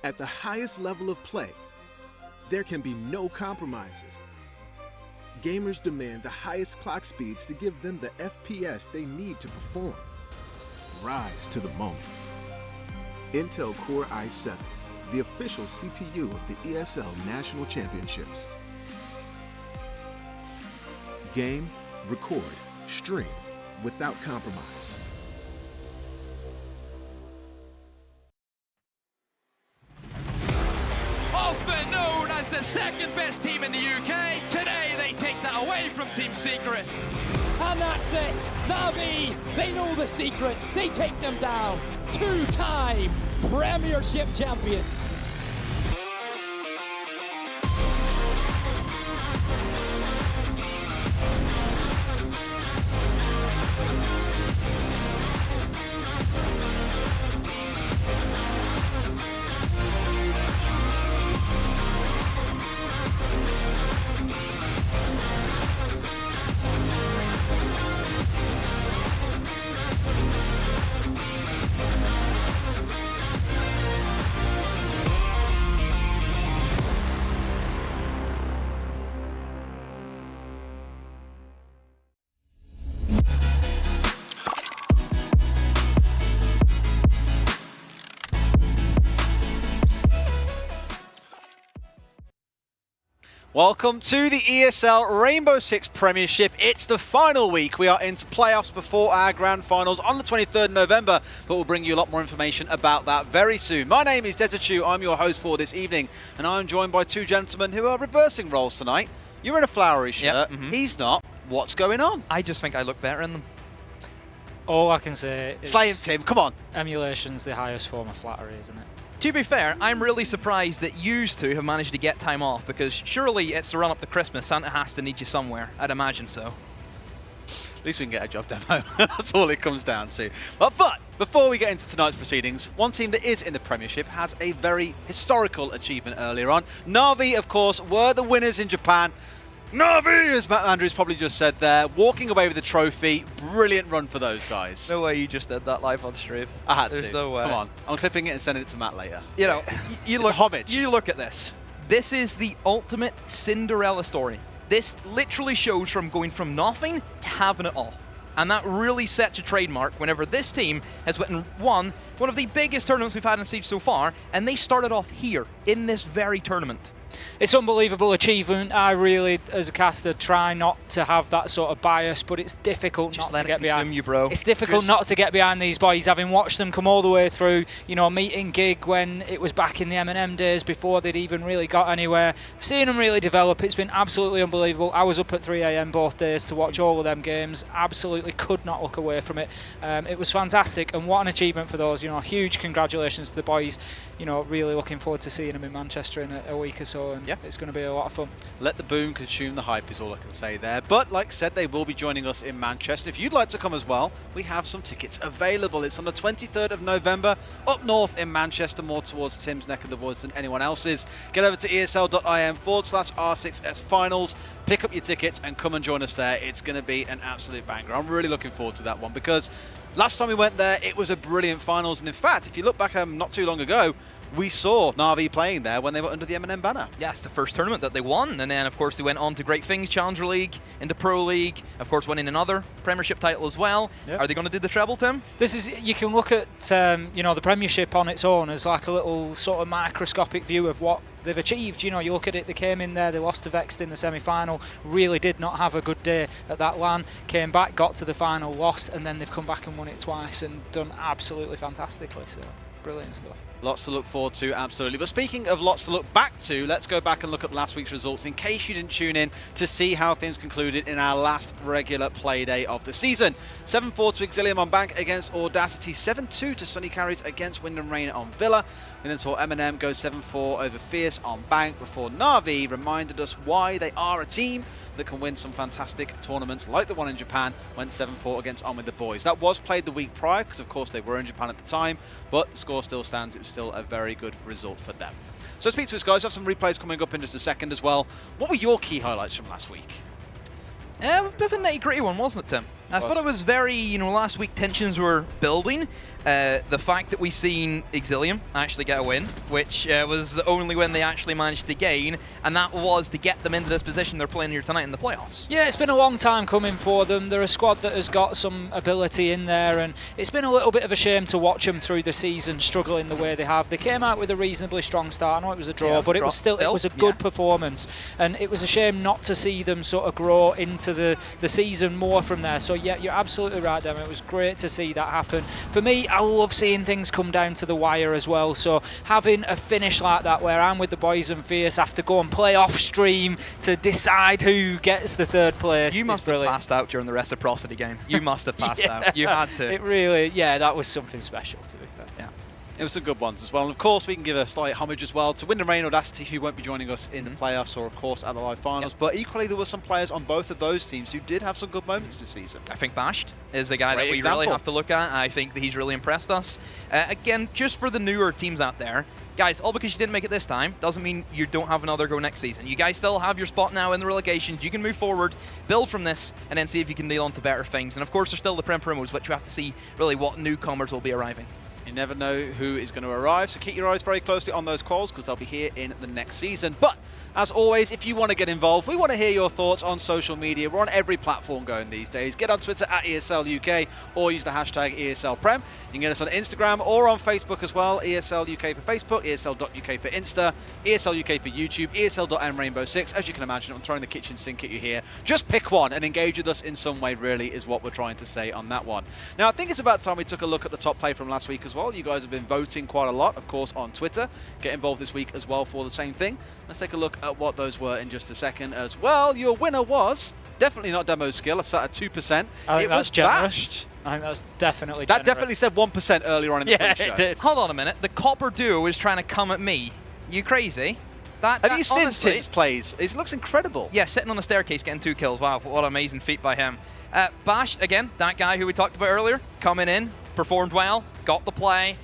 At the highest level of play, there can be no compromises. Gamers demand the highest clock speeds to give them the FPS they need to perform. Rise to the moment. Intel Core i7, the official CPU of the ESL National Championships. Game, record, stream without compromise. Often known as the second best team in the UK, today they take that away from Team Secret. And that's it! Navi, they know the secret, they take them down. Two-time Premiership champions. Welcome to the ESL Rainbow Six Premiership. It's the final week. We are into playoffs before our grand finals on the 23rd November, but we'll bring you a lot more information about that very soon. My name is Desertu. I'm your host for this evening, and I'm joined by two gentlemen who are reversing roles tonight. You're in a flowery shirt. Yep. He's not. What's going on? I just think I look better in them. All I can say is Slay him, Tim. Come on. Emulation's the highest form of flattery, isn't it? To be fair, I'm really surprised that you two have managed to get time off, because surely it's the run up to Christmas. Santa has to need you somewhere. I'd imagine so. At least we can get a job demo. That's all it comes down to. But before we get into tonight's proceedings, one team that is in the Premiership has a very historical achievement earlier on. Na'Vi, of course, were the winners in Japan. Na'Vi, as Matt Andrews probably just said there, walking away with the trophy. Brilliant run for those guys. No way you just did that live on stream. I had There's to. no way. Come on. I'm clipping it and sending it to Matt later. You know, you It's look, homage. you look at this. This is the ultimate Cinderella story. This literally shows from going from nothing to having it all. And that really sets a trademark whenever this team has won one of the biggest tournaments we've had in Siege so far, and they started off here, in this very tournament. It's unbelievable achievement. I really, as a caster, try not to have that sort of bias, but it's difficult Just not let to it get behind. consume you, bro. It's difficult not to get behind these boys, having watched them come all the way through. You know, meeting Gig when it was back in the M&M days before they'd even really got anywhere. Seeing them really develop, it's been absolutely unbelievable. I was up at 3 AM both days to watch all of them games. Absolutely could not look away from it. It was fantastic, and what an achievement for those. You know, huge congratulations to the boys. You know, really looking forward to seeing them in Manchester in a week or so, and it's going to be a lot of fun. Let the boom consume the hype is all I can say there. But like I said, they will be joining us in Manchester. If you'd like to come as well, we have some tickets available. It's on the 23rd of November, up north in Manchester, more towards Tim's neck of the woods than anyone else's. Get over to esl.im/R6S finals, pick up your tickets and come and join us there. It's going to be an absolute banger. I'm really looking forward to that one, because last time we went there, it was a brilliant finals. And in fact, if you look back not too long ago, we saw Na'Vi playing there when they were under the M&M banner. Yeah, it's the first tournament that they won, and then of course they went on to great things, Challenger League, into Pro League, of course winning another Premiership title as well. Yep. Are they going to do the treble, Tim? This is, you can look at you know, the Premiership on its own as like a little sort of microscopic view of what they've achieved. You know, you look at it, they came in there, they lost to Vexed in the semi-final, really did not have a good day at that LAN, came back, got to the final, lost, and then they've come back and won it twice and done absolutely fantastically, so brilliant stuff. Lots to look forward to, absolutely. But speaking of lots to look back to, let's go back and look at last week's results in case you didn't tune in to see how things concluded in our last regular play day of the season. 7-4 to Exillium on Bank against Audacity, 7-2 to Sonny Carries against Wind and Rain on Villa. We then saw M&M go 7-4 over Fierce on Bank before Na'Vi reminded us why they are a team that can win some fantastic tournaments like the one in Japan, went 7-4 against On With The Boys. That was played the week prior because of course they were in Japan at the time, but the score still stands. It was still a very good result for them. So speak to us, guys. We have some replays coming up in just a second as well. What were your key highlights from last week? A bit of a nitty-gritty one, wasn't it, Tim? I thought it was very, last week tensions were building. The fact that we seen Exillium actually get a win, which was the only win they actually managed to gain, and that was to get them into this position they're playing here tonight in the playoffs. Yeah, it's been a long time coming for them. They're a squad that has got some ability in there, and it's been a little bit of a shame to watch them through the season struggling the way they have. They came out with a reasonably strong start. I know it was a draw, but it was still it was a good performance, and it was a shame not to see them sort of grow into the season more from there. So yeah, you're absolutely right, Dem. It was great to see that happen. For me, I love seeing things come down to the wire as well. So having a finish like that where I'm with the boys and Fierce have to go and play off stream to decide who gets the third place. You must have passed out during the reciprocity game. You must have passed out. You had to. It really, that was something special, to be fair. Yeah. It was some good ones as well. And of course, we can give a slight homage as well to Wind and Rain Audacity, who won't be joining us in the playoffs or, of course, at the live finals. But equally, there were some players on both of those teams who did have some good moments this season. I think Bashed is a guy that we really have to look at. I think that he's really impressed us. Again, just for the newer teams out there, guys, all because you didn't make it this time doesn't mean you don't have another go next season. You guys still have your spot now in the relegations. You can move forward, build from this, and then see if you can nail on to better things. And of course, there's still the Prem Primos, which we have to see really what newcomers will be arriving. You never know who is going to arrive, so keep your eyes very closely on those quals because they'll be here in the next season. But as always, if you want to get involved, we want to hear your thoughts on social media. We're on every platform going these days. Get on Twitter at ESL UK or use the hashtag ESL Prem. You can get us on Instagram or on Facebook as well. ESL UK for Facebook, ESL.UK for Insta, ESL UK for YouTube, ESL.mrainbow6. As you can imagine, I'm throwing the kitchen sink at you here. Just pick one and engage with us in some way, really, is what we're trying to say on that one. Now, I think it's about time we took a look at the top play from last week as well. You guys have been voting quite a lot, of course, on Twitter. Get involved this week as well for the same thing. Let's take a look at what those were in just a second as well. Your winner was definitely not Demo Skill. I sat at 2%. I think it was Bashed. I think that was definitely That definitely said 1% earlier on in the pre-show. Yeah, it did. Hold on a minute. The Copper Duo is trying to come at me. You crazy? Have you seen Tim's plays? It looks incredible. Yeah, sitting on the staircase getting 2 kills. Wow, what an amazing feat by him. Bashed, again, that guy who we talked about earlier, coming in, performed well, got the play.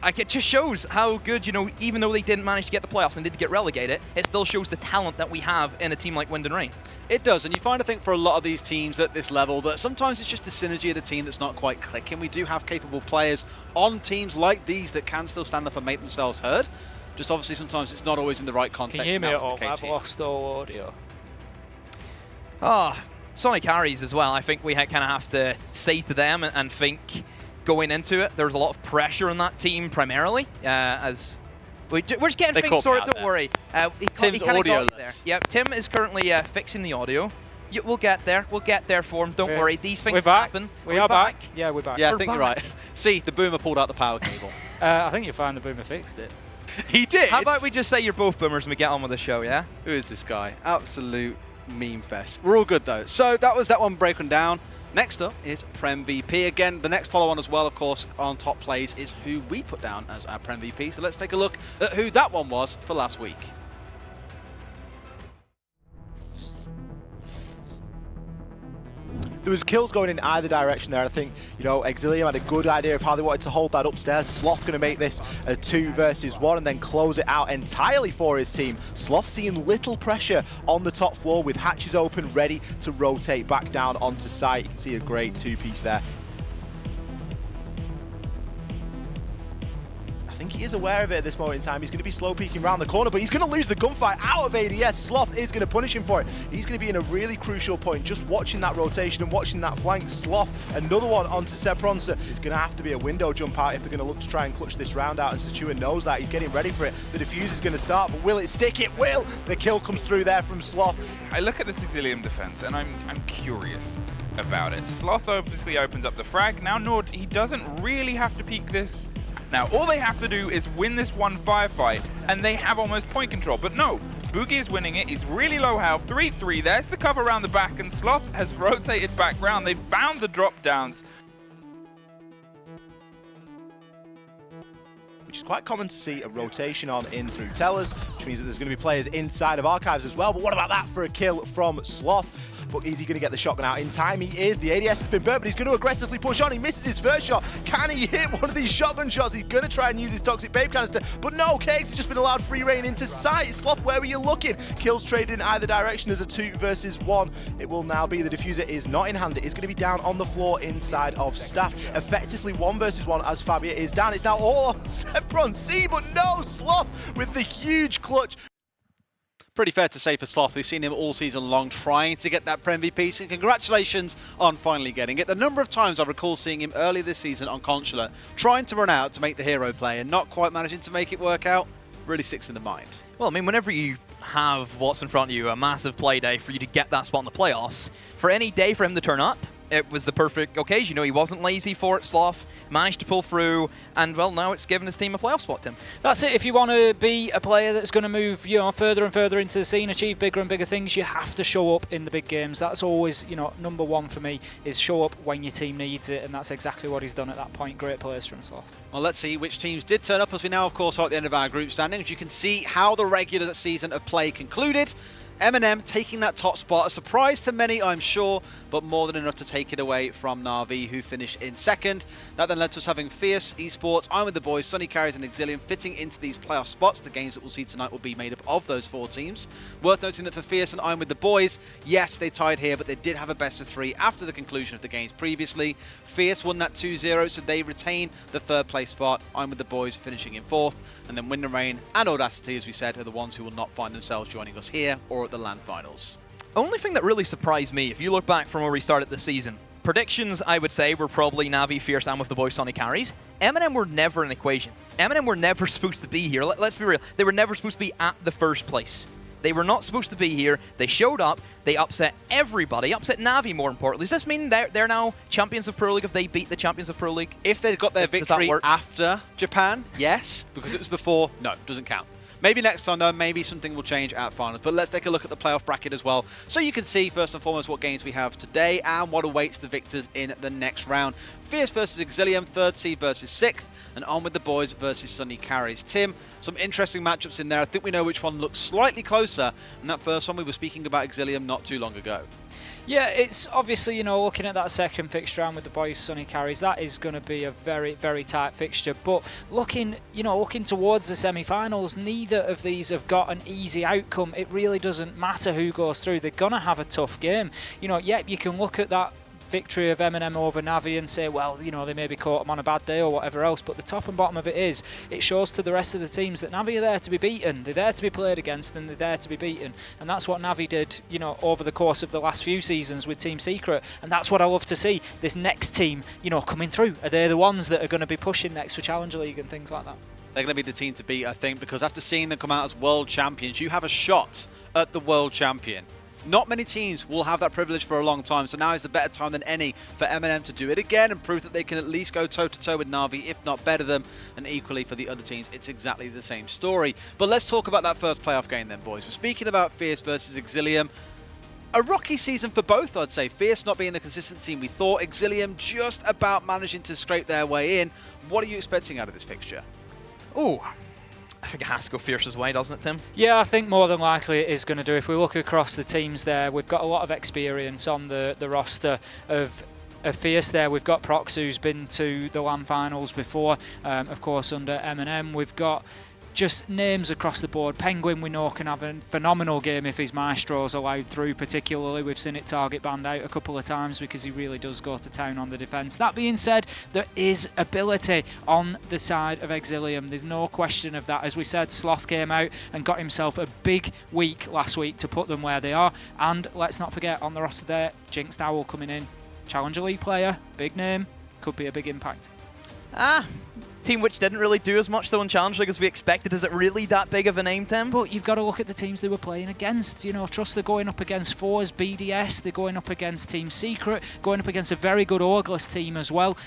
It just shows how good, even though they didn't manage to get the playoffs and did get relegated, it still shows the talent that we have in a team like Wind and Rain. It does, and you find, I think, for a lot of these teams at this level that sometimes it's just the synergy of the team that's not quite clicking. We do have capable players on teams like these that can still stand up and make themselves heard. Just obviously sometimes it's not always in the right context. Can you hear me at all? I've lost all audio. Sonny carries as well. I think we kind of have to say to them and think going into it, there's a lot of pressure on that team primarily, as we're just getting things sorted, don't worry. Tim's audio there. Yep, Tim is currently fixing the audio. We'll get there for him, don't worry. These things happen. We are back. Yeah, we're back. Yeah, I think you're right. See, the boomer pulled out the power cable. I think you'll find the boomer fixed it. He did? How about we just say you're both boomers and we get on with the show, yeah? Who is this guy? Absolute meme fest. We're all good though. So that was that one broken down. Next up is Prem VP. Again, the next follow-on as well, of course, on top plays is who we put down as our Prem VP. So let's take a look at who that one was for last week. There was kills going in either direction there. I think, Exillium had a good idea of how they wanted to hold that upstairs. Sloth going to make this a 2 versus 1 and then close it out entirely for his team. Sloth seeing little pressure on the top floor with hatches open, ready to rotate back down onto site. You can see a great 2-piece there. I think he is aware of it at this moment in time. He's going to be slow peeking around the corner, but he's going to lose the gunfight out of ADS. Sloth is going to punish him for it. He's going to be in a really crucial point, just watching that rotation and watching that flank. Sloth, another one onto Sepronsa. It's going to have to be a window jump out if they're going to look to try and clutch this round out, and Satua knows that. He's getting ready for it. The defuse is going to start, but will it stick? It will! The kill comes through there from Sloth. I look at this Exillium defense, and I'm curious about it. Sloth obviously opens up the frag. Now Nord, he doesn't really have to peek this. Now, all they have to do is win this one firefight, and they have almost point control. But no, Boogie is winning it. He's really low health. 3-3. There's the cover around the back, and Sloth has rotated back round. They've found the drop downs. Which is quite common to see a rotation on in through tellers, which means that there's going to be players inside of archives as well. But what about that for a kill from Sloth? but is he going to get the shotgun out in time? He is. The ADS has been burnt, but he's going to aggressively push on. He misses his first shot. Can he hit one of these shotgun shots? He's going to try and use his Toxic Babe canister, but no, KX has just been allowed free reign into sight. Sloth, where were you looking? Kills traded in either direction as a 2 versus 1. It will now be the diffuser is not in hand. It is going to be down on the floor inside of Staff. Effectively 1 versus 1 as Fabia is down. It's now all on Sepron C, but no, Sloth with the huge clutch. Pretty fair to say for Sloth, we've seen him all season long trying to get that Prem MVP, so congratulations on finally getting it. The number of times I recall seeing him earlier this season on Consular, trying to run out to make the hero play and not quite managing to make it work out, really sticks in the mind. Well, I mean, whenever you have what's in front of you, a massive play day for you to get that spot in the playoffs, for any day for him to turn up, it was the perfect occasion. You know, he wasn't lazy for it, Sloth, managed to pull through, and well, now it's given his team a playoff spot, Tim. That's it. If you want to be a player that's going to move, further and further into the scene, achieve bigger and bigger things, you have to show up in the big games. That's always, number one for me, is show up when your team needs it, and that's exactly what he's done at that point. Great players from Sloth. Well, let's see which teams did turn up, as we now, of course, are at the end of our group standings. You can see how the regular season of play concluded. M&M taking that top spot, a surprise to many, I'm sure, but more than enough to take it away from Na'Vi, who finished in second. That then led to us having Fierce, Esports, I'm with the boys, Sonny Carries and Exillium fitting into these playoff spots. The games that we'll see tonight will be made up of those 4 teams. Worth noting that for Fierce and I'm with the boys, yes, they tied here, but they did have a best of 3 after the conclusion of the games previously. Fierce won that 2-0, so they retain the 3rd place spot. I'm with the boys finishing in 4th, and then Wind and Rain and Audacity, as we said, are the ones who will not find themselves joining us here or at the LAN finals. Only thing that really surprised me, if you look back from where we started the season, predictions, I would say, were probably Na'Vi, Fierce, and with the boys, Sonny Carries. M&M were never an equation. M&M were never supposed to be here. Let's be real. They were never supposed to be at the first place. They were not supposed to be here. They showed up. They upset everybody. Upset Na'Vi, more importantly. Does this mean they're now champions of Pro League if they beat the champions of Pro League? If they got their victory after Japan, yes. Because it was before, no, doesn't count. Maybe next time, though, maybe something will change at finals. But let's take a look at the playoff bracket as well, so you can see, first and foremost, what games we have today and what awaits the victors in the next round. Fierce versus Exillium, 3rd seed versus 6th, and On with the Boys versus Sonny Carries. Tim, some interesting matchups in there. I think we know which one looks slightly closer, and that first one we were speaking about Exillium not too long ago. Yeah, it's obviously, looking at that second fixture round with the boys, Sonny Carries, that is going to be a very, very tight fixture. But looking towards the semi-finals, neither of these have got an easy outcome. It really doesn't matter who goes through. They're going to have a tough game. Yep, you can look at that victory of M&M over Na'Vi and say, well, they maybe caught them on a bad day or whatever else, but the top and bottom of it is, it shows to the rest of the teams that Na'Vi are there to be beaten, they're there to be played against, and they're there to be beaten, and that's what Na'Vi did, over the course of the last few seasons with Team Secret, and that's what I love to see, this next team, coming through. Are they the ones that are going to be pushing next for Challenger League and things like that? They're going to be the team to beat, I think, because after seeing them come out as world champions, you have a shot at the world champion. Not many teams will have that privilege for a long time, so now is the better time than any for M&M to do it again and prove that they can at least go toe-to-toe with Na'Vi, if not better them, and equally for the other teams, it's exactly the same story. But let's talk about that first playoff game then, boys. We're speaking about Fierce versus Exillium. A rocky season for both, I'd say. Fierce not being the consistent team we thought, Exillium just about managing to scrape their way in. What are you expecting out of this fixture? Oh, I think it has to go Fierce's way, doesn't it, Tim? Yeah, I think more than likely it is going to do. If we look across the teams there, we've got a lot of experience on the roster of Fierce there. We've got Prox, who's been to the LAN finals before, of course, under M&M. We've got just names across the board. Penguin, we know, can have a phenomenal game if his Maestro's allowed through, particularly. We've seen it target banned out a couple of times because he really does go to town on the defence. That being said, there is ability on the side of Exillium. There's no question of that. As we said, Sloth came out and got himself a big week last week to put them where they are. And let's not forget, on the roster there, Jinxed Owl coming in. Challenger League player, big name, could be a big impact. Team which didn't really do as much though in Challenger League as we expected. Is it really that big of a name, Tim? But you've got to look at the teams they were playing against. Trust they're going up against Fours, BDS, they're going up against Team Secret, going up against a very good Orgless team as well.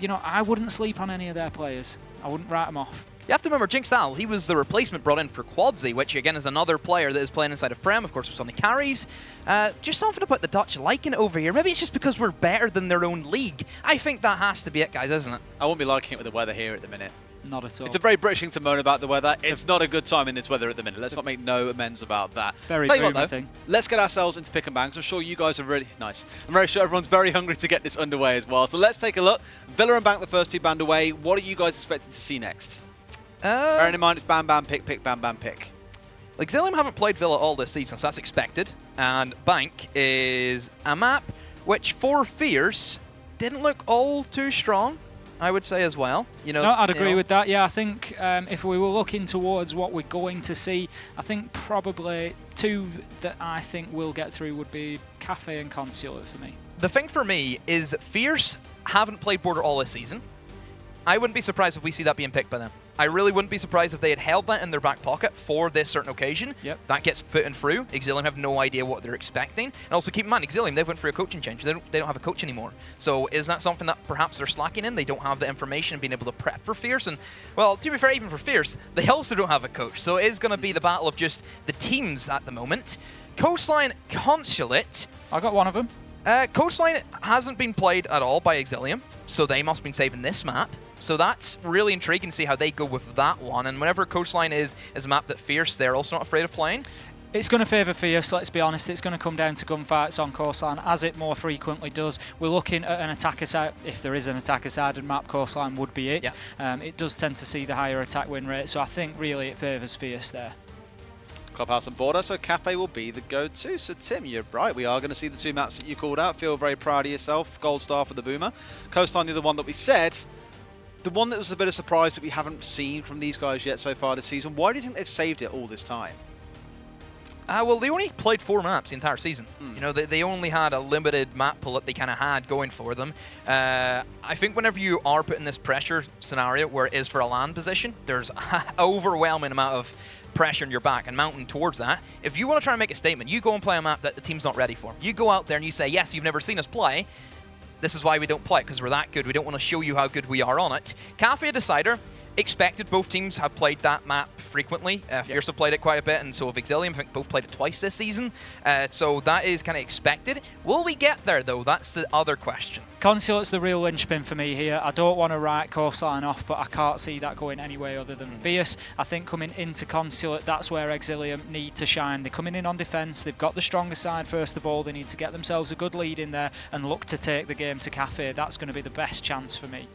I wouldn't sleep on any of their players. I wouldn't write them off. You have to remember, Jinxed Owl, he was the replacement brought in for Quadzy, which again is another player that is playing inside of Prem, of course, with Sonny Carries. Just something about the Dutch liking it over here. Maybe it's just because we're better than their own league. I think that has to be it, guys, isn't it? I won't be liking it with the weather here at the minute. Not at all. It's a very British thing to moan about the weather. It's not a good time in this weather at the minute. Let's not make no amends about that. Very Tell you what, boom, I though, think. let's get ourselves into pick and bangs. I'm sure you guys are really nice. I'm very sure everyone's very hungry to get this underway as well. So let's take a look. Villa and Bank, the first two band away. What are you guys expecting to see next? Bearing in mind it's bam, bam, pick, pick, bam, bam, pick. Exillium haven't played Villa all this season, so that's expected. And Bank is a map which, for Fierce, didn't look all too strong, I would say as well. No, I'd agree with that. Yeah, I think if we were looking towards what we're going to see, I think probably two that I think will get through would be Cafe and Consulate for me. The thing for me is Fierce haven't played Border all this season. I wouldn't be surprised if we see that being picked by them. I really wouldn't be surprised if they had held that in their back pocket for this certain occasion. Yep. That gets put in through. Exillium have no idea what they're expecting. And also keep in mind, Exillium, they've went through a coaching change. They don't have a coach anymore. So is that something that perhaps they're slacking in? They don't have the information being able to prep for Fierce. And, well, to be fair, even for Fierce, they also don't have a coach. So it is going to be the battle of just the teams at the moment. Coastline Consulate. I got one of them. Coastline hasn't been played at all by Exillium, so they must have been saving this map. So that's really intriguing to see how they go with that one. And whenever Coastline is a map that Fierce, they're also not afraid of playing. It's going to favour Fierce, let's be honest. It's going to come down to gunfights on Coastline, as it more frequently does. We're looking at an attacker side, if there is an attacker side, and map Coastline would be it. Yeah. It does tend to see the higher attack win rate, so I think really it favours Fierce there. Clubhouse and Border, so Cafe will be the go-to. So Tim, you're right, we are going to see the two maps that you called out. Feel very proud of yourself. Gold star for the Boomer. Coastline, the one that we said. The one that was a bit of surprise that we haven't seen from these guys yet so far this season. Why do you think they've saved it all this time? Well, they only played 4 maps the entire season. You know, they only had a limited map pool that they kind of had going for them. I think whenever you are put in this pressure scenario where it is for a land position, there's an overwhelming amount of pressure on your back and mounting towards that. If you want to try and make a statement, you go and play a map that the team's not ready for. You go out there and you say, yes, you've never seen us play. This is why we don't play it, because we're that good. We don't want to show you how good we are on it. Cafe Decider, expected. Both teams have played that map frequently. Fierce have played it quite a bit, and so have Exillium. I think both played it twice this season. So that is kind of expected. Will we get there, though? That's the other question. Consulate's the real linchpin for me here. I don't want to write Coastline off, but I can't see that going any way other than Fierce. I think coming into Consulate, that's where Exillium need to shine. They're coming in on defence. They've got the stronger side first of all. They need to get themselves a good lead in there and look to take the game to Cafe. That's going to be the best chance for me.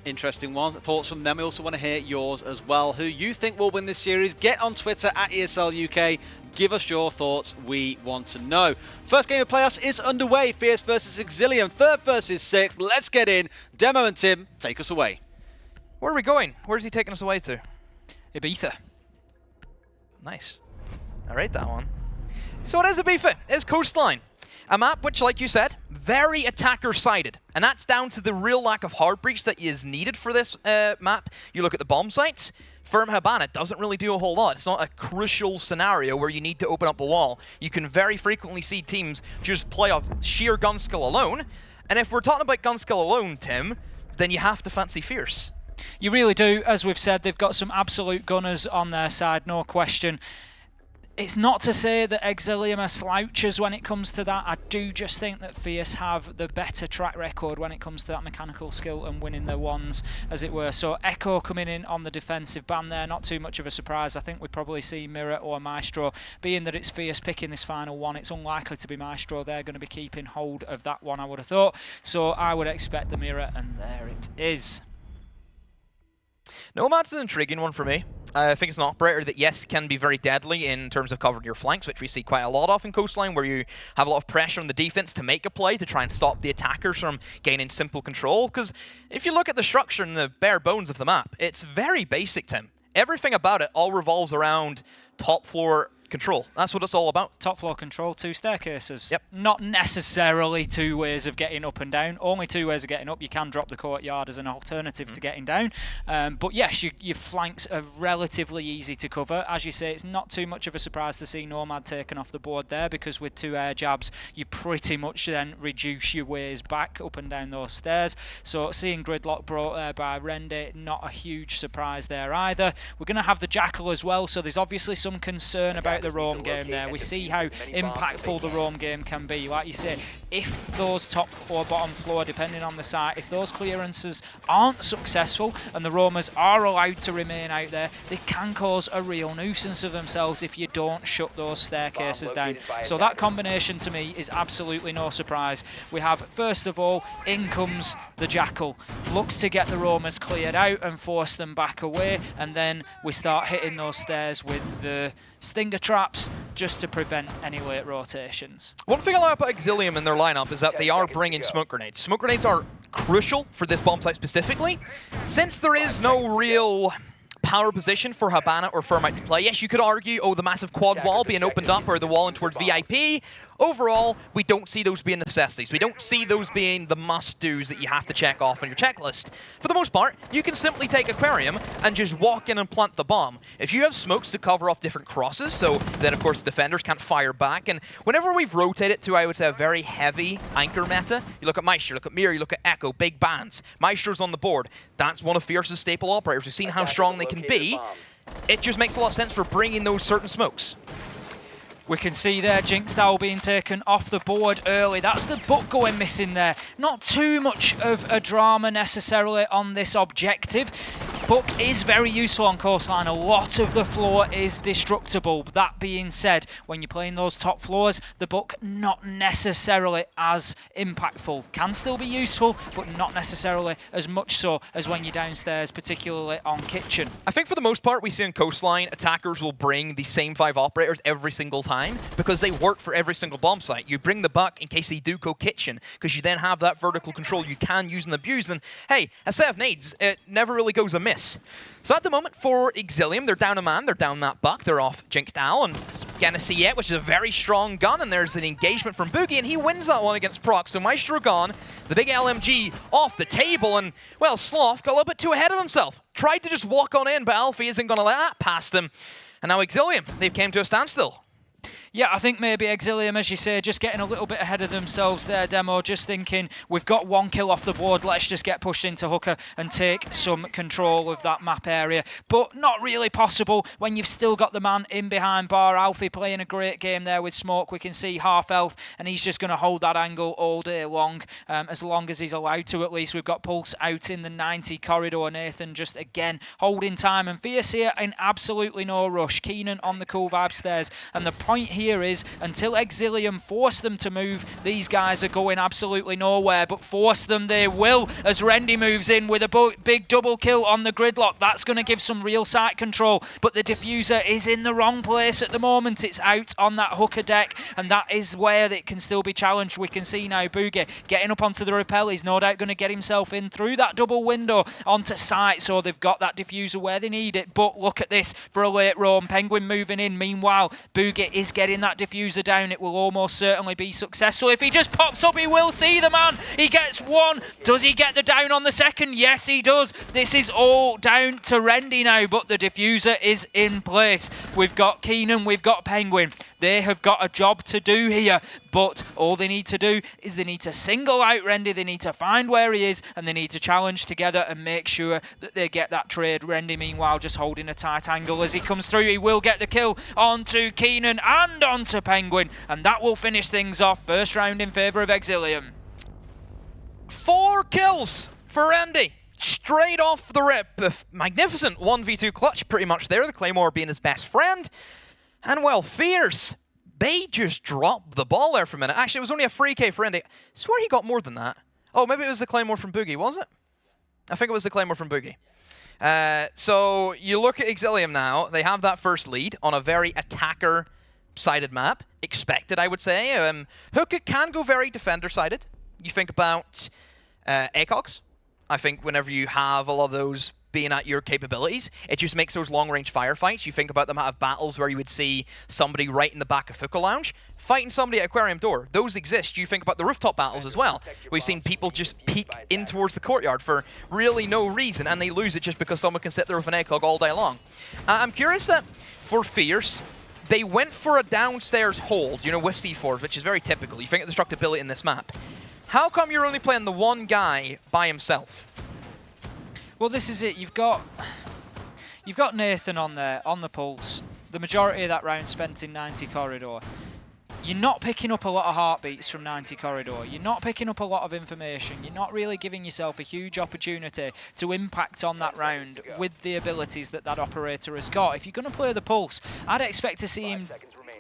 Interesting ones. Thoughts from them. We also want to hear yours as well. Who you think will win this series? Get on Twitter at ESL UK. Give us your thoughts. We want to know. First game of playoffs is underway. Fierce versus Exillium. 3rd versus 6th. Let's get in. Demo and Tim, take us away. Where are we going? Where's he taking us away to? Ibiza. Nice. I rate that one. So it is Ibiza. It's Coastline. A map which, like you said, very attacker-sided. And that's down to the real lack of hard breach that is needed for this map. You look at the bomb sites. Firm Habana doesn't really do a whole lot. It's not a crucial scenario where you need to open up a wall. You can very frequently see teams just play off sheer gun skill alone. And if we're talking about gun skill alone, Tim, then you have to fancy Fierce. You really do. As we've said, they've got some absolute gunners on their side, no question. It's not to say that Exillium are slouchers when it comes to that. I do just think that Fierce have the better track record when it comes to that mechanical skill and winning their ones, as it were. So Echo coming in on the defensive ban there, not too much of a surprise. I think we probably see Mirror or Maestro. Being that it's Fierce picking this final one, it's unlikely to be Maestro. They're going to be keeping hold of that one, I would have thought. So I would expect the Mirror, and there it is. Nomad's an intriguing one for me. I think it's an operator that, yes, can be very deadly in terms of covering your flanks, which we see quite a lot of in Coastline, where you have a lot of pressure on the defense to make a play to try and stop the attackers from gaining simple control. Because if you look at the structure and the bare bones of the map, it's very basic, Tim. Everything about it all revolves around top floor control. That's what it's all about. Top floor control, 2 staircases. Yep. Not necessarily 2 ways of getting up and down. Only 2 ways of getting up. You can drop the courtyard as an alternative to getting down. But yes, your flanks are relatively easy to cover. As you say, it's not too much of a surprise to see Nomad taken off the board there, because with 2 air jabs, you pretty much then reduce your ways back up and down those stairs. So seeing Gridlock brought there by Rendy, not a huge surprise there either. We're going to have the Jackal as well, so there's obviously some concern about the roam game there. We see how impactful the roam game can be. Like you say, if those top or bottom floor, depending on the site, if those clearances aren't successful and the roamers are allowed to remain out there, they can cause a real nuisance of themselves if you don't shut those staircases down. So that combination to me is absolutely no surprise. We have, first of all, in comes the Jackal. Looks to get the roamers cleared out and force them back away, and then we start hitting those stairs with the stinger traps just to prevent any late rotations. One thing I like about Exillium in their lineup is that they are bringing smoke grenades. Smoke grenades are crucial for this bomb site specifically, since there is no real power position for Habana or Thermite to play. Yes, you could argue, oh, the massive quad wall being opened up or the wall in towards VIP. Overall, we don't see those being necessities. We don't see those being the must-dos that you have to check off on your checklist. For the most part, you can simply take Aquarium and just walk in and plant the bomb. If you have smokes to cover off different crosses, so then, of course, the defenders can't fire back. And whenever we've rotated to, I would say, a very heavy anchor meta, you look at Maestro, you look at Mirror, you look at Echo, big bans. Maestro's on the board. That's one of Fierce's staple operators. We've seen how strong they can be. It just makes a lot of sense for bringing those certain smokes. We can see there Jinx Dow being taken off the board early. That's the book going missing there. Not too much of a drama necessarily on this objective. Book is very useful on coastline. A lot of the floor is destructible. That being said, when you're playing those top floors, the book not necessarily as impactful. Can still be useful, but not necessarily as much so as when you're downstairs, particularly on kitchen. I think for the most part, we see on coastline, attackers will bring the same 5 operators every single time because they work for every single bomb site. You bring the buck in case they do go kitchen, because you then have that vertical control you can use and abuse. And hey, a set of nades, it never really goes amiss. So at the moment for Exillium, they're down a man, they're down that buck, they're off Jinx Dow and Genesiet, which is a very strong gun, and there's an engagement from Boogie, and he wins that one against Proc. So Maestro gone, the big LMG off the table, and, well, Sloth got a little bit too ahead of himself. Tried to just walk on in, but Alfie isn't going to let that past him. And now Exillium, they've came to a standstill. Yeah, I think maybe Exillium, as you say, just getting a little bit ahead of themselves there, Demo, just thinking, we've got 1 kill off the board, let's just get pushed into Hooker and take some control of that map area. But not really possible when you've still got the man in behind bar. Alfie playing a great game there with Smoke. We can see half health, and he's just going to hold that angle all day long as he's allowed to, at least. We've got Pulse out in the 90 corridor. Nathan just, again, holding time. And Fierce here in absolutely no rush. Keenan on the cool vibe stairs. And the point here is, until Exillium force them to move, these guys are going absolutely nowhere, but force them they will, as Rendy moves in with a big double kill on the gridlock. That's going to give some real site control, but the diffuser is in the wrong place at the moment. It's out on that Hooker deck, and that is where it can still be challenged. We can see now Boogie getting up onto the rappel. He's no doubt going to get himself in through that double window onto site, so they've got that diffuser where they need it. But look at this for a late roam. Penguin moving in. Meanwhile, Boogie is getting that diffuser down. It will almost certainly be successful. If he just pops up, he will see the man. He gets 1. Does he get the down on the second? Yes, he does. This is all down to Rendy now, but the diffuser is in place. We've got Keenan, we've got Penguin. They have got a job to do here, but all they need to do is they need to single out Rendy, they need to find where he is, and they need to challenge together and make sure that they get that trade. Rendy, meanwhile, just holding a tight angle as he comes through. He will get the kill onto Keenan and onto Penguin, and that will finish things off. First round in favour of Exillium. 4 kills for Rendy. Straight off the rip. A magnificent 1v2 clutch pretty much there, the Claymore being his best friend. And, well, Fierce, they just dropped the ball there for a minute. Actually, it was only a free K for Rendy. I swear he got more than that. Oh, maybe it was the Claymore from Boogie, was it? I think it was the Claymore from Boogie. So you look at Exillium now. They have that first lead on a very attacker-sided map. Expected, I would say. Hooker can go very defender-sided. You think about ACOGs. I think whenever you have a lot of those being at your capabilities, it just makes those long-range firefights. You think about them out of battles where you would see somebody right in the back of Hookah Lounge fighting somebody at Aquarium Door. Those exist. You think about the rooftop battles as well. We've seen people just peek in towards the courtyard for really no reason, and they lose it just because someone can sit there with an ACOG all day long. I'm curious that for Fierce, they went for a downstairs hold, you know, with C4s, which is very typical. You think of destructibility in this map. How come you're only playing the one guy by himself? Well, this is it. You've got Nathan on there, on the Pulse. the majority of that round spent in 90 corridor. You're not picking up a lot of heartbeats from 90 corridor. You're not picking up a lot of information. You're not really giving yourself a huge opportunity to impact on that round with the abilities that that operator has got. If you're going to play the Pulse, I'd expect to see him,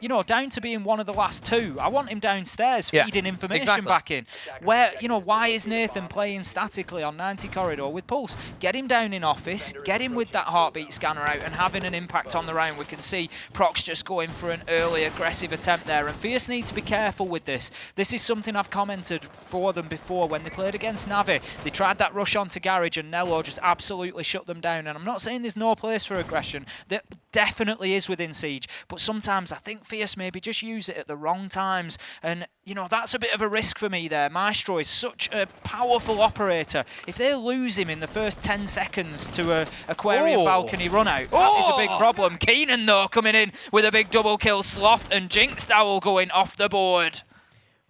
you know, down to being one of the last two. I want him downstairs feeding information back in. Where, you know, why is Nathan playing statically on 90 corridor with Pulse? Get him down in office, get him with that heartbeat scanner out and having an impact on the round. We can see Prox just going for an early aggressive attempt there, and Fierce need to be careful with this. This is something I've commented for them before when they played against Navi. They tried that rush onto Garage and Nello just absolutely shut them down, and I'm not saying there's no place for aggression. There definitely is within Siege, but sometimes I think Fierce maybe just use it at the wrong times, and you know, that's a bit of a risk for me there. Maestro is such a powerful operator. If they lose him in the first 10 seconds to a Aquarium balcony run out, that is a big problem. Keenan though coming in with a big double kill. Sloth and Jinx Owl going off the board.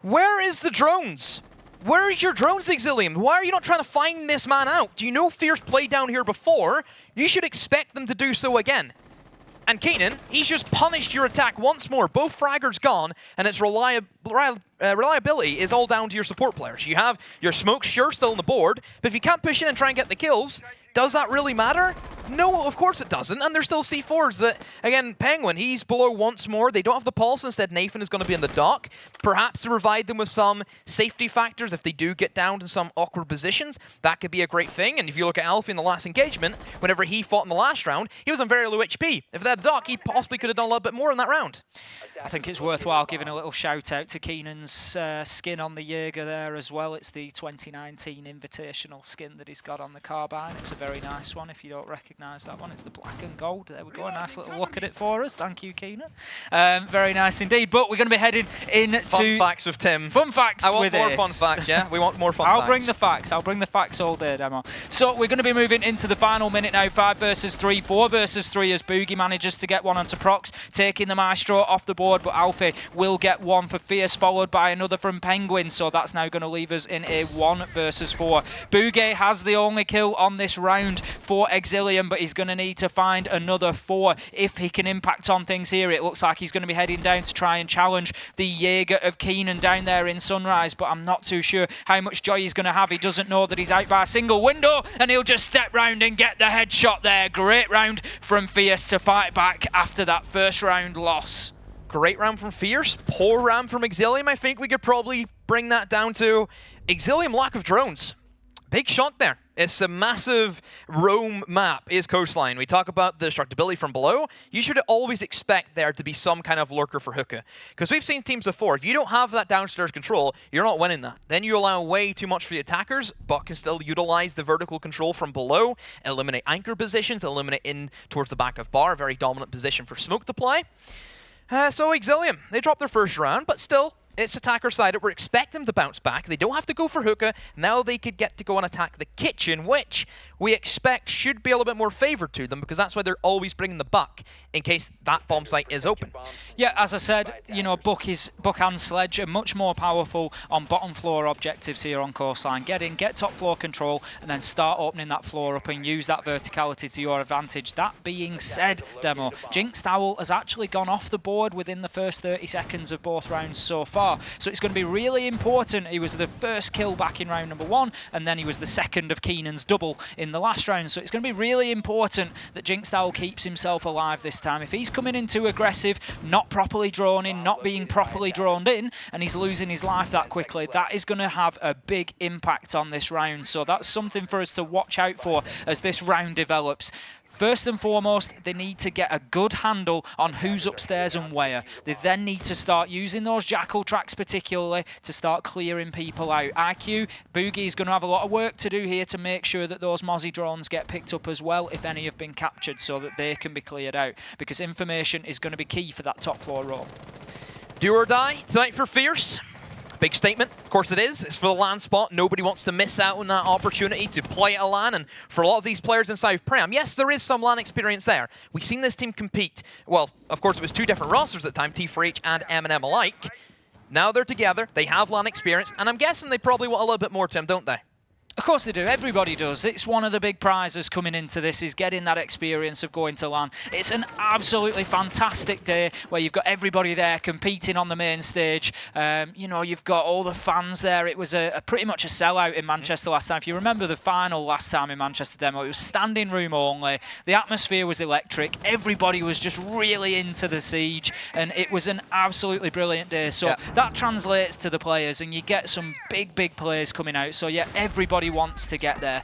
Where is the drones? Where is your drones, Exillium? Why are you not trying to find this man out? Do you know Fierce played down here before? You should expect them to do so again. And Keenan, he's just punished your attack once more. Both fraggers gone, and its reliability is all down to your support players. You have your smokes, sure, still on the board, but if you can't push in and try and get the kills, does that really matter? No, of course it doesn't, and there's still C4s that, again, Penguin, he's below once more. They don't have the pulse, instead Nathan is going to be in the dock. Perhaps to provide them with some safety factors if they do get down to some awkward positions. That could be a great thing, and if you look at Alfie in the last engagement, whenever he fought in the last round, he was on very low HP. If they had a dock, he possibly could have done a little bit more in that round. I think it's worthwhile giving a little shout out to Keenan's skin on the Jaeger there as well. It's the 2019 Invitational skin that he's got on the carbine. It's a very nice one if you don't recognise that one. It's the black and gold. There we go, a nice little look at it for us. Thank you, Keenan. Very nice indeed. But we're going to be heading into... Fun facts with Tim. Fun facts with I want more this. fun facts, yeah? We want more fun facts. I'll bring the facts. I'll bring the facts all day, Demo. So we're going to be moving into the final minute now. 5 versus 3, 4 versus 3 as Boogie manages to get one onto Prox, taking the Maestro off the board, but Alfie will get one for Fierce, followed by another from Penguin, so that's now going to leave us in a 1 versus 4. Boogie has the only kill on this round for Exillium, but he's going to need to find another 4 if he can impact on things here. It looks like he's going to be heading down to try and challenge the Jaeger of Keenan down there in Sunrise, but I'm not too sure how much joy he's going to have. He doesn't know that he's out by a single window, and he'll just step round and get the headshot there. Great round from Fierce to fight back after that first round loss. Great round from Fierce, poor round from Exillium. I think we could probably bring that down to Exillium lack of drones. Big shot there. It's a massive roam map, is Coastline. We talk about the destructibility from below. You should always expect there to be some kind of lurker for hookah. Because we've seen teams before, if you don't have that downstairs control, you're not winning that. Then you allow way too much for the attackers, but can still utilize the vertical control from below, eliminate anchor positions, eliminate in towards the back of bar, a very dominant position for smoke to play. So Exillium, they dropped their first round, but still, it's attacker side. We're expecting them to bounce back. They don't have to go for hookah. Now they could get to go and attack the kitchen, which we expect should be a little bit more favored to them, because that's why they're always bringing the buck in case that bomb site is open. Yeah, as I said, you know, Buck and Sledge are much more powerful on bottom floor objectives here on Coastline. Get top floor control and then start opening that floor up and use that verticality to your advantage. That being said, Demo, Jinx Owl has actually gone off the board within the first 30 seconds of both rounds so far. So it's going to be really important. He was the first kill back in round number 1, and then he was the second of Keenan's double in the last round. So it's going to be really important that Jinx Owl keeps himself alive this time. If he's coming in too aggressive, not properly drawn in, not being properly drawn in, and he's losing his life that quickly, that is going to have a big impact on this round. So that's something for us to watch out for as this round develops. First and foremost, they need to get a good handle on who's upstairs and where. They then need to start using those jackal tracks particularly to start clearing people out. IQ, Boogie is going to have a lot of work to do here to make sure that those Mozzie drones get picked up as well, if any have been captured, so that they can be cleared out, because information is going to be key for that top floor roll. Do or die tonight for Fierce. Big statement, of course it is. It's for the LAN spot. Nobody wants to miss out on that opportunity to play at a LAN, and for a lot of these players in South Prem, yes, there is some LAN experience there. We've seen this team compete. Well, of course, it was 2 different rosters at the time, T4H and M&M alike. Now they're together, they have LAN experience, and I'm guessing they probably want a little bit more, Tim, don't they? Of course they do. Everybody does. It's one of the big prizes coming into this, is getting that experience of going to LAN. It's an absolutely fantastic day where you've got everybody there competing on the main stage. You know, you've got all the fans there. It was a pretty much a sellout in Manchester last time. If you remember the final last time in Manchester Demo, it was standing room only. The atmosphere was electric. Everybody was just really into the siege, and it was an absolutely brilliant day. So that translates to the players, and you get some big players coming out. So yeah, everybody wants to get there.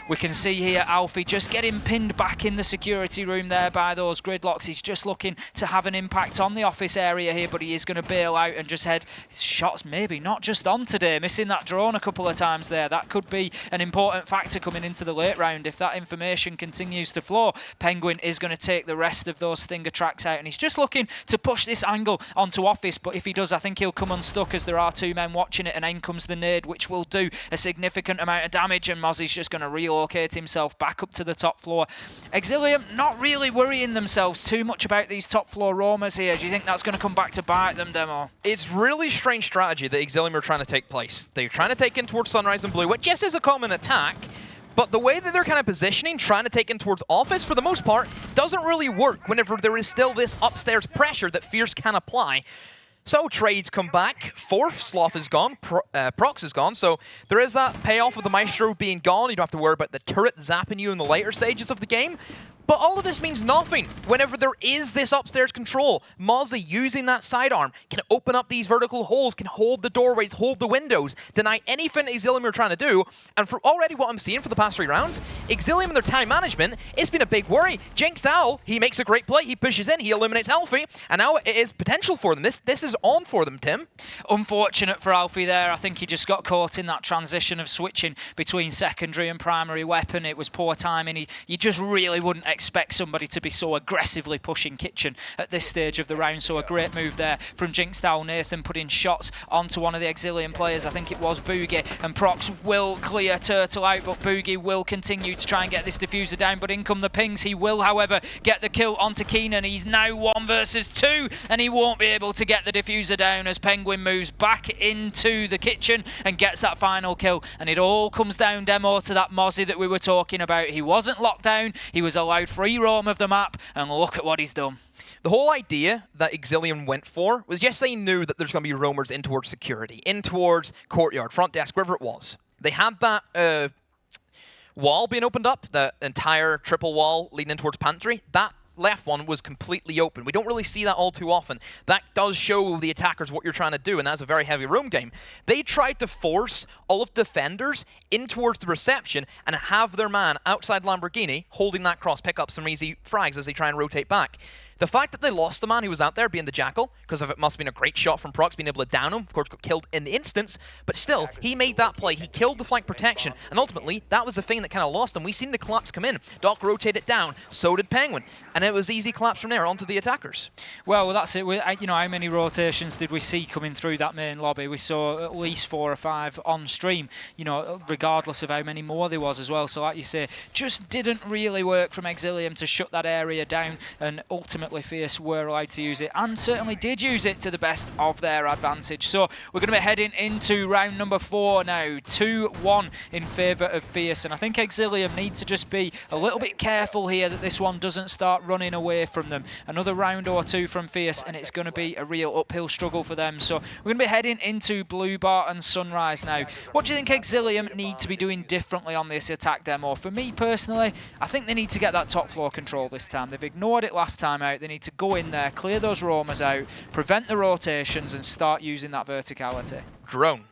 We can see here Alfie just getting pinned back in the security room there by those gridlocks. He's just looking to have an impact on the office area here, but he is going to bail out and just head shots maybe not just on today, missing that drone a couple of times there. That could be an important factor coming into the late round if that information continues to flow. Penguin is going to take the rest of those Stinger tracks out, and he's just looking to push this angle onto office, but if he does, I think he'll come unstuck as there are two men watching it, and in comes the nade, which will do a significant amount of damage, and Mozzie's just going to relocate himself back up to the top floor. Exillium not really worrying themselves too much about these top floor roamers here. Do you think that's going to come back to bite them, Demo? It's really strange strategy that Exillium are trying to take place. They're trying to take in towards Sunrise and Blue, which yes is a common attack, but the way that they're kind of positioning, trying to take in towards Office, for the most part, doesn't really work whenever there is still this upstairs pressure that Fierce can apply. So trades come back. Fourth, Sloth is gone. Prox is gone. So there is that payoff of the Maestro being gone. You don't have to worry about the turret zapping you in the later stages of the game. But all of this means nothing whenever there is this upstairs control. Mozzie using that sidearm can open up these vertical holes, can hold the doorways, hold the windows, deny anything Exillium are trying to do. And for already what I'm seeing for the past 3 rounds, Exillium and their time management, it's been a big worry. Jinxed Owl, he makes a great play, he pushes in, he eliminates Alfie, and now it is potential for them. This is on for them, Tim. Unfortunate for Alfie there. I think he just got caught in that transition of switching between secondary and primary weapon. It was poor timing. You just really wouldn't expect somebody to be so aggressively pushing Kitchen at this stage of the round. So a great move there from Jinxed Owl. Nathan putting shots onto one of the Exillium players. I think it was Boogie, and Prox will clear Turtle out, but Boogie will continue to try and get this diffuser down, but in come the pings. He will, however, get the kill onto Keenan. He's now 1 versus 2, and he won't be able to get the diffuser down as Penguin moves back into the kitchen and gets that final kill. And it all comes down, Demo, to that Mozzie that we were talking about. He wasn't locked down. He was allowed free roam of the map, and look at what he's done. The whole idea that Exillium went for was, yes, they knew that there's going to be roamers in towards security, in towards courtyard, front desk, wherever it was. They had that wall being opened up, the entire triple wall leading in towards Pantry. That left one was completely open. We don't really see that all too often. That does show the attackers what you're trying to do, and that's a very heavy roam game. They tried to force all of the defenders in towards the reception and have their man outside Lamborghini holding that cross, pick up some easy frags as they try and rotate back. The fact that they lost the man who was out there being the Jackal, because of it must have been a great shot from Prox being able to down him, of course got killed in the instance, but still, he made that play, he killed the flank protection, and ultimately, that was the thing that kind of lost them. We seen the collapse come in, Doc rotate it down, so did Penguin, and it was easy collapse from there onto the attackers. Well, that's it. You know, how many rotations did we see coming through that main lobby? We saw at least 4 or 5 on stream, you know, regardless of how many more there was as well. So like you say, just didn't really work from Exillium to shut that area down, and ultimately Fierce were allowed to use it, and certainly did use it to the best of their advantage. So we're going to be heading into round number 4 now. 2-1 in favour of Fierce, and I think Exillium need to just be a little bit careful here that this one doesn't start running away from them. Another round or 2 from Fierce, and it's going to be a real uphill struggle for them. So we're going to be heading into Blue Bar and Sunrise now. What do you think Exillium need to be doing differently on this attack, Demo? For me personally, I think they need to get that top floor control this time. They've ignored it last time out. They need to go in there, clear those roamers out, prevent the rotations, and start using that verticality. Drone.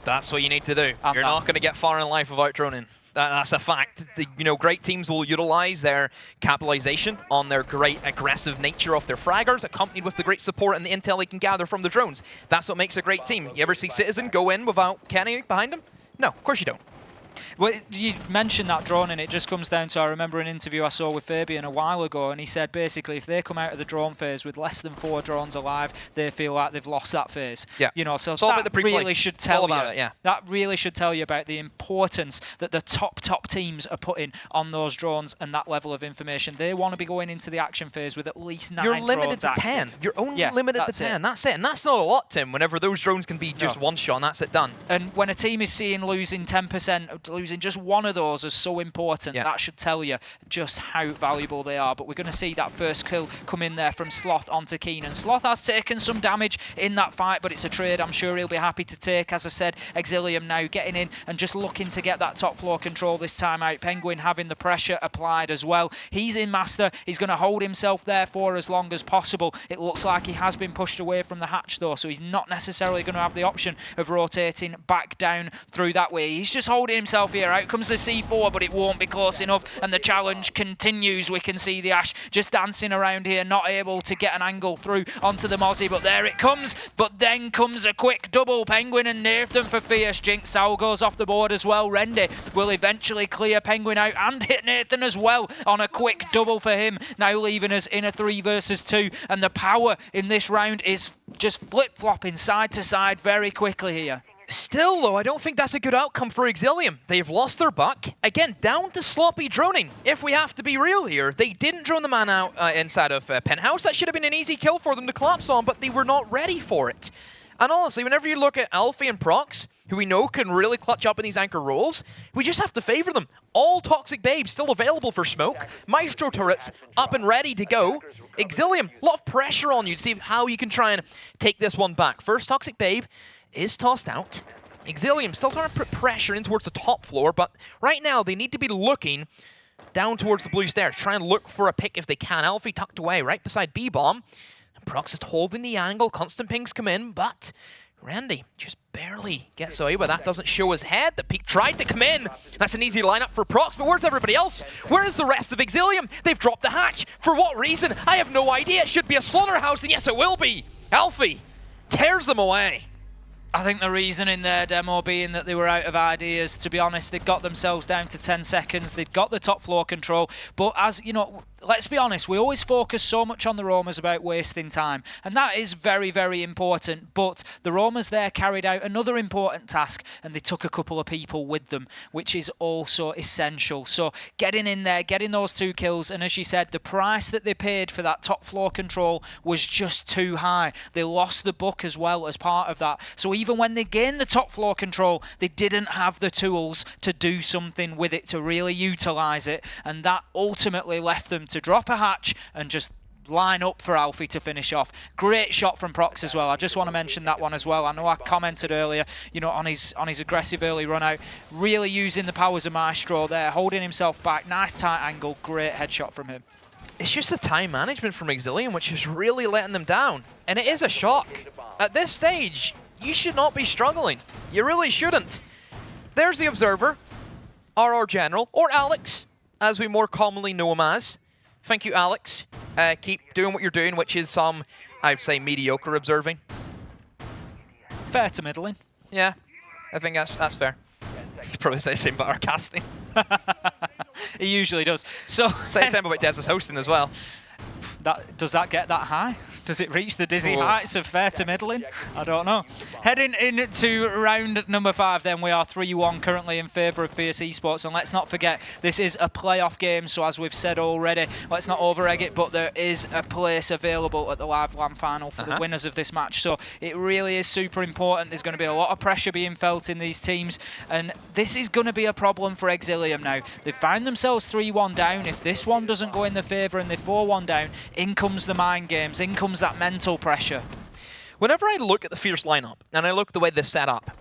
That's what you need to do. And you're not going to get far in life without droning. That's a fact. You know, great teams will utilize their capitalization on their great aggressive nature of their fraggers, accompanied with the great support and the intel they can gather from the drones. That's what makes a great team. You ever see Citizen go in without Kenny behind him? No, of course you don't. Well, you mentioned that drone, and it just comes down to, I remember an interview I saw with Fabian a while ago, and he said basically if they come out of the drone phase with less than 4 drones alive, they feel like they've lost that phase. Yeah. You know, so it's all about that the really should tell you. Yeah. That really should tell you about the importance that the top teams are putting on those drones and that level of information. They want to be going into the action phase with at least 9 You're limited drones to active. 10. You're only limited to 10. It. That's it. And that's not a lot, Tim, whenever those drones can be just one shot and that's it done. And when a team is seeing losing 10%, losing just one of those is so important, that should tell you just how valuable they are. But we're going to see that first kill come in there from Sloth onto Keenan. Sloth has taken some damage in that fight, but it's a trade I'm sure he'll be happy to take. As I said, Exillium now getting in and just looking to get that top floor control this time out. Penguin having the pressure applied as well. He's in Master. He's going to hold himself there for as long as possible. It looks like he has been pushed away from the hatch though, so he's not necessarily going to have the option of rotating back down through that way. He's just holding himself here. Out comes the C4, but it won't be close enough, and the challenge continues. We can see the Ash just dancing around here, not able to get an angle through onto the Mozzie, but there it comes. But then comes a quick double. Penguin and Nathan for Fierce. Jinx Soul goes off the board as well. Rendy will eventually clear Penguin out and hit Nathan as well on a quick double for him, now leaving us in a 3 versus 2, and the power in this round is just flip-flopping side to side very quickly here. Still, though, I don't think that's a good outcome for Exillium. They've lost their buck. Again, down to sloppy droning, if we have to be real here. They didn't drone the man out inside of Penthouse. That should have been an easy kill for them to collapse on, but they were not ready for it. And honestly, whenever you look at Alfie and Prox, who we know can really clutch up in these anchor roles, we just have to favor them. All Toxic Babes still available for smoke. Maestro turrets up and ready to go. Exillium, a lot of pressure on you to see how you can try and take this one back. First Toxic Babe is tossed out. Exillium still trying to put pressure in towards the top floor, but right now they need to be looking down towards the blue stairs, try and look for a pick if they can. Alfie tucked away right beside B-Bomb. Prox is holding the angle, constant pings come in, but Randy just barely gets away, but that doesn't show his head. The peak tried to come in. That's an easy lineup for Prox, but where's everybody else? Where's the rest of Exillium? They've dropped the hatch. For what reason? I have no idea. It should be a slaughterhouse, and yes, it will be. Alfie tears them away. I think the reason in their demo being that they were out of ideas. To be honest, they'd got themselves down to 10 seconds. They'd got the top floor control. But as you know, let's be honest, we always focus so much on the roamers about wasting time. And that is very, very important. But the roamers there carried out another important task, and they took a couple of people with them, which is also essential. So getting in there, getting those 2 kills, and as you said, the price that they paid for that top floor control was just too high. They lost the book as well as part of that. So even when they gained the top floor control, they didn't have the tools to do something with it, to really utilise it, and that ultimately left them to drop a hatch and just line up for Alfie to finish off. Great shot from Prox as well. I just want to mention that one as well. I know I commented earlier, you know, on his aggressive early run out, really using the powers of Maestro there, holding himself back, nice tight angle, great headshot from him. It's just the time management from Exillium which is really letting them down, and it is a shock. At this stage, you should not be struggling. You really shouldn't. There's the Observer, RR General, or Alex, as we more commonly know him as. Thank you, Alex. Keep doing what you're doing, which is some, I'd say, mediocre observing. Fair to middling. Yeah, I think that's fair. You'd probably say the same about our casting. He usually does. So say the same about Dez's hosting as well. Does that get that high? Does it reach the dizzy heights of fair to middling? I don't know. Heading into round number 5 then, we are 3-1 currently in favour of Fierce Esports, and let's not forget this is a playoff game, so as we've said already, let's not over-egg it, but there is a place available at the Live LAN final for the winners of this match, so it really is super important. There's going to be a lot of pressure being felt in these teams, and this is going to be a problem for Exillium now. They've found themselves 3-1 down. If this one doesn't go in their favour and they're 4-1 down, in comes the mind games, in comes that mental pressure. Whenever I look at the Fierce lineup and I look at the way they're set up,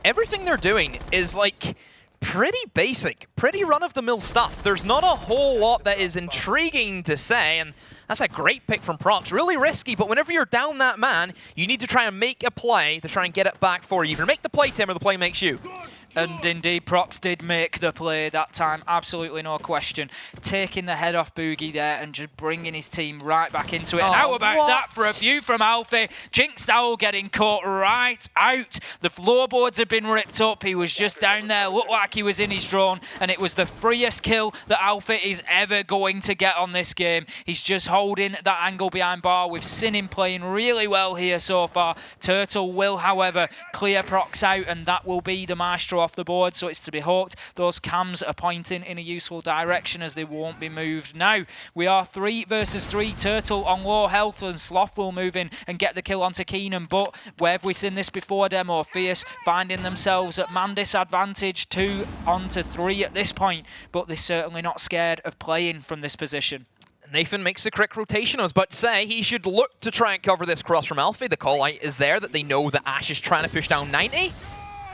everything they're doing is like pretty basic, pretty run-of-the-mill stuff. There's not a whole lot that is intriguing to say, and that's a great pick from Prox. Really risky, but whenever you're down that man, you need to try and make a play to try and get it back for you. Either make the play, Tim, or the play makes you. And indeed, Prox did make the play that time, absolutely no question. Taking the head off Boogie there and just bringing his team right back into it. And how about that for a view from Alfie? Jinx Owl getting caught right out. The floorboards had been ripped up. He was just down there, looked like he was in his drone, and it was the freest kill that Alfie is ever going to get on this game. He's just holding that angle behind bar. We've seen him playing really well here so far. Turtle will, however, clear Prox out, and that will be the maestro off the board, so it's to be hoped those cams are pointing in a useful direction as they won't be moved now. We are 3 versus 3. Turtle on low health, and Sloth will move in and get the kill onto Keenan, but where have we seen this before, Demo? Fierce finding themselves at man disadvantage, 2 onto 3 at this point, but they're certainly not scared of playing from this position. Nathan makes the correct rotation. I was about to say he should look to try and cover this cross from Alfie. The call out is there that they know that Ash is trying to push down 90.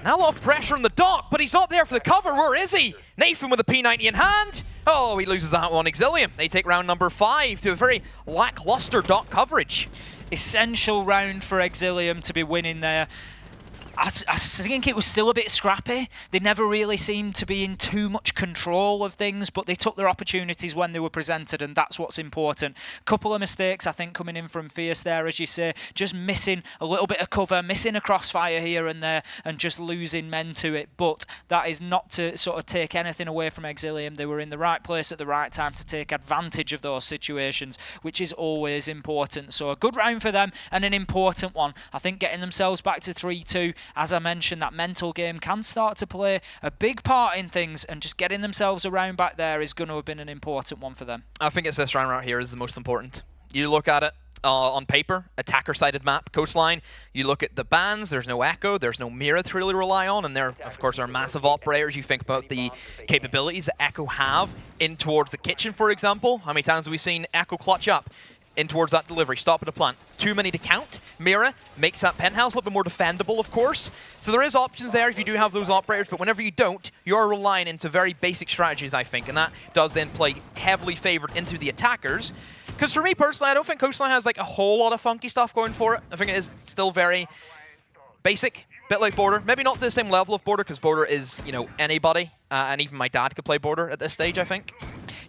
Now a lot of pressure on the Doc, but he's not there for the cover. Where is he? Nathan with a P90 in hand. Oh, he loses that one. Exillium, they take round number 5 to a very lackluster Doc coverage. Essential round for Exillium to be winning there. I think it was still a bit scrappy. They never really seemed to be in too much control of things, but they took their opportunities when they were presented, and that's what's important. A couple of mistakes, I think, coming in from Fierce there, as you say, just missing a little bit of cover, missing a crossfire here and there, and just losing men to it. But that is not to sort of take anything away from Exillium. They were in the right place at the right time to take advantage of those situations, which is always important. So a good round for them, and an important one. I think getting themselves back to 3-2, as I mentioned, that mental game can start to play a big part in things, and just getting themselves around back there is going to have been an important one for them. I think it's this round right here is the most important. You look at it on paper, attacker-sided map, coastline. You look at the bans, there's no Echo, there's no Mira to really rely on, and there, of course, are massive operators. You think about the capabilities that Echo have in towards the kitchen, for example. How many times have we seen Echo clutch up in towards that delivery, stop at a plant? Too many to count. Mira makes that penthouse a little bit more defendable, of course. So there is options there if you do have those operators, but whenever you don't, you're relying into very basic strategies, I think, and that does then play heavily favored into the attackers. Because for me personally, I don't think Coastline has like a whole lot of funky stuff going for it. I think it is still very basic, bit like Border. Maybe not to the same level of Border, because Border is, you know, anybody, and even my dad could play Border at this stage, I think.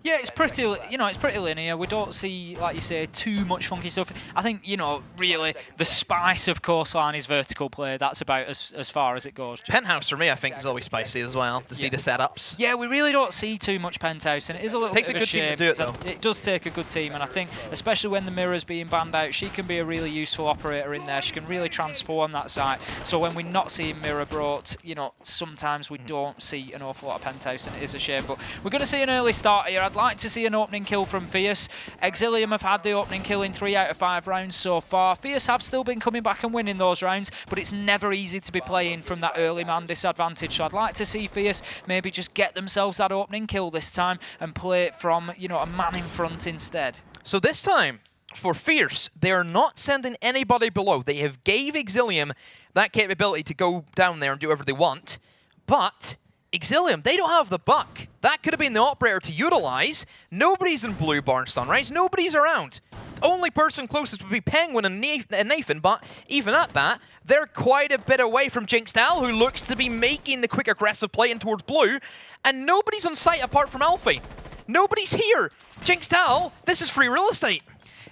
Yeah, it's pretty, you know, it's pretty linear. We don't see, like you say, too much funky stuff. I think, you know, really the spice of Coastline is vertical play. That's about as far as it goes. Penthouse for me, I think, is always spicy as well to see the setups. Yeah, we really don't see too much Penthouse, and it is a little bit of a shame. Team to do it, though. It does take a good team, and I think, especially when the Mira's being banned out, she can be a really useful operator in there. She can really transform that site. So when we're not seeing Mira brought, you know, sometimes we don't see an awful lot of Penthouse, and it is a shame. But we're going to see an early start here. I'd like to see an opening kill from Fierce. Exillium have had the opening kill in 3 out of 5 rounds so far. Fierce have still been coming back and winning those rounds, but it's never easy to be playing from that early man disadvantage. So I'd like to see Fierce maybe just get themselves that opening kill this time and play it from, you know, a man in front instead. So this time, for Fierce, they are not sending anybody below. They have gave Exillium that capability to go down there and do whatever they want, but Exillium, they don't have the buck. That could have been the operator to utilize. Nobody's in blue barn sunrise. Nobody's around. The only person closest would be Penguin and Nathan, but even at that, they're quite a bit away from Jinx Dal, who looks to be making the quick aggressive play in towards blue, and nobody's on site apart from Alfie. Nobody's here. Jinx Dal, this is free real estate.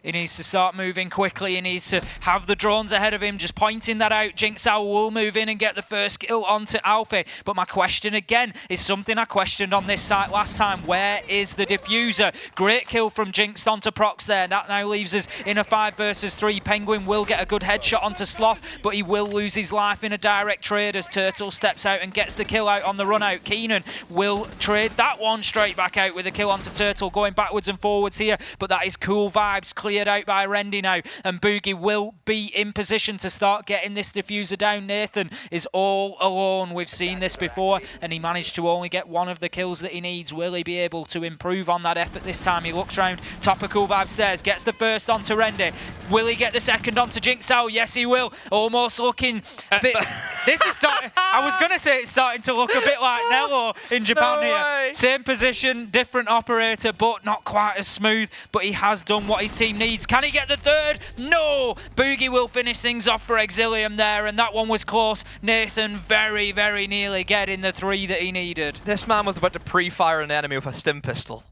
He needs to start moving quickly. He needs to have the drones ahead of him, just pointing that out. Jinx Owl will move in and get the first kill onto Alfie. But my question again is something I questioned on this site last time. Where is the diffuser? Great kill from Jinx onto Prox there. That now leaves us in a 5 versus 3. Penguin will get a good headshot onto Sloth, but he will lose his life in a direct trade as Turtle steps out and gets the kill out on the run out. Keenan will trade that one straight back out with a kill onto Turtle, going backwards and forwards here. But that is cool vibes. Cleared out by Rendy now, and Boogie will be in position to start getting this diffuser down. Nathan is all alone. We've seen this before, and he managed to only get one of the kills that he needs. Will he be able to improve on that effort this time? He looks round, top of Cool Vibe stairs, gets the first onto Rendy. Will he get the second onto Jinx Owl? Yes, he will. Almost looking a bit... This is starting... I was going to say it's starting to look a bit like Nello in Japan here. Same position, different operator, but not quite as smooth. But he has done what his team needs. Can he get the third? No! Boogie will finish things off for Exillium there, and that one was close. Nathan very, very nearly getting the 3 that he needed. This man was about to pre-fire an enemy with a stim pistol.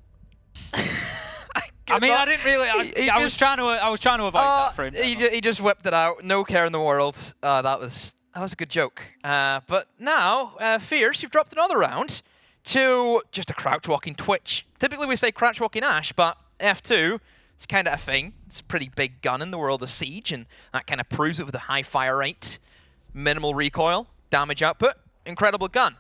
I mean, I didn't really. I was trying to avoid that for him. He just whipped it out. No care in the world. That was a good joke. But now, Fierce, you've dropped another round to just a crouch walking Twitch. Typically we say crouch walking Ash, but F2, it's kind of a thing. It's a pretty big gun in the world of Siege, and that kind of proves it with a high fire rate, minimal recoil, damage output, incredible gun.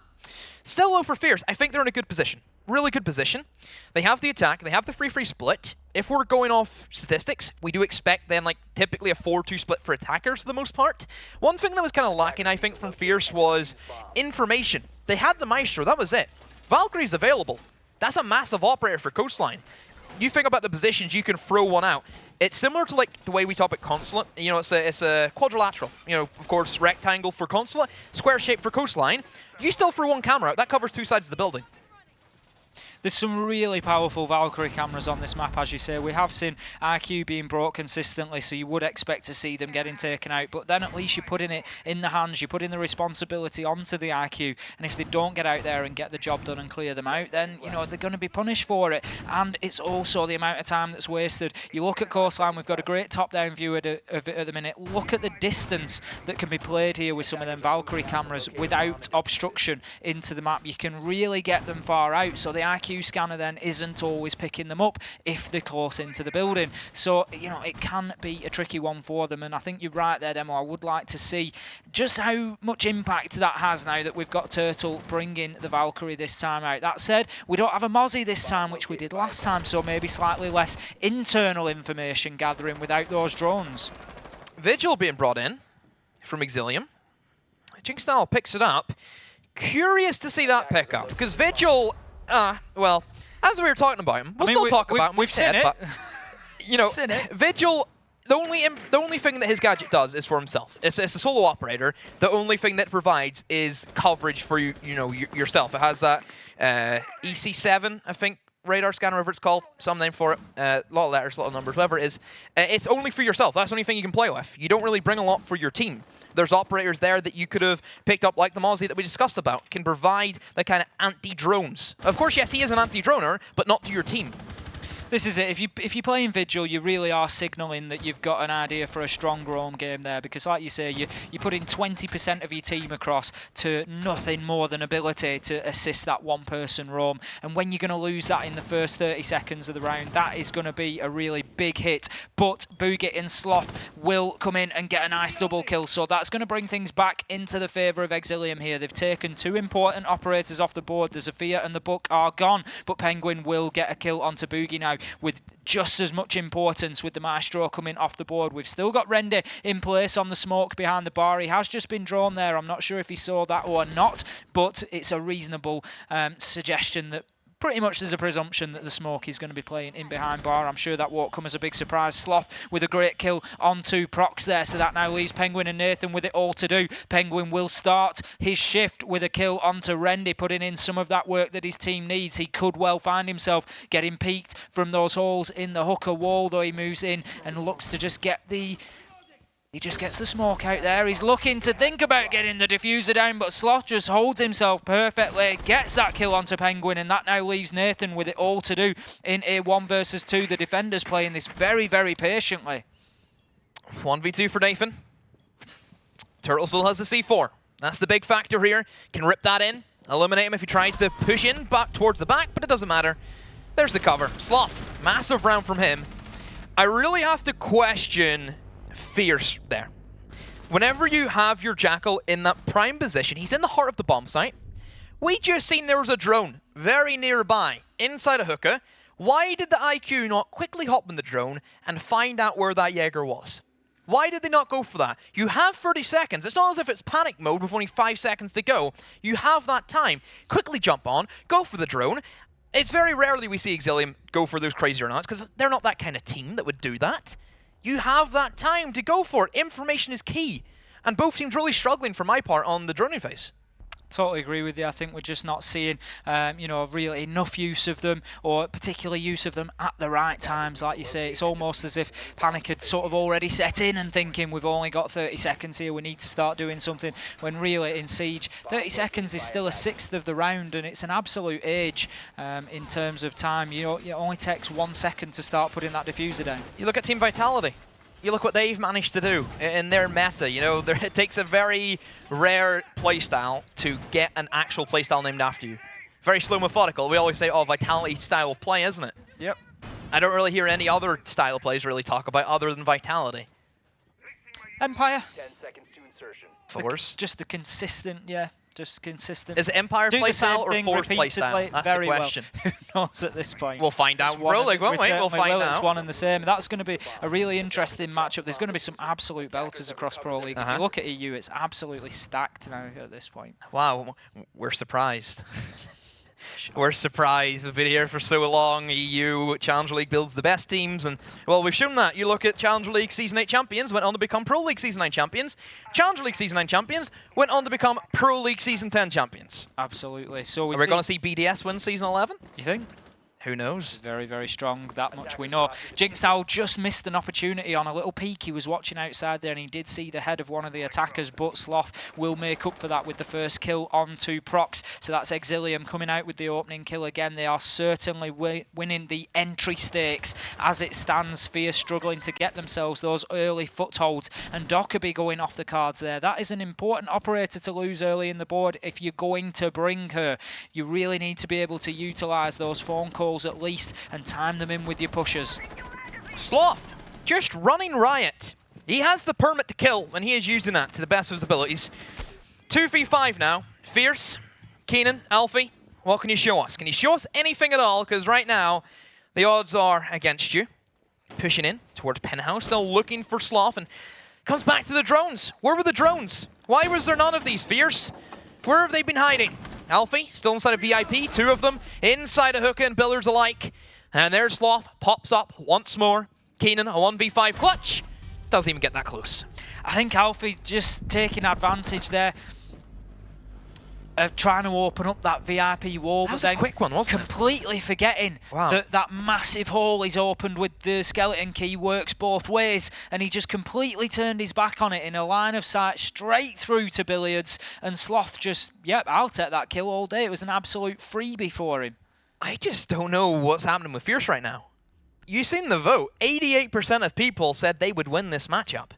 Still low for Fierce. I think they're in a good position. Really good position. They have the attack, they have the free split. If we're going off statistics, we do expect then like typically a 4-2 split for attackers for the most part. One thing that was kind of lacking, I think, from Fierce was information. They had the Maestro, that was it. Valkyrie's available. That's a massive operator for Coastline. You think about the positions, you can throw one out. It's similar to like the way we talk about Consulate. You know, it's a quadrilateral. You know, of course, rectangle for Consulate, square shape for Coastline. You still throw one camera out, that covers 2 sides of the building. There's some really powerful Valkyrie cameras on this map, as you say. We have seen IQ being brought consistently, so you would expect to see them getting taken out. But then at least you're putting it in the hands, you're putting the responsibility onto the IQ. And if they don't get out there and get the job done and clear them out, then, you know, they're going to be punished for it. And it's also the amount of time that's wasted. You look at Coastline, we've got a great top-down view of it at the minute. Look at the distance that can be played here with some of them Valkyrie cameras without obstruction into the map. You can really get them far out, so the IQ scanner then isn't always picking them up if they're close into the building. So, you know, it can be a tricky one for them, and I think you're right there, Demo. I would like to see just how much impact that has now that we've got Turtle bringing the Valkyrie this time out. That said, we don't have a Mozzie this time, which we did last time, so maybe slightly less internal information gathering without those drones. Vigil being brought in from Exillium. Jinxstyle picks it up. Curious to see that pick up, because Vigil, well, as we were talking about him, we'll still talk about him. We've seen it. But, you know, Vigil, the only thing that his gadget does is for himself. It's a solo operator. The only thing that provides is coverage for yourself. It has that EC7, I think, radar scanner, whatever it's called, some name for it, a lot of letters, a lot of numbers, whatever it is. It's only for yourself. That's the only thing you can play with. You don't really bring a lot for your team. There's operators there that you could have picked up, like the Mozzie that we discussed about, can provide the kind of anti-drones. Of course, yes, he is an anti-droner, but not to your team. This is it. If you're playing Vigil, you really are signalling that you've got an idea for a strong roam game there, because like you say, you put in 20% of your team across to nothing more than ability to assist that one-person roam. And when you're going to lose that in the first 30 seconds of the round, that is going to be a really big hit. But Boogie and Sloth will come in and get a nice double kill, so that's going to bring things back into the favour of Exillium here. They've taken 2 important operators off the board. The Zofia and the Book are gone, but Penguin will get a kill onto Boogie now, with just as much importance with the Maestro coming off the board. We've still got Rendy in place on the smoke behind the bar. He has just been drawn there. I'm not sure if he saw that or not, but it's a reasonable suggestion that pretty much there's a presumption that the smoke is going to be playing in behind bar. I'm sure that won't come as a big surprise. Sloth with a great kill onto Prox there, so that now leaves Penguin and Nathan with it all to do. Penguin will start his shift with a kill onto Rendy, putting in some of that work that his team needs. He could well find himself getting peaked from those holes in the hooker wall, though he moves in and looks to just get the... He just gets the smoke out there. He's looking to think about getting the diffuser down, but Sloth just holds himself perfectly, gets that kill onto Penguin, and that now leaves Nathan with it all to do in a 1 versus 2. The defenders playing this very, very patiently. 1v2 for Nathan. Turtle still has the C4. That's the big factor here. Can rip that in, eliminate him if he tries to push in back towards the back, but it doesn't matter. There's the cover. Sloth, massive round from him. I really have to question Fierce there. Whenever you have your Jackal in that prime position, he's in the heart of the bomb site. We just seen there was a drone very nearby, inside a hookah. Why did the IQ not quickly hop in the drone and find out where that Jaeger was? Why did they not go for that? You have 30 seconds. It's not as if it's panic mode with only 5 seconds to go. You have that time. Quickly jump on, go for the drone. It's very rarely we see Exillium go for those crazy runouts because they're not that kind of team that would do that. You have that time to go for it. Information is key. And both teams really struggling for my part on the droning phase. Totally agree with you. I think we're just not seeing, really enough use of them, or particularly use of them at the right times. Like you say, it's almost as if panic had sort of already set in and thinking we've only got 30 seconds here, we need to start doing something, when really in Siege, 30 seconds is still a sixth of the round, and it's an absolute age in terms of time. It only takes 1 second to start putting that diffuser down. You look at Team Vitality. You look what they've managed to do in their meta. It takes a very rare playstyle to get an actual playstyle named after you. Very slow, methodical. We always say, oh, Vitality style of play, isn't it? Yep. I don't really hear any other style of plays really talk about other than Vitality. Empire. 10 seconds to insertion. Force. Just the consistent, just consistent. Is it Empire playstyle or Force playstyle? That's the question. Well. Who knows at this point? We'll find out. Rolling, won't we? We'll find out. It's one and the same. That's going to be a really interesting matchup. There's going to be some absolute belters across Pro League. If you look at EU, it's absolutely stacked now at this point. Wow, we're surprised. We're surprised. We've been here for so long. EU Challenger League builds the best teams, and well, we've shown that. You look at Challenger League Season 8 champions, went on to become Pro League Season 9 champions. Challenger League Season 9 champions went on to become Pro League Season 10 champions. Absolutely. So we're going to see BDS win Season 11? You think? Who knows? Very, very strong. That much we know. Jinxstyle just missed an opportunity on a little peek. He was watching outside there, and he did see the head of one of the attackers, but Sloth will make up for that with the first kill onto Prox. So that's Exillium coming out with the opening kill again. They are certainly winning the entry stakes as it stands. Fierce struggling to get themselves those early footholds, and Dockerby going off the cards there. That is an important operator to lose early in the board. If you're going to bring her, you really need to be able to utilise those phone calls at least and time them in with your pushers. Sloth just running riot. He has the permit to kill, and he is using that to the best of his abilities. 2v5 now. Fierce, Keenan, Alfie, what can you show us? Can you show us anything at all? Because right now, the odds are against you. Pushing in towards Penthouse, still looking for Sloth, and comes back to the drones. Where were the drones? Why was there none of these? Fierce, where have they been hiding? Alfie, still inside of VIP, two of them inside of Hookah and Billers alike. And there's Sloth, pops up once more. Keenan, a 1v5 clutch. Doesn't even get that close. I think Alfie just taking advantage there of trying to open up that VIP wall. That was a quick one, wasn't it? Completely forgetting that that massive hole he's opened with the skeleton key works both ways, and he just completely turned his back on it in a line of sight straight through to Billiards, and Sloth just, yep, I'll take that kill all day. It was an absolute freebie for him. I just don't know what's happening with Fierce right now. You've seen the vote. 88% of people said they would win this matchup.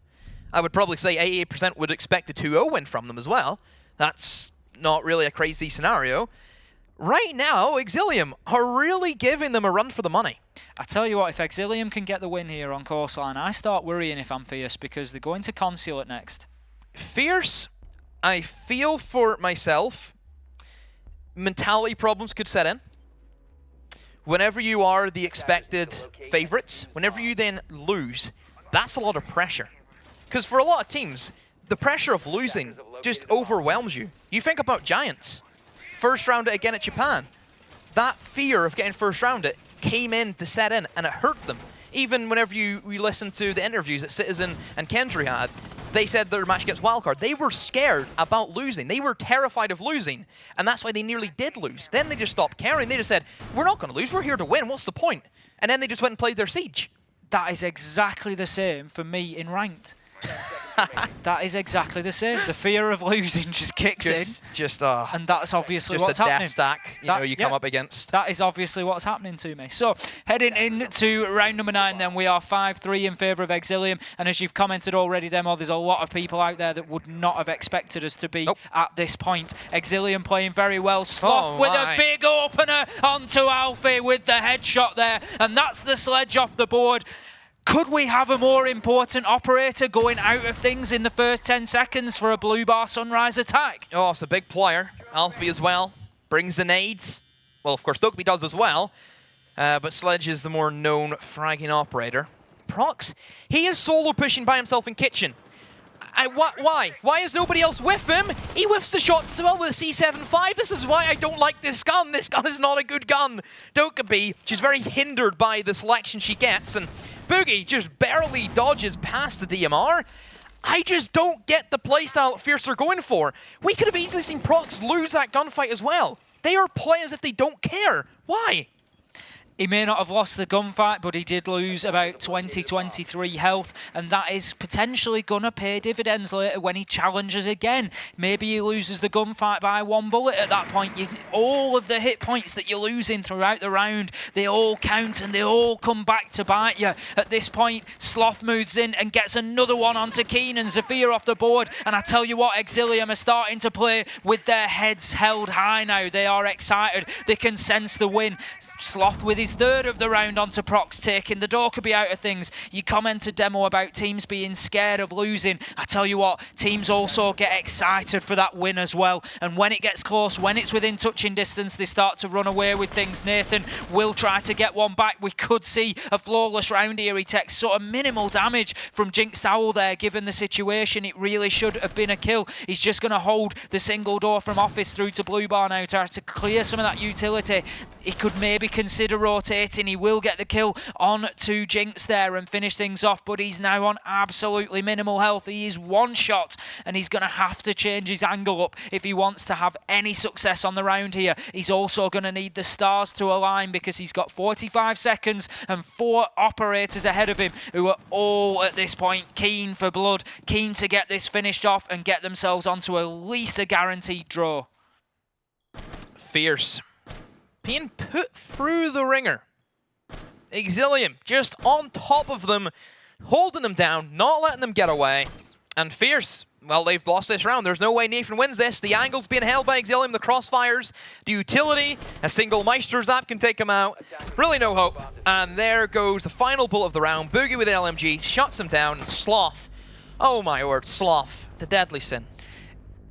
I would probably say 88% would expect a 2-0 win from them as well. That's not really a crazy scenario. Right now, Exillium are really giving them a run for the money. I tell you what, if Exillium can get the win here on Coastline, I start worrying if I'm Fierce, because they're going to Consulate next. Fierce, I feel for myself, mentality problems could set in. Whenever you are the expected favourites, whenever you then lose, that's a lot of pressure. Because for a lot of teams, the pressure of losing just overwhelms you. You think about Giants. First round it again at Japan. That fear of getting first round it came in to set in, and it hurt them. Even whenever you listen to the interviews that Citizen and Kendry had, they said their match against Wildcard. They were scared about losing. They were terrified of losing, and that's why they nearly did lose. Then they just stopped caring. They just said, we're not going to lose. We're here to win. What's the point? And then they just went and played their Siege. That is exactly the same for me in Ranked. That is exactly the same. The fear of losing just kicks in. And that's obviously what's happening. Just a death stack you come up against. That is obviously what's happening to me. So, heading into round number 9 then, we are 5-3 in favour of Exillium. And as you've commented already, Demo, there's a lot of people out there that would not have expected us to be at this point. Exillium playing very well. Sloth with a big opener onto Alfie with the headshot there. And that's the sledge off the board. Could we have a more important operator going out of things in the first 10 seconds for a Blue Bar Sunrise attack? Oh, it's a big player. Alfie as well. Brings the nades. Well, of course, Dokeby does as well. But Sledge is the more known fragging operator. Prox, he is solo pushing by himself in Kitchen. Why? Why is nobody else with him? He whiffs the shots as well with a C75. This is why I don't like this gun. This gun is not a good gun. Dokeby, she's very hindered by the selection she gets, and Boogie just barely dodges past the DMR. I just don't get the playstyle that Fierce are going for. We could have easily seen Prox lose that gunfight as well. They are playing as if they don't care. Why? He may not have lost the gunfight, but he did lose about 20-23 health, and that is potentially going to pay dividends later when he challenges again. Maybe he loses the gunfight by 1 bullet at that point. All of the hit points that you're losing throughout the round, they all count and they all come back to bite you. At this point, Sloth moves in and gets another one onto Keen and Zafir off the board, and I tell you what, Exillium are starting to play with their heads held high now. They are excited. They can sense the win. Sloth with his third of the round onto Prox, taking the Dorkaby out of things. You commented, Demo, about teams being scared of losing. I tell you what, teams also get excited for that win as well. And when it gets close, when it's within touching distance, they start to run away with things. Nathan will try to get one back. We could see a flawless round here. He takes sort of minimal damage from Jinxed Owl there, given the situation. It really should have been a kill. He's just going to hold the single door from Office through to Blue Bar now, try to clear some of that utility. He could maybe consider rotating. He will get the kill on to Jinx there and finish things off, but he's now on absolutely minimal health. He is one shot, and he's going to have to change his angle up if he wants to have any success on the round here. He's also going to need the stars to align because he's got 45 seconds and 4 operators ahead of him who are all at this point keen for blood, keen to get this finished off and get themselves onto at least a guaranteed draw. Fierce being put through the ringer. Exillium just on top of them, holding them down, not letting them get away. And Fierce, well, they've lost this round. There's no way Nathan wins this. The angle's being held by Exillium, the crossfires, the utility, a single Maestro Zap can take him out. Really no hope. And there goes the final bullet of the round. Boogie with LMG, shuts him down, and Sloth. Oh my word, Sloth, the deadly sin.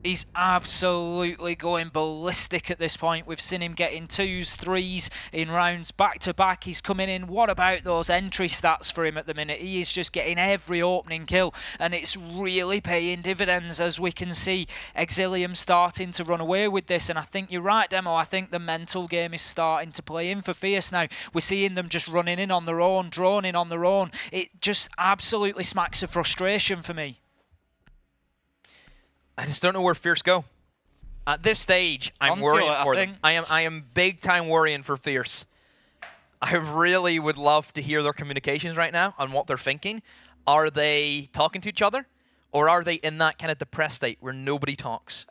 He's absolutely going ballistic at this point. We've seen him getting 2s, 3s in rounds back to back. He's coming in. What about those entry stats for him at the minute? He is just getting every opening kill, and it's really paying dividends, as we can see Exillium starting to run away with this. And I think you're right, Demo. I think the mental game is starting to play in for Fierce now. We're seeing them just running in on their own, droning on their own. It just absolutely smacks of frustration for me. I just don't know where Fierce go. At this stage, I'm worrying for them. I am big time worrying for Fierce. I really would love to hear their communications right now on what they're thinking. Are they talking to each other? Or are they in that kind of depressed state where nobody talks?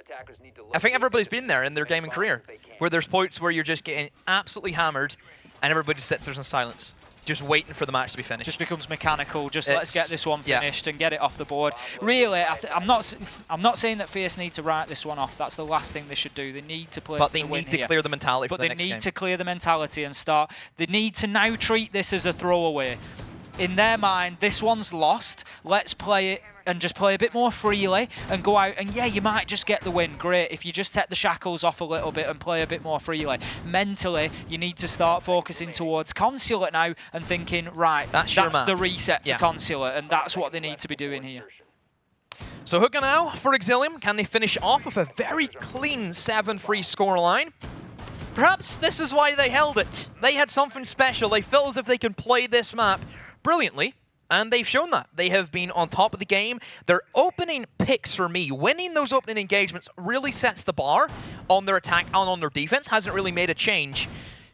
I think everybody's been there in their gaming career, where there's points where you're just getting absolutely hammered and everybody sits there in silence, just waiting for the match to be finished. Just becomes mechanical. Just let's get this one finished and get it off the board. Really, I'm not saying that Fierce need to write this one off. That's the last thing they should do. They need to play. But they need to clear the mentality. But they need to clear the mentality and start. They need to now treat this as a throwaway. In their mind, this one's lost. Let's play it and just play a bit more freely and go out, and yeah, you might just get the win. Great if you just take the shackles off a little bit and play a bit more freely. Mentally, you need to start focusing towards Consulate now and thinking, right, that's the reset for Consulate, and that's what they need to be doing here. So Hookah now for Exillium. Can they finish off with a very clean 7-3 scoreline? Perhaps this is why they held it. They had something special. They feel as if they can play this map brilliantly. And they've shown that. They have been on top of the game. Their opening picks for me, winning those opening engagements really sets the bar on their attack and on their defense. Hasn't really made a change.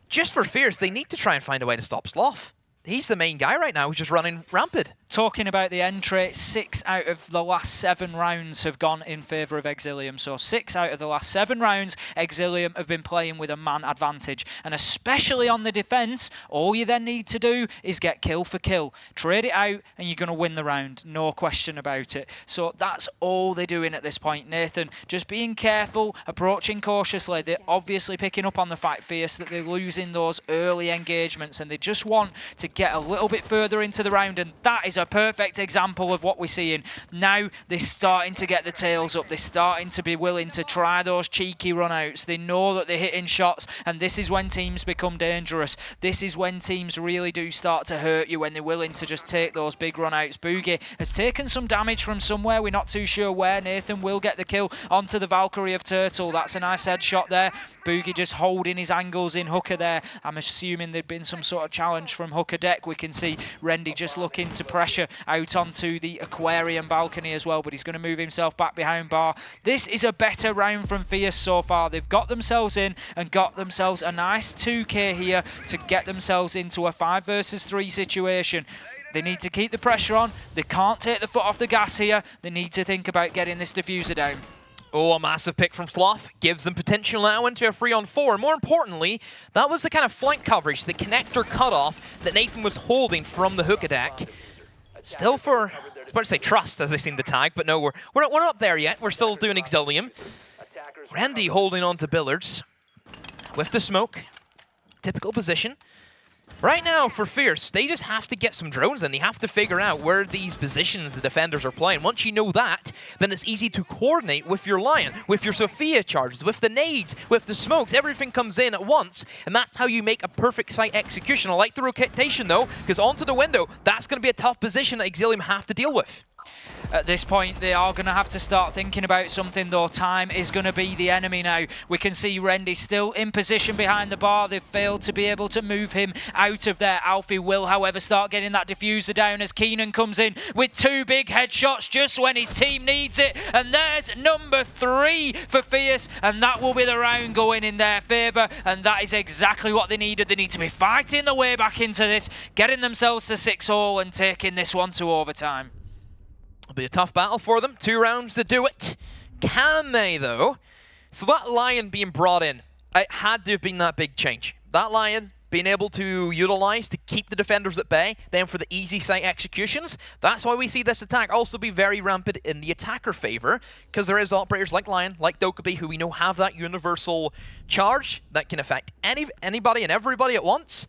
Just for Fierce, they need to try and find a way to stop Sloth. He's the main guy right now who's just running rampant. Talking about the entry, 6 out of the last 7 rounds have gone in favour of Exillium. So 6 out of the last 7 rounds, Exillium have been playing with a man advantage. And especially on the defence, all you then need to do is get kill for kill. Trade it out and you're going to win the round. No question about it. So that's all they're doing at this point, Nathan. Just being careful, approaching cautiously. They're obviously picking up on the fact, Fierce, that they're losing those early engagements and they just want to get a little bit further into the round, and that is a perfect example of what we're seeing. Now they're starting to get the tails up. They're starting to be willing to try those cheeky run-outs. They know that they're hitting shots, and this is when teams become dangerous. This is when teams really do start to hurt you, when they're willing to just take those big run-outs. Boogie has taken some damage from somewhere. We're not too sure where. Nathan will get the kill onto the Valkyrie of Turtle. That's a nice headshot there. Boogie just holding his angles in Hooker there. I'm assuming there'd been some sort of challenge from Hooker deck. We can see Rendy just looking to pressure out onto the aquarium balcony as well, but he's going to move himself back behind bar. This is a better round from Fierce so far. They've got themselves in and got themselves a nice 2k here to get themselves into a 5 versus 3 situation. They need to keep the pressure on. They can't take the foot off the gas here. They need to think about getting this diffuser down. Oh, a massive pick from Sloth. Gives them potential now into a 3-on-4. More importantly, that was the kind of flank coverage, the connector cutoff that Nathan was holding from the hook attack. Still for, I was about to say trust, as I seen the tag, but no, we're not there yet. We're still doing Exillium. Randy holding on to Billards with the smoke. Typical position. Right now, for Fierce, they just have to get some drones in. They have to figure out where these positions the defenders are playing. Once you know that, then it's easy to coordinate with your Lion, with your Sophia charges, with the nades, with the smokes. Everything comes in at once, and that's how you make a perfect site execution. I like the rotation, though, because onto the window, that's going to be a tough position that Exillium have to deal with. At this point, they are going to have to start thinking about something, though. Time is going to be the enemy now. We can see Rendy still in position behind the bar. They've failed to be able to move him out of there. Alfie will, however, start getting that diffuser down as Keenan comes in with 2 big headshots just when his team needs it. And there's number 3 for Fierce, and that will be the round going in their favour. And that is exactly what they needed. They need to be fighting the way back into this, getting themselves to 6-all and taking this one to overtime. It'll be a tough battle for them. 2 rounds to do it. Can they, though? So that Lion being brought in, it had to have been that big change. That Lion being able to utilize to keep the defenders at bay, then for the easy site executions. That's why we see this attack also be very rampant in the attacker favor, because there is operators like Lion, like Dokkaebi, who we know have that universal charge that can affect anybody and everybody at once.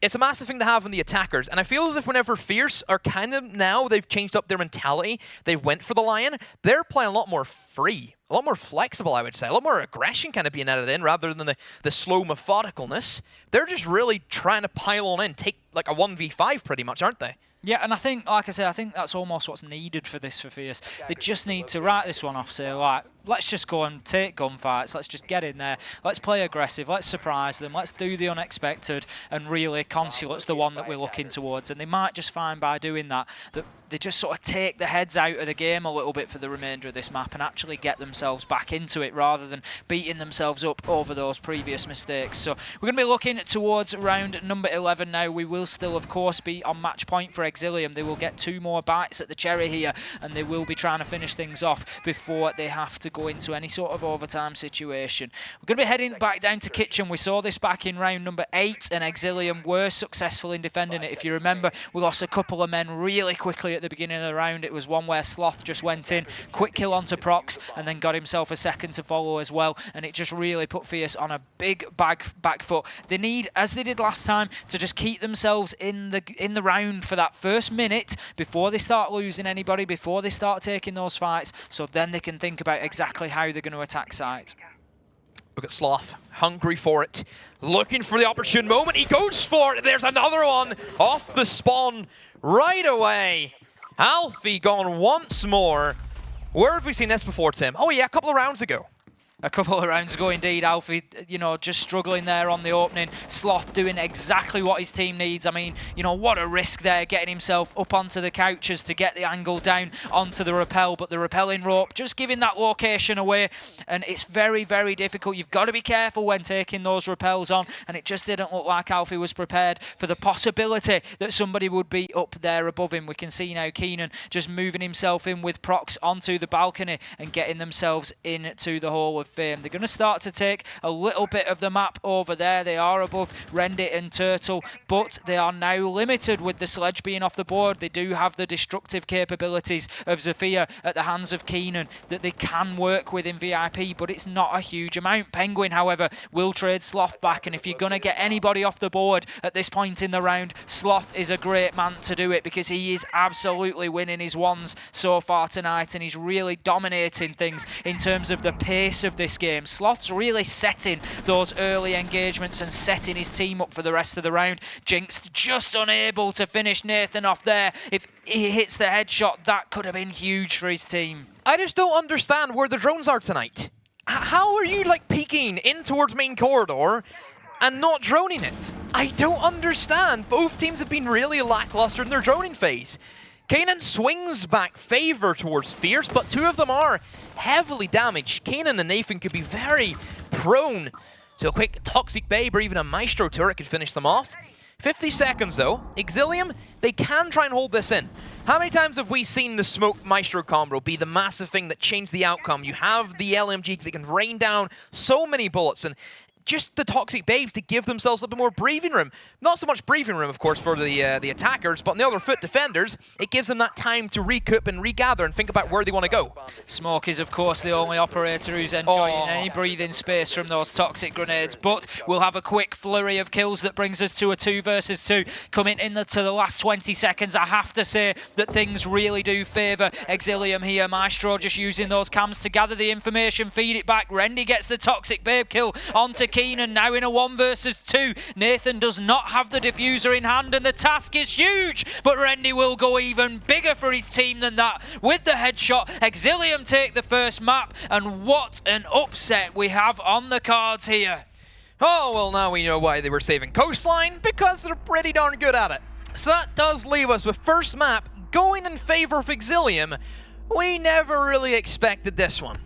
It's a massive thing to have in the attackers, and I feel as if whenever Fierce are kind of now, they've changed up their mentality, they've went for the Lion, they're playing a lot more free, a lot more flexible, I would say, a lot more aggression kind of being added in rather than the slow methodicalness. They're just really trying to pile on in, take like a 1v5 pretty much, aren't they? Yeah, and I think, like I said, I think that's almost what's needed for this for Fierce. They just need to write this one off, say, like, let's just go and take gunfights, let's just get in there, let's play aggressive, let's surprise them, let's do the unexpected, and really Consulate's the one that we're looking towards. And they might just find by doing that they just sort of take the heads out of the game a little bit for the remainder of this map and actually get themselves back into it rather than beating themselves up over those previous mistakes. So we're going to be looking towards round number 11 now. We will still, of course, be on match point for Exillium. They will get 2 more bites at the cherry here, and they will be trying to finish things off before they have to go into any sort of overtime situation. We're going to be heading back down to Kitchen. We saw this back in round number 8, and Exillium were successful in defending it. If you remember, we lost a couple of men really quickly at the beginning of the round. It was one where Sloth just went in, quick kill onto Prox, and then got himself a second to follow as well, and it just really put Fierce on a big back foot. They need, as they did last time, to just keep themselves in the round for that first minute before they start losing anybody, before they start taking those fights, so then they can think about exactly how they're going to attack site. Look at Sloth, hungry for it, looking for the opportune moment. He goes for it. There's another one off the spawn right away. Alfie gone once more. Where have we seen this before, Tim? Oh yeah, a couple of rounds ago. A couple of rounds ago indeed. Alfie, you know, just struggling there on the opening. Sloth doing exactly what his team needs. I mean, you know, what a risk there, getting himself up onto the couches to get the angle down onto the rappel, but the rappelling rope just giving that location away, and it's very, very difficult. You've got to be careful when taking those rappels on, and it just didn't look like Alfie was prepared for the possibility that somebody would be up there above him. We can see now Keenan just moving himself in with Prox onto the balcony and getting themselves into the Hall of Fame. They're going to start to take a little bit of the map over there. They are above Rendy and Turtle, but they are now limited with the sledge being off the board. They do have the destructive capabilities of Zofia at the hands of Keenan that they can work with in VIP, but it's not a huge amount. Penguin, however, will trade Sloth back, and if you're going to get anybody off the board at this point in the round, Sloth is a great man to do it, because he is absolutely winning his ones so far tonight, and he's really dominating things in terms of the pace of this game. Sloth's really setting those early engagements and setting his team up for the rest of the round. Jinx just unable to finish Nathan off there. If he hits the headshot, that could have been huge for his team. I just don't understand where the drones are tonight. How are you like peeking in towards main corridor and not droning it. I don't understand. Both teams have been really lackluster in their droning phase. Kanan swings back favor towards Fierce, but two of them are heavily damaged. Kanan and Nathan could be very prone to a quick Toxic Babe or even a Maestro turret could finish them off. 50 seconds though. Exillium, they can try and hold this in. How many times have we seen the Smoke Maestro combo be the massive thing that changed the outcome? You have the LMG that can rain down so many bullets, and just the Toxic Babes to give themselves a bit more breathing room. Not so much breathing room, of course, for the attackers, but on the other foot, defenders, it gives them that time to recoup and regather and think about where they want to go. Smoke is, of course, the only operator who's enjoying any breathing space from those toxic grenades, but we'll have a quick flurry of kills that brings us to a 2 versus 2. Coming to the last 20 seconds, I have to say that things really do favour Exillium here. Maestro just using those cams to gather the information, feed it back. Rendy gets the Toxic Babe kill onto Keenan, now in a 1 versus 2. Nathan does not have the diffuser in hand, and the task is huge, but Rendy will go even bigger for his team than that. With the headshot, Exillium take the first map, and what an upset we have on the cards here. Oh, well, now we know why they were saving Coastline, because they're pretty darn good at it. So that does leave us with first map going in favor of Exillium. We never really expected this one.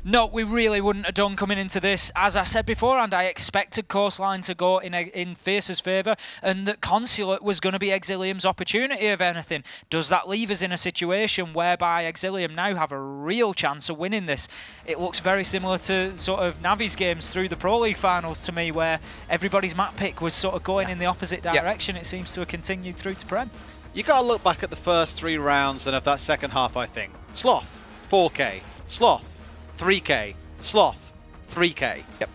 No, we really wouldn't have done coming into this. As I said before, and I expected Coastline to go in Fierce's favour, and that Consulate was going to be Exillium's opportunity, if anything. Does that leave us in a situation whereby Exillium now have a real chance of winning this? It looks very similar to sort of Navi's games through the Pro League finals to me, where everybody's map pick was sort of going in the opposite direction. It seems to have continued through to Prem. You got to look back at the first 3 rounds and of that second half, I think. Sloth, 4K. Sloth, 3K. Sloth, 3K. Yep.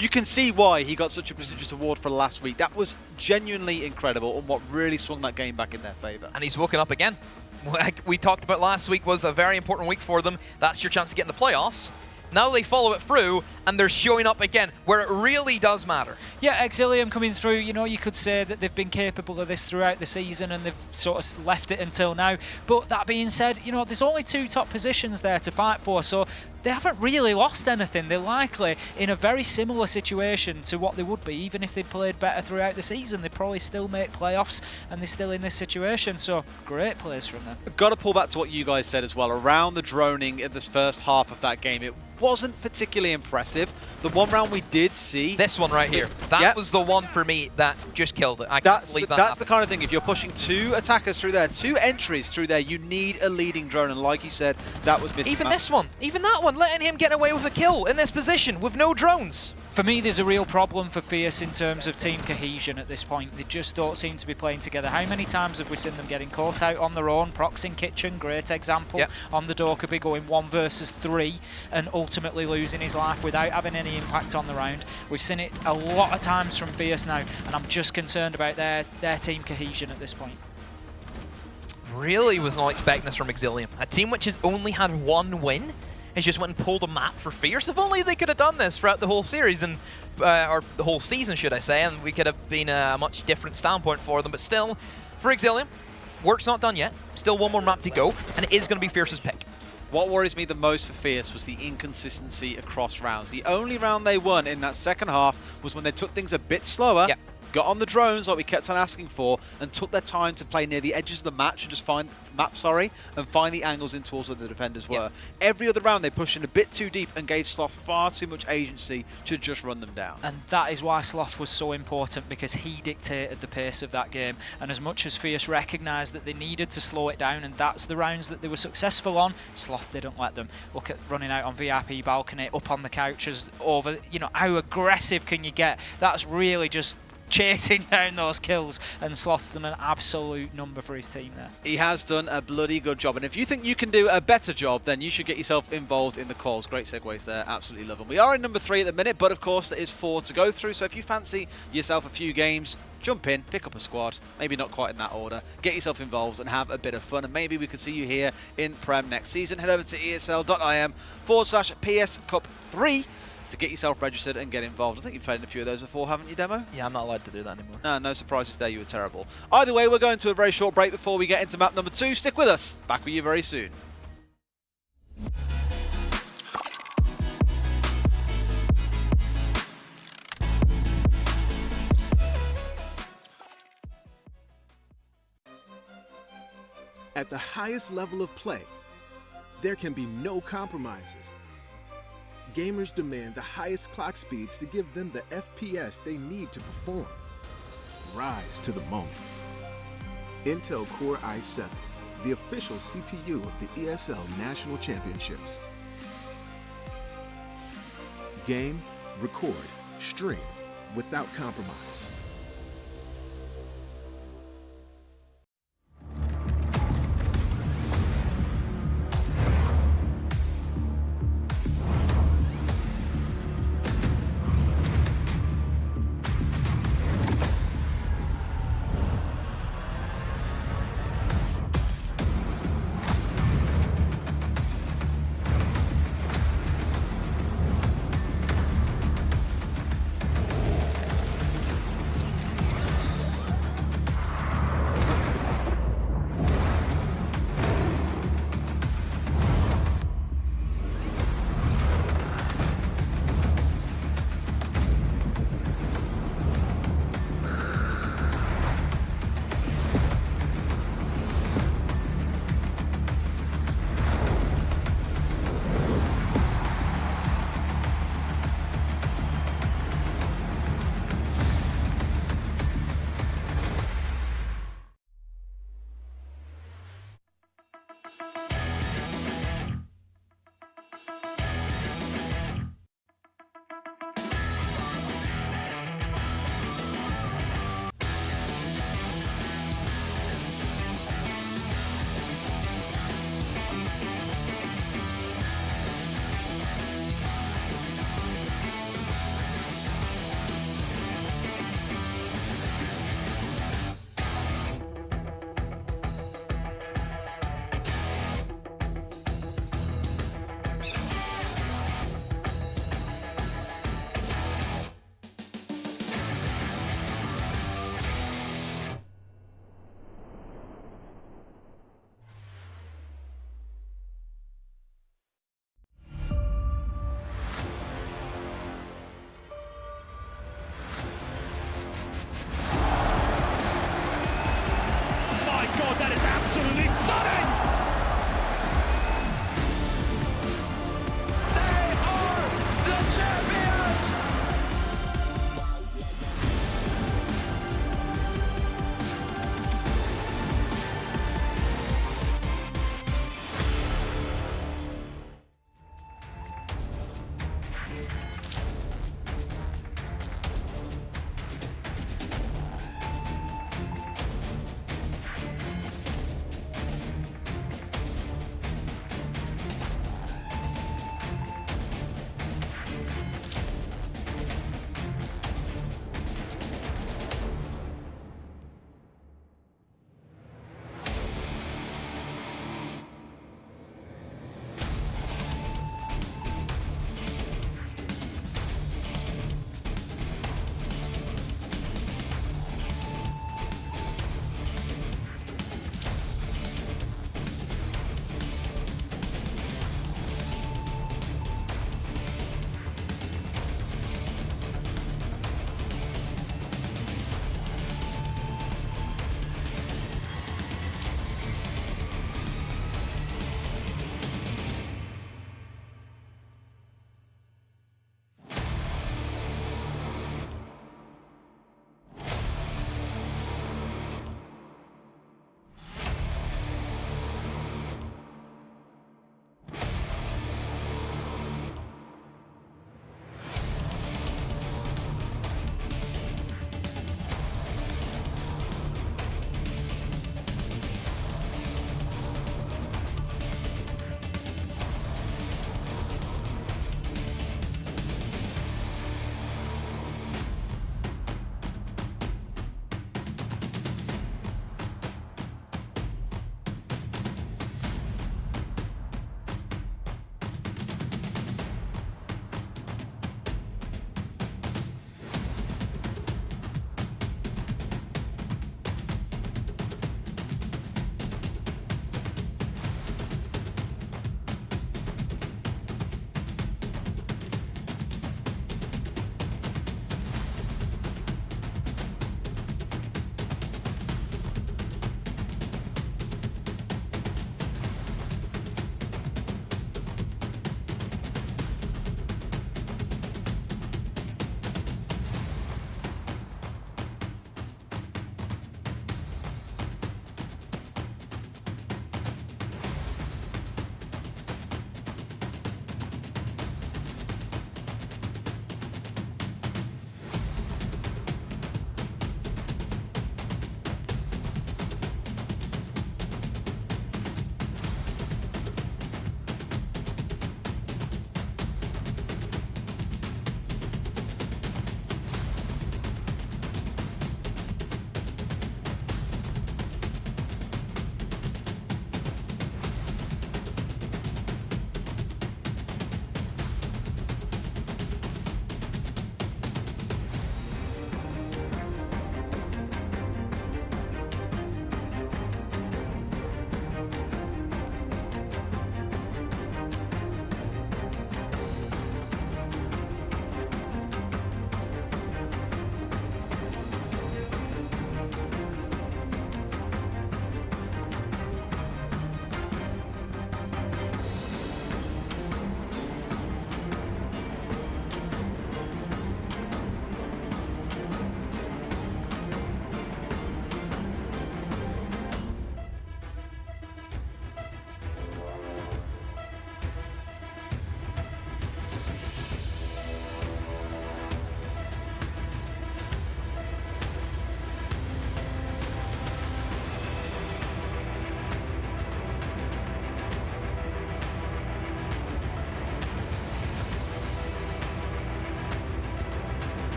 You can see why he got such a prestigious award for last week. That was genuinely incredible, and what really swung that game back in their favour. And he's woken up again. Like we talked about last week was a very important week for them. That's your chance to get in the playoffs. Now they follow it through, and they're showing up again, where it really does matter. Yeah, Exillium coming through, you know, you could say that they've been capable of this throughout the season, and they've sort of left it until now. But that being said, you know, there's only 2 top positions there to fight for, so they haven't really lost anything. They're likely in a very similar situation to what they would be, even if they'd played better throughout the season. They'd probably still make playoffs, and they're still in this situation, so great plays from them. I've got to pull back to what you guys said as well, around the droning in this first half of that game. It wasn't particularly impressive. The one round we did see... This one right here. That was the one for me that just killed it. I can't believe that That's the kind of thing, if you're pushing 2 attackers through there, 2 entries through there, you need a leading drone, and like you said, that was missing. Even this one, even that one, letting him get away with a kill in this position with no drones. For me, there's a real problem for Fierce in terms of team cohesion at this point. They just don't seem to be playing together. How many times have we seen them getting caught out on their own? Prox in Kitchen, great example. On the Dokkaebi going 1 versus 3 and ultimately losing his life without having any impact on the round. We've seen it a lot of times from Fierce now, and I'm just concerned about their team cohesion at this point. Really was not expecting this from Exillium. A team which has only had 1 win has just went and pulled a map for Fierce. If only they could have done this throughout the whole series, and or the whole season, should I say, and we could have been a much different standpoint for them. But still, for Exillium, work's not done yet. Still 1 more map to go, and it is going to be Fierce's pick. What worries me the most for Fierce was the inconsistency across rounds. The only round they won in that second half was when they took things a bit slower, got on the drones like we kept on asking for, and took their time to play near the edges of the match and just find the angles in towards where the defenders were. Every other round they pushed in a bit too deep and gave Sloth far too much agency to just run them down. And that is why Sloth was so important, because he dictated the pace of that game. And as much as Fierce recognised that they needed to slow it down, and that's the rounds that they were successful on, Sloth didn't let them. Look at running out on VIP balcony, up on the couches, over, you know, how aggressive can you get? That's really just chasing down those kills, and Sloth's done an absolute number for his team there. He has done a bloody good job, and if you think you can do a better job, then you should get yourself involved in the calls. Great segues there, absolutely love them. We are in number 3 at the minute, but of course there is 4 to go through, so if you fancy yourself a few games, jump in, pick up a squad, maybe not quite in that order, get yourself involved and have a bit of fun, and maybe we could see you here in Prem next season. Head over to esl.im/PS Cup 3 to get yourself registered and get involved. I think you've played in a few of those before, haven't you, Demo? Yeah, I'm not allowed to do that anymore. No surprises there, you were terrible. Either way, we're going to a very short break before we get into map number 2. Stick with us. Back with you very soon. At the highest level of play, there can be no compromises. Gamers demand the highest clock speeds to give them the FPS they need to perform. Rise to the moment. Intel Core i7, the official CPU of the ESL National Championships. Game, record, stream without compromise.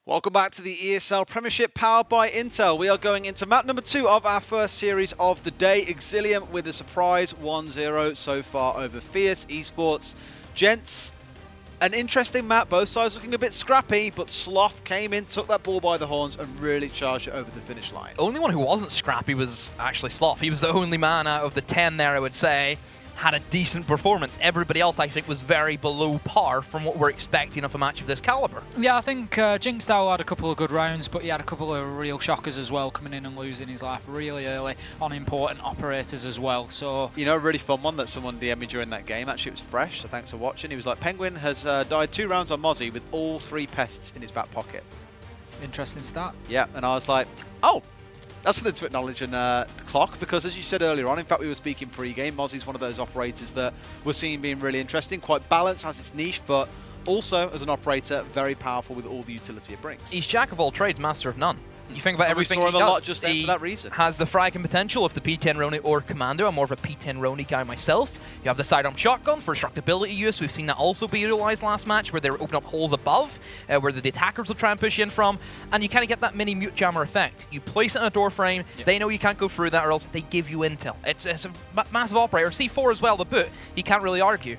Welcome back to the ESL Premiership powered by Intel. We are going into map number 2 of our first series of the day. Exillium with a surprise 1-0 so far over Fierce Esports. Gents, an interesting map, both sides looking a bit scrappy, but Sloth came in, took that ball by the horns and really charged it over the finish line. The only one who wasn't scrappy was actually Sloth. He was the only man out of the 10 there, I would say, had a decent performance. Everybody else, I think, was very below par from what we're expecting of a match of this caliber. Yeah, I think Jinxdale had a couple of good rounds, but he had a couple of real shockers as well, coming in and losing his life really early on important operators as well. So, you know, a really fun one that someone DM'd me during that game, actually it was fresh, so thanks for watching. He was like, Penguin has died 2 rounds on Mozzie with all 3 pests in his back pocket. Interesting stat. Yeah, and I was like, oh, that's something to acknowledge in the clock, because as you said earlier on, in fact we were speaking pre-game, Mozzie's one of those operators that we're seeing being really interesting, quite balanced, has its niche, but also as an operator, very powerful with all the utility it brings. He's jack of all trades, master of none. You think about and everything we saw he him a lot does. just then for that reason. Has the fragging potential of the P10 Roni or Commando. I'm more of a P10 Roni guy myself. You have the sidearm shotgun for destructibility use. We've seen that also be utilized last match, where they open up holes above, where the attackers will try and push in from, and you kind of get that mini mute jammer effect. You place it in a door frame, they know you can't go through that, or else they give you intel. It's a massive operator. C4 as well, the boot. You can't really argue.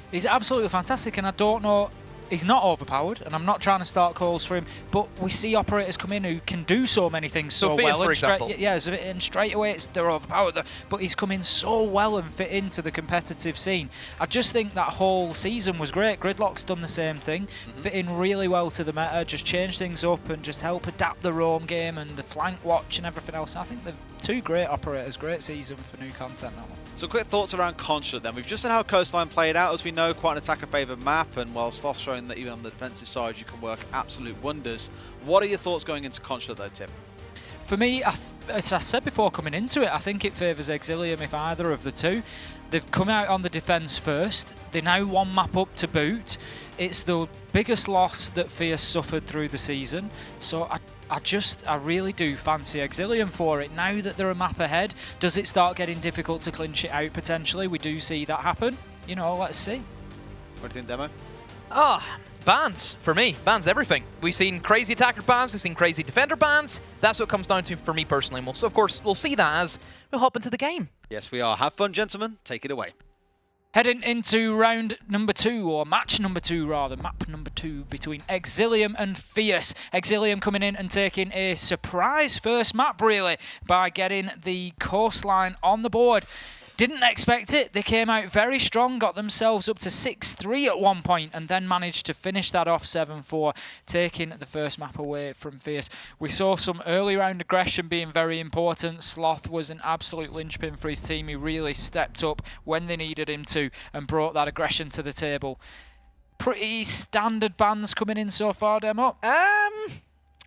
He's absolutely fantastic, and I don't know. He's not overpowered, and I'm not trying to start calls for him, but we see operators come in who can do so many things so well. For example. And straight away they're overpowered, but he's come in so well and fit into the competitive scene. I just think that whole season was great. Gridlock's done the same thing, fit in really well to the meta, just change things up and just help adapt the roam game and the flank watch and everything else. I think they're 2 great operators, great season for new content, that one. So quick thoughts around Consulate then. We've just seen how Coastline played out. As we know, quite an attacker-favoured map, and while Sloth's showing that even on the defensive side you can work absolute wonders. What are your thoughts going into Consulate though, Tim? For me, as I said before coming into it, I think it favours Exillium if either of the 2. They've come out on the defence first. They're now 1 map up to boot. It's the biggest loss that Fierce suffered through the season. So I really do fancy Exillium for it. Now that they're a map ahead, does it start getting difficult to clinch it out potentially? We do see that happen. You know, let's see. What do you think, Demo? Bans, for me. Bans everything. We've seen crazy attacker bans, we've seen crazy defender bans. That's what it comes down to for me personally. So, of course, we'll see that as we hop into the game. Yes, we are. Have fun, gentlemen. Take it away. Heading into round number 2, or match number 2 rather, map number 2 between Exillium and Fierce. Exillium coming in and taking a surprise first map really by getting the coastline on the board. Didn't expect it. They came out very strong, got themselves up to 6-3 at one point, and then managed to finish that off 7-4, taking the first map away from Fierce. We saw some early round aggression being very important. Sloth was an absolute linchpin for his team. He really stepped up when they needed him to and brought that aggression to the table. Pretty standard bans coming in so far, Demo?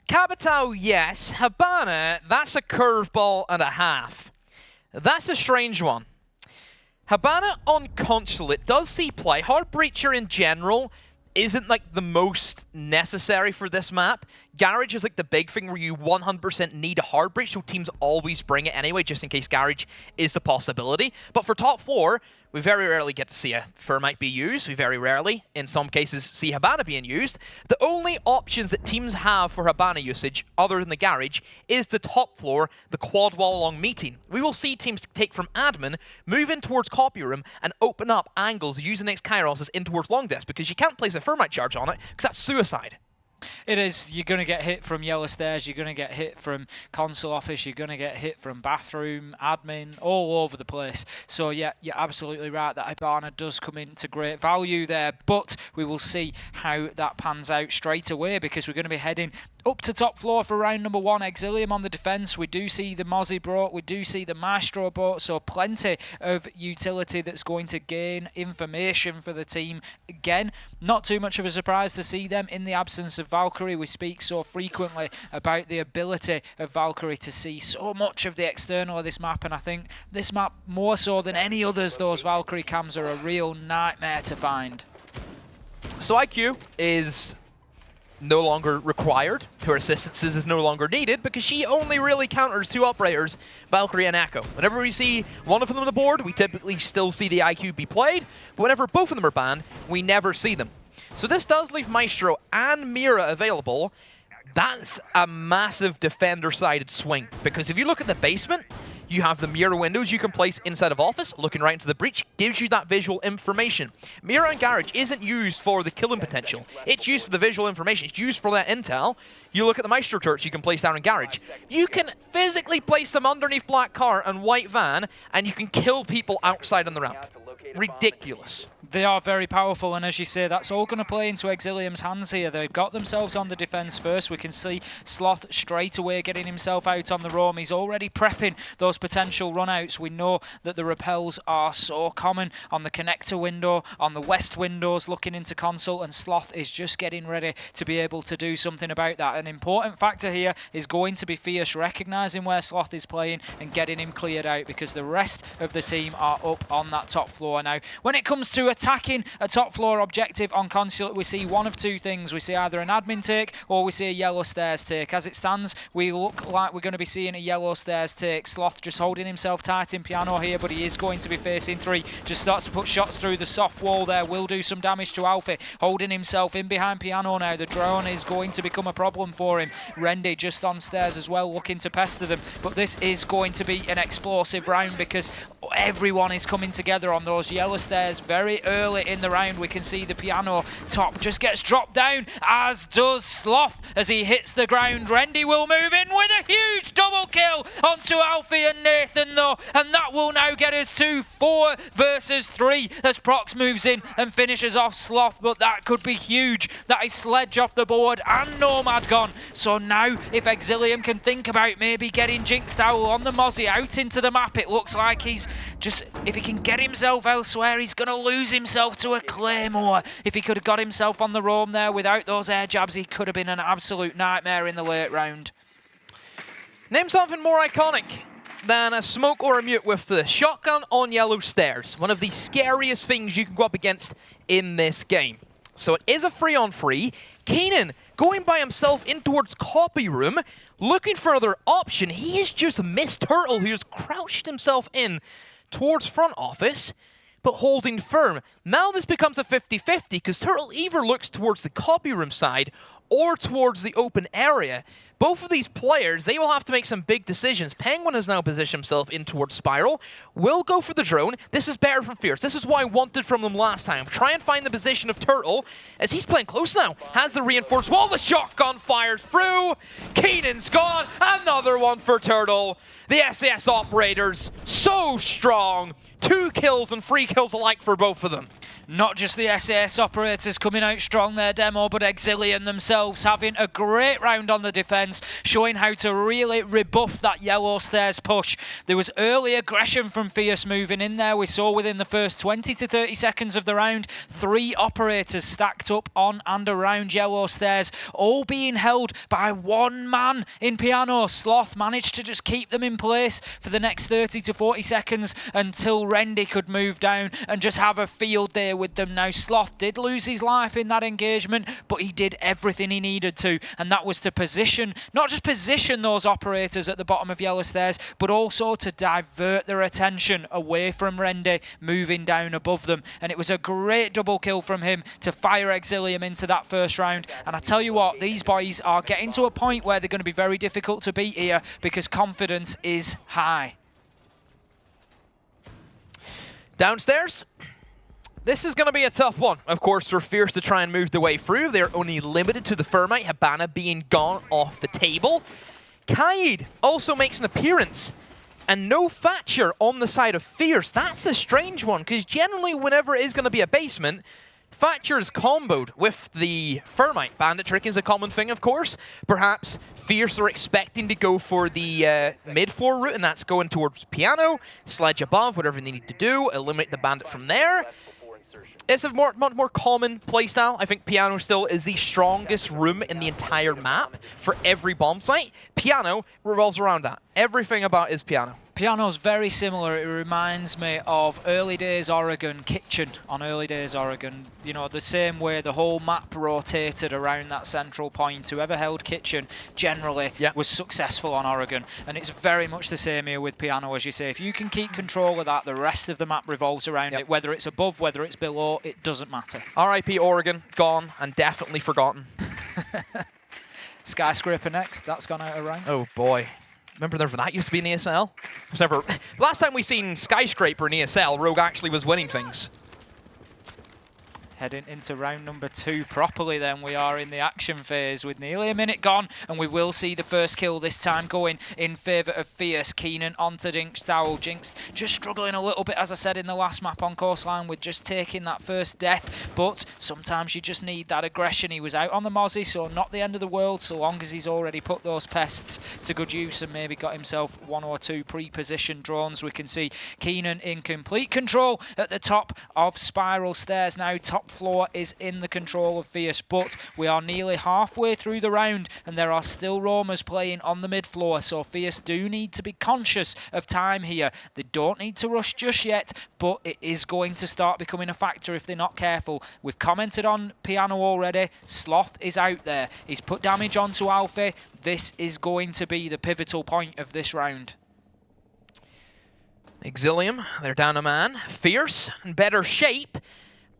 Capital, yes. Habana, that's a curveball and a half. That's a strange one. Habana on Consulate does see play. Hard Breacher in general isn't like the most necessary for this map. Garage is like the big thing where you 100% need a Hard Breach, so teams always bring it anyway, just in case Garage is a possibility. But for top 4, We very rarely get to see a Thermite be used. We very rarely, in some cases, see Hibana being used. The only options that teams have for Hibana usage, other than the garage, is the top floor, the quad wall along meeting. We will see teams take from admin, move in towards copy room, and open up angles using X-Kairos in towards long desk, because you can't place a Thermite charge on it, because that's suicide. It is. You're going to get hit from yellow stairs, you're going to get hit from console office, you're going to get hit from bathroom, admin, all over the place. So yeah, you're absolutely right that Hibana does come into great value there, but we will see how that pans out straight away, because we're going to be heading up to top floor for round number 1. Exillium on the defence. We do see the Mozzie brought, we do see the Maestro brought, so plenty of utility that's going to gain information for the team. Again, not too much of a surprise to see them in the absence of Valkyrie. We speak so frequently about the ability of Valkyrie to see so much of the external of this map, and I think this map, more so than any others, those Valkyrie cams are a real nightmare to find. So IQ is no longer required. Her assistances is no longer needed, because she only really counters 2 operators, Valkyrie and Echo. Whenever we see one of them on the board, we typically still see the IQ be played, but whenever both of them are banned, we never see them. So this does leave Maestro and Mira available. That's a massive defender-sided swing, because if you look at the basement, you have the Mira windows you can place inside of Office, looking right into the breach, gives you that visual information. Mira and Garage isn't used for the killing potential. It's used for the visual information. It's used for that intel. You look at the Maestro turrets you can place down in Garage. You can physically place them underneath Black Car and White Van, and you can kill people outside on the ramp. Ridiculous. They are very powerful, and as you say, that's all going to play into Exillium's hands here. They've got themselves on the defence first. We can see Sloth straight away getting himself out on the roam. He's already prepping those potential runouts. We know that the repels are so common on the connector window, on the west windows looking into console, and Sloth is just getting ready to be able to do something about that. An important factor here is going to be Fierce recognising where Sloth is playing and getting him cleared out, because the rest of the team are up on that top floor now. When it comes to attacking a top floor objective on Consulate, we see one of two things. We see either an admin take or we see a yellow stairs take. As it stands, we look like we're going to be seeing a yellow stairs take. Sloth just holding himself tight in piano here, but he is going to be facing 3. Just starts to put shots through the soft wall there. Will do some damage to Alfie. Holding himself in behind piano now. The drone is going to become a problem for him. Rendy just on stairs as well, looking to pester them. But this is going to be an explosive round, because everyone is coming together on those yellow stairs very early in the round. We can see the piano top just gets dropped down, as does Sloth as he hits the ground. Rendy will move in with a huge double kill onto Alfie and Nathan though, and that will now get us to 4 versus 3 as Prox moves in and finishes off Sloth, but that could be huge. That is Sledge off the board and Nomad gone. So now if Exillium can think about maybe getting Jinxed Owl on the Mozzie out into the map, it looks like he's just, if he can get himself elsewhere, he's going to lose himself to a Claymore. If he could have got himself on the roam there without those air jabs, he could have been an absolute nightmare in the late round. Name something more iconic than a smoke or a mute with the shotgun on yellow stairs. One of the scariest things you can go up against in this game. So it is a 3-on-3. Kanan going by himself in towards copy room, looking for another option. He has just missed Turtle, who's crouched himself in towards front office, but holding firm. Now this becomes a 50-50, because Turtle either looks towards the copy room side or towards the open area. Both of these players, they will have to make some big decisions. Penguin has now positioned himself in towards Spiral. Will go for the drone. This is better from Fierce. This is what I wanted from them last time. Try and find the position of Turtle, as he's playing close now. Has the reinforced wall. The shotgun fires through. Keenan's gone. Another one for Turtle. The SAS operators, so strong. 2 kills and 3 kills alike for both of them. Not just the SAS operators coming out strong there, Demo, but Exillium themselves having a great round on the defence, showing how to really rebuff that yellow stairs push. There was early aggression from Fierce moving in there. We saw within the first 20 to 30 seconds of the round, 3 operators stacked up on and around yellow stairs, all being held by 1 man in piano. Sloth managed to just keep them in place for the next 30 to 40 seconds until Rendy could move down and just have a field day with them. Now Sloth did lose his life in that engagement, but he did everything thing he needed to, and that was to position, not just position those operators at the bottom of yellow stairs, but also to divert their attention away from Rende moving down above them. And it was a great double kill from him to fire Exillium into that first round. And I tell you what, these boys are getting to a point where they're going to be very difficult to beat here because confidence is high. Downstairs, this is going to be a tough one. Of course, they're fierce to try and move their way through. They're only limited to the Thermite, Habana being gone off the table. Kaid also makes an appearance. And no Thatcher on the side of Fierce. That's a strange one, because generally whenever it is going to be a basement, Thatcher is comboed with the Thermite. Bandit trick is a common thing, of course. Perhaps Fierce are expecting to go for the mid-floor route, and that's going towards Piano, sledge above, whatever they need to do, eliminate the Bandit from there. It's a much more common playstyle. I think Piano still is the strongest room in the entire map for every bomb site. Piano revolves around that. Everything about it is Piano. Piano's very similar. It reminds me of early days Oregon Kitchen on early days Oregon. You know, the same way the whole map rotated around that central point. Whoever held Kitchen generally was successful on Oregon. And it's very much the same here with Piano, as you say. If you can keep control of that, the rest of the map revolves around it. Whether it's above, whether it's below, it doesn't matter. RIP Oregon, gone and definitely forgotten. Skyscraper next. That's gone out of rank. Oh boy. Remember that used to be in ESL? Last time we seen Skyscraper in ESL, Rogue actually was winning things. Heading into round number 2 properly then. We are in the action phase with nearly a minute gone, and we will see the first kill this time going in favour of Fierce. Keenan onto Jinx Towel. Jinx just struggling a little bit, as I said in the last map on Coastline, with just taking that first death, but sometimes you just need that aggression. He was out on the Mozzie, so not the end of the world, so long as he's already put those pests to good use and maybe got himself 1 or 2 pre-positioned drones. We can see Keenan in complete control at the top of Spiral Stairs now. Top floor is in the control of Fierce, but we are nearly halfway through the round and there are still roamers playing on the mid floor, so Fierce do need to be conscious of time here. They don't need to rush just yet, but it is going to start becoming a factor if they're not careful. We've commented on Piano already. Sloth is out there. He's put damage onto Alfie. This is going to be the pivotal point of this round. Exillium, they're down a man. Fierce, in better shape.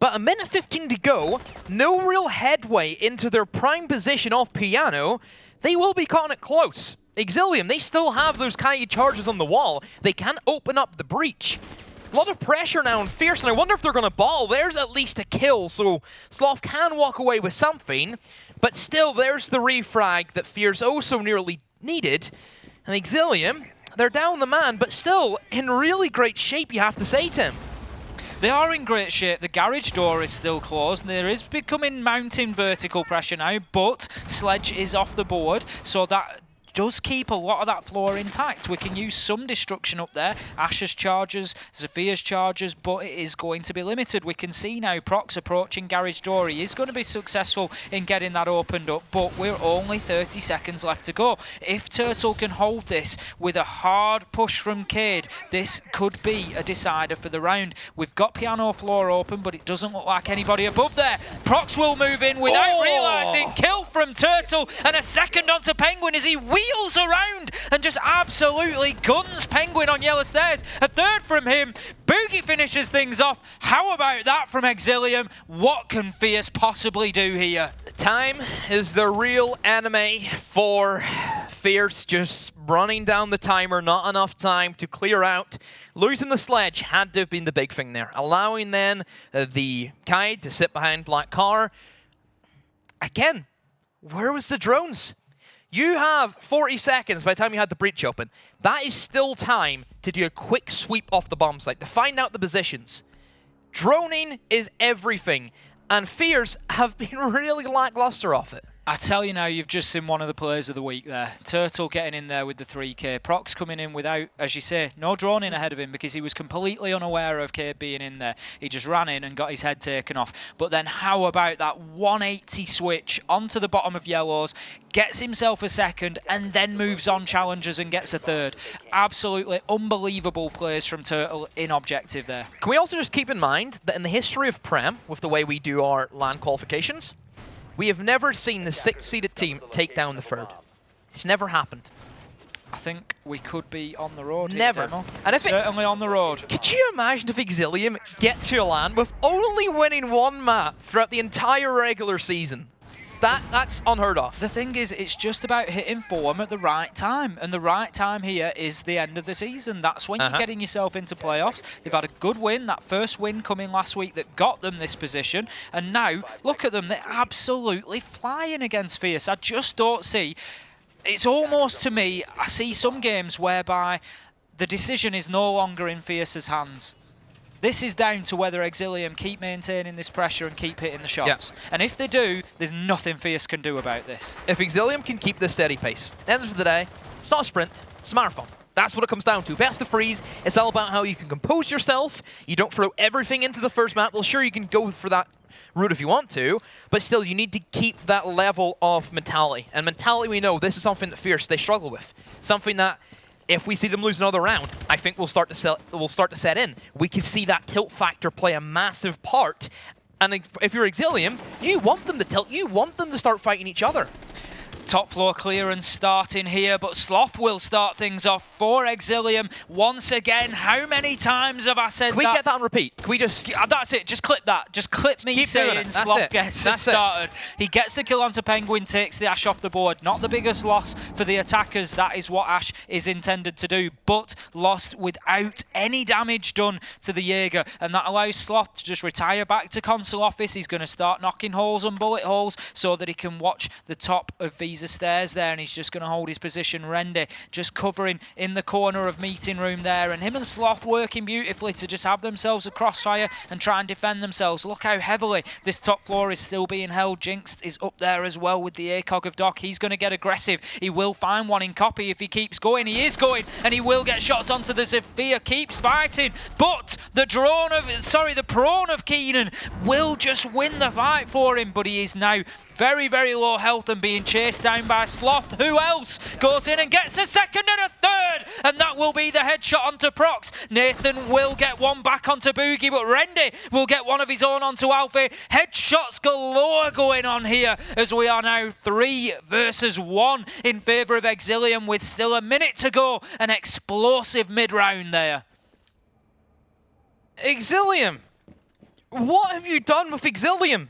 But a minute 15 to go, no real headway into their prime position off Piano. They will be caught it close. Exillium, they still have those Kaid charges on the wall. They can open up the breach. A lot of pressure now on Fierce, and I wonder if they're going to bottle. There's at least a kill, so Sloth can walk away with something. But still, there's the refrag that Fierce also nearly needed. And Exillium, they're down the man, but still in really great shape, you have to say, Tim. They are in great shape. The garage door is still closed. There is becoming mounting vertical pressure now, but Sledge is off the board, so that does keep a lot of that floor intact. We can use some destruction up there. Asher's charges, Zephyr's charges, but it is going to be limited. We can see now Prox approaching garage door. He is going to be successful in getting that opened up, but we're only 30 seconds left to go. If Turtle can hold this with a hard push from Cade, this could be a decider for the round. We've got Piano floor open, but it doesn't look like anybody above there. Prox will move in without realising. Kill from Turtle, and a second onto Penguin as he wheels around and just absolutely guns Penguin on yellow stairs. A third from him. Boogie finishes things off. How about that from Exillium? What can Fierce possibly do here? Time is the real enemy for Fierce, just running down the timer, not enough time to clear out. Losing the sledge had to have been the big thing there. Allowing then the Kaid to sit behind Black Car. Again, where was the drones? You have 40 seconds by the time you had the breach open. That is still time to do a quick sweep off the bomb site, to find out the positions. Droning is everything, and Fierce have been really lackluster off it. I tell you now, you've just seen one of the players of the week there. Turtle getting in there with the 3k. Prox coming in without, as you say, no droning ahead of him because he was completely unaware of Cade being in there. He just ran in and got his head taken off. But then how about that 180 switch onto the bottom of yellows, gets himself a second, and then moves on challenges and gets a third. Absolutely unbelievable plays from Turtle in objective there. Can we also just keep in mind that in the history of Prem, with the way we do our LAN qualifications, We have never seen the 6th-seeded team take down the 3rd. It's never happened. I think we could be on the road here, Never. Demo. And if Certainly on the road. Could you imagine if Exillium get to a land with only winning 1 map throughout the entire regular season? That's unheard of. The thing is, it's just about hitting form at the right time, and the right time here is the end of the season. That's when you're getting yourself into playoffs. They've had a good win, that first win coming last week that got them this position, and now, look at them, they're absolutely flying against Fierce. I just don't see... It's almost, to me, I see some games whereby the decision is no longer in Fierce's hands. This is down to whether Exillium keep maintaining this pressure and keep hitting the shots. Yeah. And if they do, there's nothing Fierce can do about this. If Exillium can keep this steady pace, at the end of the day, it's not a sprint, it's a marathon. That's what it comes down to. Best of freeze, it's all about how you can compose yourself. You don't throw everything into the first map. Well, sure, you can go for that route if you want to, but still, you need to keep that level of mentality. And mentality, we know, this is something that Fierce, they struggle with. Something that, if we see them lose another round, I think we'll start to set in. We can see that tilt factor play a massive part. And if you're Exillium, you want them to tilt. You want them to start fighting each other. Top floor clearance starting here, but Sloth will start things off for Exillium. Once again, how many times have I said that? Can we get that on repeat? Can we just... That's it, just clip that. Just clip me saying Sloth gets it started. He gets the kill onto Penguin, takes the Ash off the board. Not the biggest loss for the attackers. That is what Ash is intended to do, but lost without any damage done to the Jaeger. And that allows Sloth to just retire back to console office. He's going to start knocking holes and bullet holes so that he can watch the top of Visa stairs there, and he's just going to hold his position. Rendy just covering in the corner of meeting room there, and him and Sloth working beautifully to just have themselves a crossfire and try and defend themselves. Look how heavily this top floor is still being held. Jinxed is up there as well with the ACOG of Doc. He's going to get aggressive. He will find one in copy if he keeps going. He is going, and he will get shots onto the Zephyr. Keeps fighting, but the prawn of Keenan will just win the fight for him, but he is now very, very low health and being chased down by Sloth. Who else goes in and gets a second and a third? And that will be the headshot onto Prox. Nathan will get one back onto Boogie, but Rendy will get one of his own onto Alfie. Headshots galore going on here as we are now 3 versus 1 in favour of Exillium with still a minute to go. An explosive mid-round there. Exillium, what have you done with Exillium?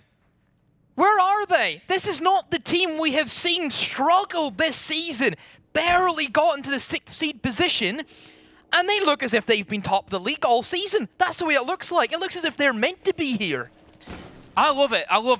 Where are they? This is not the team we have seen struggle this season. Barely got into the 6th seed position, and they look as if they've been top of the league all season. That's the way it looks like. It looks as if they're meant to be here. I love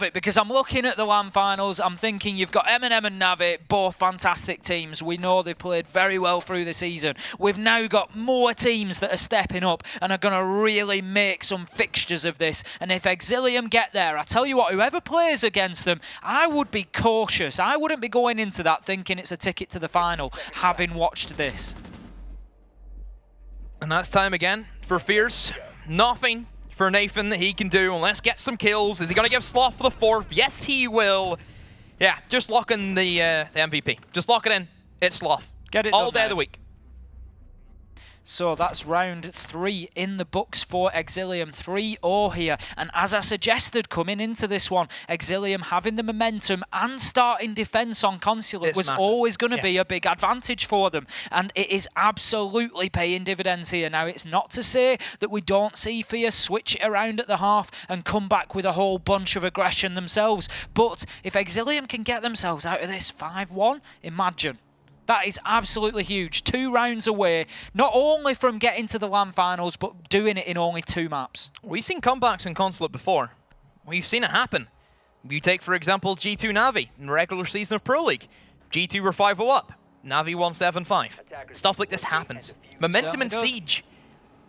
it, because I'm looking at the LAN finals, I'm thinking you've got M&M and Navi, both fantastic teams. We know they've played very well through the season. We've now got more teams that are stepping up and are going to really make some fixtures of this. And if Exillium get there, I tell you what, whoever plays against them, I would be cautious. I wouldn't be going into that thinking it's a ticket to the final, having watched this. And that's time again for Fierce. Nothing for Nathan that he can do. Let's get some kills. Is he going to give Sloth for the 4th? Yes, he will. Yeah, just lock in the MVP. Just lock it in. It's Sloth. Get it all day of the week. So that's round 3 in the books for Exillium. 3-0 here. And as I suggested coming into this one, Exillium having the momentum and starting defence on Consulate was massive. Always going to be a big advantage for them. And it is absolutely paying dividends here. Now, it's not to say that we don't see Fierce switch it around at the half and come back with a whole bunch of aggression themselves. But if Exillium can get themselves out of this 5-1, imagine. That is absolutely huge. 2 rounds away, not only from getting to the LAN finals, but doing it in only 2 maps. We've seen comebacks in Consulate before. We've seen it happen. You take, for example, G2 Navi in the regular season of Pro League. G2 were 5-0 up. Navi won 7-5. Stuff like this happens. Momentum in Siege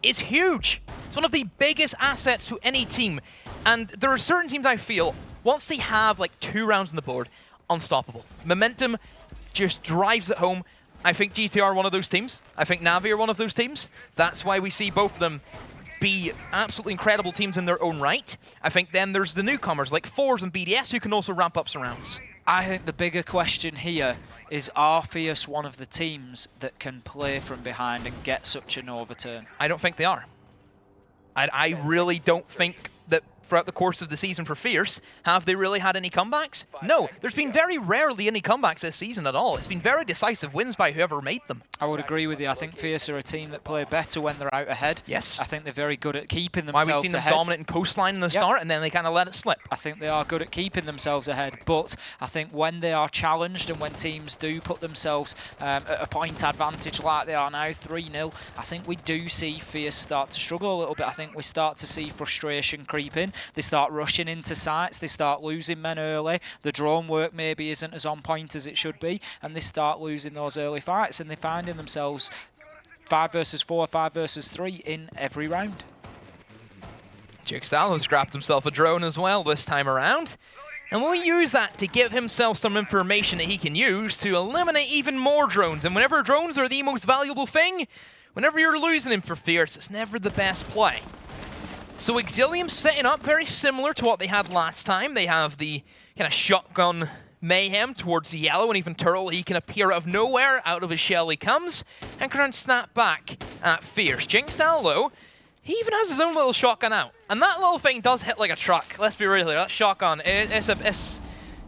is huge. It's one of the biggest assets to any team. And there are certain teams I feel, once they have like 2 rounds on the board, unstoppable. Momentum just drives it home. I think GT are one of those teams. I think Navi are one of those teams. That's why we see both of them be absolutely incredible teams in their own right. I think then there's the newcomers like Fours and BDS who can also ramp up surrounds. I think the bigger question here is, are Fierce one of the teams that can play from behind and get such an overturn? I don't think they are. I really don't think that throughout the course of the season for Fierce. Have they really had any comebacks? No, there's been very rarely any comebacks this season at all. It's been very decisive wins by whoever made them. I would agree with you. I think Fierce are a team that play better when they're out ahead. Yes. I think they're very good at keeping themselves Why we've seen them ahead. dominant in coastline in the start, and then they kind of let it slip. I think they are good at keeping themselves ahead, but I think when they are challenged and when teams do put themselves at a point advantage like they are now, 3-0, I think we do see Fierce start to struggle a little bit. I think we start to see frustration creep in. They start rushing into sites, they start losing men early, the drone work maybe isn't as on point as it should be, and they start losing those early fights, and they're finding themselves 5 versus 4, 5 versus 3 in every round. Jigsaw has grabbed himself a drone as well this time around, and will use that to give himself some information that he can use to eliminate even more drones. And whenever drones are the most valuable thing, whenever you're losing them for Fierce, it's never the best play. So Exillium setting up very similar to what they had last time. They have the kind of shotgun mayhem towards the yellow, and even Turtle, he can appear out of nowhere. Out of his shell he comes, and can snap back at Fierce. Jinx down low. He even has his own little shotgun out. And that little thing does hit like a truck. Let's be real here. That shotgun, it's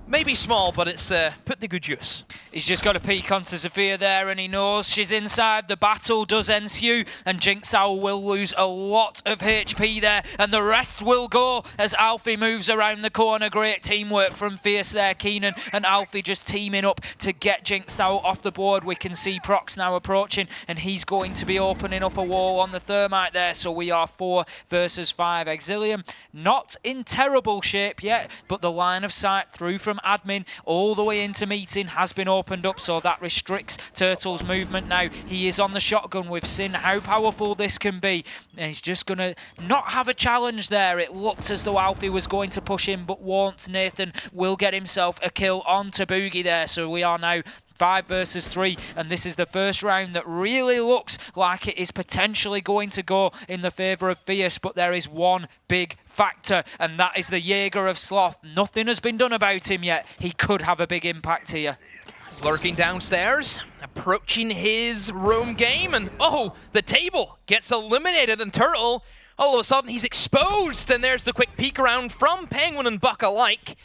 maybe small, but it's put to good use. He's just got a peek onto Zofia there, and he knows she's inside. The battle does ensue, and Jigsaw will lose a lot of HP there, and the rest will go as Alfie moves around the corner. Great teamwork from Fierce there. Keenan and Alfie just teaming up to get Jigsaw off the board. We can see Prox now approaching, and he's going to be opening up a wall on the thermite there, so we are 4 versus 5. Exillium not in terrible shape yet, but the line of sight through from admin all the way into meeting has been opened up, so that restricts Turtle's movement now. He is on the shotgun. We've seen how powerful this can be, and he's just going to not have a challenge there. It looked as though Alfie was going to push him, but won't. Nathan will get himself a kill onto Boogie there, so we are now 5 versus 3, and this is the first round that really looks like it is potentially going to go in the favour of Fierce, but there is one big factor, and that is the Jaeger of Sloth. Nothing has been done about him yet. He could have a big impact here. Lurking downstairs, approaching his roam game, and oh, the table gets eliminated, and Turtle, all of a sudden he's exposed, and there's the quick peek around from Penguin and Buck alike,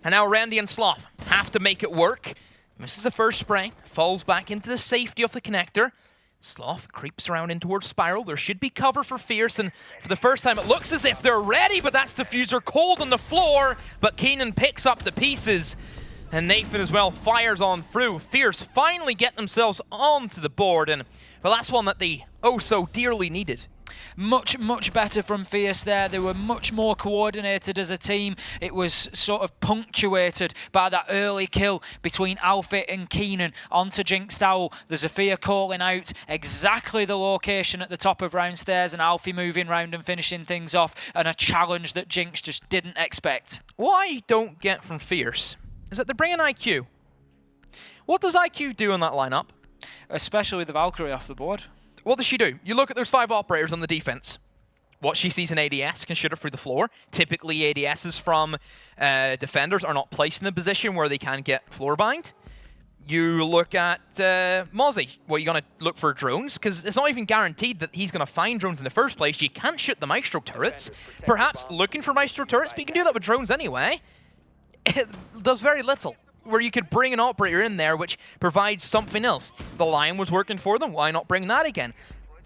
and now Randy and Sloth have to make it work. Misses the first spray, falls back into the safety of the connector. Sloth creeps around in towards Spiral. There should be cover for Fierce, and for the first time it looks as if they're ready, but that's Diffuser cold on the floor, but Keenan picks up the pieces, and Nathan as well fires on through. Fierce finally get themselves onto the board, and well, that's one that they oh so dearly needed. Much better from Fierce there. They were much more coordinated as a team. It was sort of punctuated by that early kill between Alfie and Keenan onto Jinx Owl. The Zofia calling out exactly the location at the top of round stairs, and Alfie moving round and finishing things off, and a challenge that Jinx just didn't expect. What I don't get from Fierce is that they're bringing IQ. What does IQ do in that lineup? Especially with the Valkyrie off the board. What does she do? You look at those 5 operators on the defense. What she sees in ADS can shoot her through the floor. Typically, ADSs from defenders are not placed in a position where they can get floor bind. You look at Mozzie. Well, you're going to look for drones, because it's not even guaranteed that he's going to find drones in the first place. You can't shoot the Maestro turrets. Perhaps looking for Maestro turrets, but you can do that with drones anyway. It does very little, where you could bring an operator in there which provides something else. The Lion was working for them, why not bring that again?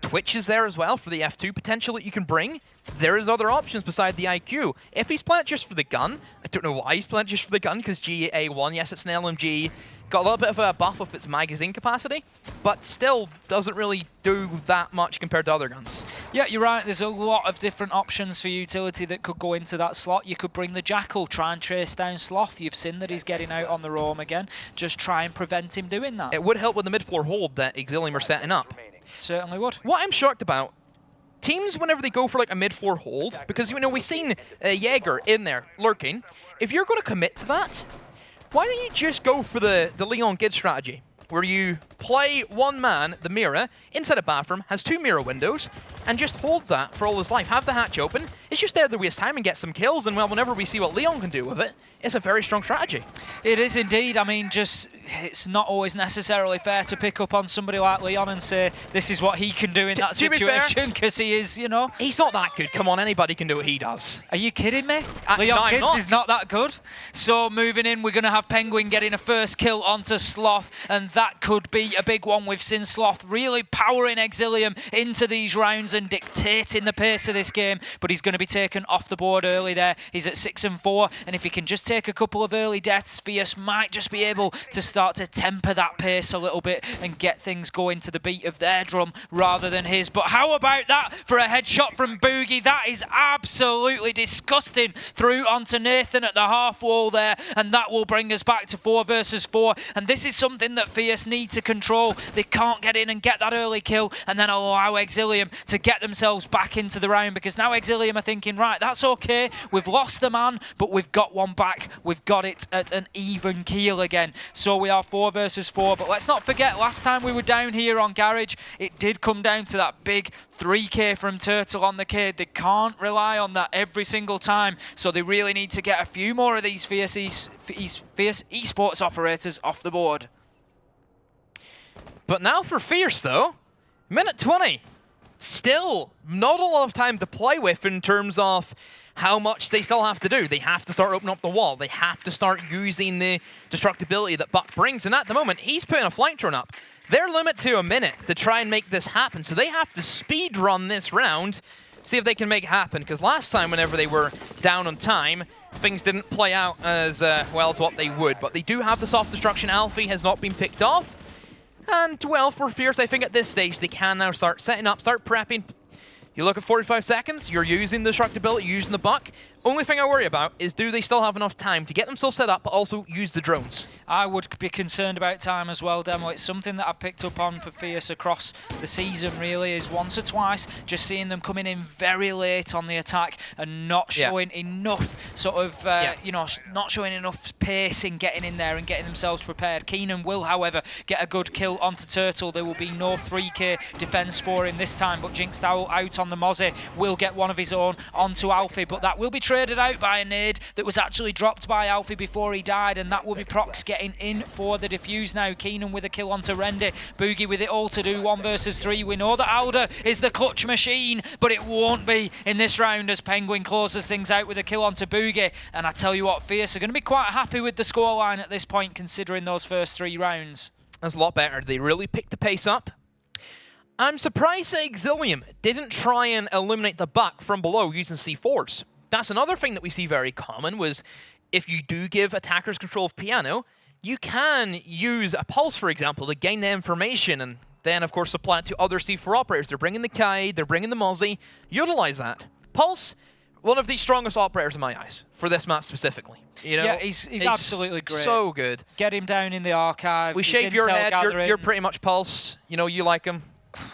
Twitch is there as well for the F2 potential that you can bring. There is other options beside the IQ. If he's playing it just for the gun, I don't know why he's playing it just for the gun, because GA1, yes, it's an LMG, got a little bit of a buff with its magazine capacity, but still doesn't really do that much compared to other guns. Yeah, you're right. There's a lot of different options for utility that could go into that slot. You could bring the Jackal, try and chase down Sloth. You've seen that he's getting out on the roam again. Just try and prevent him doing that. It would help with the mid-floor hold that Exillium are setting up. Certainly would. What I'm shocked about, teams, whenever they go for like a mid-floor hold, because, you know, we've seen Jaeger in there lurking. If you're going to commit to that, why don't you just go for the Leon Gid strategy, where you play one man, the Mira, inside a bathroom, has 2 Mira windows, and just hold that for all his life. Have the hatch open. It's just there to waste time and get some kills, and well, whenever we see what Leon can do with it, it's a very strong strategy. It is indeed. I mean, just it's not always necessarily fair to pick up on somebody like Leon and say this is what he can do in that situation, because he is, you know. He's not that good. Come on, anybody can do what he does. Are you kidding me? Leon no, Kids is not that good. So moving in, we're going to have Penguin getting a first kill onto Sloth, and that could be a big one. We've seen Sloth really powering Exillium into these rounds and dictating the pace of this game, but he's going to be taken off the board early there. He's at 6-4, and if he can just take a couple of early deaths, Fierce might just be able to start to temper that pace a little bit and get things going to the beat of their drum rather than his. But how about that for a headshot from Boogie? That is absolutely disgusting through onto Nathan at the half wall there, and that will bring us back to 4 versus 4. And this is something that Fierce need to control. They can't get in and get that early kill and then allow Exillium to get themselves back into the round, because now Exillium are thinking, right, that's okay, we've lost the man, but we've got one back. We've got it at an even keel again. So we are 4 versus 4, but let's not forget, last time we were down here on Garage, it did come down to that big 3k from Turtle on the Cade. They can't rely on that every single time, so they really need to get a few more of these fierce esports operators off the board. But now for Fierce, though, minute 20. Still not a lot of time to play with in terms of how much they still have to do. They have to start opening up the wall. They have to start using the destructibility that Buck brings. And at the moment, he's putting a flank drone up. They're limited to a minute to try and make this happen. So they have to speed run this round, see if they can make it happen. Because last time, whenever they were down on time, things didn't play out as well as what they would. But they do have the soft destruction. Alfie has not been picked off. And, well, for Fierce, I think at this stage, they can now start setting up, start prepping. You look at 45 seconds, you're using the destructibility, using the Buck. Only thing I worry about is, do they still have enough time to get themselves set up, but also use the drones? I would be concerned about time as well, Demo. It's something that I've picked up on for Fierce across the season, really, is once or twice just seeing them coming in very late on the attack and not showing enough sort of, you know, not showing enough pace in getting in there and getting themselves prepared. Keenan will, however, get a good kill onto Turtle. There will be no 3k defense for him this time, but Jinxed Owl out on the Mozzie will get one of his own onto Alfie, but that will be traded out by a nade that was actually dropped by Alfie before he died, and that will be Prox getting in for the defuse now. Keenan with a kill onto Rendy. Boogie with it all to do 1 versus 3. We know that Alder is the clutch machine, but it won't be in this round as Penguin closes things out with a kill onto Boogie. And I tell you what, Fierce are going to be quite happy with the scoreline at this point, considering those first 3 rounds. That's a lot better. They really picked the pace up. I'm surprised that Exillium didn't try and eliminate the Buck from below using C4s. That's another thing that we see very common, was if you do give attackers control of piano, you can use a pulse, for example, to gain the information and then, of course, supply it to other C4 operators. They're bringing the Kaid, they're bringing the Mozzie. Utilize that. Pulse, one of the strongest operators in my eyes, for this map specifically. You know, yeah, he's absolutely great. So good. Get him down in the archives. We shave your head, you're pretty much Pulse. You know, you like him.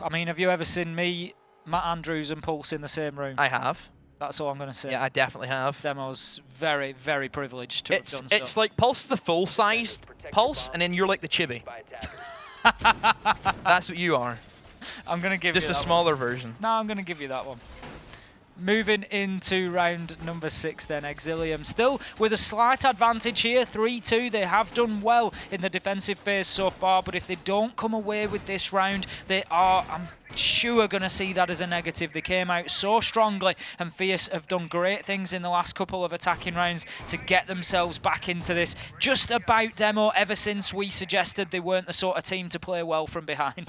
I mean, have you ever seen me, Matt Andrews, and Pulse in the same room? I have. That's all I'm going to say. Yeah, I definitely have. Demo's very, very privileged to have done so. It's like Pulse is the full-sized Pulse, and then you're like the chibi. That's what you are. I'm going to give you just a smaller version. No, I'm going to give you that one. Moving into round number 6 then, Exillium still with a slight advantage here, 3-2. They have done well in the defensive phase so far, but if they don't come away with this round, they are, I'm sure, going to see that as a negative. They came out so strongly, and Fierce have done great things in the last couple of attacking rounds to get themselves back into this just about Demo ever since we suggested they weren't the sort of team to play well from behind.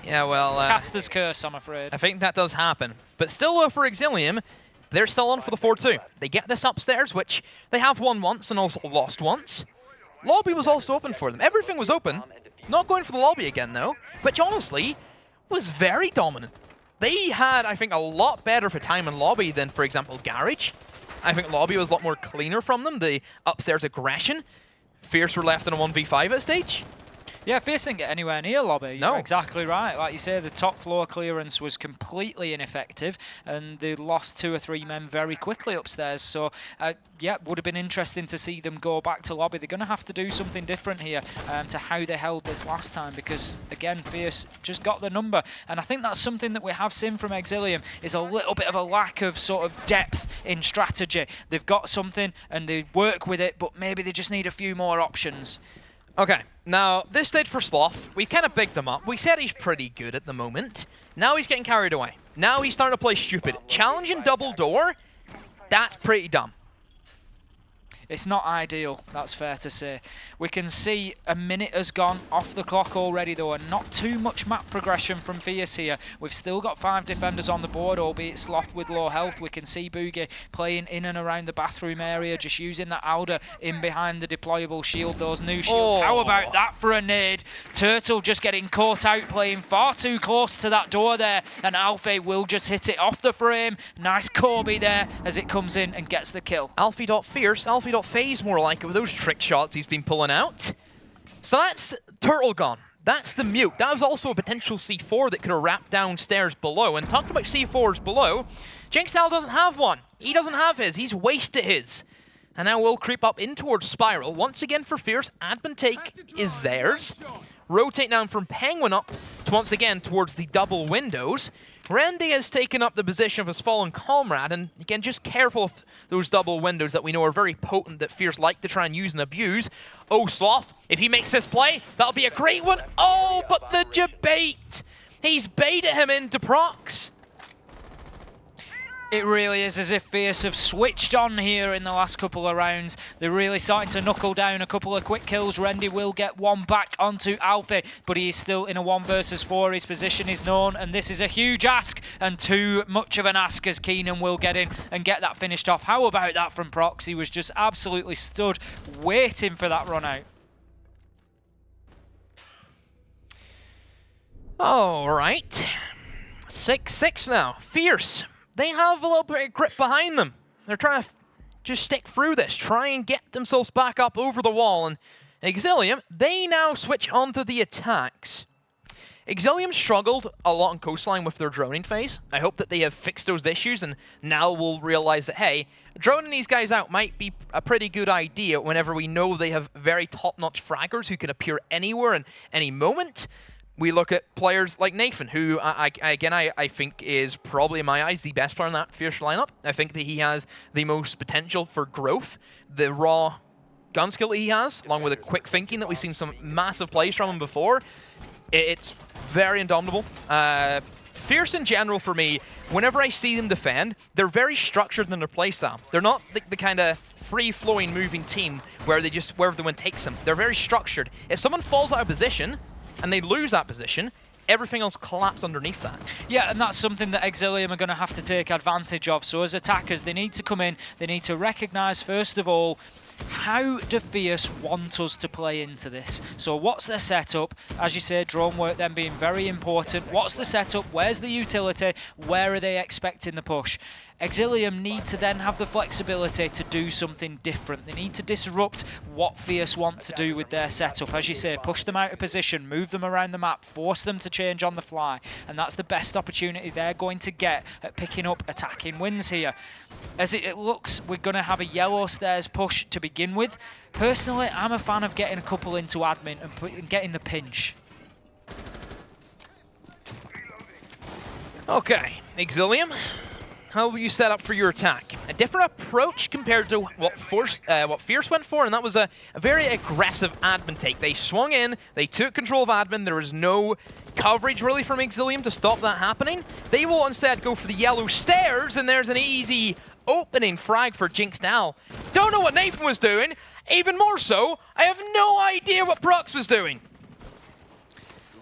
Yeah, well... Caster's curse, I'm afraid. I think that does happen. But still, though, for Exillium, they're still on for the 4-2. They get this upstairs, which they have won once and also lost once. Lobby was also open for them. Everything was open. Not going for the lobby again, though, which honestly was very dominant. They had, I think, a lot better for time in lobby than, for example, Garage. I think lobby was a lot more cleaner from them. The upstairs aggression. Fierce were left in a 1v5 at stage. Yeah, Fierce didn't get anywhere near lobby. No. You're exactly right. Like you say, the top floor clearance was completely ineffective, and they lost 2 or 3 men very quickly upstairs. So, yeah, would have been interesting to see them go back to lobby. They're going to have to do something different here to how they held this last time, because, again, Fierce just got the number. And I think that's something that we have seen from Exillium, is a little bit of a lack of sort of depth in strategy. They've got something, and they work with it, but maybe they just need a few more options. Okay, now this stage for Sloth, we've kind of bigged him up. We said he's pretty good at the moment. Now he's getting carried away. Now he's starting to play stupid. Challenging double door, that's pretty dumb. It's not ideal, that's fair to say. We can see a minute has gone off the clock already though, and not too much map progression from Fierce here. We've still got 5 defenders on the board, albeit Sloth with low health. We can see Boogie playing in and around the bathroom area, just using that Alder in behind the deployable shield, those new shields. How about that for a nade? Turtle just getting caught out, playing far too close to that door there, and Alfie will just hit it off the frame. Nice Corby there as it comes in and gets the kill. Alfie.Fierce, Alfie.Phase more like it with those trick shots he's been pulling out. So that's Turtle gone. That's the mute. That was also a potential C4 that could have wrapped downstairs below. And talking about C4s below, Jinxdale doesn't have one. He doesn't have his. He's wasted his. And now we'll creep up in towards Spiral. Once again for Fierce, admin take is theirs. Rotate down from Penguin up to once again towards the double windows. Randy has taken up the position of his fallen comrade, and again, just careful of those double windows that we know are very potent that Fierce like to try and use and abuse. Oh, Sloth, if he makes this play, that'll be a great one. Oh, but the debate! He's baited him into procs. It really is as if Fierce have switched on here in the last couple of rounds. They're really starting to knuckle down. A couple of quick kills. Rendy will get one back onto Alfie, but he's still in a 1 versus 4. His position is known, and this is a huge ask, and too much of an ask as Keenan will get in and get that finished off. How about that from Prox? He was just absolutely stood waiting for that run out. All right. 6-6 now. Fierce. They have a little bit of grip behind them. They're trying to just stick through this, try and get themselves back up over the wall. And Exillium, they now switch onto the attacks. Exillium struggled a lot on coastline with their droning phase. I hope that they have fixed those issues and now we'll realize that, hey, droning these guys out might be a pretty good idea whenever we know they have very top-notch fraggers who can appear anywhere and any moment. We look at players like Nathan, who, I think is probably, in my eyes, the best player in that Fierce lineup. I think that he has the most potential for growth. The raw gun skill that he has, along with the quick thinking that we've seen some massive plays from him before, it's very indomitable. Fierce in general, for me, whenever I see them defend, they're very structured in their playstyle. They're not the kind of free-flowing, moving team where they just, wherever the wind takes them. They're very structured. If someone falls out of position, and they lose that position, everything else collapses underneath that. Yeah, and that's something that Exillium are going to have to take advantage of. So as attackers, they need to come in, they need to recognise, first of all, how do Fierce want us to play into this? So what's their setup? As you say, drone work then being very important. What's the setup? Where's the utility? Where are they expecting the push? Exillium need to then have the flexibility to do something different. They need to disrupt what Fierce want to do with their setup. As you say, push them out of position, move them around the map, force them to change on the fly. And that's the best opportunity they're going to get at picking up attacking wins here. As it looks, we're going to have a yellow stairs push to begin with. Personally, I'm a fan of getting a couple into admin and getting the pinch. Okay, Exillium. How will you set up for your attack? A different approach compared to what Fierce went for, and that was a very aggressive admin take. They swung in, they took control of admin, there was no coverage really from Exillium to stop that happening. They will instead go for the yellow stairs, and there's an easy opening frag for Jinxdale. Don't know what Nathan was doing, even more so, I have no idea what Prox was doing.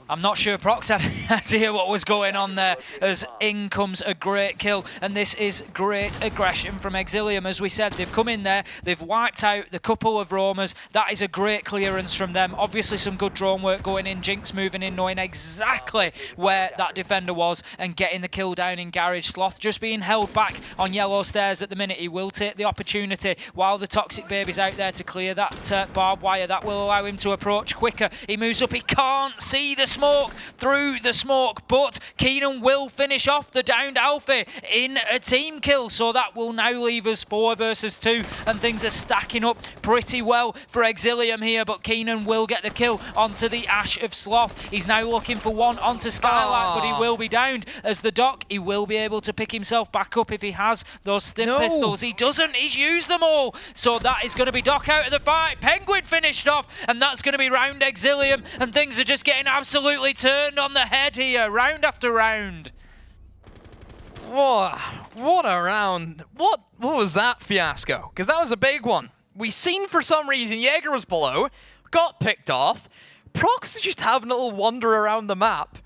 I'm not sure Prox had any idea what was going on there, as in comes a great kill, and this is great aggression from Exillium. As we said, they've come in there, they've wiped out the couple of roamers. That is a great clearance from them. Obviously some good drone work going in, Jinx moving in, knowing exactly where that defender was and getting the kill down in Garage. Sloth just being held back on yellow stairs at the minute. He will take the opportunity while the Toxic Baby's out there to clear that barbed wire. That will allow him to approach quicker. He moves up, he can't see the smoke smoke through the smoke, but Keenan will finish off the downed Alfie in a team kill, so that will now leave us 4 versus 2, and things are stacking up pretty well for Exillium here, but Keenan will get the kill onto the Ash of Sloth. He's now looking for one onto Skylark, but he will be downed as the Doc. He will be able to pick himself back up if he has those stim pistols. He doesn't, he's used them all, so that is going to be Doc out of the fight. Penguin finished off, and that's going to be round Exillium, and things are just getting absolutely turned on the head here, round after round. Whoa, what a round. What was that fiasco? Because that was a big one. We seen for some reason Jaeger was below, got picked off. Prox is just having a little wander around the map.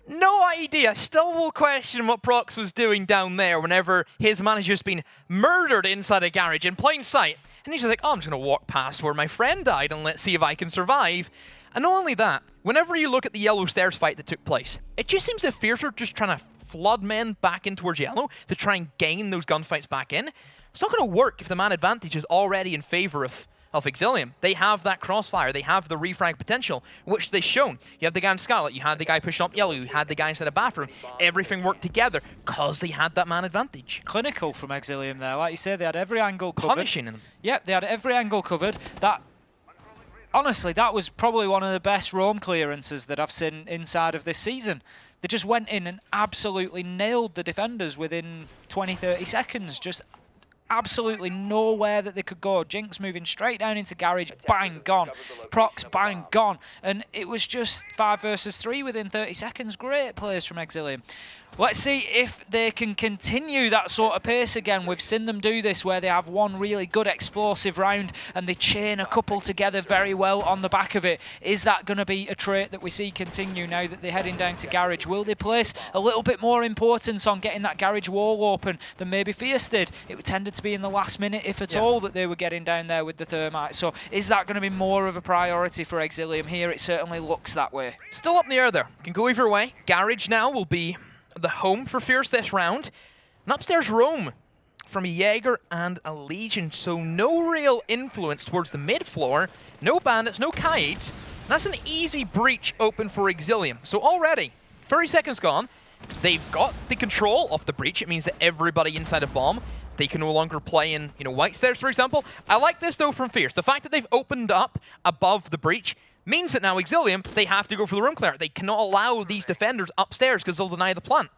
No idea. Still will question what Prox was doing down there whenever his manager's been murdered inside a garage in plain sight. And he's just like, oh, I'm just going to walk past where my friend died and let's see if I can survive. And not only that, whenever you look at the Yellow Stairs fight that took place, it just seems that Fierce are just trying to flood men back in towards Yellow to try and gain those gunfights back in. It's not going to work if the man advantage is already in favor of Exillium. They have that crossfire, they have the refrag potential, which they've shown. You have the guy in Scarlet, you had the guy pushing up Yellow, you had the guy inside a bathroom. Everything worked together because they had that man advantage. Clinical from Exillium there. Like you said, they had every angle covered. Punishing them. Yep, they had every angle covered. Honestly, that was probably one of the best roam clearances that I've seen inside of this season. They just went in and absolutely nailed the defenders within 20-30 seconds. Just absolutely nowhere that they could go. Jinx moving straight down into garage, bang, gone. Prox, bang, gone. And it was just 5 versus 3 within 30 seconds. Great plays from Exillium. Let's see if they can continue that sort of pace again. We've seen them do this where they have one really good explosive round and they chain a couple together very well on the back of it. Is that going to be a trait that we see continue now that they're heading down to garage? Will they place a little bit more importance on getting that garage wall open than maybe Fierce did? It tended to be in the last minute, if at all, that they were getting down there with the thermite. So is that going to be more of a priority for Exillium here? It certainly looks that way. Still up in the air there. Can go either way. Garage now will be the home for Fierce this round. An upstairs roam from a Jaeger and a Legion, so no real influence towards the mid floor. No bandits, no kites. That's an easy breach open for Exillium. So already, 30 seconds gone. They've got the control of the breach. It means that everybody inside a bomb, they can no longer play in, white stairs, for example. I like this though from Fierce. The fact that they've opened up above the breach means that now Exillium, they have to go for the room clear. They cannot allow these defenders upstairs because they'll deny the plant.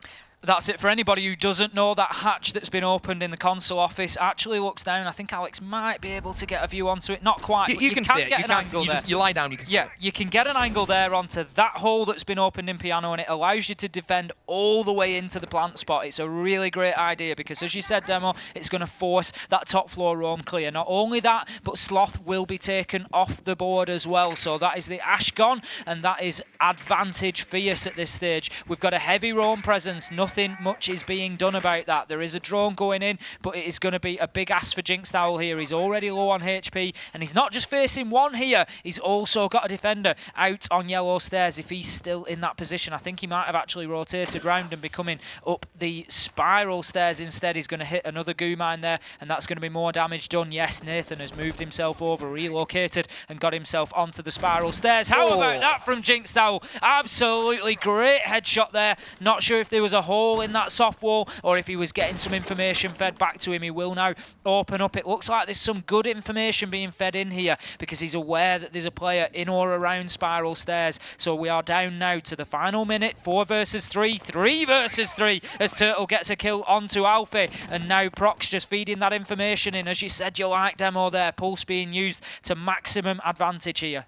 That's it for anybody who doesn't know. That hatch that's been opened in the console office actually looks down. I think Alex might be able to get a view onto it. Not quite, but you can see it. Get an angle there. You lie down, you can see it. Yeah, you can get an angle there onto that hole that's been opened in Piano, and it allows you to defend all the way into the plant spot. It's a really great idea because, as you said, Demo, it's going to force that top floor roam clear. Not only that, but Sloth will be taken off the board as well. So that is the Ash gone, and that is advantage Fierce at this stage. We've got a heavy roam presence. Nothing much is being done about that. There is a drone going in, but it is going to be a big ask for Jinx Owl here. He's already low on HP, and he's not just facing one here. He's also got a defender out on Yellow Stairs if he's still in that position. I think he might have actually rotated round and be coming up the spiral stairs instead. He's going to hit another goo mine there, and that's going to be more damage done. Yes, Nathan has moved himself over, relocated, and got himself onto the spiral stairs. How about that from Jinx Owl? Absolutely great headshot there. Not sure if there was a hole in that soft wall or if he was getting some information fed back to him. He will now open up. It looks like there's some good information being fed in here because he's aware that there's a player in or around spiral stairs. So we are down now to the final minute. 4 versus 3, 3 versus 3 as Turtle gets a kill onto Alfie, and now Prox just feeding that information in. As you said, you like Demo there. Pulse being used to maximum advantage here.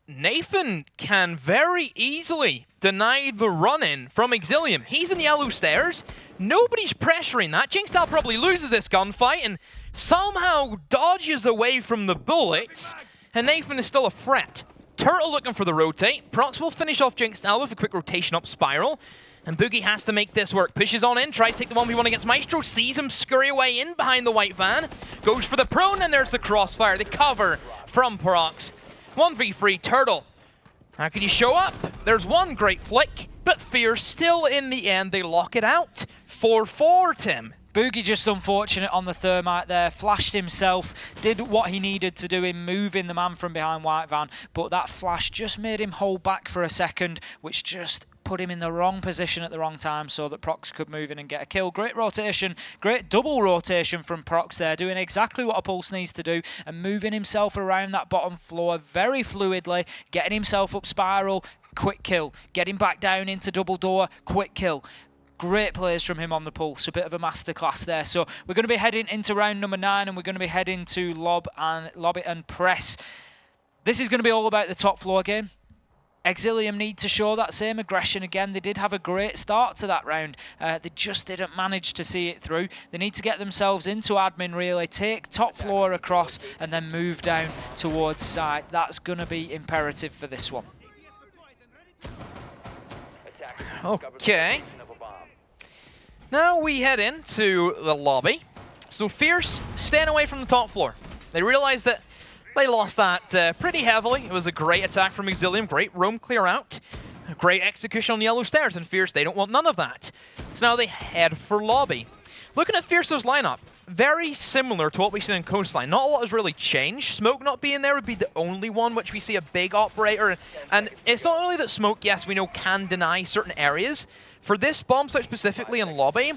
Nathan can very easily deny the run-in from Exillium. He's in Yellow Stairs. Nobody's pressuring that. Jinxdal probably loses this gunfight and somehow dodges away from the bullets. And Nathan is still a threat. Turtle looking for the rotate. Prox will finish off Jinxdal with a quick rotation up spiral. And Boogie has to make this work. Pushes on in, tries to take the 1v1 against Maestro, sees him scurry away in behind the white van. Goes for the prone, and there's the crossfire. The cover from Prox. 1v3 Turtle. How can you show up? There's one great flick, but Fierce still in the end, they lock it out. 4-4, Tim. Boogie just unfortunate on the thermite there, flashed himself, did what he needed to do in moving the man from behind White Van, but that flash just made him hold back for a second, which just put him in the wrong position at the wrong time so that Prox could move in and get a kill. Great rotation, great double rotation from Prox there, doing exactly what a Pulse needs to do and moving himself around that bottom floor very fluidly, getting himself up spiral, quick kill, getting back down into double door, quick kill. Great plays from him on the Pulse, a bit of a masterclass there. So we're going to be heading into round number 9 and we're going to be heading to lobby and press. This is going to be all about the top floor game. Exillium need to show that same aggression again. They did have a great start to that round. They just didn't manage to see it through. They need to get themselves into admin really, take top floor across and then move down towards side. That's going to be imperative for this one. Okay. Now we head into the lobby. So Fierce staying away from the top floor. They realized that they lost that pretty heavily. It was a great attack from Exillium, great roam clear out, great execution on yellow stairs, and Fierce, they don't want none of that. So now they head for lobby. Looking at Fierce's lineup, very similar to what we've seen in Coastline. Not a lot has really changed. Smoke not being there would be the only one which we see a big operator. And it's not only that Smoke, yes, we know can deny certain areas. For this bomb site specifically in lobby,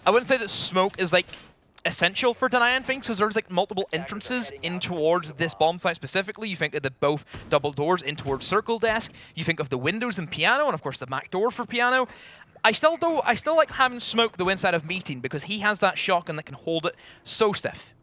I wouldn't say that Smoke is like essential for denying things because there's like multiple entrances in towards this bomb site specifically. You think of the both double doors in towards Circle Desk. You think of the windows and piano, and of course the back door for piano. I still like having Smoke the inside of Meeting because he has that shotgun that can hold it so stiff.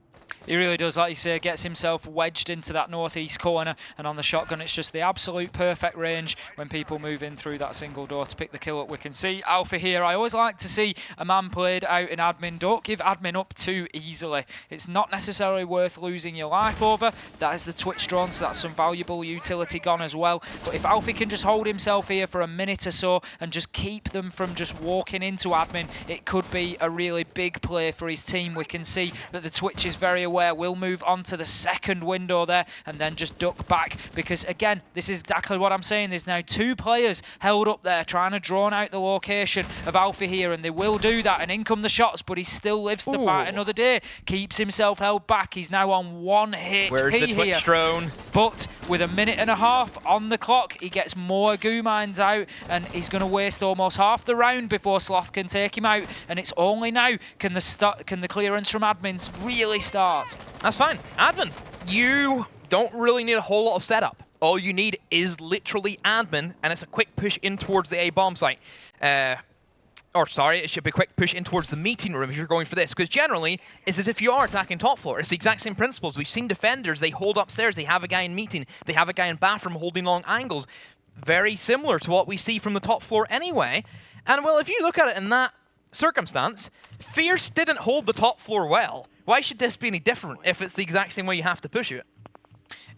He really does, like you say, gets himself wedged into that northeast corner, and on the shotgun it's just the absolute perfect range when people move in through that single door to pick the kill up. We can see Alpha here. I always like to see a man played out in admin. Don't give admin up too easily. It's not necessarily worth losing your life over. That is the Twitch drone, so that's some valuable utility gone as well. But if Alfie can just hold himself here for a minute or so and just keep them from just walking into admin, it could be a really big play for his team. We can see that the Twitch is very aware. We'll move on to the second window there and then just duck back because, again, this is exactly what I'm saying. There's now 2 players held up there trying to draw out the location of Alpha here, and they will do that, and in come the shots, but he still lives to fight another day. Keeps himself held back. He's now on 1 HP. Where's the Twitch drone? But with a minute and a half on the clock, he gets more goo mines out, and he's going to waste almost half the round before Sloth can take him out, and it's only now can the clearance from admins really start. That's fine. Admin, you don't really need a whole lot of setup. All you need is literally admin, and it's a quick push in towards the A bomb site. Or sorry, it should be a quick push in towards the meeting room if you're going for this, because generally, it's as if you are attacking top floor. It's the exact same principles. We've seen defenders, they hold upstairs, they have a guy in meeting, they have a guy in bathroom holding long angles. Very similar to what we see from the top floor anyway. And well, if you look at it in that circumstance, Fierce didn't hold the top floor well. Why should this be any different if it's the exact same way you have to push it?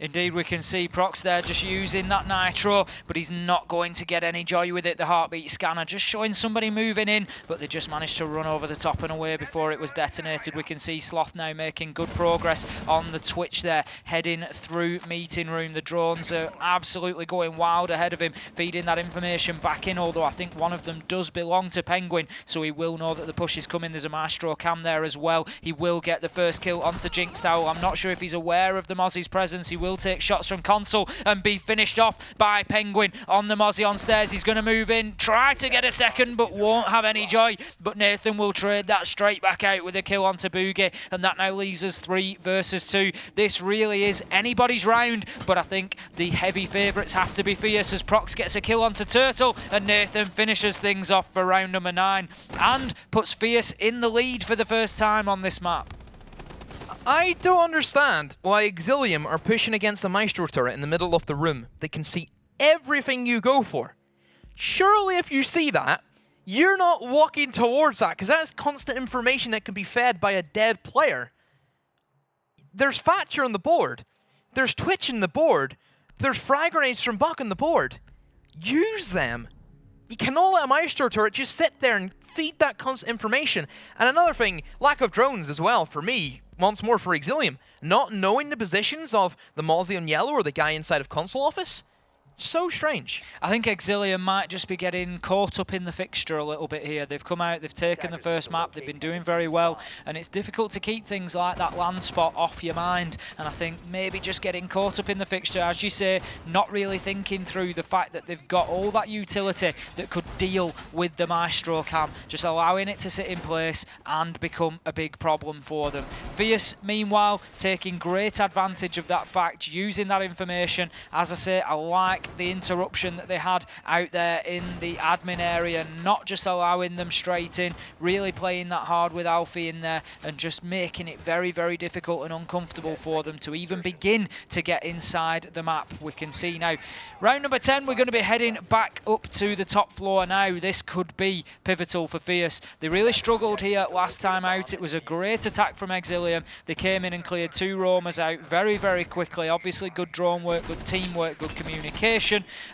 Indeed, we can see Prox there just using that nitro, but he's not going to get any joy with it. The heartbeat scanner just showing somebody moving in, but they just managed to run over the top and away before it was detonated. We can see Sloth now making good progress on the Twitch there, heading through meeting room. The drones are absolutely going wild ahead of him, feeding that information back in, although I think one of them does belong to Penguin, so he will know that the push is coming. There's a Maestro cam there as well. He will get the first kill onto Jinx Towel. I'm not sure if he's aware of the Mozzie's presence. He will take shots from console and be finished off by Penguin on the Mozzie on stairs. He's going to move in, try to get a second, but won't have any joy. But Nathan will trade that straight back out with a kill onto Boogie, and that now leaves us 3 versus 2. This really is anybody's round, but I think the heavy favourites have to be Fierce as Prox gets a kill onto Turtle, and Nathan finishes things off for round number 9 and puts Fierce in the lead for the first time on this map. I don't understand why Exillium are pushing against the Maestro turret in the middle of the room. They can see everything you go for. Surely if you see that, you're not walking towards that, because that's constant information that can be fed by a dead player. There's Thatcher on the board. There's Twitch in the board. There's frag grenades from Buck on the board. Use them. You cannot let a Maestro turret just sit there and feed that constant information. And another thing, lack of drones as well for me. Once more for Exillium, not knowing the positions of the Mozzie on yellow or the guy inside of console office, So strange. I think Exillium might just be getting caught up in the fixture a little bit here. They've come out, they've taken the first map, they've been doing very well, and it's difficult to keep things like that land spot off your mind. And I think maybe just getting caught up in the fixture, as you say, not really thinking through the fact that they've got all that utility that could deal with the Maestro cam, just allowing it to sit in place and become a big problem for them. Fierce, meanwhile, taking great advantage of that fact, using that information. As I say, I like the interruption that they had out there in the admin area, not just allowing them straight in, really playing that hard with Alfie in there and just making it very, very difficult and uncomfortable for them to even begin to get inside the map. We can see now, round number 10, we're going to be heading back up to the top floor now. This could be pivotal for Fierce. They really struggled here last time out. It was a great attack from Exillium. They came in and cleared 2 roamers out very, very quickly. Obviously, good drone work, good teamwork, good communication,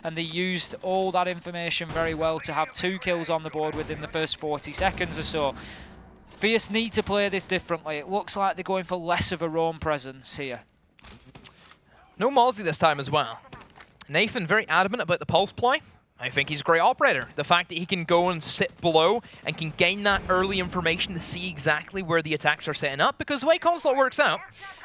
and they used all that information very well to have 2 kills on the board within the first 40 seconds or so. Fierce need to play this differently. It looks like they're going for less of a roam presence here. No Malsey this time as well. Nathan very adamant about the pulse play. I think he's a great operator. The fact that he can go and sit below and can gain that early information to see exactly where the attacks are setting up, because the way Console works out,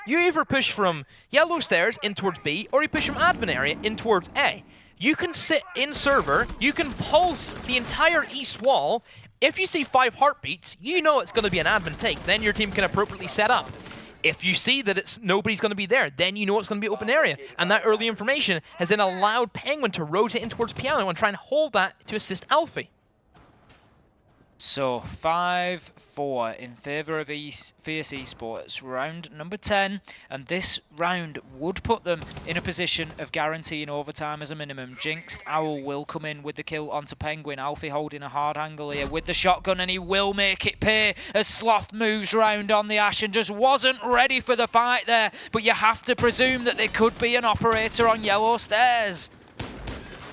you either push from yellow stairs in towards B, or you push from admin area in towards A. You can sit in server, you can pulse the entire east wall. If you see 5 heartbeats, you know it's going to be an admin take. Then your team can appropriately set up. If you see that nobody's going to be there, then you know it's going to be open area. And that early information has then allowed Penguin to rotate in towards Piano and try and hold that to assist Alfie. So 5-4 in favour of Fierce Esports, round number 10, and this round would put them in a position of guaranteeing overtime as a minimum. Jinxed Owl will come in with the kill onto Penguin. Alfie holding a hard angle here with the shotgun, and he will make it pay as Sloth moves round on the Ash and just wasn't ready for the fight there. But you have to presume that there could be an operator on yellow stairs.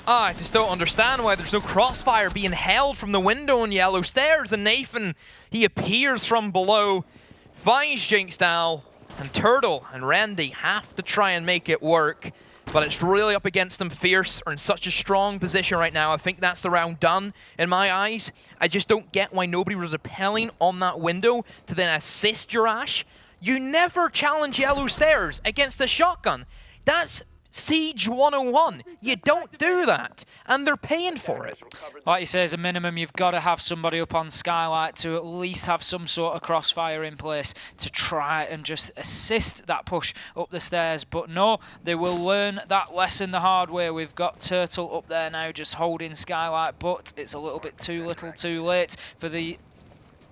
I just don't understand why there's no crossfire being held from the window on yellow stairs. And Nathan, he appears from below, finds Jinxed Owl, and Turtle and Randy have to try and make it work. But it's really up against them. Fierce are in such a strong position right now. I think that's the round done in my eyes. I just don't get why nobody was rappelling on that window to then assist your Ash. You never challenge yellow stairs against a shotgun. That's Siege 101. You don't do that, and they're paying for it. Like you say, as a minimum, you've got to have somebody up on Skylight to at least have some sort of crossfire in place to try and just assist that push up the stairs. But no, they will learn that lesson the hard way. We've got Turtle up there now just holding Skylight, but it's a little bit too little too late for the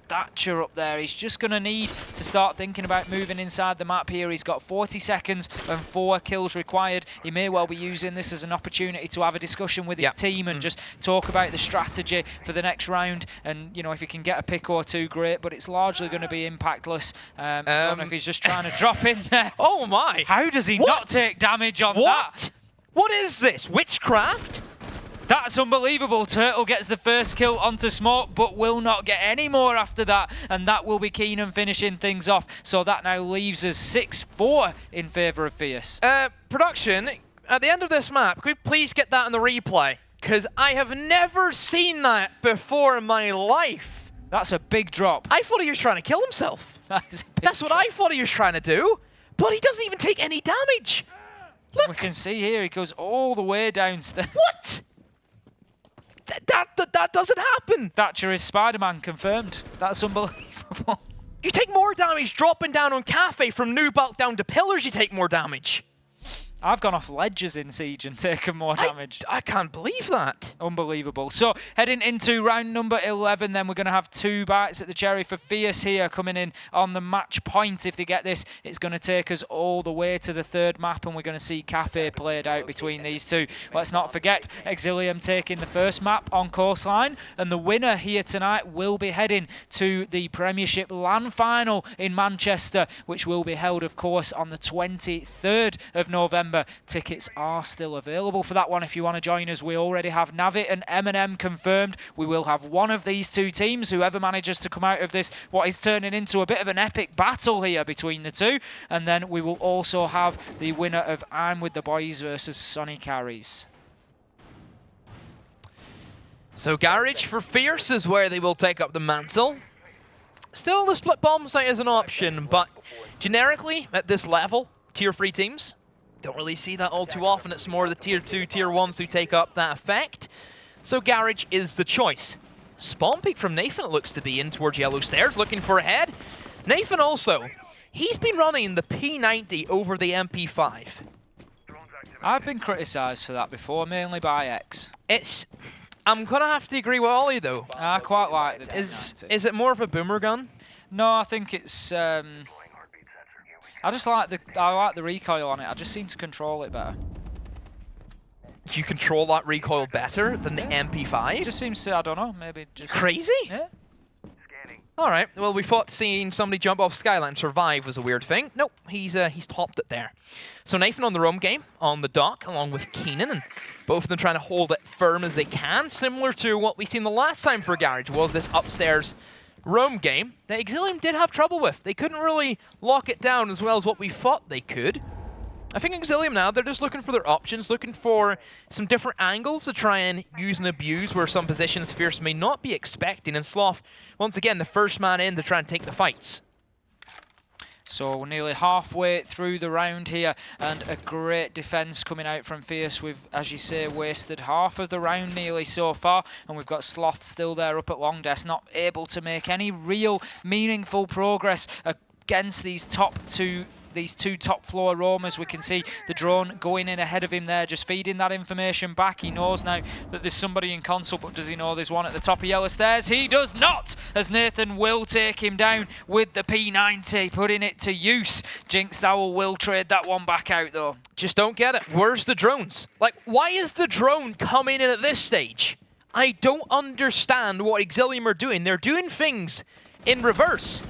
Thatcher up there. He's just going to need to start thinking about moving inside the map here. He's got 40 seconds and 4 kills required. He may well be using this as an opportunity to have a discussion with his team and just talk about the strategy for the next round. And, you know, if he can get a pick or 2, great, but it's largely going to be impactless. I don't know if he's just trying to drop in there. Oh my! How does he not take damage on that? What is this? Witchcraft? That's unbelievable. Turtle gets the first kill onto Smoke, but will not get any more after that. And that will be Keenan finishing things off. So that now leaves us 6-4 in favour of Fierce. Production, at the end of this map, could we please get that in the replay? Because I have never seen that before in my life. That's a big drop. I thought he was trying to kill himself. That's what I thought he was trying to do. But he doesn't even take any damage. Look. We can see here he goes all the way downstairs. What? That doesn't happen. Thatcher is Spider-Man confirmed. That's unbelievable. You take more damage dropping down on Cafe from new bulk down to pillars. You take more damage. I've gone off ledges in Siege and taken more damage. I can't believe that. Unbelievable. So, heading into round number 11, then we're going to have 2 bites at the cherry for Fierce here, coming in on the match point. If they get this, it's going to take us all the way to the 3rd map, and we're going to see Cafe played out between these 2. Let's not forget, Exillium taking the 1st map on Coastline, and the winner here tonight will be heading to the Premiership LAN final in Manchester, which will be held, of course, on the 23rd of November. Tickets are still available for that one if you want to join us. We already have Navit and M&M confirmed. We will have one of these 2 teams, whoever manages to come out of this, what is turning into a bit of an epic battle here between the 2. And then we will also have the winner of I'm With The Boys versus Sonny Carries. So Garage for Fierce is where they will take up the mantle. Still, the split bomb site is an option, but generically, at this level, tier 3 teams, don't really see that all too often. It's more the tier 2, tier 1s who take up that effect. So Garage is the choice. Spawn peek from Nathan, it looks to be in towards Yellow Stairs, looking for a head. Nathan also, he's been running the P90 over the MP5. I've been criticised for that before, mainly by X. I'm going to have to agree with Ollie, though. I quite like the P90. Is it more of a boomer gun? No, I think it's... I just like the recoil on it. I just seem to control it better. Do you control that recoil better than the MP5? It just seems to, I don't know, maybe just... Crazy? Yeah. Alright, well, we thought seeing somebody jump off Skyline survive was a weird thing. Nope, he's topped it there. So Nathan on the roam game, on the dock, along with Keenan, and both of them trying to hold it firm as they can, similar to what we seen the last time for Garage, was this upstairs roam game that Exillium did have trouble with. They couldn't really lock it down as well as what we thought they could. I think Exillium now, they're just looking for their options, looking for some different angles to try and use and abuse where some positions Fierce may not be expecting. And Sloth, once again, the first man in to try and take the fights. So we're nearly halfway through the round here, and a great defence coming out from Fierce. We've, as you say, wasted half of the round nearly so far, and we've got Sloth still there up at long desk, not able to make any real meaningful progress against these two top floor roamers. We can see the drone going in ahead of him there, just feeding that information back. He knows now that there's somebody in console, but does he know there's one at the top of Yellow Stairs? He does not, as Nathan will take him down with the P90, putting it to use. Jinxed Owl will trade that one back out though. Just don't get it. Where's the drones? Like, why is the drone coming in at this stage? I don't understand what Exillium are doing. They're doing things in reverse.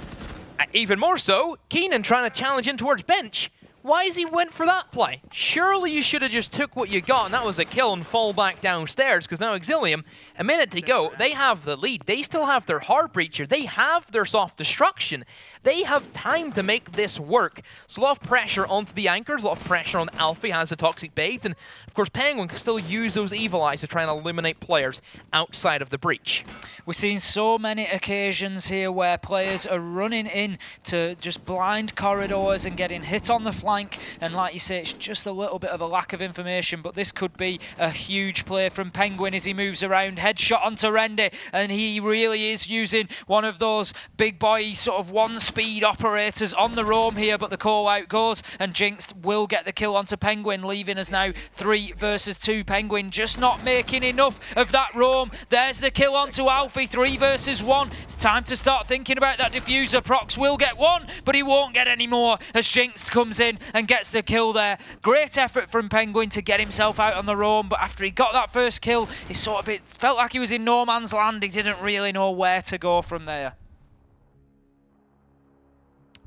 Even more so, Keenan trying to challenge in towards bench. Why has he went for that play? Surely you should have just took what you got, and that was a kill, and fall back downstairs, because now Exillium, a minute to go, they have the lead. They still have their hard breacher. They have their soft destruction. They have time to make this work. So a lot of pressure onto the anchors, a lot of pressure on Alfie, has the toxic babes, and of course Penguin can still use those evil eyes to try and eliminate players outside of the breach. We've seen so many occasions here where players are running in to just blind corridors and getting hit on the flank, and like you say, it's just a little bit of a lack of information, but this could be a huge play from Penguin as he moves around. Headshot onto Rendy, and he really is using one of those big boy sort of one-speed operators on the roam here, but the call out goes, and Jinxed will get the kill onto Penguin, leaving us now 3 versus 2. Penguin just not making enough of that roam. There's the kill onto Alfie, 3 versus 1. It's time to start thinking about that diffuser. Prox will get one, but he won't get any more as Jinxed comes in and gets the kill there. Great effort from Penguin to get himself out on the roam, but after he got that first kill, it felt like he was in no man's land. He didn't really know where to go from there.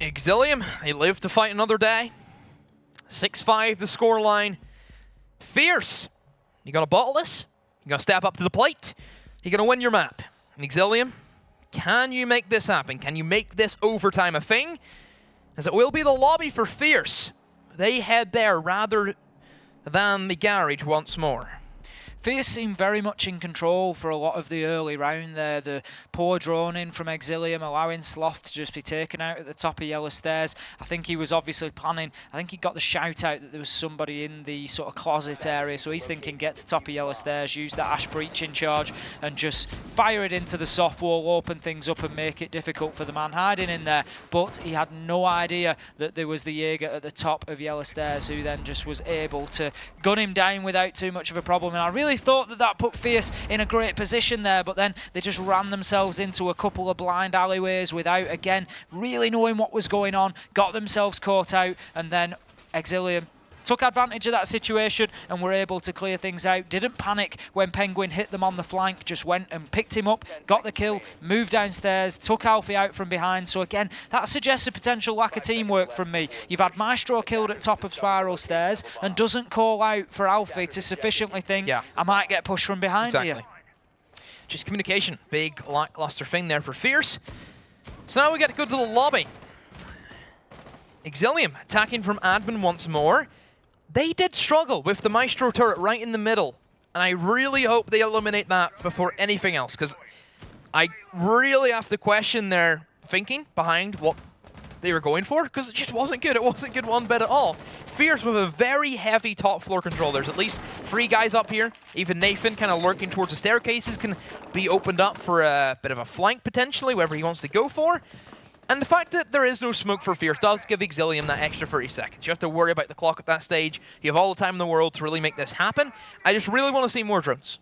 Exillium, they live to fight another day. 6-5 the scoreline. Fierce, you gonna bottle this? You gonna step up to the plate? You gonna win your map? Exillium, can you make this happen? Can you make this overtime a thing? As it will be the lobby for Fierce. They head there rather than the garage once more. Fierce seemed very much in control for a lot of the early round there. The poor drone in from Exillium allowing Sloth to just be taken out at the top of Yellow Stairs. I think he was obviously planning, I think he got the shout out that there was somebody in the sort of closet area, so he's thinking get to top of Yellow Stairs, use that Ash Breach in charge and just fire it into the soft wall, open things up and make it difficult for the man hiding in there. But he had no idea that there was the Jaeger at the top of Yellow Stairs, who then just was able to gun him down without too much of a problem. And I really thought that put Fierce in a great position there, but then they just ran themselves into a couple of blind alleyways without, again, really knowing what was going on, got themselves caught out, and then Exillium took advantage of that situation and were able to clear things out. Didn't panic when Penguin hit them on the flank, just went and picked him up, got the kill, moved downstairs, took Alfie out from behind. So again, that suggests a potential lack of teamwork from me. You've had Maestro killed at top of Spiral Stairs and doesn't call out for Alfie to sufficiently think, I might get pushed from behind here. Just communication, big lackluster thing there for Fierce. So now we get to go to the lobby. Exillium attacking from admin once more. They did struggle with the Maestro turret right in the middle And I really hope they eliminate that before anything else, because I really have to question their thinking behind what they were going for, because it just wasn't good. It wasn't good one bit at all. Fierce with a very heavy top floor control. There's at least 3 guys up here. Even Nathan kind of lurking towards the staircases can be opened up for a bit of a flank potentially, wherever he wants to go for. And the fact that there is no smoke for Fierce does give Exillium that extra 30 seconds. You have to worry about the clock at that stage. You have all the time in the world to really make this happen. I just really want to see more drones.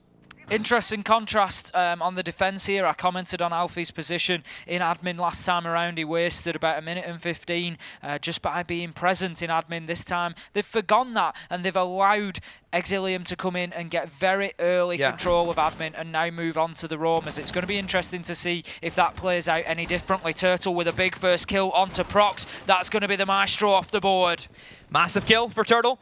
Interesting contrast on the defence here. I commented on Alfie's position in admin last time around. He wasted about 1 minute and 15 just by being present in admin this time. They've forgone that, and they've allowed Exillium to come in and get very early control of admin and now move on to the roamers. It's going to be interesting to see if that plays out any differently. Turtle with a big first kill onto Prox. That's going to be the Maestro off the board. Massive kill for Turtle.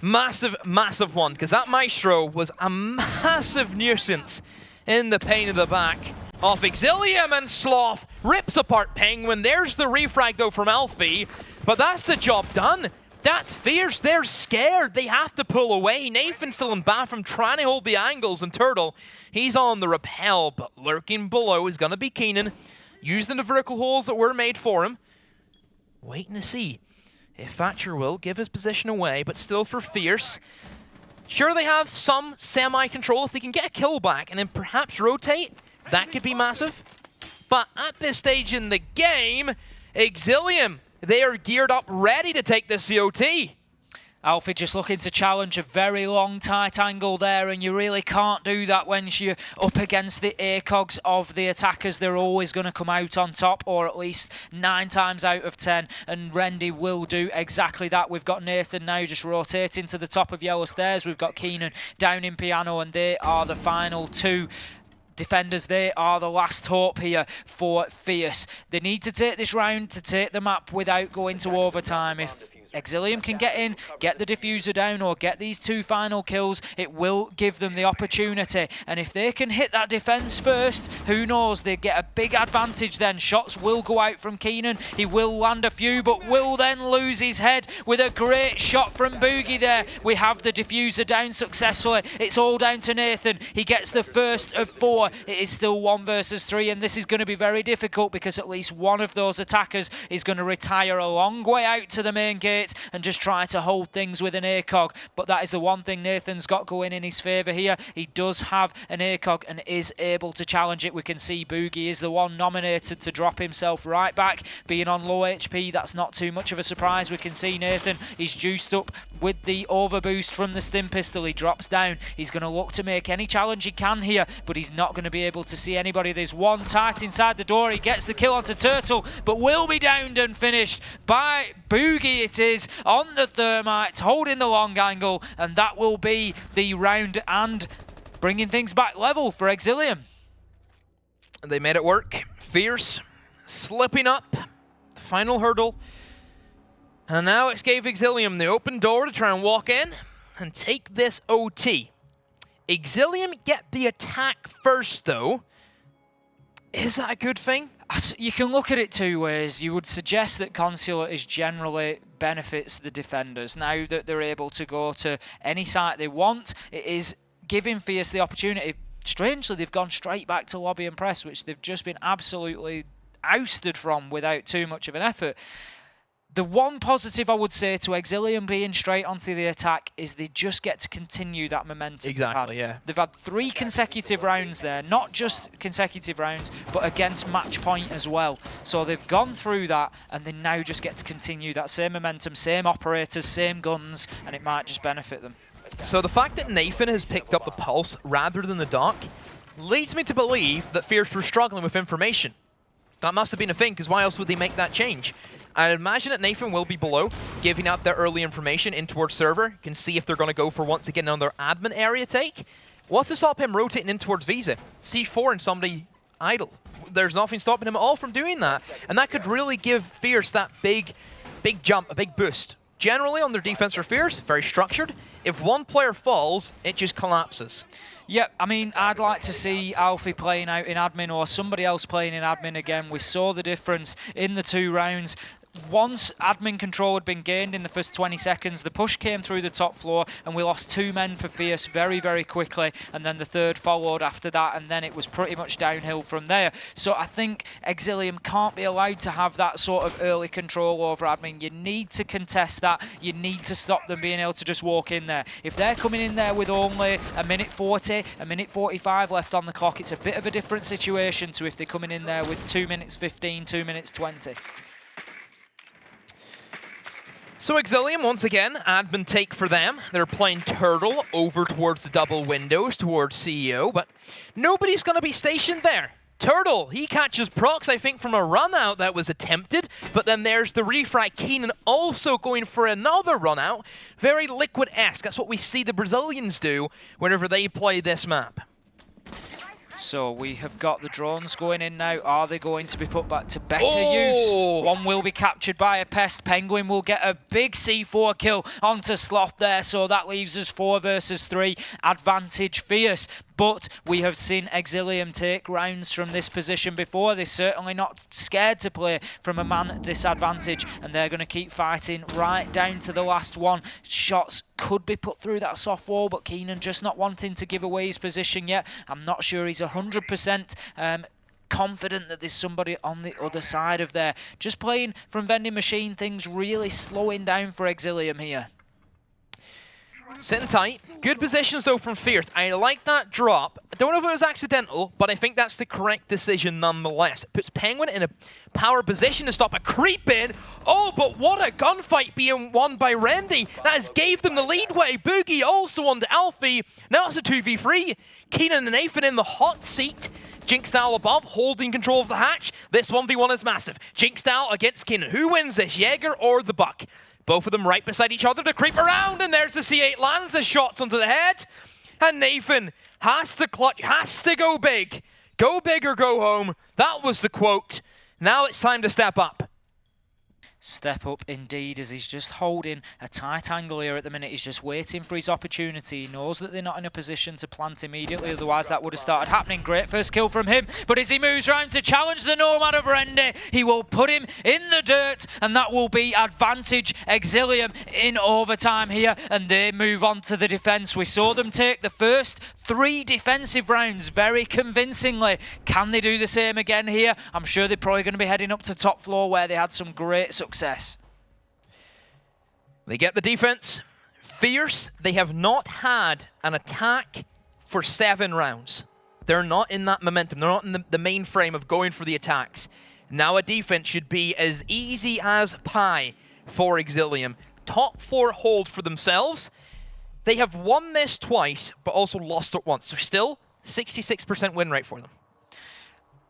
Massive, massive one, because that Maestro was a massive nuisance in the pain of the back of Exillium, and Sloth rips apart Penguin. There's the refrag though from Alfie, but that's the job done. That's Fierce. They're scared. They have to pull away. Nathan's still in bathroom trying to hold the angles, and Turtle, he's on the rappel, but lurking below is going to be Keenan, using the vertical holes that were made for him. Waiting to see if Thatcher will give his position away, but still for Fierce. Sure, they have some semi-control. If they can get a kill back and then perhaps rotate, that could be massive. But at this stage in the game, Exillium, they are geared up, ready to take the COT. Alfie just looking to challenge a very long, tight angle there, and you really can't do that when you're up against the ACOGs of the attackers. They're always going to come out on top, or at least 9 times out of 10, and Rendy will do exactly that. We've got Nathan now just rotating to the top of Yellow Stairs. We've got Keenan down in Piano, and they are the final 2 defenders. They are the last hope here for Fierce. They need to take this round to take the map without going to overtime. If Exillium can get in, get the diffuser down, or get these 2 final kills, it will give them the opportunity. And if they can hit that defense first, who knows, they get a big advantage then. Shots will go out from Keenan. He will land a few, but will then lose his head with a great shot from Boogie there. We have the diffuser down successfully. It's all down to Nathan. He gets the first of 4. It is still 1 versus 3, and this is going to be very difficult because at least one of those attackers is going to retire a long way out to the main gate and just try to hold things with an ACOG. But that is the one thing Nathan's got going in his favour here. He does have an ACOG and is able to challenge it. We can see Boogie is the one nominated to drop himself right back. Being on low HP, that's not too much of a surprise. We can see Nathan, he's juiced up with the overboost from the stim pistol. He drops down. He's going to look to make any challenge he can here, but he's not going to be able to see anybody. There's one tight inside the door. He gets the kill onto Turtle, but will be downed and finished by Boogie. It is on the Thermite, holding the long angle, and that will be the round and bringing things back level for Exillium. They made it work. Fierce slipping up the final hurdle, and now it's gave Exillium the open door to try and walk in and take this OT. Exillium get the attack first though. Is that a good thing? You can look at it 2 ways. You would suggest that Consulate is generally benefits the defenders. Now that they're able to go to any site they want, it is giving Fierce the opportunity. Strangely, they've gone straight back to lobby and press, which they've just been absolutely ousted from without too much of an effort. The one positive I would say to Exillium being straight onto the attack is they just get to continue that momentum. Exactly, yeah. They've had 3 consecutive rounds there, not just consecutive rounds, but against match point as well. So they've gone through that, and they now just get to continue that same momentum, same operators, same guns, and it might just benefit them. So the fact that Nathan has picked up the pulse rather than the dock leads me to believe that Fierce were struggling with information. That must have been a thing, because why else would they make that change? I imagine that Nathan will be below, giving out their early information in towards server. You can see if they're going to go for once again another admin area take. What's to stop him rotating in towards Visa? C4 and somebody idle. There's nothing stopping him at all from doing that. And that could really give Fierce that big jump, a big boost. Generally on their defense for Fierce, very structured. If one player falls, it just collapses. Yep, I mean, I'd like to see Alfie playing out in admin or somebody else playing in admin again. We saw the difference in the 2 rounds. once admin control had been gained in the first 20 seconds, the push came through the top floor and we lost 2 men for Fierce very, very quickly, and then the third followed after that, and then it was pretty much downhill from there. So I think Exillium can't be allowed to have that sort of early control over admin. You need to contest that. You need to stop them being able to just walk in there. If they're coming in there with only a minute 40, a minute 45 left on the clock, it's a bit of a different situation to if they're coming in there with 2 minutes 15, 2 minutes 20. So Exillium, once again, admin take for them. They're playing Turtle over towards the double windows, towards CEO, but nobody's going to be stationed there. Turtle, he catches procs, I think, from a run out that was attempted, but then there's the refrag. Keenan also going for another run out. Very Liquid-esque. That's what we see the Brazilians do whenever they play this map. So we have got the drones going in now. Are they going to be put back to better use? One will be captured by a Pest. Penguin will get a big C4 kill onto Sloth there, so that leaves us 4 versus 3. Advantage Fierce. But we have seen Exillium take rounds from this position before. They're certainly not scared to play from a man disadvantage, and they're going to keep fighting right down to the last one. Shots could be put through that soft wall, but Keenan just not wanting to give away his position yet. I'm not sure he's 100% confident that there's somebody on the other side of there. Just playing from vending machine, things really slowing down for Exillium here. Sitting tight. Good positions though from Fierce. I like that drop. I don't know if it was accidental, but I think that's the correct decision nonetheless. It puts Penguin in a power position to stop a creep in. Oh, but what a gunfight being won by Randy. That has gave them the leadway. Boogie also on to Alfie. Now it's a 2v3. Keenan and Nathan in the hot seat. Jinxstyle above, holding control of the hatch. This 1v1 is massive. Jinxstyle against Keenan. Who wins this, Jaeger or the Buck? Both of them right beside each other to creep around, and there's the C8, lands the shots onto the head. And Nathan has to clutch, has to go big. Go big or go home. That was the quote. Now it's time to step up. Step up indeed, as he's just holding a tight angle here at the minute. He's just waiting for his opportunity. He knows that they're not in a position to plant immediately, otherwise that would have started happening. Great first kill from him, but as he moves round to challenge the Nomad of Rendy, he will put him in the dirt, and that will be advantage Exillium in overtime here, and they move on to the defence. We saw them take the first 3 defensive rounds very convincingly. Can they do the same again here? I'm sure they're probably going to be heading up to top floor where they had some great success. They get the defense. Fierce, they have not had an attack for 7 rounds. They're not in that momentum. They're not in the main frame of going for the attacks. Now a defense should be as easy as pie for Exillium. Top floor hold for themselves. They have won this twice, but also lost it once. So still, 66% win rate for them.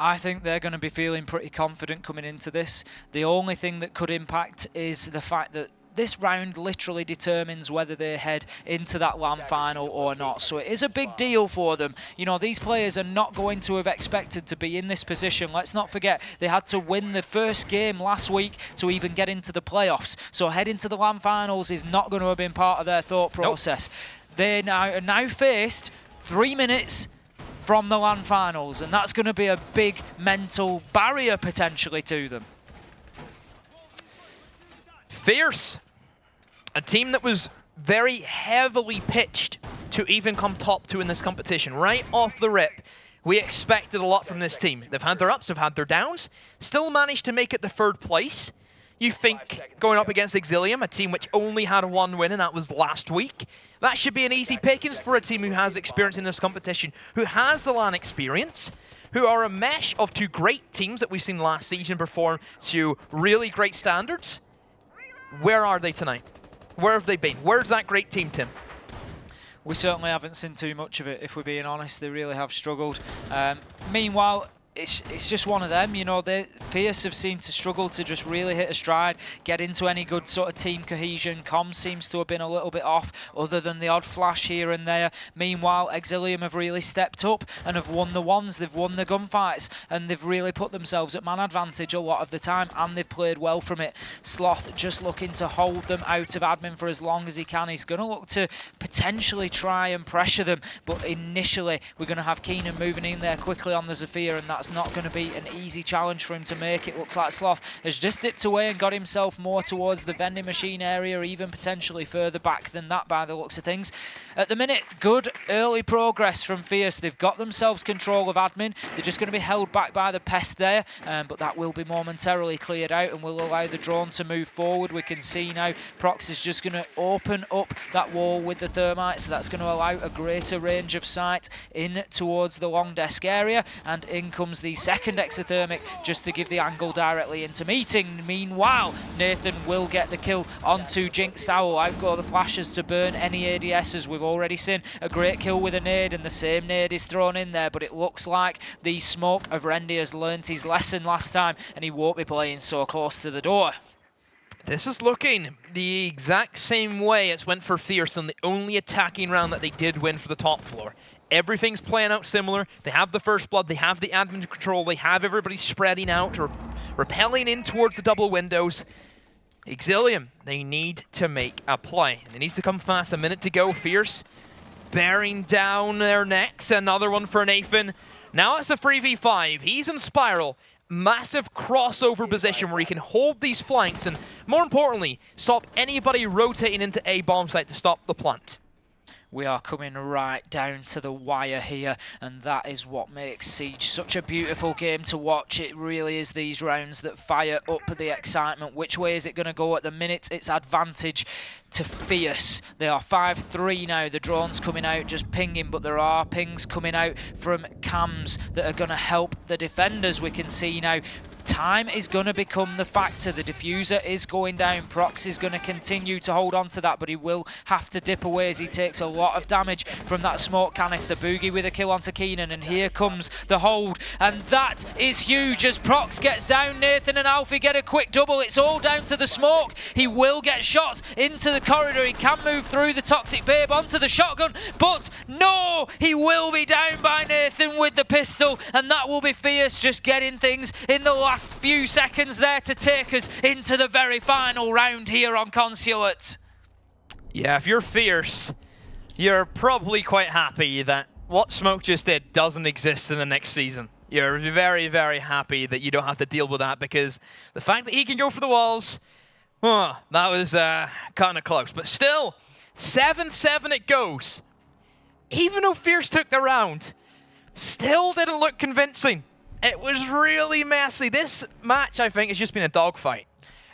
I think they're going to be feeling pretty confident coming into this. The only thing that could impact is the fact that this round literally determines whether they head into that LAN final or not. So it is a big deal for them. You know, these players are not going to have expected to be in this position. Let's not forget, they had to win the first game last week to even get into the playoffs. So heading to the LAN finals is not going to have been part of their thought process. Nope. They are now faced 3 minutes from the LAN finals, and that's going to be a big mental barrier potentially to them. Fierce, a team that was very heavily pitched to even come top 2 in this competition. Right off the rip, we expected a lot from this team. They've had their ups, they've had their downs, still managed to make it to 3rd place. You think going up against Exillium, a team which only had 1 win, and that was last week, that should be an easy pickings for a team who has experience in this competition, who has the LAN experience, who are a mesh of 2 great teams that we've seen last season perform to really great standards. Where are they tonight? Where have they been? Where's that great team, Tim? We certainly haven't seen too much of it, if we're being honest. They really have struggled. Meanwhile, it's just one of them, you know. Fierce have seemed to struggle to just really hit a stride, get into any good sort of team cohesion. Comms seems to have been a little bit off, other than the odd flash here and there. Meanwhile, Exillium have really stepped up and have won the ones. They've won the gunfights, and they've really put themselves at man advantage a lot of the time, and they've played well from it. Sloth just looking to hold them out of admin for as long as he can. He's going to look to potentially try and pressure them, but initially we're going to have Keenan moving in there quickly on the Zephyr, and that's that's not going to be an easy challenge for him to make. It looks like Sloth has just dipped away and got himself more towards the vending machine area, even potentially further back than that by the looks of things. At the minute, good early progress from Fierce. They've got themselves control of admin. They're just going to be held back by the pest there, but that will be momentarily cleared out and will allow the drone to move forward. We can see now Prox is just going to open up that wall with the thermite, so that's going to allow a greater range of sight in towards the long desk area, and in comes the second exothermic just to give the angle directly into meeting. Meanwhile, Nathan will get the kill onto Jinxed Owl. Out go the flashes to burn any ADSs. We've already seen a great kill with a nade, and the same nade is thrown in there, but it looks like the smoke of Rendy has learnt his lesson last time, and he won't be playing so close to the door. This is looking the exact same way as went for Fierce on the only attacking round that they did win for the top floor. Everything's playing out similar. They have the first blood, they have the admin control, they have everybody spreading out or repelling in towards the double windows. Exillium, they need to make a play. It needs to come fast. A minute to go. Fierce bearing down their necks. Another one for Nathan. Now it's a 3v5. He's in spiral. Massive crossover position where he can hold these flanks and, more importantly, stop anybody rotating into A bomb site to stop the plant. We are coming right down to the wire here, and that is what makes Siege such a beautiful game to watch. It really is these rounds that fire up the excitement. Which way is it going to go? At the minute, it's advantage to Fierce. They are 5-3 now. The drone's coming out just pinging, but there are pings coming out from cams that are going to help the defenders. We can see now time is going to become the factor. The diffuser is going down. Prox is going to continue to hold on to that, but he will have to dip away as he takes a lot of damage from that smoke canister. Boogie with a kill onto Keenan, and here comes the hold, and that is huge as Prox gets down. Nathan and Alfie get a quick double. It's all down to the smoke. He will get shots into the corridor. He can move through the Toxic Babe onto the shotgun, but no, he will be down by Nathan with the pistol, and that will be Fierce just getting things in the last few seconds there to take us into the very final round here on Consulate. Yeah, if you're Fierce, you're probably quite happy that what Smoke just did doesn't exist in the next season. You're very, very happy that you don't have to deal with that, because the fact that he can go for the walls, that was kind of close. But still, 7-7 it goes. Even though Fierce took the round, still didn't look convincing. It was really messy. This match, I think, has just been a dogfight.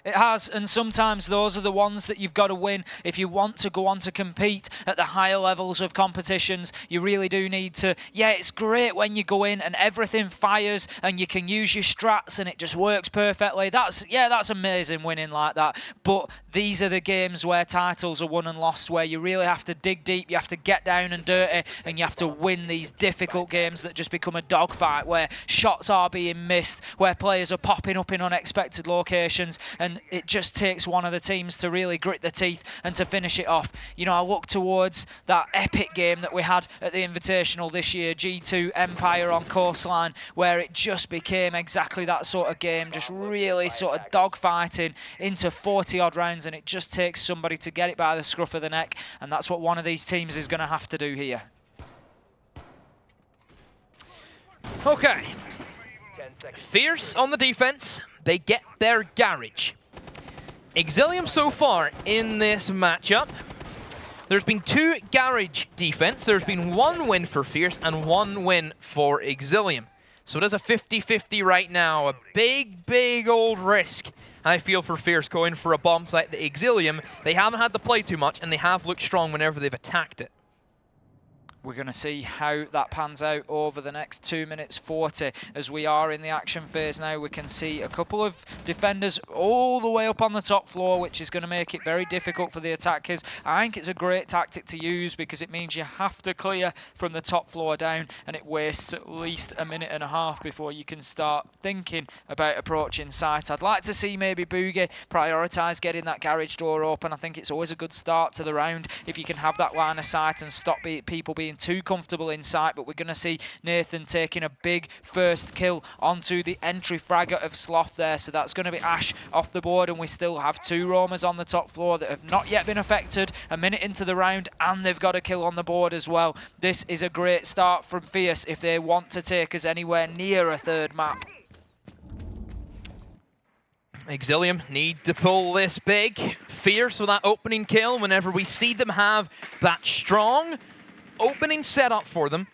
It has, and sometimes those are the ones that you've got to win if you want to go on to compete at the higher levels of competitions. You really do need to, yeah, it's great when you go in and everything fires and you can use your strats and it just works perfectly. That's amazing winning like that. But these are the games where titles are won and lost, where you really have to dig deep, you have to get down and dirty, and you have to win these difficult games that just become a dogfight, where shots are being missed, where players are popping up in unexpected locations, and it just takes one of the teams to really grit the teeth and to finish it off. You know, I look towards that epic game that we had at the Invitational this year, G2 Empire on Coastline, where it just became exactly that sort of game, just really sort of dogfighting into 40-odd rounds, and it just takes somebody to get it by the scruff of the neck, and that's what one of these teams is going to have to do here. Okay. Fierce on the defense. They get their garage. Exillium so far in this matchup, there's been 2 garage defense. There's been 1 win for Fierce and 1 win for Exillium. So it is a 50-50 right now. A big, big old risk, I feel, for Fierce going for a bomb site. The Exillium, they haven't had to play too much, and they have looked strong whenever they've attacked it. We're going to see how that pans out over the next 2 minutes 40 as we are in the action phase now. We can see a couple of defenders all the way up on the top floor, which is going to make it very difficult for the attackers. I think it's a great tactic to use because it means you have to clear from the top floor down, and it wastes at least a minute and a half before you can start thinking about approaching site. I'd like to see maybe Boogie prioritise getting that garage door open. I think it's always a good start to the round if you can have that line of sight and stop people being being too comfortable in sight, but we're going to see Nathan taking a big first kill onto the entry fragger of Sloth there. So that's going to be Ash off the board, and we still have 2 roamers on the top floor that have not yet been affected. A minute into the round, and they've got a kill on the board as well. This is a great start from Fierce if they want to take us anywhere near a 3rd map. Exillium need to pull this big. Fierce with that opening kill. Whenever we see them have that strong opening setup for them,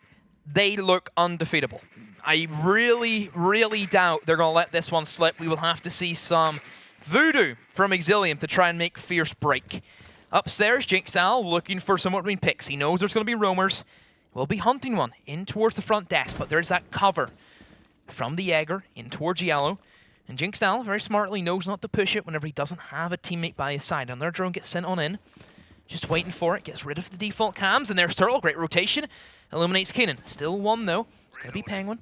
they look undefeatable. I really, really doubt they're going to let this one slip. We will have to see some voodoo from Exillium to try and make Fierce break. Upstairs, Jinxal looking for someone between picks. He knows there's going to be roamers. We'll be hunting one in towards the front desk, but there's that cover from the Jaeger in towards yellow. And Jinxal very smartly knows not to push it whenever he doesn't have a teammate by his side. And their drone gets sent on in. Just waiting for it. Gets rid of the default cams. And there's Turtle. Great rotation. Eliminates Kanan. Still 1 though. It's going to be Penguin.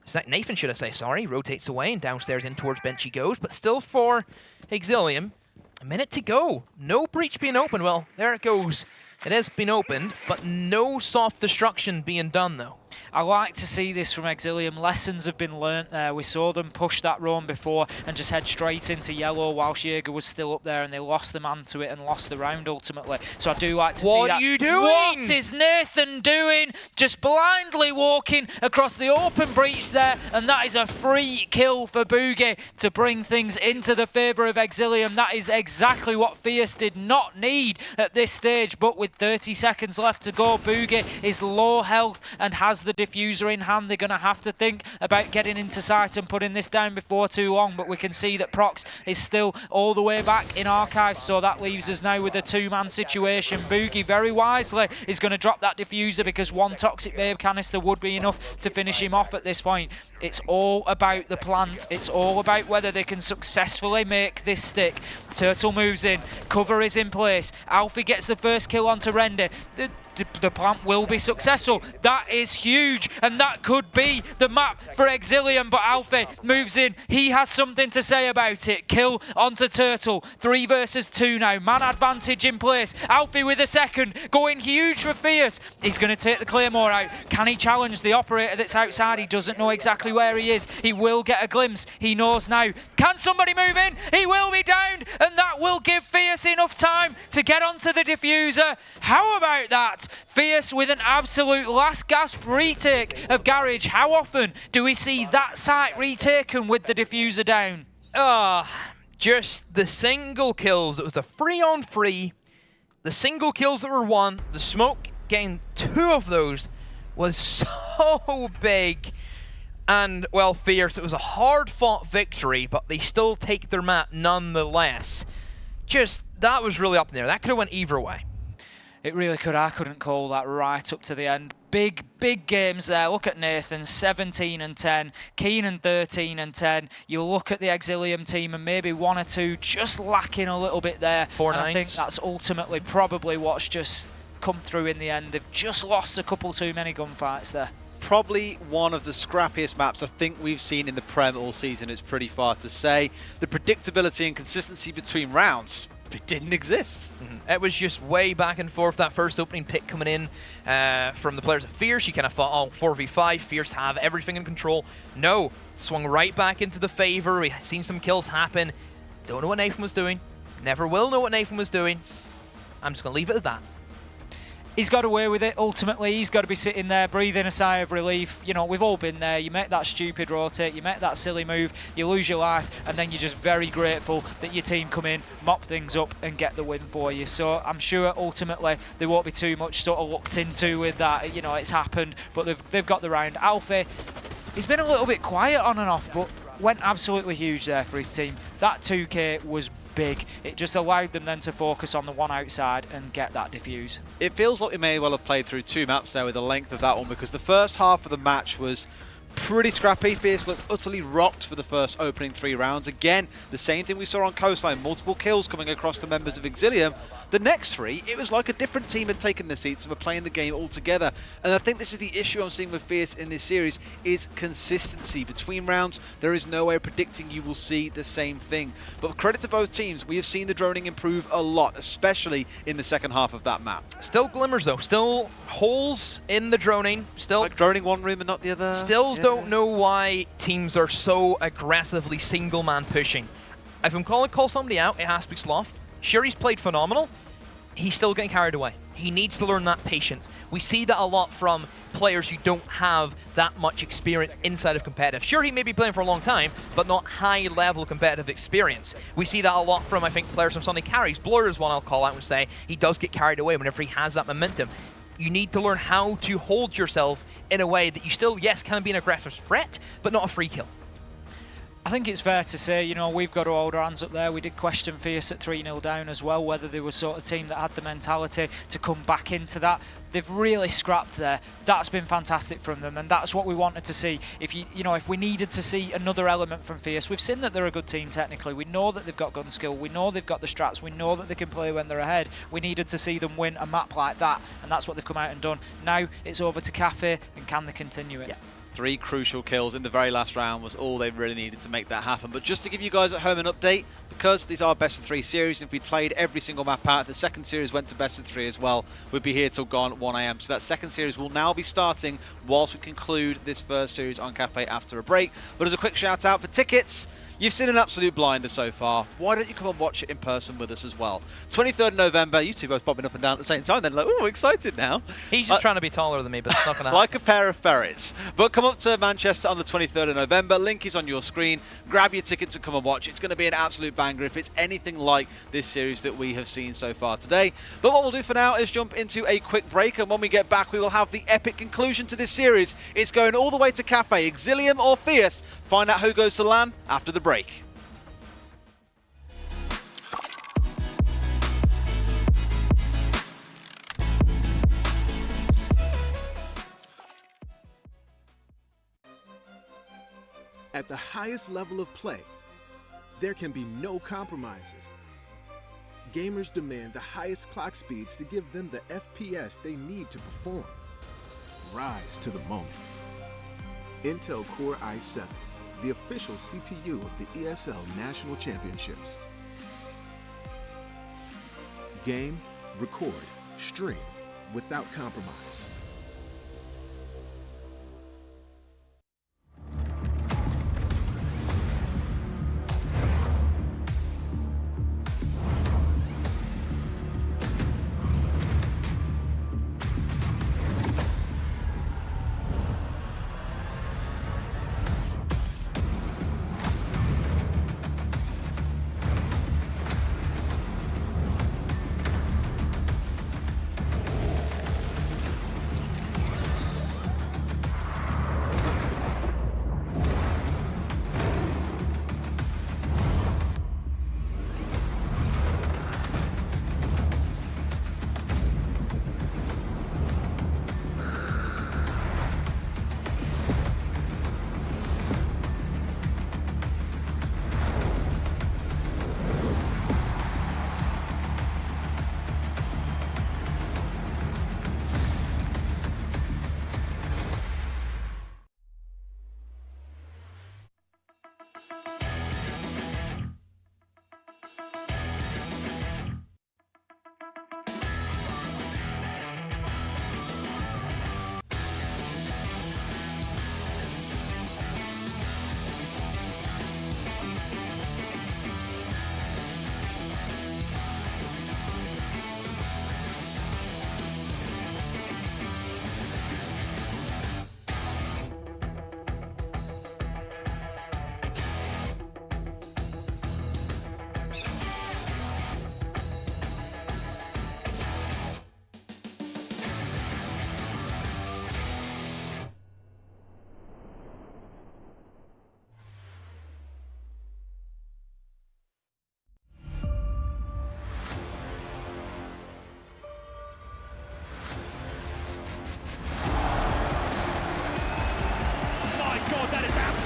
Zach Nathan, should I say, sorry. Rotates away and downstairs in towards bench he goes. But still for Exillium, a minute to go. No breach being open. Well, there it goes. It has been opened, but no soft destruction being done though. I like to see this from Exillium. Lessons have been learnt there. We saw them push that roam before and just head straight into yellow while Jaeger was still up there, and they lost the man to it and lost the round ultimately. So I do like to see that. What are you doing? What is Nathan doing? Just blindly walking across the open breach there, and that is a free kill for Boogie to bring things into the favour of Exillium. That is exactly what Fierce did not need at this stage, but with 30 seconds left to go, Boogie is low health and has the diffuser in hand. They're going to have to think about getting into sight and putting this down before too long, but we can see that Prox is still all the way back in archives, so that leaves us now with a 2-man situation. Boogie very wisely is going to drop that diffuser because 1 Toxic Babe canister would be enough to finish him off at this point. It's all about the plant. It's all about whether they can successfully make this stick. Turtle moves in. Cover is in place. Alfie gets the first kill onto Render. The plant will be successful. That is huge, and that could be the map for Exillium, but Alfie moves in. He has something to say about it. Kill onto Turtle. 3 versus 2 now. Man advantage in place. Alfie with a second. Going huge for Fierce. He's going to take the Claymore out. Can he challenge the operator that's outside? He doesn't know exactly where he is. He will get a glimpse. He knows now. Can somebody move in? He will be downed, and that will give Fierce enough time to get onto the diffuser. How about that? Fierce with an absolute last gasp retake of Garage. How often do we see that site retaken with the diffuser down? Just the single kills. It was a 3-on-3. The single kills that were won, the smoke getting 2 of those was so big. And, well, Fierce, it was a hard-fought victory, but they still take their map nonetheless. Just, that was really up in there. That could have went either way. It really could. I couldn't call that right up to the end. Big games there. Look at Nathan, 17 and 10. Keenan, 13 and 10. You look at the Exillium team and maybe 1 or 2 just lacking a little bit there. 4 and nines. I think that's ultimately probably what's just come through in the end. They've just lost a couple too many gunfights there. Probably one of the scrappiest maps I think we've seen in the Prem all season. It's pretty far to say. The predictability and consistency between rounds, it didn't exist. It was just way back and forth. That first opening pick coming in from the players of Fierce. You kind of thought, oh, 4v5, Fierce have everything in control. No, swung right back into the favor. We've seen some kills happen. Don't know what Nathan was doing. Never will know what Nathan was doing. I'm just going to leave it at that. He's got away with it. Ultimately, he's got to be sitting there breathing a sigh of relief. You know, we've all been there. You make that stupid rotate, you make that silly move, you lose your life, and then you're just very grateful that your team come in, mop things up, and get the win for you. So I'm sure ultimately there won't be too much sort of looked into with that. You know, it's happened, but they've got the round. Alfie, he's been a little bit quiet on and off, but went absolutely huge there for his team. That 2K was big. It just allowed them then to focus on the one outside and get that diffuse. It feels like we may well have played through 2 maps there with the length of that one, because the first half of the match was pretty scrappy. Fierce looked utterly rocked for the first opening 3 rounds. Again, the same thing we saw on Coastline, multiple kills coming across the members of Exillium. The next 3, it was like a different team had taken their seats and were playing the game all together. And I think this is the issue I'm seeing with Fierce in this series, is consistency. Between rounds, there is no way of predicting you will see the same thing. But credit to both teams, we have seen the droning improve a lot, especially in the second half of that map. Still glimmers though, still holes in the droning, still like droning one room and not the other. Still don't know why teams are so aggressively single-man pushing. If I'm calling call somebody out, it has to be Sloth. Sure, he's played phenomenal. He's still getting carried away. He needs to learn that patience. We see that a lot from players who don't have that much experience inside of competitive. Sure, he may be playing for a long time, but not high-level competitive experience. We see that a lot from, I think, players from Sonny carries. Blur is one I'll call out and say he does get carried away whenever he has that momentum. You need to learn how to hold yourself in a way that you still, yes, can be an aggressive threat, but not a free kill. I think it's fair to say, you know, we've got to hold our hands up there. We did question Fierce at 3-0 down as well, whether they were sort of team that had the mentality to come back into that. They've really scrapped there. That's been fantastic from them, and that's what we wanted to see. If if we needed to see another element from Fierce, we've seen that they're a good team technically. We know that they've got gun skill. We know they've got the strats. We know that they can play when they're ahead. We needed to see them win a map like that, and that's what they've come out and done. Now it's over to Cafe, and can they continue it? Yeah. 3 crucial kills in the very last round was all they really needed to make that happen. But just to give you guys at home an update, because these are best of 3 series, if we'd played every single map out, the second series went to best of 3 as well, we'd be here till gone 1 AM. So that second series will now be starting whilst we conclude this first series on Cafe after a break. But as a quick shout out for tickets, you've seen an absolute blinder so far. Why don't you come and watch it in person with us as well? 23rd November, you two both popping up and down at the same time then, like, oh, excited now. He's just trying to be taller than me, but it's not going to happen. Like a pair of ferrets. But come up to Manchester on the 23rd of November. Link is on your screen. Grab your tickets and come and watch. It's going to be an absolute banger if it's anything like this series that we have seen so far today. But what we'll do for now is jump into a quick break, and when we get back, we will have the epic conclusion to this series. It's going all the way to Cafe, Exillium or Fierce. Find out who goes to LAN after the break. At the highest level of play, there can be no compromises. Gamers demand the highest clock speeds to give them the FPS they need to perform. Rise to the moment. Intel Core i7, the official CPU of the ESL National Championships. Game, record, stream without compromise.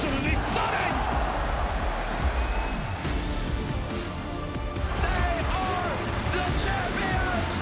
absolutely stunning! They are the champions!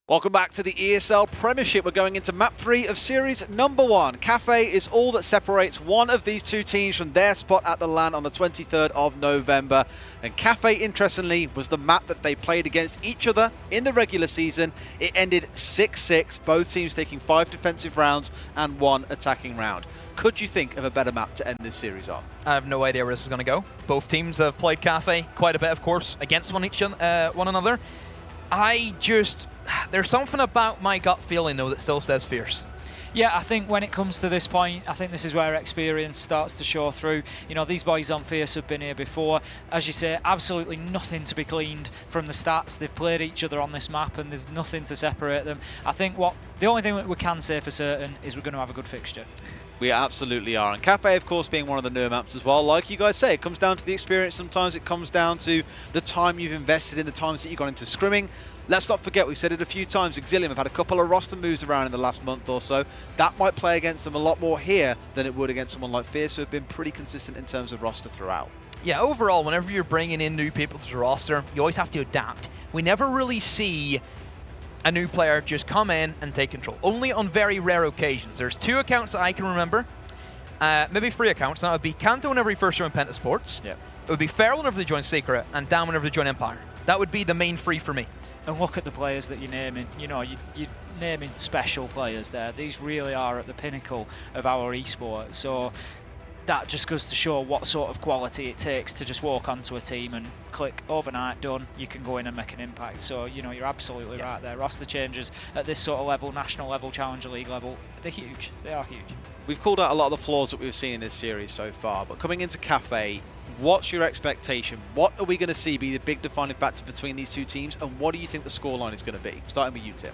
Welcome back to the ESL Premiership. We're going into map 3 of series number 1. Cafe is all that separates one of these two teams from their spot at the LAN on the 23rd of November. And Cafe, interestingly, was the map that they played against each other in the regular season. It ended 6-6, both teams taking 5 defensive rounds and 1 attacking round. Could you think of a better map to end this series on? I have no idea where this is going to go. Both teams have played Cafe quite a bit, of course, against one another. There's something about my gut feeling, though, that still says fierce. Yeah, I think when it comes to this point, I think this is where experience starts to show through. You know, these boys on Fierce have been here before. As you say, absolutely nothing to be gleaned from the stats. They've played each other on this map and there's nothing to separate them. I think the only thing that we can say for certain is we're going to have a good fixture. We absolutely are. And Cafe, of course, being one of the newer maps as well. Like you guys say, it comes down to the experience. Sometimes it comes down to the time you've invested in, the times that you've gone into scrimming. Let's not forget, we've said it a few times, Exillium have had a couple of roster moves around in the last month or so. That might play against them a lot more here than it would against someone like Fierce, who have been pretty consistent in terms of roster throughout. Yeah, overall, whenever you're bringing in new people to the roster, you always have to adapt. We never really see a new player just come in and take control. Only on very rare occasions. There's 2 accounts that I can remember. Maybe 3 accounts. That would be Kanto whenever he first joined Pentasports. Yep. It would be Feral whenever they joined Secret, and Dan whenever they joined Empire. That would be the main 3 for me. And look at the players that you're naming. You know, you're naming special players there. These really are at the pinnacle of our esports. So that just goes to show what sort of quality it takes to just walk onto a team and click overnight, done, you can go in and make an impact. So, you know, you're absolutely right there. Roster changes at this sort of level, national level, Challenger League level, they're huge. They are huge. We've called out a lot of the flaws that we've seen in this series so far, but coming into Cafe, what's your expectation? What are we going to see be the big defining factor between these two teams, and what do you think the scoreline is going to be? Starting with you, Tim.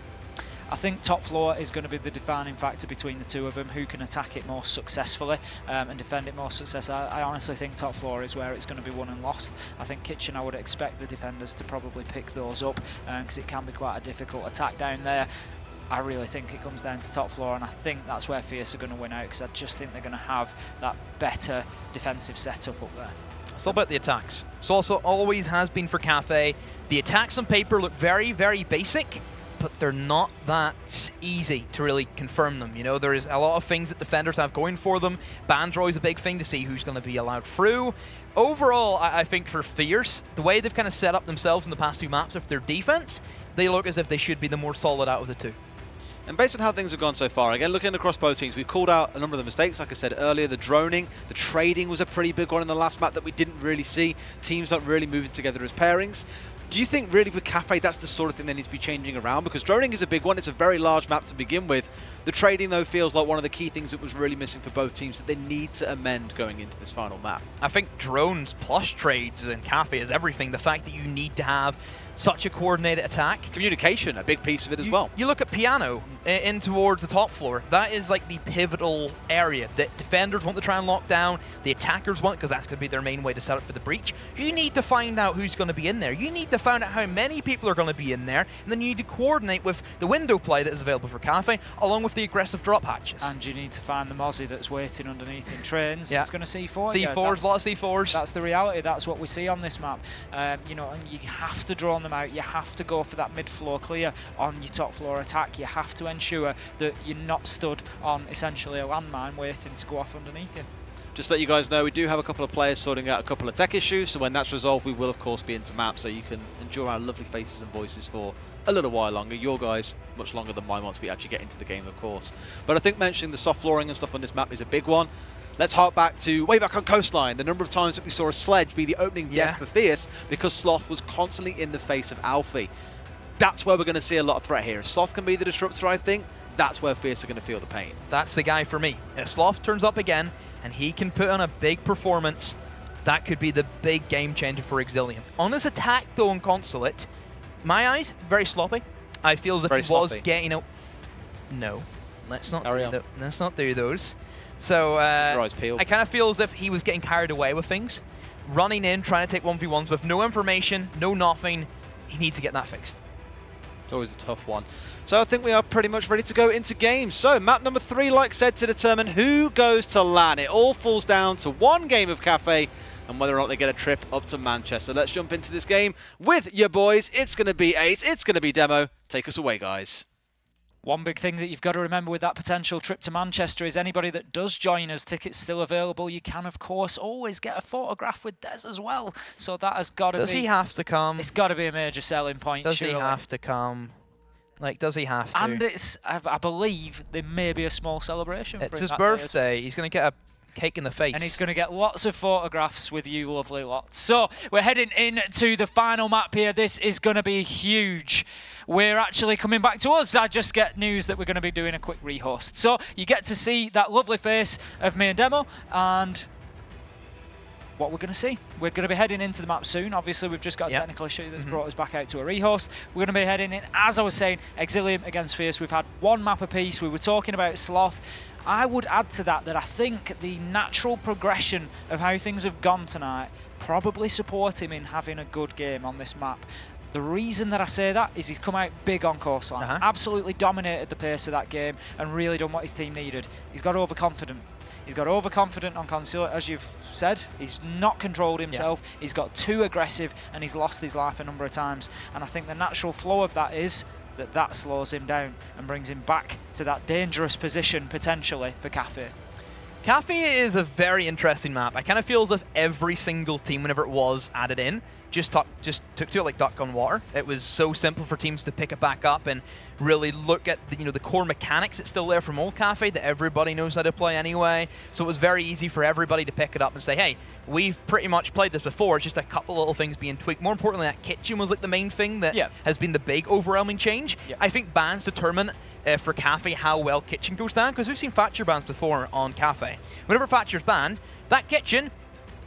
I think top floor is going to be the defining factor between the two of them, who can attack it more successfully and defend it more successfully. I honestly think top floor is where it's going to be won and lost. I think Kitchen, I would expect the defenders to probably pick those up because it can be quite a difficult attack down there. I really think it comes down to top floor, and I think that's where Fierce are going to win out, because I just think they're going to have that better defensive setup up there. It's all about the attacks. So also always has been for Cafe. The attacks on paper look very, very basic, but they're not that easy to really confirm them. You know, there is a lot of things that defenders have going for them. Bandroy is a big thing to see who's going to be allowed through. Overall, I think for Fierce, the way they've kind of set up themselves in the past 2 maps with their defense, they look as if they should be the more solid out of the 2. And based on how things have gone so far, again, looking across both teams, we've called out a number of the mistakes. Like I said earlier, the droning, the trading was a pretty big one in the last map that we didn't really see. Teams not really moving together as pairings. Do you think really with Cafe that's the sort of thing that needs to be changing around? Because droning is a big one. It's a very large map to begin with. The trading, though, feels like one of the key things that was really missing for both teams that they need to amend going into this final map. I think drones plus trades in Cafe is everything. The fact that you need to have such a coordinated attack. Communication, a big piece of it as well. You look at Piano in towards the top floor. That is like the pivotal area that defenders want to try and lock down, the attackers want, because that's going to be their main way to set up for the breach. You need to find out who's going to be in there. You need to find out how many people are going to be in there, and then you need to coordinate with the window play that is available for Cafe, along with the aggressive drop hatches. And you need to find the Mozzie that's waiting underneath in trains. Yeah. That's going to C4. C4s, a lot of C4s. That's the reality. That's what we see on this map. You know, and you have to draw them out. You have to go for that mid-floor clear on your top floor attack. You have to ensure that you're not stood on essentially a landmine waiting to go off underneath you. Just to let you guys know, we do have a couple of players sorting out a couple of tech issues, so when that's resolved, we will of course be into map, so you can enjoy our lovely faces and voices for a little while longer. Your guys, much longer than mine once we actually get into the game, of course. But I think mentioning the soft flooring and stuff on this map is a big one. Let's hark back to way back on Coastline, the number of times that we saw a sledge be the opening death for Fierce because Sloth was constantly in the face of Alfie. That's where we're going to see a lot of threat here. If Sloth can be the disruptor, I think, that's where Fierce are going to feel the pain. That's the guy for me. If Sloth turns up again and he can put on a big performance, that could be the big game changer for Exillium. On his attack, though, on Consulate, my eyes, very sloppy. I feel as if he was getting out. No, let's not do those. So I kind of feel as if he was getting carried away with things. Running in, trying to take 1v1s with no information, no nothing. He needs to get that fixed. It's always a tough one. So I think we are pretty much ready to go into games. So map number 3, like said, to determine who goes to LAN. It all falls down to one game of Cafe and whether or not they get a trip up to Manchester. Let's jump into this game with your boys. It's going to be Ace, it's going to be Demo. Take us away, guys. One big thing that you've got to remember with that potential trip to Manchester is anybody that does join us, tickets still available. You can, of course, always get a photograph with Des as well. So that has got to be... Does he have to come? It's got to be a major selling point. Does surely. he have to come? Like, does he have to? And it's, I believe, there may be a small celebration. It's for his him birthday. He's going to get a cake in the face. And he's going to get lots of photographs with you lovely lots. So we're heading into the final map here. This is going to be huge. We're actually coming back to us. I just get news that we're going to be doing a quick rehost. So you get to see that lovely face of me and Demo, and what we're going to see. We're going to be heading into the map soon. Obviously, we've just got a technical issue that's brought us back out to a rehost. We're going to be heading in, as I was saying, Exillium against Fierce. We've had one map apiece. We were talking about Sloth. I would add to that I think the natural progression of how things have gone tonight probably support him in having a good game on this map. The reason that I say that is he's come out big on coastline, absolutely dominated the pace of that game and really done what his team needed. He's got overconfident. He's got overconfident on Concealer, as you've said. He's not controlled himself. He's got too aggressive and he's lost his life a number of times. And I think the natural flow of that is that slows him down and brings him back to that dangerous position potentially for Cafe. Cafe is a very interesting map. I kind of feel as if every single team, whenever it was added in, just took to it like duck on water. It was so simple for teams to pick it back up and really look at the, the core mechanics that's still there from old Cafe that everybody knows how to play anyway. So it was very easy for everybody to pick it up and say, hey, we've pretty much played this before. It's just a couple little things being tweaked. More importantly, that kitchen was like the main thing that has been the big overwhelming change. I think bans determine for Cafe how well kitchen goes down, because we've seen Thatcher bans before on Cafe. Whenever Thatcher's banned, that kitchen,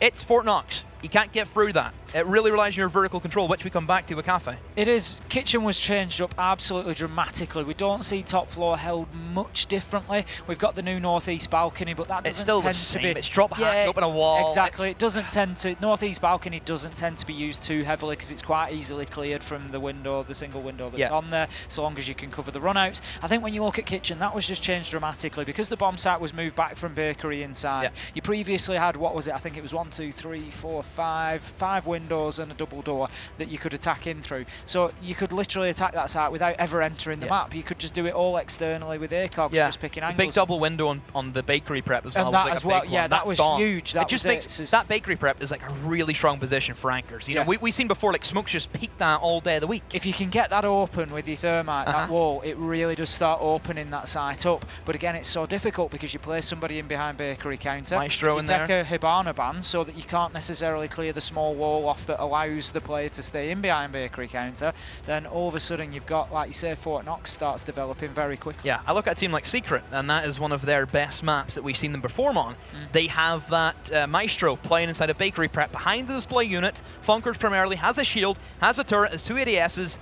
it's Fort Knox. You can't get through that. It really relies on your vertical control, which we come back to with Cafe. It is. Kitchen was changed up absolutely dramatically. We don't see top floor held much differently. We've got the new northeast balcony, but that doesn't tend to be... It's drop hatch up in a wall. Exactly. It doesn't tend to... Northeast balcony doesn't tend to be used too heavily because it's quite easily cleared from the window, the single window that's on there, so long as you can cover the runouts. I think when you look at kitchen, that was just changed dramatically because the bomb site was moved back from bakery inside. You previously had, what was it? I think it was 1, 2, 3, 4, 5 windows and a double door that you could attack in through. So you could literally attack that site without ever entering the map. You could just do it all externally with ACOG, just picking angles. The big double window on the bakery prep as well. And that as well, that was huge. That just makes that bakery prep is like a really strong position for anchors. You know, we've seen before like Smokes just peek that all day of the week. If you can get that open with your thermite, that wall, it really does start opening that site up. But again, it's so difficult because you place somebody in behind bakery counter. Maestro in there. You take a Hibana ban so that you can't necessarily clear the small wall off that allows the player to stay in behind bakery counter, then all of a sudden you've got, like you say, Fort Knox starts developing very quickly. Yeah, I look at a team like Secret, and that is one of their best maps that we've seen them perform on. They have that Maestro playing inside a bakery prep behind the display unit. Funkers primarily has a shield, has a turret, has 2 ADSs.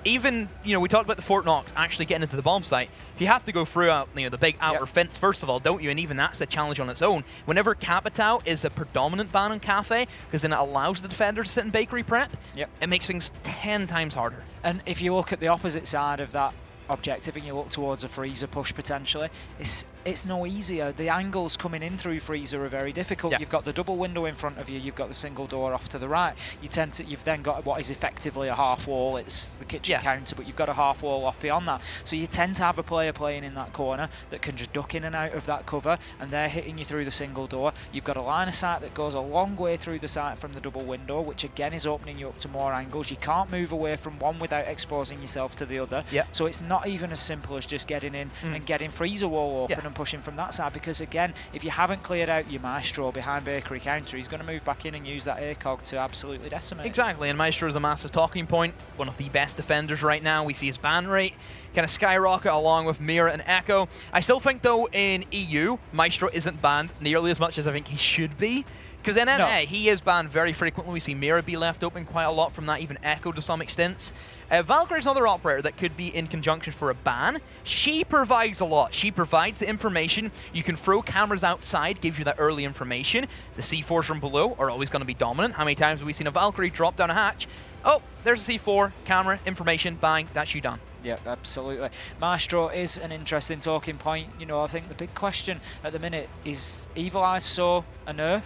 Even, we talked about the Fort Knox actually getting into the bomb site. You have to go through the big outer fence first of all, don't you? And even that's a challenge on its own. Whenever Capitao is a predominant ban on Cafe, because then it allows the defender to sit in bakery prep, it makes things 10 times harder. And if you look at the opposite side of that objective and you look towards a freezer push potentially, it's no easier. The angles coming in through freezer are very difficult. You've got the double window in front of you, you've got the single door off to the right. You've then got what is effectively a half wall. It's the kitchen counter, but you've got a half wall off beyond that. So you tend to have a player playing in that corner that can just duck in and out of that cover, and they're hitting you through the single door. You've got a line of sight that goes a long way through the site from the double window, which again is opening you up to more angles. You can't move away from one without exposing yourself to the other. So it's not even as simple as just getting in and getting freezer wall open and pushing from that side, because again, if you haven't cleared out your Maestro behind bakery counter, he's going to move back in and use that ACOG to absolutely decimate. Exactly, and Maestro is a massive talking point, one of the best defenders right now. We see his ban rate kind of skyrocket along with Mira and Echo. I still think though in EU, Maestro isn't banned nearly as much as I think he should be. Because in NA, he is banned very frequently. We see Mira be left open quite a lot from that, even Echo to some extent. Valkyrie's another operator that could be in conjunction for a ban. She provides a lot. She provides the information. You can throw cameras outside, gives you that early information. The C4s from below are always going to be dominant. How many times have we seen a Valkyrie drop down a hatch? Oh, there's a C4, camera, information, bang, that's you done. Yeah, absolutely. Maestro is an interesting talking point. I think the big question at the minute is Evil Eyes so a nerf?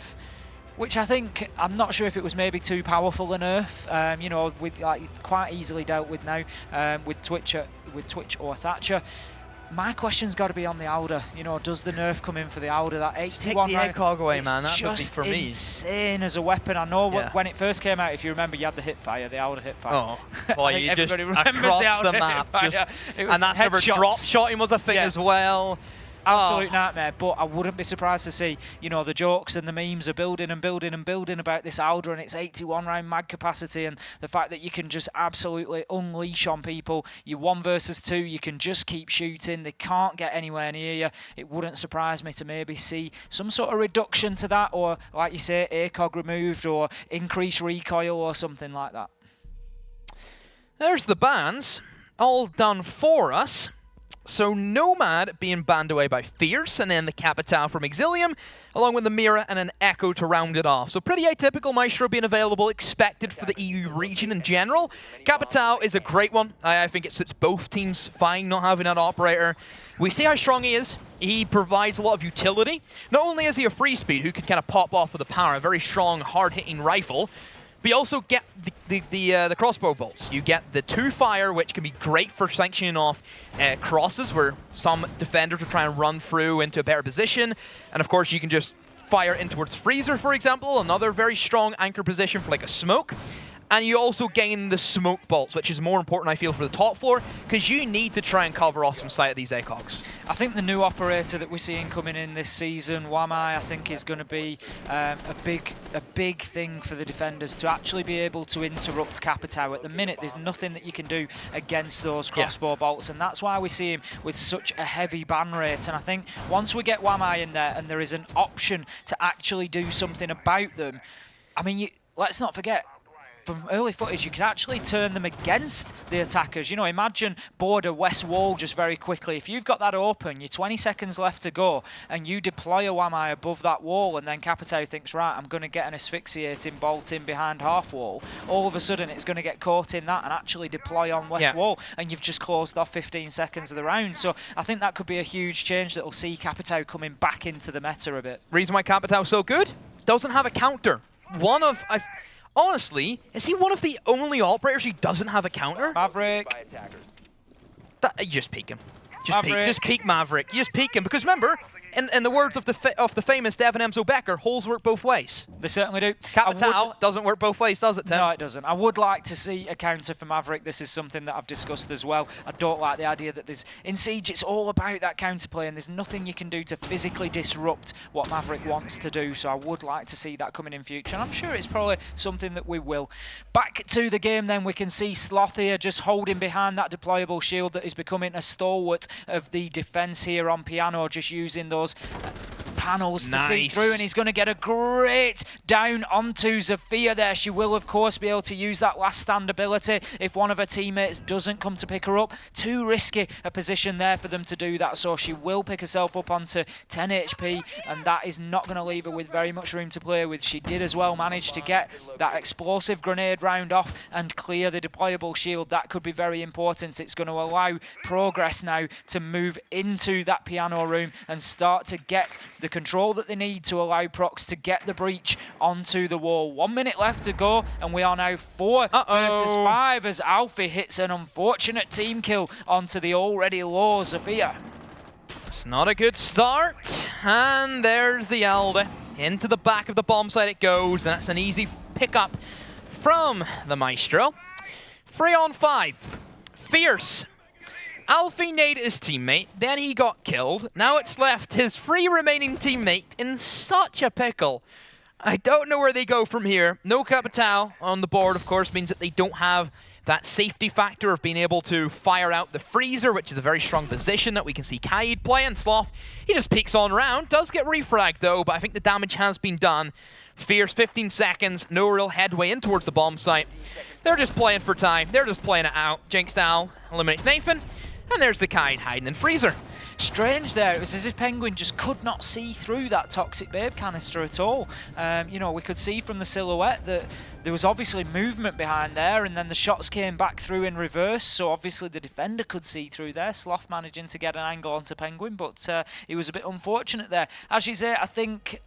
Which I think, I'm not sure if it was maybe too powerful a nerf, you know, with like quite easily dealt with now with Twitch or Thatcher. My question's got to be on the Alder. You know, does the nerf come in for the Alder? That 81 Take the ACOG away, man. That would be for me. Insane as a weapon. I know when it first came out, if you remember, you had the hipfire, the Alder hipfire. Oh, boy, you just across the map. And that's never drop shotting was a thing as well. Absolute nightmare, but I wouldn't be surprised to see, you know, the jokes and the memes are building and building and building about this Alder and its 81 round mag capacity, and the fact that you can just absolutely unleash on people. You're 1 versus 2, you can just keep shooting, they can't get anywhere near you. It wouldn't surprise me to maybe see some sort of reduction to that, or like you say, ACOG removed or increased recoil or something like that. There's the bans, all done for us. So Nomad being banned away by Fierce, and then the Capitao from Exillium, along with the Mira and an Echo to round it off. So pretty atypical Maestro being available, expected for the EU region in general. Capitao is a great one. I think it suits both teams fine, not having that operator. We see how strong he is. He provides a lot of utility. Not only is he a free speed who can kind of pop off with the power, a very strong, hard-hitting rifle, but you also get the crossbow bolts. You get the 2 fire, which can be great for sanctioning off crosses, where some defenders will try and run through into a better position. And of course, you can just fire in towards Freezer, for example, another very strong anchor position for like a smoke. And you also gain the smoke bolts, which is more important, I feel, for the top floor, because you need to try and cover off some sight of these ACOGs. I think the new operator that we're seeing coming in this season, Wamai, I think is going to be a big thing for the defenders to actually be able to interrupt Capitao. At the minute, there's nothing that you can do against those crossbow bolts, and that's why we see him with such a heavy ban rate. And I think once we get Wamai in there and there is an option to actually do something about them, I mean, let's not forget, from early footage, you can actually turn them against the attackers. You know, imagine border west wall just very quickly. If you've got that open, you're 20 seconds left to go, and you deploy a Wamai above that wall, and then Capitao thinks, right, I'm going to get an asphyxiating bolt in behind half wall. All of a sudden, it's going to get caught in that and actually deploy on west wall, and you've just closed off 15 seconds of the round. So I think that could be a huge change that will see Capitao coming back into the meta a bit. Reason why Capitao's so good? Doesn't have a counter. Honestly, is he one of the only operators who doesn't have a counter? Maverick. You just peek him. Just peek Maverick. You just peek him, because remember, in the words of the famous Devin Enzo Becker, holes work both ways. They certainly do. Capitao doesn't work both ways, does it, Tim? No, it doesn't. I would like to see a counter for Maverick. This is something that I've discussed as well. I don't like the idea that in Siege, it's all about that counterplay, and there's nothing you can do to physically disrupt what Maverick wants to do. So I would like to see that coming in future, and I'm sure it's probably something that we will. Back to the game then, we can see Sloth here just holding behind that deployable shield that is becoming a stalwart of the defense here on Piano, just using those panels to see through, and he's going to get a great down onto Zofia there. She will, of course, be able to use that last stand ability if one of her teammates doesn't come to pick her up. Too risky a position there for them to do that, so she will pick herself up onto 10 HP, and that is not going to leave her with very much room to play with. She did as well manage to get that explosive grenade round off and clear the deployable shield. That could be very important. It's going to allow Progress now to move into that Piano room and start to get the control that they need to allow Prox to get the breach onto the wall. 1 minute left to go, and we are now 4 versus 5 as Alfie hits an unfortunate team kill onto the already low Zofia. It's not a good start, and there's the Alder. Into the back of the bomb site it goes, and that's an easy pickup from the Maestro. 3 on 5. Fierce. Alfie naded his teammate, then he got killed. Now it's left his 3 remaining teammate in such a pickle. I don't know where they go from here. No Capitao on the board, of course, means that they don't have that safety factor of being able to fire out the freezer, which is a very strong position that we can see Kaid play. And Sloth, he just peeks on round. Does get refragged though, but I think the damage has been done. Fierce, 15 seconds, no real headway in towards the bomb site. They're just playing for time. They're just playing it out. Jinx down, eliminates Nathan. And there's the Kaid hiding in freezer. Strange there. It was as if Penguin just could not see through that Toxic Babe canister at all. You know, we could see from the silhouette that there was obviously movement behind there, and then the shots came back through in reverse, so obviously the defender could see through there. Sloth managing to get an angle onto Penguin, but he was a bit unfortunate there. As you say, I think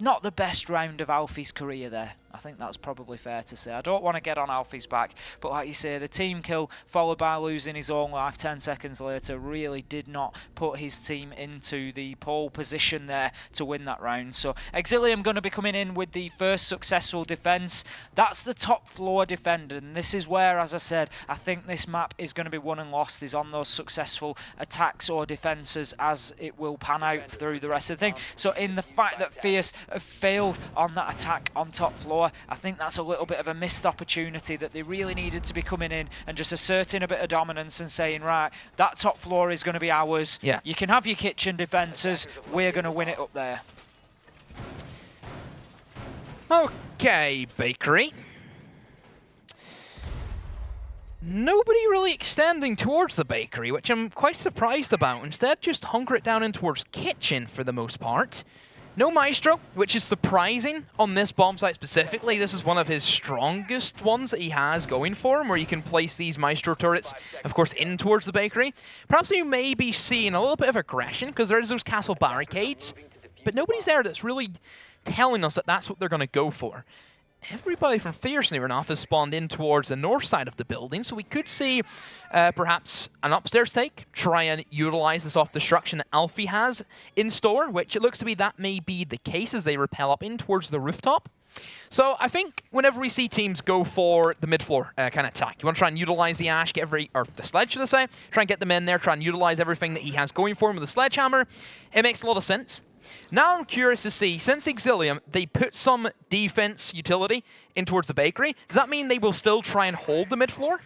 not the best round of Alfie's career there. I think that's probably fair to say. I don't want to get on Alfie's back, but like you say, the team kill followed by losing his own life 10 seconds later really did not put his team into the pole position there to win that round. So Exillium going to be coming in with the first successful defence. That's the top floor defender, and this is where, as I said, I think this map is going to be won and lost, is on those successful attacks or defences as it will pan out through the rest of the thing. So in the fact that Fierce have failed on that attack on top floor, I think that's a little bit of a missed opportunity that they really needed to be coming in and just asserting a bit of dominance and saying, right, that top floor is going to be ours. Yeah. You can have your kitchen defences, we're going to win it up there. Okay, Bakery. Nobody really extending towards the Bakery, which I'm quite surprised about. Instead, just hunker it down in towards Kitchen for the most part. No Maestro, which is surprising on this bomb site specifically. This is one of his strongest ones that he has going for him, where you can place these Maestro turrets, of course, in towards the Bakery. Perhaps you may be seeing a little bit of aggression, because there's those castle barricades, but nobody's there that's really telling us that that's what they're going to go for. Everybody from Fierce near enough has spawned in towards the north side of the building, so we could see perhaps an upstairs take, try and utilize this off-destruction that Alfie has in store, which it looks to be that may be the case as they rappel up in towards the rooftop. So I think whenever we see teams go for the mid-floor kind of attack, you want to try and utilize the Ash, or the Sledge, should I say, try and get them in there, try and utilize everything that he has going for him with the Sledgehammer. It makes a lot of sense. Now I'm curious to see, since Exillium, they put some defense utility in towards the Bakery, does that mean they will still try and hold the mid-floor?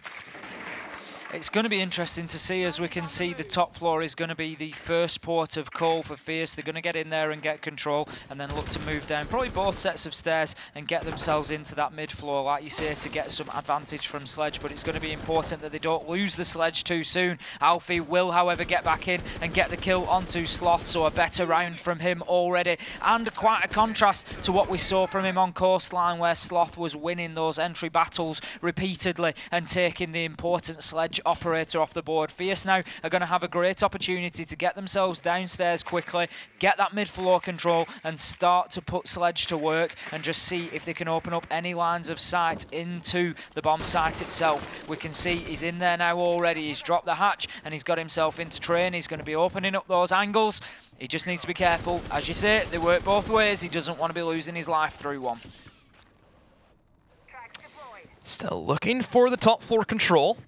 It's going to be interesting to see, as we can see the top floor is going to be the first port of call for Fierce. They're going to get in there and get control and then look to move down probably both sets of stairs and get themselves into that mid floor, like you say, to get some advantage from Sledge. But it's going to be important that they don't lose the Sledge too soon. Alfie will, however, get back in and get the kill onto Sloth, so a better round from him already. And quite a contrast to what we saw from him on Coastline, where Sloth was winning those entry battles repeatedly and taking the important Sledge operator off the board. Fierce now are going to have a great opportunity to get themselves downstairs quickly, get that mid-floor control and start to put Sledge to work and just see if they can open up any lines of sight into the bomb site itself. We can see he's in there now already. He's dropped the hatch and he's got himself into train. He's going to be opening up those angles. He just needs to be careful. As you say, they work both ways. He doesn't want to be losing his life through one. Still looking for the top floor control,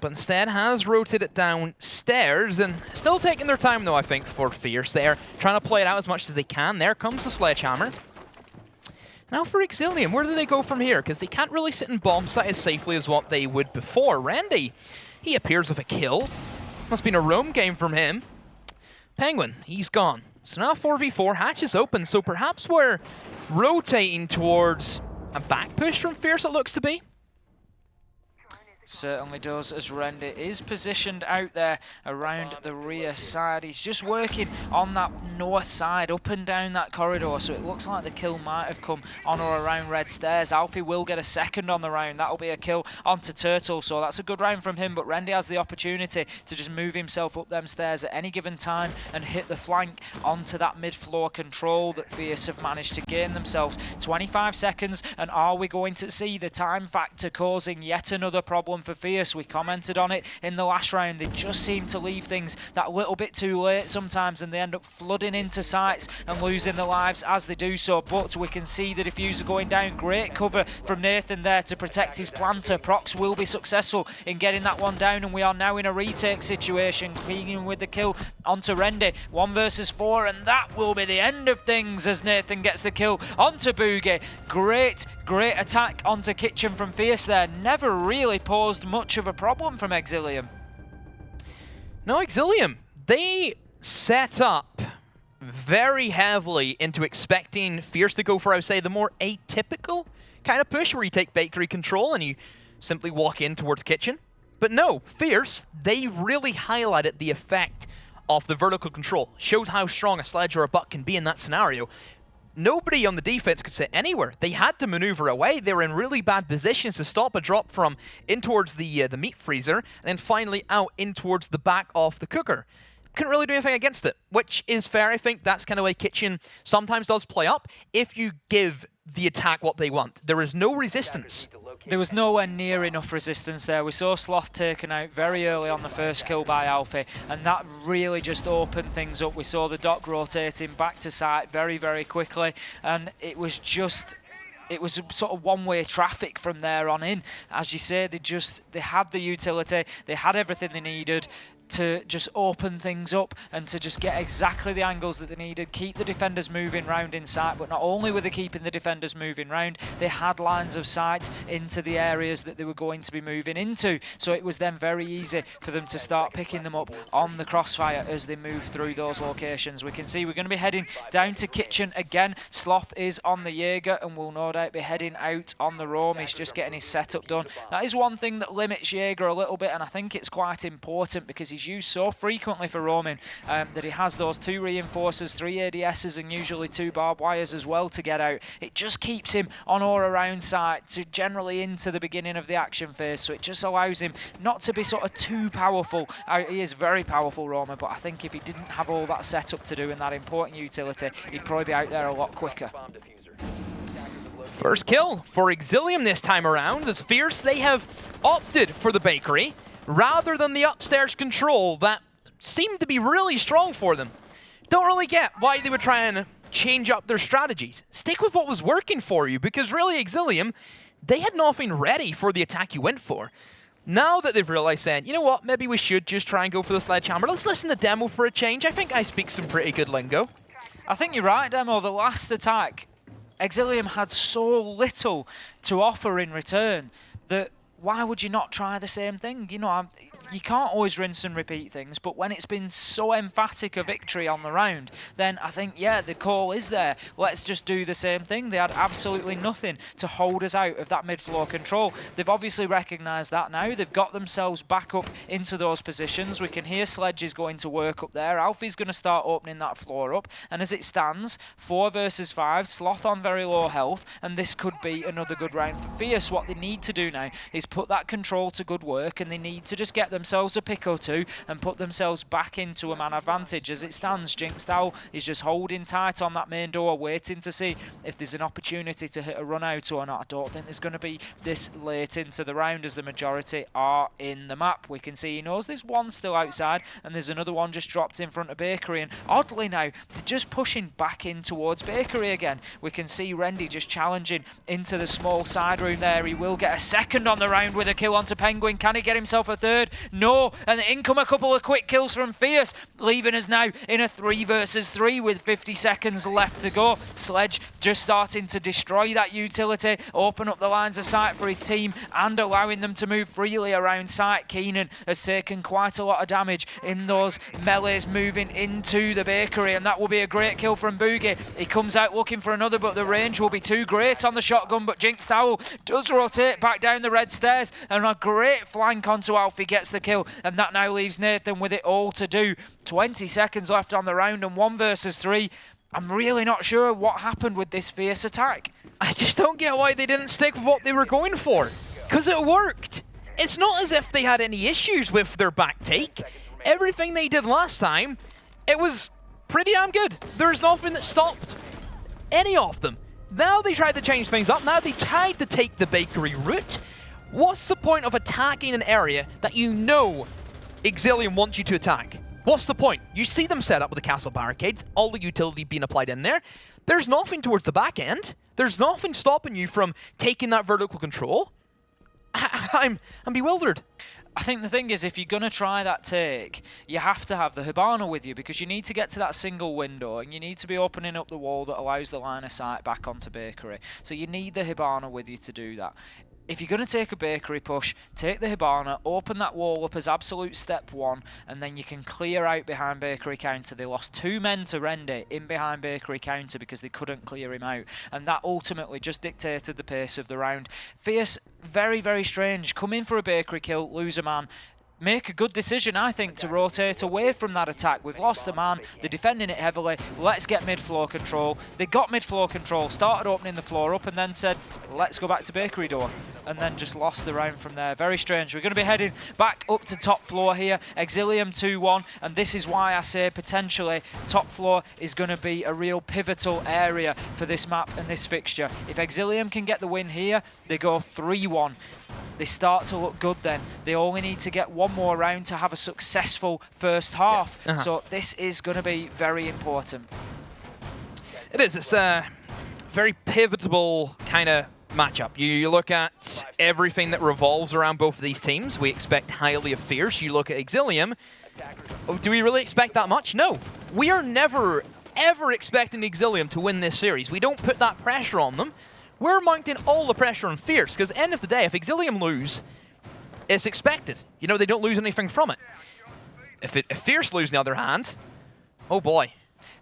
but instead has rotated it downstairs, and still taking their time though, I think, for Fierce there, trying to play it out as much as they can. There comes the Sledgehammer. Now for Exillium, where do they go from here? Because they can't really sit in bomb site as safely as what they would before. Randy, he appears with a kill. Must have been a roam game from him. Penguin, he's gone. So now 4v4, hatch is open, so perhaps we're rotating towards a back push from Fierce, it looks to be. Certainly does, as Randy is positioned out there around the rear side. He's just working on that north side, up and down that corridor, so it looks like the kill might have come on or around red stairs. Alfie will get a second on the round. That'll be a kill onto Turtle, so that's a good round from him, but Randy has the opportunity to just move himself up them stairs at any given time and hit the flank onto that mid-floor control that Fierce have managed to gain themselves. 25 seconds, and are we going to see the time factor causing yet another problem for Fierce? We commented on it in the last round. They just seem to leave things that little bit too late sometimes, and they end up flooding into sites and losing their lives as they do so. But we can see the diffuser going down. Great cover from Nathan there to protect his planter. Prox will be successful in getting that one down, and we are now in a retake situation, beginning with the kill onto Rendy. 1 versus 4, and that will be the end of things as Nathan gets the kill onto Boogie. Great attack onto Kitchen from Fierce there. Never really posed much of a problem from Exillium. No, Exillium, they set up very heavily into expecting Fierce to go for, I would say, the more atypical kind of push where you take Bakery control and you simply walk in towards Kitchen. But no, Fierce, they really highlighted the effect of the vertical control. Shows how strong a Sledge or a Buck can be in that scenario. Nobody on the defense could sit anywhere. They had to maneuver away. They were in really bad positions to stop a drop from in towards the meat freezer, and then finally out in towards the back of the cooker. couldn't really do anything against it, which is fair. I think that's kind of way Kitchen sometimes does play up. If you give the attack what they want, there is no resistance. There was nowhere near enough resistance there. We saw Sloth taken out very early on the first kill by Alfie, and that really just opened things up. We saw the dock rotating back to site very, very quickly, and it was sort of one-way traffic from there on in. As you say, they had the utility, they had everything they needed to just open things up and to just get exactly the angles that they needed, keep the defenders moving round in sight. But not only were they keeping the defenders moving round, they had lines of sight into the areas that they were going to be moving into. So it was then very easy for them to start picking them up on the crossfire as they move through those locations. We can see we're going to be heading down to Kitchen again. Sloth is on the Jaeger and will no doubt be heading out on the roam. He's just getting his setup done. That is one thing that limits Jaeger a little bit, and I think it's quite important because he's used so frequently for roaming that he has those 2 reinforcers, 3 ADSs and usually 2 barbed wires as well to get out. It just keeps him on or around site to generally into the beginning of the action phase, so it just allows him not to be sort of too powerful. He is very powerful roamer, but I think if he didn't have all that setup to do and that important utility, he'd probably be out there a lot quicker. First kill for Exillium this time around. As Fierce, they have opted for the bakery rather than the upstairs control that seemed to be really strong for them. Don't really get why they would try and change up their strategies. Stick with what was working for you, because really Exillium, they had nothing ready for the attack you went for. Now that they've realized saying, you know what, maybe we should just try and go for the sledgehammer. Let's listen to Demo for a change. I think I speak some pretty good lingo. I think you're right, Demo. The last attack, Exillium had so little to offer in return that why would you not try the same thing? You know, you can't always rinse and repeat things, but when it's been so emphatic a victory on the round, then I think, yeah, the call is there. Let's just do the same thing. They had absolutely nothing to hold us out of that mid-floor control. They've obviously recognised that now. They've got themselves back up into those positions. We can hear Sledge is going to work up there. Alfie's going to start opening that floor up, and as it stands, 4 versus 5, Sloth on very low health, and this could be another good round for Fierce. What they need to do now is put that control to good work, and they need to just get themselves a pick or 2 and put themselves back into a man advantage. As it stands, Jinxed Owl is just holding tight on that main door, waiting to see if there's an opportunity to hit a run out or not. I don't think there's going to be this late into the round, as the majority are in the map. We can see he knows there's one still outside, and there's another one just dropped in front of Bakery, and oddly now, they're just pushing back in towards Bakery again. We can see Rendy just challenging into the small side room there. He will get a second on the round with a kill onto Penguin. Can he get himself a third? No, and in come a couple of quick kills from Fierce, leaving us now in a 3 versus 3 with 50 seconds left to go. Sledge just starting to destroy that utility, open up the lines of sight for his team and allowing them to move freely around site. Keenan has taken quite a lot of damage in those melees moving into the Bakery, and that will be a great kill from Boogie. He comes out looking for another, but the range will be too great on the shotgun, but Jinxed Owl does rotate back down the red stairs, and a great flank onto Alfie gets the kill, and that now leaves Nathan with it all to do. 20 seconds left on the round and 1 versus 3. I'm really not sure what happened with this Fierce attack. I just don't get why they didn't stick with what they were going for, because it worked. It's not as if they had any issues with their back take. Everything they did last time, it was pretty damn good. There's nothing that stopped any of them. Now they tried to change things up. Now they tried to take the Bakery route. What's the point of attacking an area that you know Exillium wants you to attack? What's the point? You see them set up with the castle barricades, all the utility being applied in there. There's nothing towards the back end. There's nothing stopping you from taking that vertical control. I'm bewildered. I think the thing is, if you're going to try that take, you have to have the Hibana with you, because you need to get to that single window and you need to be opening up the wall that allows the line of sight back onto Bakery. So you need the Hibana with you to do that. If you're going to take a Bakery push, take the Hibana, open that wall up as absolute step 1, and then you can clear out behind Bakery counter. They lost 2 men to Rendy in behind Bakery counter because they couldn't clear him out, and that ultimately just dictated the pace of the round. Fierce, very, very strange. Come in for a Bakery kill, lose a man. make a good decision, I think, to rotate away from that attack. We've lost a man, they're defending it heavily, let's get mid-floor control. They got mid-floor control, started opening the floor up, and then said, let's go back to bakery door, and then just lost the round from there. Very strange. We're going to be heading back up to top floor here. Exillium 2-1, and this is why I say potentially top floor is going to be a real pivotal area for this map and this fixture. If Exillium can get the win here, they go 3-1. They start to look good then. They only need to get one more round to have a successful first half. Yeah. So this is going to be very important. It is. It's a very pivotal kind of matchup. You look at everything that revolves around both of these teams. We expect highly of Fierce. You look at Exillium. Oh, do we really expect that much? No. We are never, ever expecting Exillium to win this series. We don't put that pressure on them. We're mounting all the pressure on Fierce, because at the end of the day, if Exillium lose, it's expected. You know, they don't lose anything from it. If Fierce lose, on the other hand, oh boy.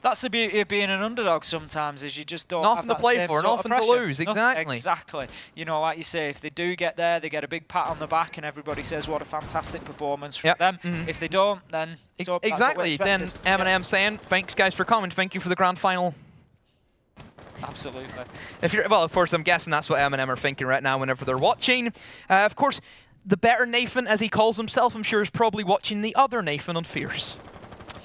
That's the beauty of being an underdog sometimes, is you just don't Nothing have to that play same for, sort of nothing to pressure. lose, exactly. Exactly. You know, like you say, if they do get there, they get a big pat on the back and everybody says what a fantastic performance from them. If they don't, then so exactly. Then M&M saying, thanks guys for coming, thank you for the grand final. Absolutely. If you're, well, of course, I'm guessing that's what M&M are thinking right now whenever they're watching. Of course, the better Nathan, as he calls himself, I'm sure is probably watching the other Nathan on Fierce.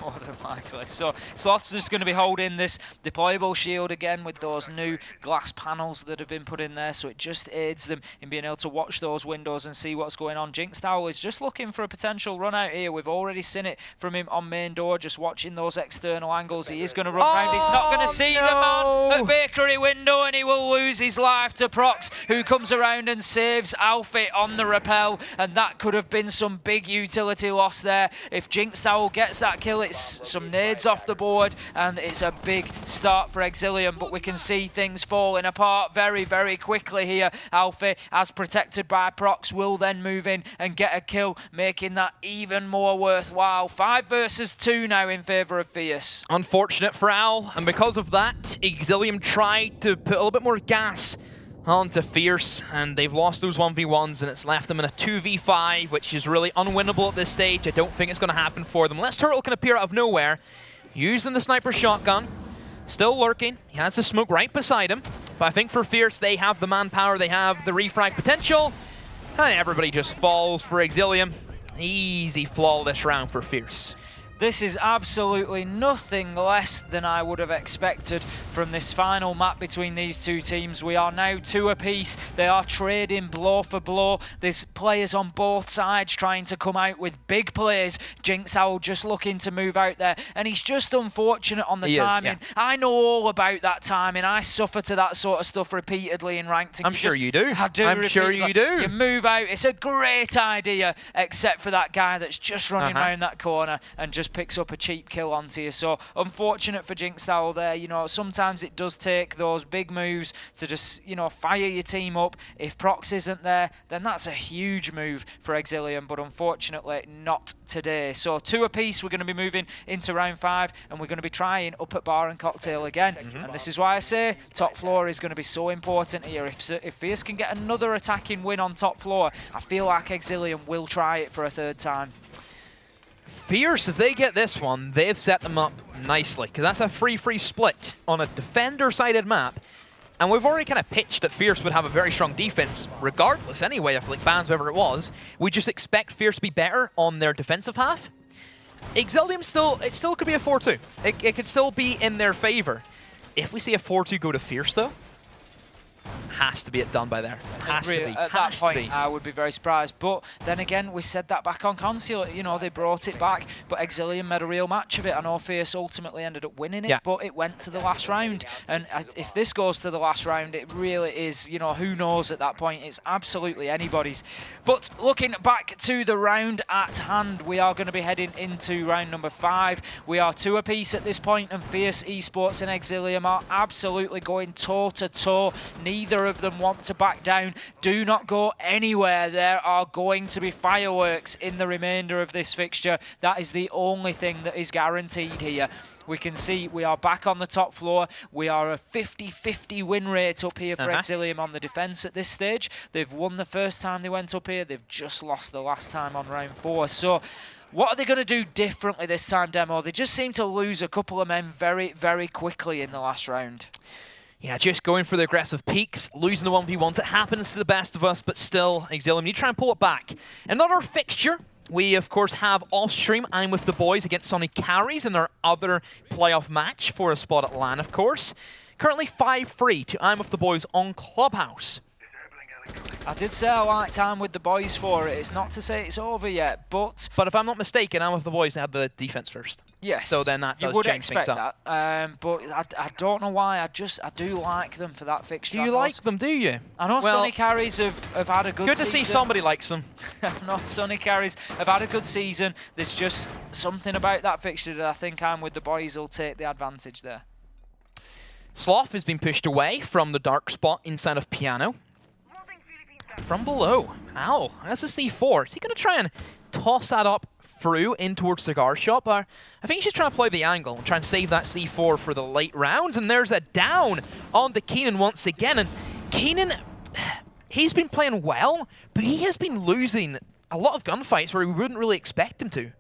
More than likely. So Sloth's just going to be holding this deployable shield again with those new glass panels that have been put in there, so it just aids them in being able to watch those windows and see what's going on. Jinx Tower is just looking for a potential run out here. We've already seen it from him on main door, just watching those external angles. He is going to run round. He's not going to see the man at bakery window, and he will lose his life to Prox, who comes around and saves Alfie on the rappel, and that could have been some big utility loss there. If Jinx Tower gets that kill, it's some nades off the board, and it's a big start for Exillium, but we can see things falling apart very, very quickly here. Alfie, as protected by Prox, will then move in and get a kill, making that even more worthwhile. 5 versus 2 now in favour of Fierce. Unfortunate for Al, and because of that, Exillium tried to put a little bit more gas onto Fierce, and they've lost those 1v1s, and it's left them in a 2v5, which is really unwinnable at this stage. I don't think it's going to happen for them. Unless Turtle can appear out of nowhere, using the sniper shotgun, still lurking. He has the smoke right beside him, but I think for Fierce, they have the manpower, they have the refrag potential, and everybody just falls for Exillium. Easy, flawless round for Fierce. This is absolutely nothing less than I would have expected from this final map between these two teams. We are now 2 apiece. They are trading blow for blow. There's players on both sides trying to come out with big plays. Jinx Owl just looking to move out there, and he's just unfortunate on the timing. I know all about that timing. I suffer to that sort of stuff repeatedly in ranked. I'm sure you do. I do. I'm sure you do. You move out. It's a great idea, except for that guy that's just running around that corner and just picks up a cheap kill onto you. So unfortunate for Jinx Owl there. You know, sometimes it does take those big moves to just, you know, fire your team up. If Prox isn't there, then that's a huge move for Exillium, but unfortunately not today. So 2 apiece. We're going to be moving into round 5, and we're going to be trying up at Bar and Cocktail again. And this is why I say top floor is going to be so important here. If Fierce can get another attacking win on top floor, I feel like Exillium will try it for a 3rd time. Fierce, if they get this one, they've set them up nicely, because that's a 3-3 split on a defender-sided map. And we've already kind of pitched that Fierce would have a very strong defense, regardless anyway of like bans, whoever it was. We just expect Fierce to be better on their defensive half. Exillium it still could be a 4-2. It could still be in their favor. If we see a 4-2 go to Fierce, though, has to be done by there. Has to be. At that point, I would be very surprised. But then again, we said that back on Consulate. You know, they brought it back, but Exillium made a real match of it. I know Fierce ultimately ended up winning it, but it went to the last round. And if this goes to the last round, it really is, you know, who knows at that point. It's absolutely anybody's. But looking back to the round at hand, we are going to be heading into round number 5. We are 2 apiece at this point, and Fierce Esports and Exillium are absolutely going toe-to-toe. Neither of them want to back down. Do not go anywhere. There are going to be fireworks in the remainder of this fixture. That is the only thing that is guaranteed here. We can see we are back on the top floor. We are a 50-50 win rate up here for Exillium on the defense at this stage. They've won the first time they went up here. They've just lost the last time on round 4. So what are they going to do differently this time, Demo? They just seem to lose a couple of men very, very quickly in the last round. Yeah, just going for the aggressive peaks, losing the 1v1s. It happens to the best of us, but still, Exillium, you try and pull it back. Another fixture. We, of course, have off-stream I'm with the boys against Sonny Carries in their other playoff match for a spot at LAN, of course. Currently 5-3 to I'm with the boys on Clubhouse. I did say I like time with the boys for it. It's not to say it's over yet, but... But if I'm not mistaken, I'm with the boys had the defense first. Yes. So then that does change things up. That. But I don't know why. I do like them for that fixture. Do you like them, do you? I know Sonny Carries have had a good season. Good to see somebody likes them. I know Sonny Carries have had a good season. There's just something about that fixture that I think I'm with the boys will take the advantage there. Sloth has been pushed away from the dark spot inside of Piano. From below. Ow, that's a C4. Is he going to try and toss that up through in towards Cigar Shop? I think he's just trying to play the angle and try and save that C4 for the late rounds. And there's a down on the Keenan once again. And Keenan, he's been playing well, but he has been losing a lot of gunfights where we wouldn't really expect him to.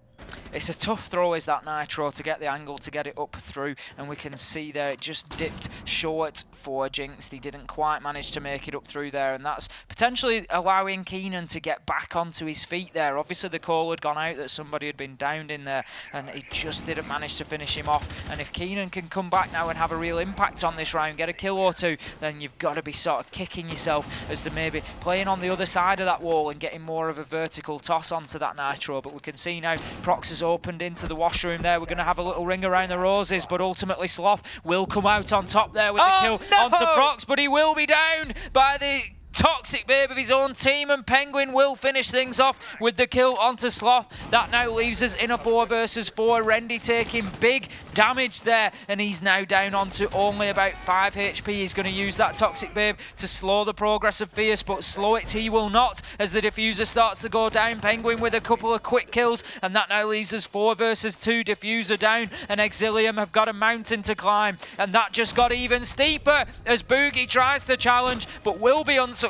It's a tough throw, is that Nitro, to get the angle, to get it up through, and we can see there it just dipped short for Jinx. He didn't quite manage to make it up through there, and that's potentially allowing Keenan to get back onto his feet there. Obviously the call had gone out that somebody had been downed in there, and he just didn't manage to finish him off. And if Keenan can come back now and have a real impact on this round, get a kill or two, then you've got to be sort of kicking yourself as to maybe playing on the other side of that wall and getting more of a vertical toss onto that Nitro. But we can see now Prox has opened into the washroom there. We're going to have a little ring around the roses, but ultimately Sloth will come out on top there with the kill onto Prox, but he will be down by the Toxic Babe of his own team, and Penguin will finish things off with the kill onto Sloth. That now leaves us in a 4 versus 4. Rendy taking big damage there, and he's now down onto only about 5 HP. He's going to use that Toxic Babe to slow the progress of Fierce, but slow it he will not as the diffuser starts to go down. Penguin with a couple of quick kills, and that now leaves us 4 versus 2. Diffuser down, and Exillium have got a mountain to climb, and that just got even steeper as Boogie tries to challenge, but will be unsuccessful.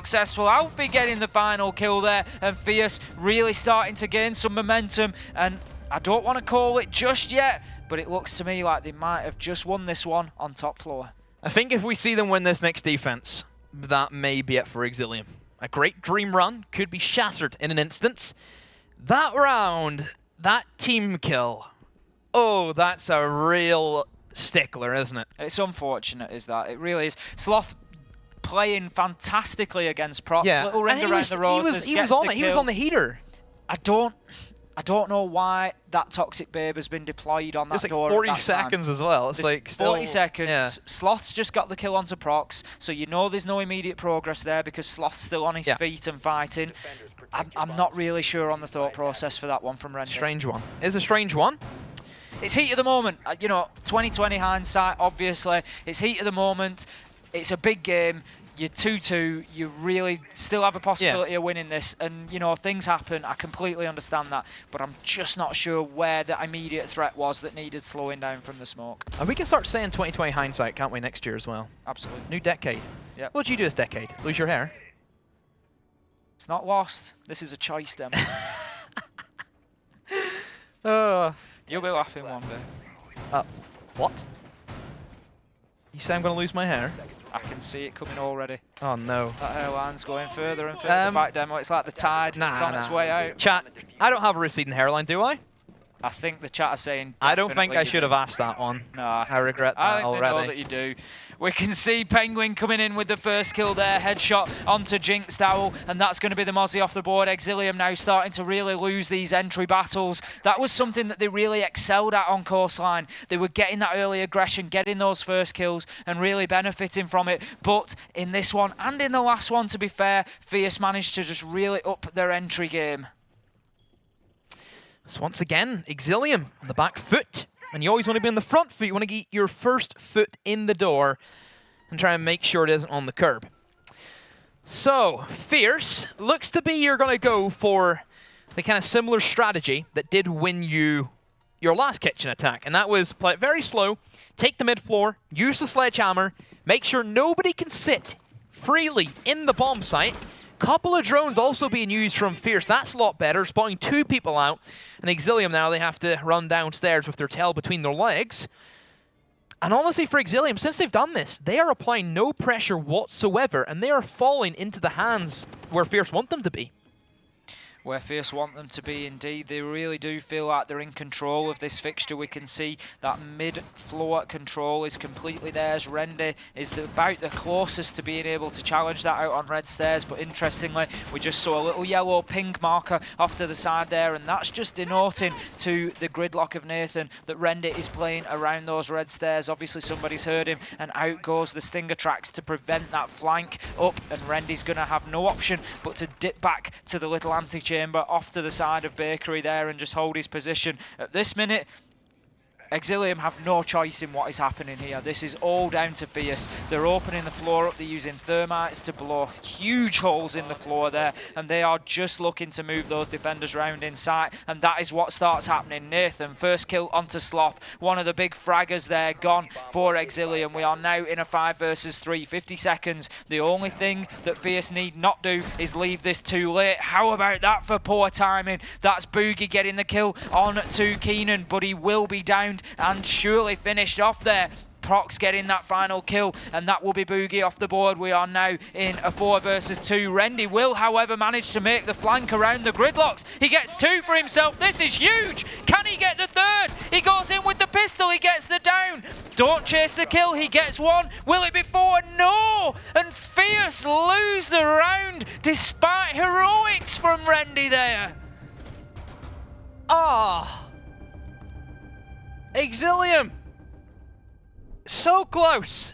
Alfie getting the final kill there, and Fierce really starting to gain some momentum, and I don't want to call it just yet, but it looks to me like they might have just won this one on top floor. I think if we see them win this next defense, that may be it for Exillium. A great dream run could be shattered in an instant. That round, that team kill, oh, that's a real stickler, isn't it? It's unfortunate, is that? It really is. Sloth playing fantastically against Prox. Yeah. Little ring around the roses. He was on it. He was on the heater. I don't know why that Toxic Babe has been deployed on that it's like door. 40 seconds as well. It's like still 40 seconds. Yeah. Sloth's just got the kill onto Prox, so you know there's no immediate progress there because Sloth's still on his feet and fighting. I'm not really sure on the thought process for that one from Rendy. Strange one. It's a strange one. It's heat of the moment. You know, 2020 hindsight, obviously. It's heat of the moment. It's a big game. You're 2-2. You really still have a possibility of winning this. And, you know, things happen. I completely understand that. But I'm just not sure where the immediate threat was that needed slowing down from the smoke. And we can start saying 2020 hindsight, can't we, next year as well? Absolutely. New decade. Yep. What did you do this decade? Lose your hair? It's not lost. This is a choice, Demo. You'll be laughing one day. What? You say I'm going to lose my hair? I can see it coming already. Oh no. That hairline's going further and further back, Demo. It's like the tide. It's on its way out. Chat, I don't have a receding hairline, do I? I think the chat are saying... I don't think I should have asked that one. No. I regret that already. I think they know that you do. We can see Penguin coming in with the first kill there. Headshot onto Jinx Dowell, and that's going to be the Mozzie off the board. Exillium now starting to really lose these entry battles. That was something that they really excelled at on Coastline. They were getting that early aggression, getting those first kills, and really benefiting from it. But in this one, and in the last one, to be fair, Fierce managed to just really up their entry game. So once again, Exillium on the back foot. And you always want to be on the front foot. You want to get your first foot in the door and try and make sure it isn't on the curb. So, Fierce looks to be you're going to go for the kind of similar strategy that did win you your last kitchen attack, and that was play it very slow, take the mid floor, use the sledgehammer, make sure nobody can sit freely in the bomb site. Couple of drones also being used from Fierce. That's a lot better, spotting 2 people out. And Exillium now, they have to run downstairs with their tail between their legs. And honestly, for Exillium, since they've done this, they are applying no pressure whatsoever, and they are falling into the hands where Fierce want them to be. Where Fierce want them to be, indeed. They really do feel like they're in control of this fixture. We can see that mid-floor control is completely theirs. Rendy is about the closest to being able to challenge that out on red stairs, but interestingly, we just saw a little yellow pink marker off to the side there, and that's just denoting to the gridlock of Nathan that Rendy is playing around those red stairs. Obviously, somebody's heard him, and out goes the Stinger tracks to prevent that flank up, and Rendy's going to have no option but to dip back to the little anti-chamber off to the side of Bakery there and just hold his position. At this minute, Exillium have no choice in what is happening here. This is all down to Fierce. They're opening the floor up. They're using thermites to blow huge holes in the floor there, and they are just looking to move those defenders round in sight, and that is what starts happening. Nathan, first kill onto Sloth. One of the big fraggers there gone for Exillium. We are now in a 5 versus 3, 50 seconds. The only thing that Fierce need not do is leave this too late. How about that for poor timing? That's Boogie getting the kill on to Keenan, but he will be downed and surely finished off there. Prox getting that final kill, and that will be Boogie off the board. We are now in a 4 versus 2. Rendy will, however, manage to make the flank around the gridlocks. He gets 2 for himself. This is huge. Can he get the 3rd? He goes in with the pistol. He gets the down. Don't chase the kill. He gets 1. Will it be 4? No! And Fierce lose the round despite heroics from Rendy there. Ah! Exillium! So close,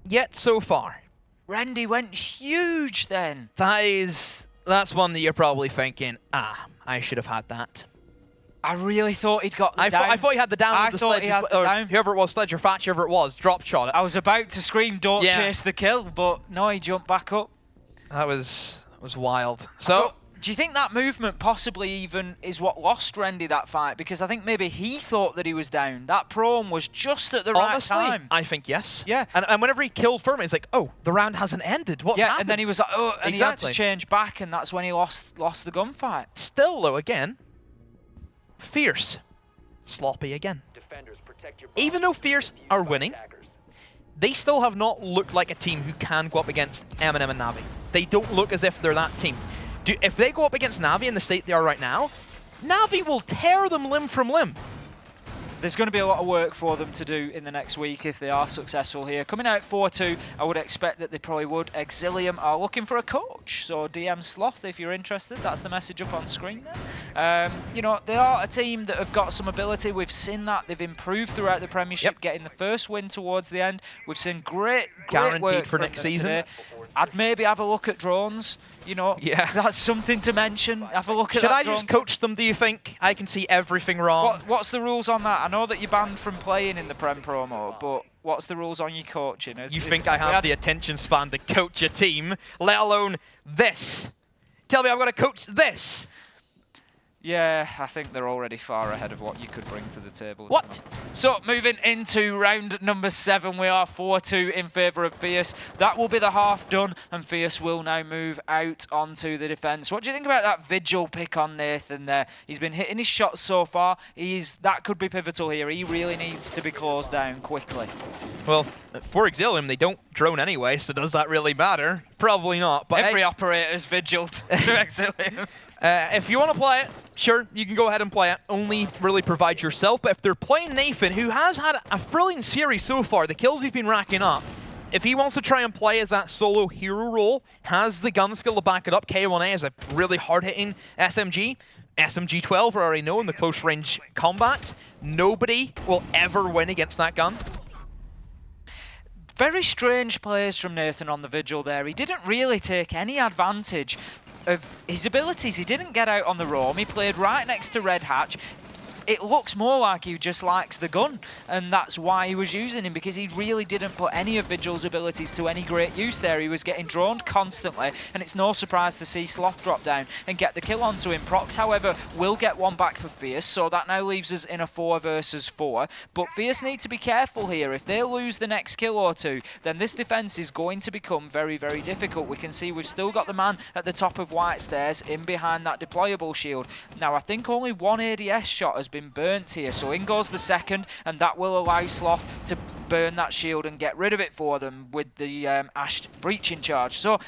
yet so far. Rendy went huge then. That's one that you're probably thinking, I should have had that. I really thought he'd got the down. I thought he had the down. I with the thought sledge, he had the or down. whoever it was, Sledge or Thatch, whoever it was, drop shot it. I was about to scream, don't chase the kill, but no, he jumped back up. That was wild. So, do you think that movement possibly even is what lost Rendy that fight? Because I think maybe he thought that he was down. That prone was just at the right time. I think yes. Yeah. And whenever he killed Furman, it's like, oh, the round hasn't ended. What's happened? And then he was like, oh, and exactly. he had to change back, and that's when he lost the gunfight. Still, though, again, Fierce. Sloppy again. Even though Fierce are winning, they still have not looked like a team who can go up against M&M and Navi. They don't look as if they're that team. If they go up against Navi in the state they are right now, Navi will tear them limb from limb. There's going to be a lot of work for them to do in the next week if they are successful here. Coming out 4-2, I would expect that they probably would. Exillium are looking for a coach, so DM Sloth if you're interested. That's the message up on screen there. You know, they are a team that have got some ability. We've seen that. They've improved throughout the Premiership, getting the first win towards the end. We've seen great Guaranteed work for next season. Today. I'd maybe have a look at drones. You know, that's something to mention. Have a look at that. Should I just coach them, do you think? I can see everything wrong. What's the rules on that? I know that you're banned from playing in the Prem promo, but what's the rules on your coaching? You think I have the attention span to coach a team, let alone this? Tell me I've got to coach this. Yeah, I think they're already far ahead of what you could bring to the table. What? So, moving into round number 7, we are 4-2 in favour of Fierce. That will be the half done, and Fierce will now move out onto the defence. What do you think about that Vigil pick on Nathan there? He's been hitting his shots so far. That could be pivotal here. He really needs to be closed down quickly. Well, for Exillium, they don't drone anyway, so does that really matter? Probably not. But every operator's vigiled through Exillium. If you want to play it, sure, you can go ahead and play it. Only really provide yourself. But if they're playing Nathan, who has had a thrilling series so far, the kills he's been racking up, if he wants to try and play as that solo hero role, has the gun skill to back it up, K1A is a really hard-hitting SMG. SMG-12, we already know in the close-range combats. Nobody will ever win against that gun. Very strange plays from Nathan on the Vigil there. He didn't really take any advantage of his abilities. He didn't get out on the roam. He played right next to Red Hatch. it looks more like he just likes the gun, and that's why he was using him, because he really didn't put any of Vigil's abilities to any great use there. He was getting droned constantly, and it's no surprise to see Sloth drop down and get the kill onto him. Prox, however, will get one back for Fierce, so that now leaves us in a 4 versus 4. But Fierce need to be careful here. If they lose the next kill or two, then this defense is going to become very, very difficult. We can see we've still got the man at the top of White Stairs in behind that deployable shield. Now, I think only one ADS shot has been burnt here, so in goes the second, and that will allow Sloth to burn that shield and get rid of it for them with the Ash breaching charge. So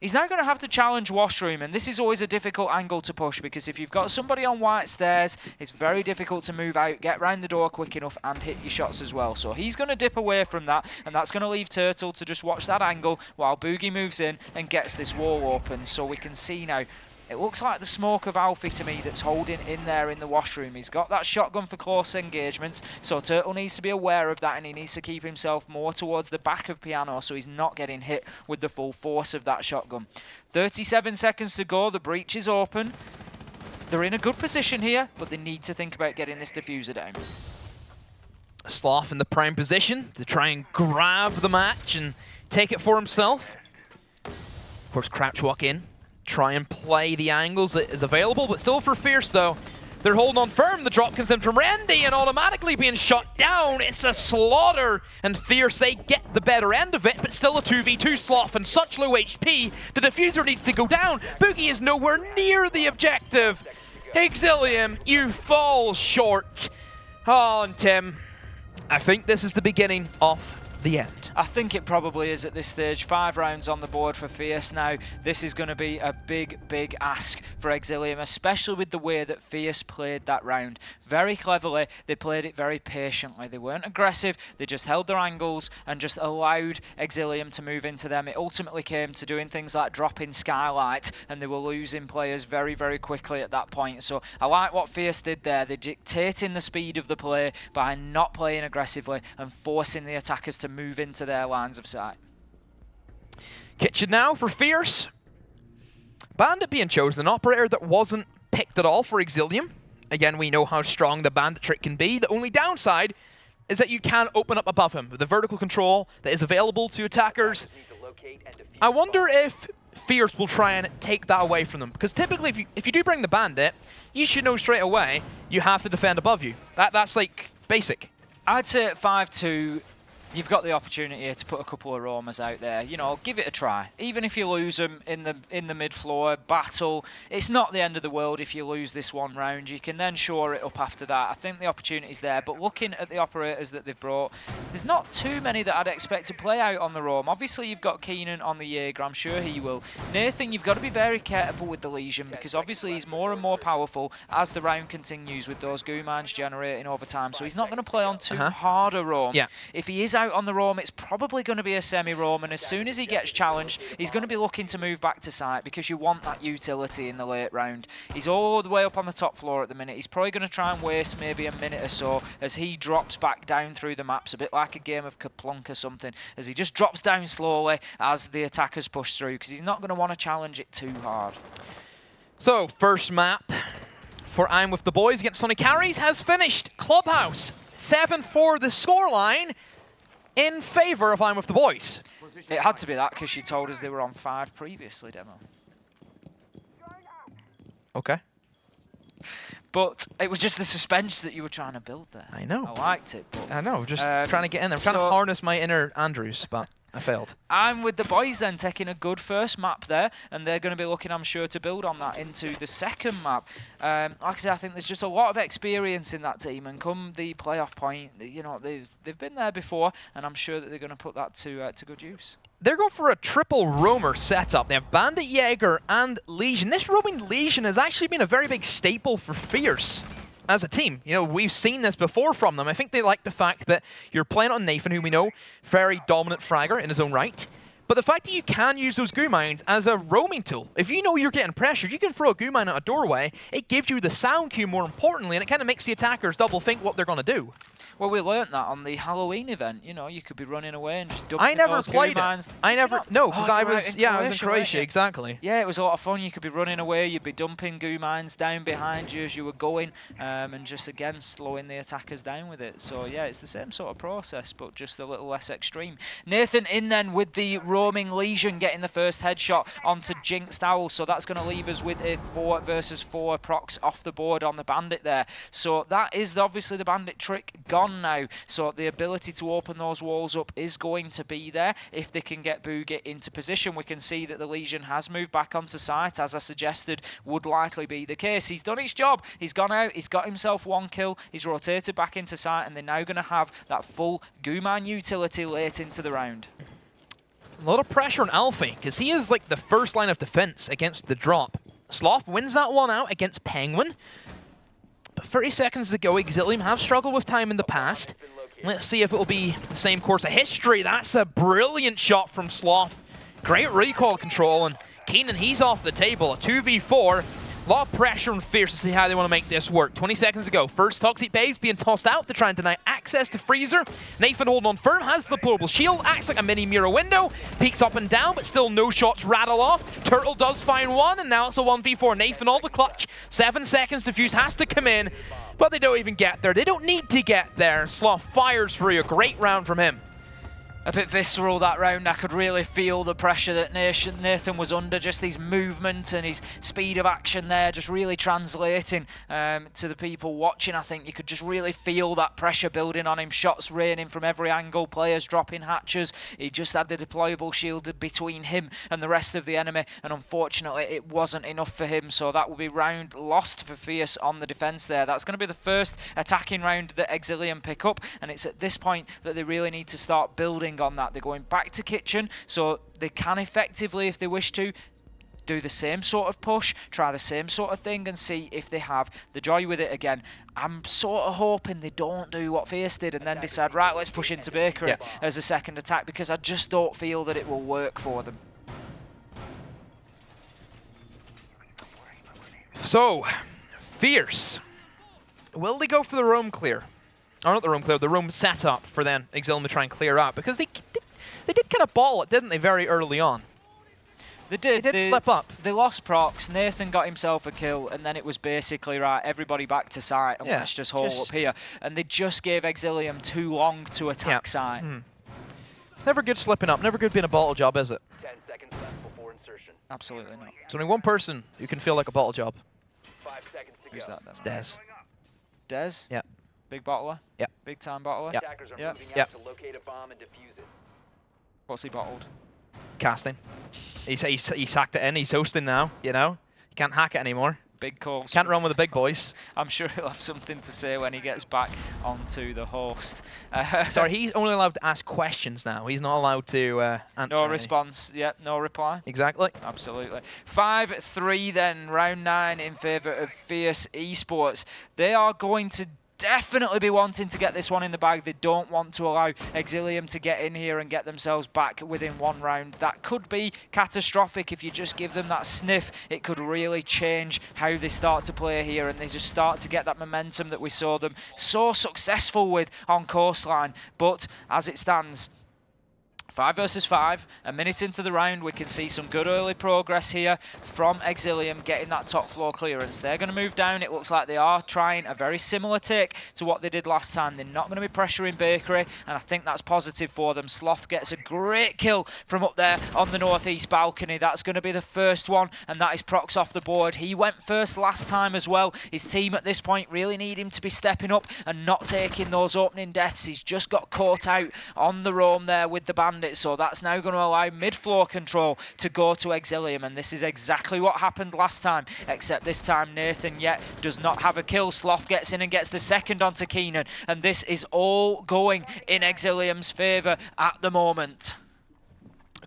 he's now going to have to challenge Washroom, and this is always a difficult angle to push, because if you've got somebody on White Stairs, it's very difficult to move out, get round the door quick enough, and hit your shots as well. So he's going to dip away from that, and that's going to leave Turtle to just watch that angle while Boogie moves in and gets this wall open. So we can see now, it looks like the smoke of Alfie to me that's holding in there in the washroom. He's got that shotgun for close engagements, so Turtle needs to be aware of that, and he needs to keep himself more towards the back of Piano so he's not getting hit with the full force of that shotgun. 37 seconds to go, the breach is open. They're in a good position here, but they need to think about getting this diffuser down. Sloth in the prime position to try and grab the match and take it for himself. Of course, Crouch walk in. Try and play the angles that is available, but still for Fierce though. They're holding on firm. The drop comes in from Randy and automatically being shot down. It's a slaughter, and Fierce, they get the better end of it, but still a 2v2 Sloth and such low HP. The diffuser needs to go down. Boogie is nowhere near the objective. Exillium, you fall short. Oh, and Tim, I think this is the beginning of the end. I think it probably is at this stage. 5 rounds on the board for Fierce now. This is going to be a big, big ask for Exillium, especially with the way that Fierce played that round. Very cleverly, they played it very patiently. They weren't aggressive, they just held their angles and just allowed Exillium to move into them. It ultimately came to doing things like dropping Skylight, and they were losing players very, very quickly at that point. So I like what Fierce did there. They're dictating the speed of the play by not playing aggressively and forcing the attackers to move into their lines of sight. Kitchen now for Fierce. Bandit being chosen, an operator that wasn't picked at all for Exillium. Again, we know how strong the Bandit trick can be. The only downside is that you can open up above him with the vertical control that is available to attackers. I wonder if Fierce will try and take that away from them, because typically if you do bring the Bandit, you should know straight away you have to defend above you. That's like basic. I'd say at 5-2, you've got the opportunity here to put a couple of roamers out there. You know, give it a try. Even if you lose them in the mid-floor battle, it's not the end of the world if you lose this one round. You can then shore it up after that. I think the opportunity's there, but looking at the operators that they've brought, there's not too many that I'd expect to play out on the roam. Obviously, you've got Keenan on the Jaeger. I'm sure he will. Nathan, you've got to be very careful with the Legion, because obviously he's more and more powerful as the round continues with those goo mines generating over time, so he's not going to play on too hard a roam. Yeah. If he is out on the roam, it's probably going to be a semi-roam, and as soon as he gets challenged, he's going to be looking to move back to site, because you want that utility in the late round. He's all the way up on the top floor at the minute. He's probably going to try and waste maybe a minute or so as he drops back down through the maps, a bit like a game of Kaplunk or something, as he just drops down slowly as the attackers push through, because he's not going to want to challenge it too hard. So, first map for I'm With The Boys against Sonny Carries has finished. Clubhouse, 7-4 the scoreline in favour of I'm With The Boys. It had to be that, because she told us they were on 5 previously, Demo. Okay. But it was just the suspense that you were trying to build there. I know. I liked it. But I know, just trying to get in there. I'm trying to harness my inner Andrews, but I failed. I'm With The Boys then, taking a good first map there, and they're going to be looking, I'm sure, to build on that into the second map. Like I said, I think there's just a lot of experience in that team, and come the playoff point, you know, they've been there before, and I'm sure that they're going to put that to good use. They're going for a triple roamer setup. They have Bandit, Jaeger, and Legion. This roaming Legion has actually been a very big staple for Fierce as a team. You know, we've seen this before from them. I think they like the fact that you're playing on Nathan, who we know, very dominant fragger in his own right, But the fact that you can use those goo mines as a roaming tool, if you know you're getting pressured, you can throw a goo mine at a doorway. It gives you the sound cue more importantly, and it kind of makes the attackers double think what they're going to do. Well, we learnt that on the Halloween event. You know, you could be running away and just dumping I never those played goo it. mines. I never, no, because I was in Croatia, weren't you? exactly. Yeah, it was a lot of fun. You could be running away, you'd be dumping goo mines down behind you as you were going, and just again slowing the attackers down with it. So yeah, it's the same sort of process, but just a little less extreme. Nathan in then with the roaming Legion, getting the first headshot onto Jinxed Owl. So that's going to leave us with a 4 versus 4 procs off the board on the Bandit there. So that is obviously the Bandit trick gone now. So the ability to open those walls up is going to be there if they can get Boogie into position. We can see that the Legion has moved back onto site, as I suggested would likely be the case. He's done his job. He's gone out, he's got himself 1 kill, he's rotated back into site, and they're now going to have that full Gooman utility late into the round. A lot of pressure on Alfie, because he is like the first line of defense against the drop. Sloth wins that one out against Penguin. But 30 seconds ago, Exillium have struggled with time in the past. Let's see if it will be the same course of history. That's a brilliant shot from Sloth. Great recoil control, and Keenan, he's off the table. A 2v4. A lot of pressure and Fierce to see how they want to make this work. 20 seconds ago, first Toxic Babes being tossed out to try and deny access to Freezer. Nathan holding on firm, has the deployable shield, acts like a mini mirror window, peeks up and down, but still no shots rattle off. Turtle does find one, and now it's a 1v4. Nathan all the clutch. 7 seconds, Diffuse has to come in, but they don't even get there. They don't need to get there. Sloth fires free, a great round from him. A bit visceral that round. I could really feel the pressure that Nathan was under, just his movement and his speed of action there, just really translating to the people watching. I think you could just really feel that pressure building on him, shots raining from every angle, players dropping hatches. He just had the deployable shield between him and the rest of the enemy, and unfortunately it wasn't enough for him, so that will be round lost for Fierce on the defence there. That's going to be the first attacking round that Exillium pick up, and it's at this point that they really need to start building on that. They're going back to kitchen, so they can effectively, if they wish to, do the same sort of push, try the same sort of thing, and see if they have the joy with it again. I'm sort of hoping they don't do what Fierce did and then decide, right, let's push into Bakery as a second attack, because I just don't feel that it will work for them. So, Fierce. Will they go for the roam clear? Or not the roam clear, the roam setup for then Exillium to try and clear out, because they did kind of bottle it, didn't they, very early on? They did slip up. They lost procs, Nathan got himself a kill, and then it was basically, right, everybody back to site, and let's just hold up here. And they just gave Exillium too long to attack site. It's never good slipping up, never good being a bottle job, is it? 10 seconds left before insertion. Absolutely not. There's only one person who can feel like a bottle job. 5 seconds to Who's go. that then? It's Dez. Dez? Yeah. Big bottler? Yeah. Big time bottler? Yeah. Attackers are moving Yeah. out to locate a bomb and defuse it. What's he bottled? Casting. He's hacked it in, he's hosting now, you know? You can't hack it anymore. Big calls. Can't run with the big boys. I'm sure he'll have something to say when he gets back onto the host. Sorry, he's only allowed to ask questions now. He's not allowed to answer. No any. response. Yep, no reply. Exactly. Absolutely. 5-3 then, round 9 in favour of Fierce Esports. They are going to definitely be wanting to get this one in the bag. They don't want to allow Exillium to get in here and get themselves back within 1 round. That could be catastrophic if you just give them that sniff. It could really change how they start to play here, and they just start to get that momentum that we saw them so successful with on Coastline. But as it stands, 5 versus 5, a minute into the round, we can see some good early progress here from Exillium getting that top floor clearance. They're going to move down. It looks like they are trying a very similar take to what they did last time. They're not going to be pressuring Bakery, and I think that's positive for them. Sloth gets a great kill from up there on the northeast balcony. That's going to be the first one, and that is procs off the board. He went first last time as well. His team at this point really need him to be stepping up and not taking those opening deaths. He's just got caught out on the roam there with the Bandit. So that's now going to allow mid-floor control to go to Exillium, and this is exactly what happened last time, except this time Nathan yet does not have a kill. Sloth gets in and gets the second onto Keenan, and this is all going in Exillium's favour at the moment.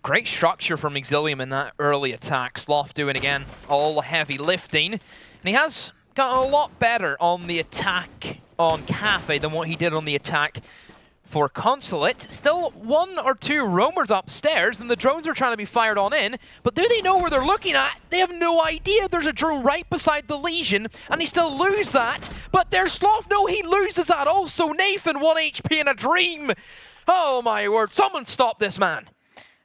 Great structure from Exillium in that early attack. Sloth doing again all the heavy lifting, and he has got a lot better on the attack on Cafe than what he did on the attack for Consulate. Still 1 or 2 roamers upstairs, and the drones are trying to be fired on in. But do they know where they're looking at? They have no idea. There's a drone right beside the Legion, and he still loses that. But there's Sloth. No, he loses that also. Nathan, 1 HP in a dream. Oh my word, someone stop this man.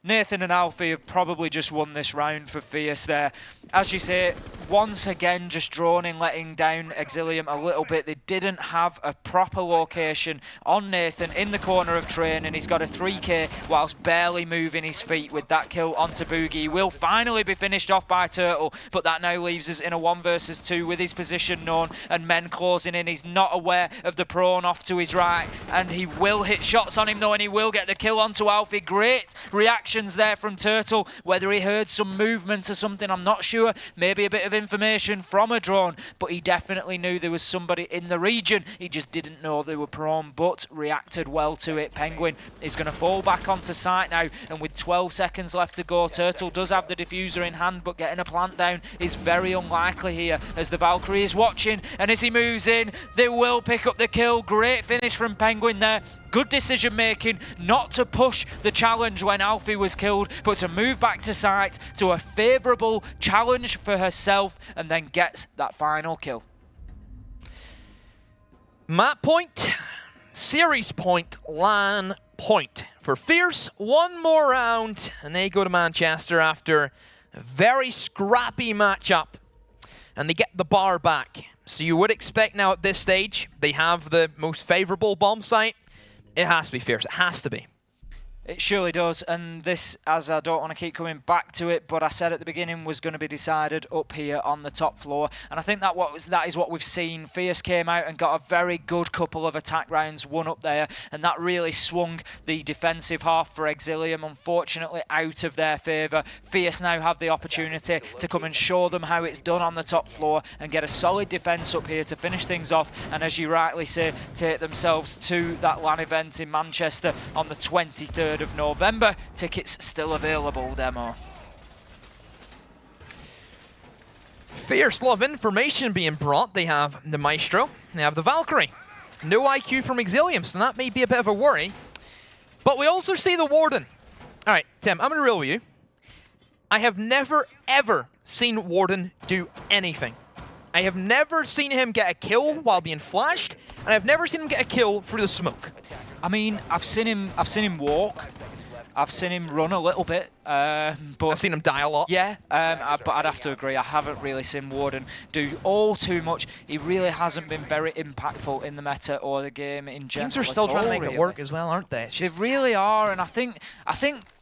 Nathan and Alfie have probably just won this round for Fierce there. As you say, once again just droning, letting down Exillium a little bit. They didn't have a proper location on Nathan in the corner of train, and he's got a 3k whilst barely moving his feet with that kill onto Boogie. He will finally be finished off by Turtle, but that now leaves us in a 1 versus 2 with his position known and men closing in. He's not aware of the prone off to his right, and he will hit shots on him though, and he will get the kill onto Alfie. Great reactions there from Turtle. Whether he heard some movement or something, I'm not sure. Maybe a bit of information from a drone, but he definitely knew there was somebody in the region. He just didn't know they were prone, but reacted well to it. Penguin is going to fall back onto site now, and with 12 seconds left to go, Turtle does have the diffuser in hand, but getting a plant down is very unlikely here as the Valkyrie is watching, and as he moves in, they will pick up the kill. Great finish from Penguin there. Good decision making not to push the challenge when Alfie was killed, but to move back to site to a favourable challenge for herself, and then gets that final kill. Map point, series point, LAN point. For Fierce, 1 more round, and they go to Manchester after a very scrappy matchup, and they get the bar back. So you would expect now at this stage, they have the most favourable bomb site. It has to be Fierce. It has to be. It surely does, and this, as I don't want to keep coming back to it, but I said at the beginning, was going to be decided up here on the top floor, and I think that is what we've seen. Fierce came out and got a very good couple of attack rounds, one up there, and that really swung the defensive half for Exillium, unfortunately, out of their favour. Fierce now have the opportunity to come and show them how it's done on the top floor and get a solid defence up here to finish things off, and as you rightly say, take themselves to that LAN event in Manchester on the 23rd of November. Tickets still available, Demo. Fierce love information being brought. They have the Maestro, they have the Valkyrie. No IQ from Exillium, so that may be a bit of a worry. But we also see the Warden. All right, Tim, I'm going to reel with you. I have never, ever seen Warden do anything. I have never seen him get a kill while being flashed, and I've never seen him get a kill through the smoke. I mean, I've seen him walk. I've seen him run a little bit, but I've seen him die a lot. Yeah, but I'd have to agree. I haven't really seen Warden do all too much. He really hasn't been very impactful in the meta or the game in general. Teams are still trying to make it work as well, aren't they? They really are, and I think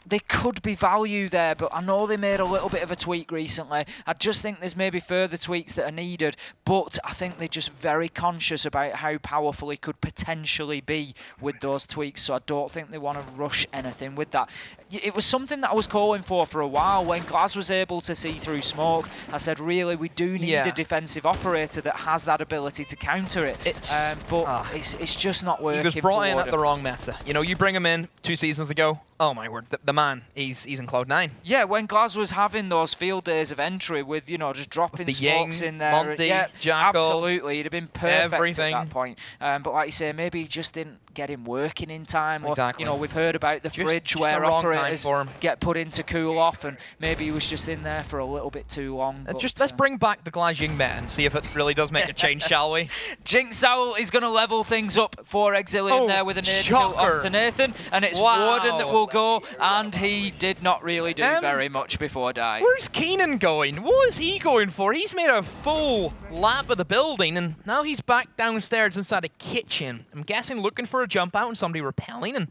there could be value there, but I know they made a little bit of a tweak recently. I just think there's maybe further tweaks that are needed, but I think they're just very conscious about how powerful he could potentially be with those tweaks, so I don't think they want to rush anything with that. It was something that I was calling for a while. When Glaz was able to see through smoke, I said, really, we do need a defensive operator that has that ability to counter it. It's just not working. He was brought in at the wrong meta. You know, you bring him in 2 seasons ago, oh my word, the man, he's in Cloud9. Yeah, when Glaz was having those field days of entry with, you know, just dropping smokes in there. Monty, yeah, Jackal, absolutely, he'd have been perfect everything at that point. But like you say, maybe he just didn't get him working in time. Or, exactly. you know, we've heard about the fridge where operators get put in to cool off, and maybe he was just in there for a little bit too long. Let's bring back the Glaz Ying meta and see if it really does make a change, shall we? Jinx Owl is going to level things up for Exillium there with a nade kill onto Nathan, and it's Warden that will go, and he did not really do very much before dying. Where's Keenan going? What is he going for? He's made a full lap of the building, and now he's back downstairs inside a kitchen. I'm guessing looking for a jump out and somebody repelling, and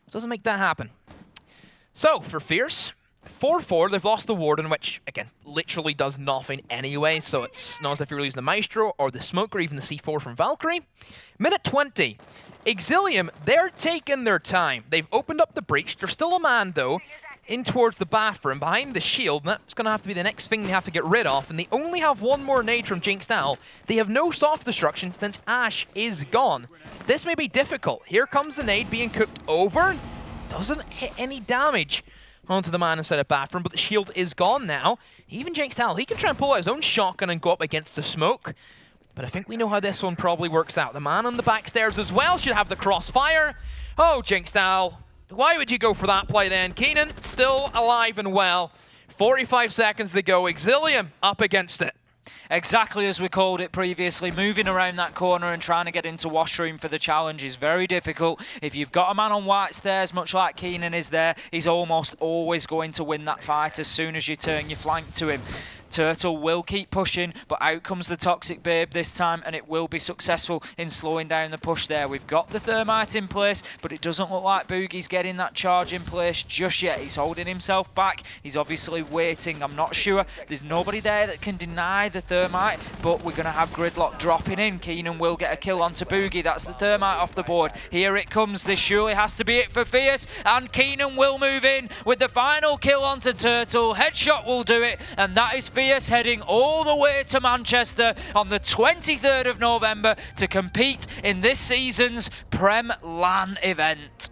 it doesn't make that happen. So, for Fierce, 4-4, they've lost the Warden, which, again, literally does nothing anyway, so it's not as if you're losing the Maestro or the Smoke or even the C4 from Valkyrie. Minute 20. Exillium, they're taking their time. They've opened up the breach. There's still a man, though, in towards the bathroom, behind the shield, and that's going to have to be the next thing they have to get rid of, and they only have 1 more nade from Jinx now. They have no soft destruction since Ash is gone. This may be difficult. Here comes the nade being cooked over. Doesn't hit any damage onto the man inside the bathroom, but the shield is gone now. Even Jinx Tal, he can try and pull out his own shotgun and go up against the smoke. But I think we know how this one probably works out. The man on the back stairs as well should have the crossfire. Oh, Jinxstyle, why would you go for that play then? Keenan still alive and well. 45 seconds to go. Exillium up against it. Exactly as we called it previously, moving around that corner and trying to get into washroom for the challenge is very difficult. If you've got a man on white stairs, much like Keenan is there, he's almost always going to win that fight as soon as you turn your flank to him. Turtle will keep pushing, but out comes the Toxic Babe this time, and it will be successful in slowing down the push there. We've got the Thermite in place, but it doesn't look like Boogie's getting that charge in place just yet. He's holding himself back. He's obviously waiting. I'm not sure. There's nobody there that can deny the Thermite, but we're going to have Gridlock dropping in. Keenan will get a kill onto Boogie. That's the Thermite off the board. Here it comes. This surely has to be it for Fierce, and Keenan will move in with the final kill onto Turtle. Headshot will do it, and that is Fierce heading all the way to Manchester on the 23rd of November to compete in this season's Prem LAN event.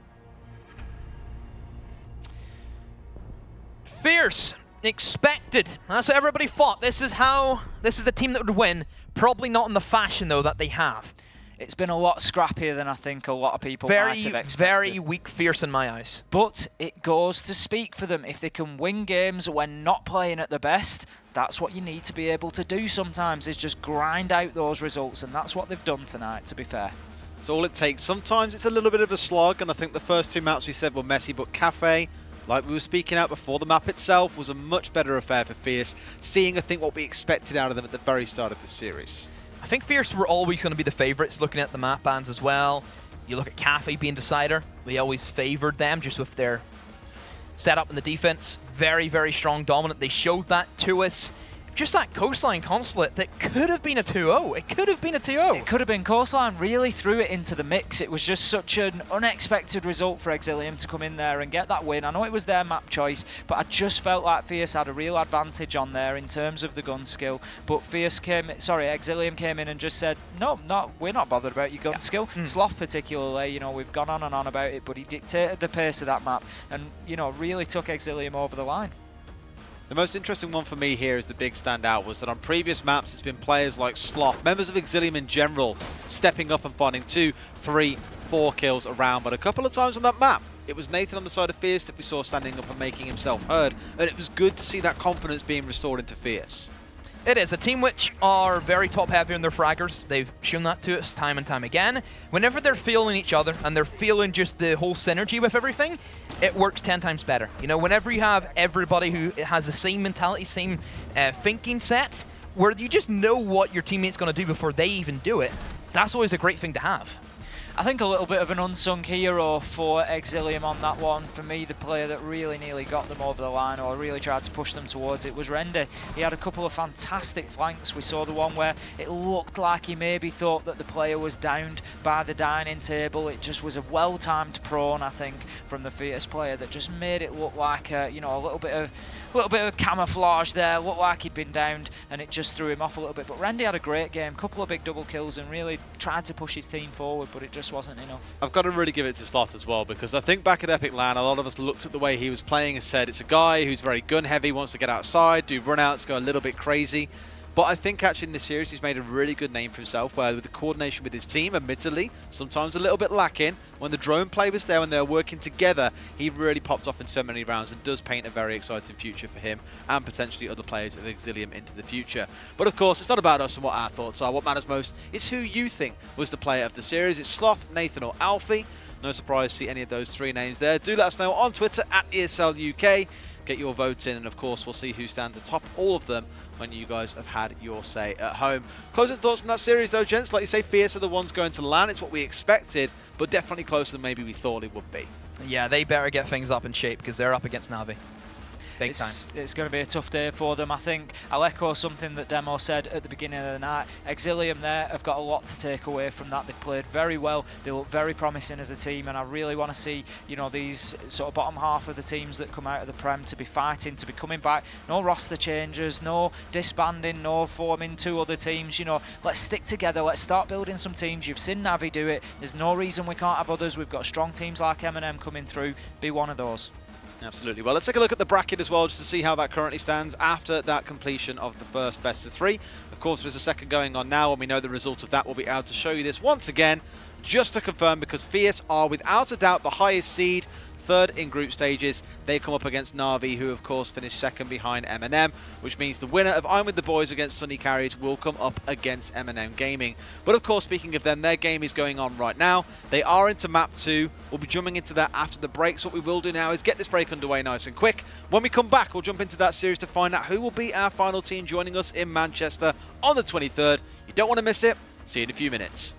Fierce, expected. That's what everybody thought. This is the team that would win. Probably not in the fashion, though, that they have. It's been a lot scrappier than I think a lot of people might have expected. Very weak Fierce in my eyes. But it goes to speak for them. If they can win games when not playing at the best, that's what you need to be able to do sometimes, is just grind out those results, and that's what they've done tonight, to be fair. It's all it takes. Sometimes it's a little bit of a slog, and I think the first two maps we said were messy, but Cafe, like we were speaking out before, the map itself was a much better affair for Fierce, seeing, I think, what we expected out of them at the very start of this series. I think Fierce were always going to be the favourites, looking at the map bans as well. You look at Cafe being decider, we always favoured them just with their setup in the defense. Very, very strong dominant. They showed that to us. Just that Coastline Consulate that could have been a 2-0. It could have been a 2-0. It could have been. Coastline really threw it into the mix. It was just such an unexpected result for Exillium to come in there and get that win. I know it was their map choice, but I just felt like Fierce had a real advantage on there in terms of the gun skill. But Exillium came in and just said, no, we're not bothered about your gun skill. Sloth particularly, you know, we've gone on and on about it, but he dictated the pace of that map and, you know, really took Exillium over the line. The most interesting one for me here is the big standout was that on previous maps it's been players like Sloth, members of Exillium in general, stepping up and finding 2, 3, 4 kills around. But a couple of times on that map, it was Nathan on the side of Fierce that we saw standing up and making himself heard, and it was good to see that confidence being restored into Fierce. It is a team which are very top heavy on their fraggers. They've shown that to us time and time again. Whenever they're feeling each other and they're feeling just the whole synergy with everything, it works 10 times better. You know, whenever you have everybody who has the same mentality, same thinking set, where you just know what your teammate's going to do before they even do it, that's always a great thing to have. I think a little bit of an unsung hero for Exillium on that one. For me, the player that really nearly got them over the line or really tried to push them towards it was Render. He had a couple of fantastic flanks. We saw the one where it looked like he maybe thought that the player was downed by the dining table. It just was a well-timed prone, I think, from the Fierce player that just made it look like a little bit of camouflage there. Looked like he'd been downed, and it just threw him off a little bit. But Randy had a great game, couple of big double kills, and really tried to push his team forward, but it just wasn't enough. I've got to really give it to Sloth as well, because I think back at Epic LAN, a lot of us looked at the way he was playing and said it's a guy who's very gun heavy, wants to get outside, do runouts, go a little bit crazy. But I think actually in this series he's made a really good name for himself, where with the coordination with his team, admittedly, sometimes a little bit lacking. When the drone play was there, when they were working together, he really popped off in so many rounds and does paint a very exciting future for him and potentially other players of Exillium into the future. But of course, it's not about us and what our thoughts are. What matters most is who you think was the player of the series. It's Sloth, Nathan or Alfie. No surprise to see any of those three names there. Do let us know on Twitter at ESL UK. Get your votes in, and of course we'll see who stands atop all of them when you guys have had your say at home. Closing thoughts on that series though, gents. Like you say, Fierce are the ones going to LAN. It's what we expected, but definitely closer than maybe we thought it would be. Yeah, they better get things up in shape because they're up against Navi. Big time. It's going to be a tough day for them. I think I'll echo something that Demo said at the beginning of the night. Exillium there have got a lot to take away from that. They've played very well. They look very promising as a team, and I really want to see, you know, these sort of bottom half of the teams that come out of the Prem to be fighting, to be coming back. No roster changes, no disbanding, no forming two other teams. You know, let's stick together. Let's start building some teams. You've seen Navi do it. There's no reason we can't have others. We've got strong teams like M&M coming through. Be one of those. Absolutely. Well, let's take a look at the bracket as well, just to see how that currently stands after that completion of the first best of 3. Of course, there's a second going on now, and we know the result of that. We'll be able to show you this once again, just to confirm, because Fierce are without a doubt the highest seed, third in group stages. They come up against Na'Vi, who of course finished second behind M&M, which means the winner of I'm With The Boys against Sonny Carries will come up against M&M Gaming. But of course, speaking of them, their game is going on right now. They are into map 2. We'll be jumping into that after the breaks. What we will do now is get this break underway nice and quick. When we come back, we'll jump into that series to find out who will be our final team joining us in Manchester on the 23rd. You don't want to miss it. See you in a few minutes.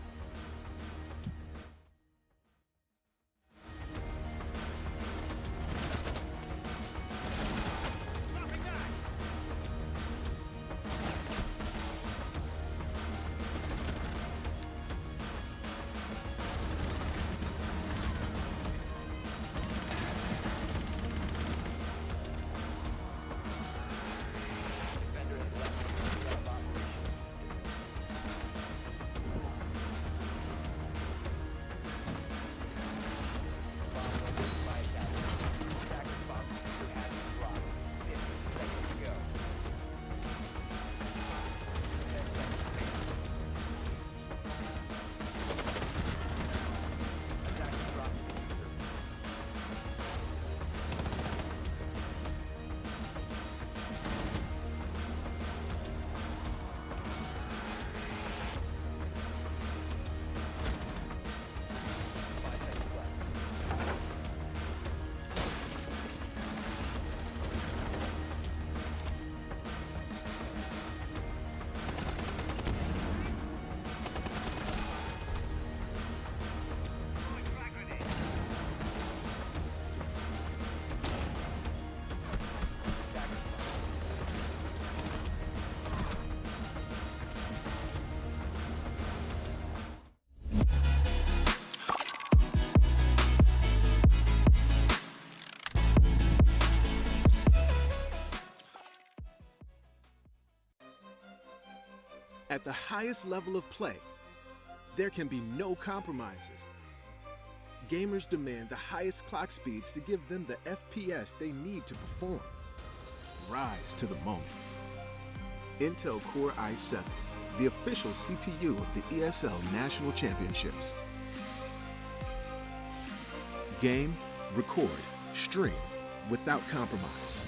At the highest level of play, there can be no compromises. Gamers demand the highest clock speeds to give them the FPS they need to perform. Rise to the moment. Intel Core i7, the official CPU of the ESL National Championships. Game, record, stream without compromise.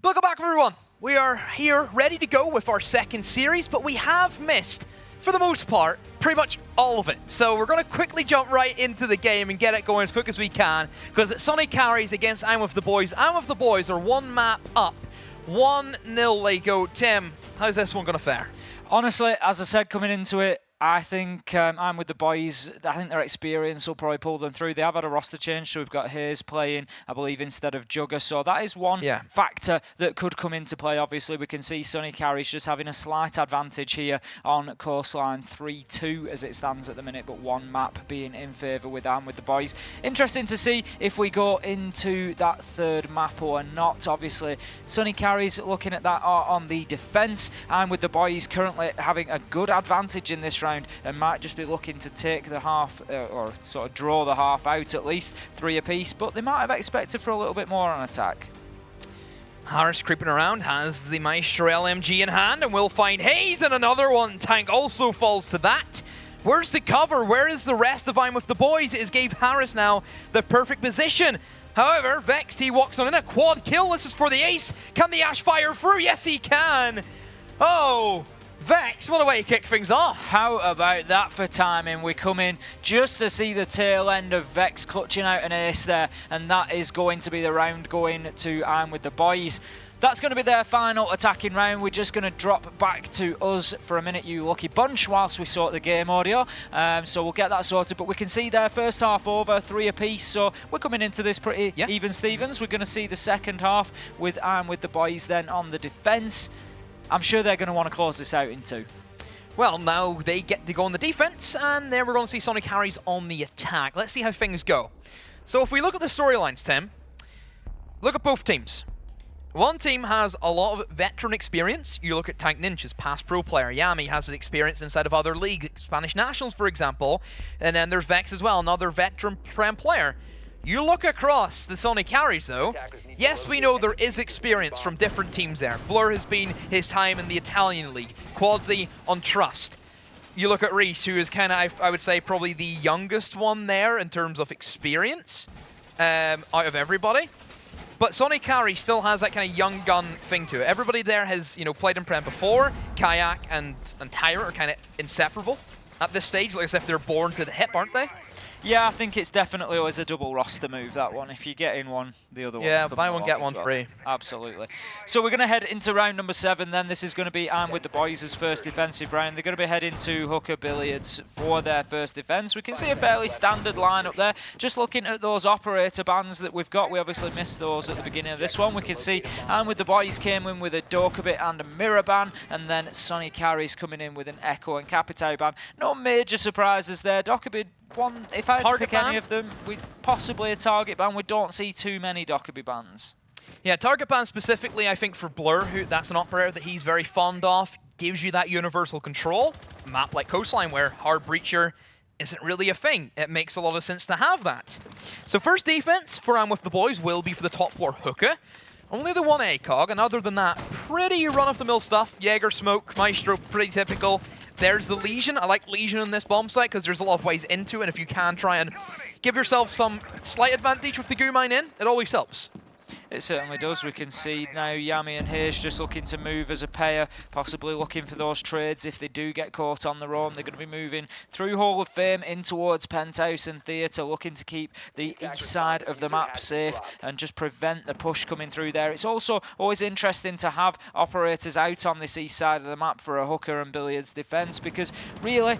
Welcome back, everyone. We are here ready to go with our second series, but we have missed, for the most part, pretty much all of it. So we're going to quickly jump right into the game and get it going as quick as we can, because it's Sonny carries against I'm with the boys. I'm with the boys are one map up. 1-0 they go. Tim, how's this one going to fare? Honestly, as I said coming into it, I think I'm with the boys. I think their experience will probably pull them through. They have had a roster change, so we've got Hayes playing, I believe, instead of Jugger. So that is one factor that could come into play. Obviously, we can see Sonny Carries just having a slight advantage here on Coastline 3-2 as it stands at the minute, but one map being in favour with the boys. Interesting to see if we go into that third map or not. Obviously, Sonny Carries looking at that on the defence. I'm with the boys currently having a good advantage in this round and might just be looking to take the half or sort of draw the half out, at least 3 apiece, but they might have expected for a little bit more on attack. Harris creeping around, has the Maestro LMG in hand, and we'll find Hayes, and another one. Tank also falls to that. Where's the cover? Where is the rest of I'm with the boys? It gave Harris now the perfect position. However, Vexed, he walks on in a quad kill. This is for the ace. Can the Ash fire through? Yes, he can. Oh, Vex, what a way to kick things off. How about that for timing? We come in just to see the tail end of Vex clutching out an ace there, and that is going to be the round going to I'm with the boys. That's going to be their final attacking round. We're just going to drop back to us for a minute, you lucky bunch, whilst we sort the game audio. So we'll get that sorted, but we can see their first half over, 3 apiece, so we're coming into this pretty even Stevens. We're going to see the second half with I'm with the boys then on the defence. I'm sure they're going to want to close this out in 2. Well, now they get to go on the defense, and then we're going to see Sonny Carries on the attack. Let's see how things go. So if we look at the storylines, Tim, look at both teams. One team has a lot of veteran experience. You look at Tank Ninja's past pro player. Yami has his experience inside of other leagues, Spanish Nationals, for example. And then there's Vex as well, another veteran Prem player. You look across the Sonny Carries, though. Yes, we know there is experience from different teams there. Blur has been his time in the Italian league. Quadzy on Trust. You look at Reese, who is kind of, I would say, probably the youngest one there in terms of experience out of everybody. But Sonny Carry still has that kind of young gun thing to it. Everybody there has, you know, played in Prem before. Kayak and Tyra are kind of inseparable at this stage, like as if they're born to the hip, aren't they? Yeah, I think it's definitely always a double roster move, that one. If you get in one, the other one. Yeah, buy one, get one free. Absolutely. So we're going to head into round number 7 then. This is going to be I'm with the boys' first defensive round. They're going to be heading to Hooker Billiards for their first defense. We can see a fairly standard lineup there. Just looking at those operator bands that we've got, we obviously missed those at the beginning of this one. We can see I'm with the boys came in with a Dokabit and a Mirror ban, and then Sonny Carries coming in with an Echo and Capitao ban. No major surprises there. Dokabit one, if I had to pick any of them, possibly a target ban. We don't see too many Dokkaby bans. Yeah, target ban specifically, I think for Blur, that's an operator that he's very fond of. Gives you that universal control. A map like Coastline, where hard breacher isn't really a thing. It makes a lot of sense to have that. So first defense for I'm with the boys will be for the top floor Hooker. Only the one ACOG, and other than that, pretty run-of-the-mill stuff. Jaeger, Smoke, Maestro, pretty typical. There's the Legion. I like Legion in this bomb site because there's a lot of ways into it, and if you can try and give yourself some slight advantage with the goo mine in, it always helps. It certainly does. We can see now Yami and Hayes just looking to move as a pair, possibly looking for those trades if they do get caught on their own. They're going to be moving through Hall of Fame in towards Penthouse and Theatre, looking to keep the east side of the map safe and just prevent the push coming through there. It's also always interesting to have operators out on this east side of the map for a Hooker and Billiards defence, because really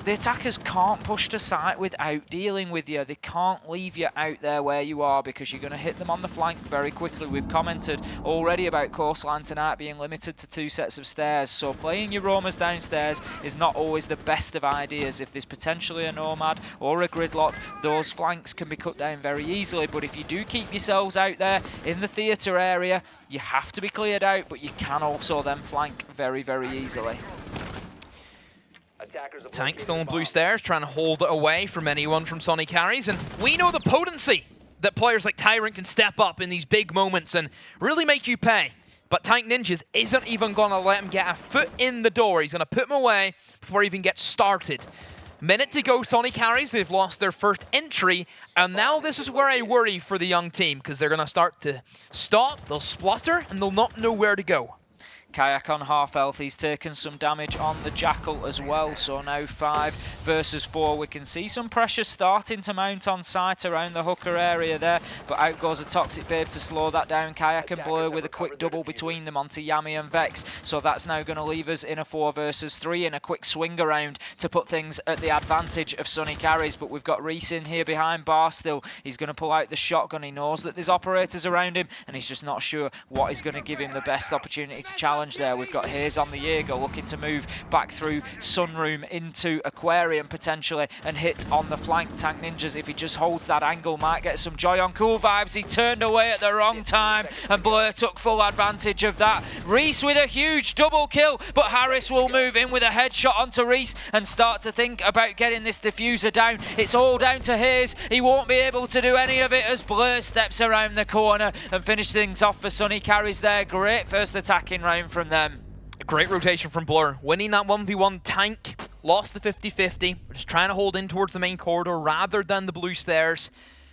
the attackers can't push to site without dealing with you. They can't leave you out there where you are because you're going to hit them on the flank very quickly. We've commented already about Coastline tonight being limited to 2 sets of stairs, so playing your roamers downstairs is not always the best of ideas. If there's potentially a Nomad or a Gridlock, those flanks can be cut down very easily, but if you do keep yourselves out there in the theatre area, you have to be cleared out, but you can also then flank very, very easily. Tank still on blue stairs, trying to hold it away from anyone from Sonny Carries, and we know the potency that players like Tyrant can step up in these big moments and really make you pay. But Tank Ninjas isn't even going to let him get a foot in the door. He's going to put him away before he even gets started. Minute to go, Sonny carries. They've lost their first entry, and now this is where I worry for the young team, because they're going to start to stop, they'll splutter, and they'll not know where to go. Kayak on half health, he's taken some damage on the Jackal as well, so now 5 versus 4. We can see some pressure starting to mount on site around the hooker area there, but out goes a Toxic Babe to slow that down. Kayak and Blur with a quick double between them onto Yami and Vex, so that's now going to leave us in a 4 versus 3 and a quick swing around to put things at the advantage of Sonny carries. But we've got Reese in here behind bar still. He's going to pull out the shotgun. He knows that there's operators around him, and he's just not sure what is going to give him the best opportunity to challenge there. We've got Hayes on the Jaeger looking to move back through Sunroom into Aquarium potentially and hit on the flank. Tank Ninjas, if he just holds that angle, might get some joy on Cool Vibes. He turned away at the wrong time and Blur took full advantage of that. Reese with a huge double kill, but Harris will move in with a headshot onto Reese and start to think about getting this diffuser down. It's all down to Hayes. He won't be able to do any of it as Blur steps around the corner and finish things off for Sonny carries there. Great first attacking round from them. Great rotation from Blur, winning that 1v1 tank, lost to 50-50. We're just trying to hold in towards the main corridor rather than the blue stairs.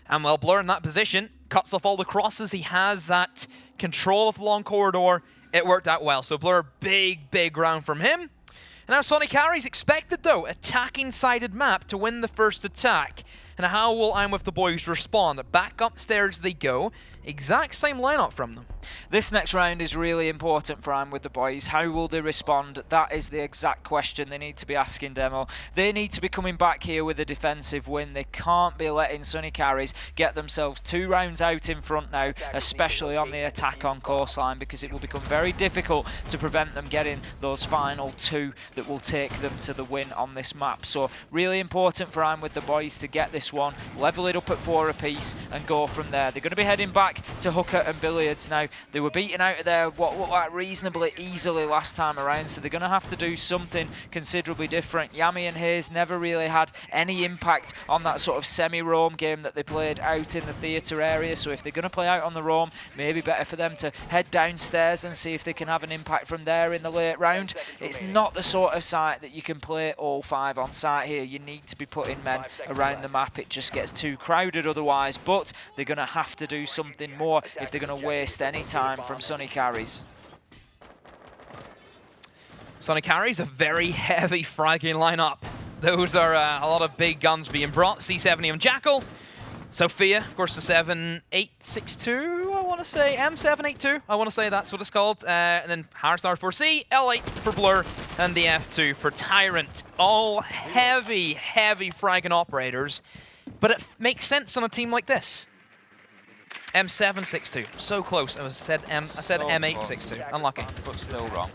And while Blur in that position cuts off all the crosses, he has that control of the long corridor. It worked out well. So Blur, big round from him. And now Sonny carries expected though, attacking sided map to win the first attack. And how will I'm With The Boys respond? Back upstairs they go. Exact same lineup from them. This next round is really important for I'm With The Boys. How will they respond? That is the exact question they need to be asking Demo. They need to be coming back here with a defensive win. They can't be letting Sonny carries get themselves 2 rounds out in front now, especially on the attack on coastline, because it will become very difficult to prevent them getting those final 2 that will take them to the win on this map. So really important for I'm With The Boys to get this one, level it up at 4 apiece and go from there. They're going to be heading back to hooker and billiards now. They were beaten out of there what looked like reasonably easily last time around, so they're going to have to do something considerably different. Yami and Hayes never really had any impact on that sort of semi-roam game that they played out in the theatre area, so if they're going to play out on the roam, maybe better for them to head downstairs and see if they can have an impact from there in the late round. It's not the sort of site that you can play all 5 on site here. You need to be putting men around the map. It just gets too crowded otherwise, but they're going to have to do something more if they're going to waste any time from Sonny carries. Sonny carries a very heavy fragging lineup. Those are a lot of big guns being brought. C70 Jackal. Sophia, of course, the 7862, I want to say. M782, I want to say that's what it's called. And then Harris R4C, L8 for Blur, and the F2 for Tyrant. All heavy fragging operators. But it makes sense on a team like this. M762, so close. I said M862. Unlucky. But still wrong.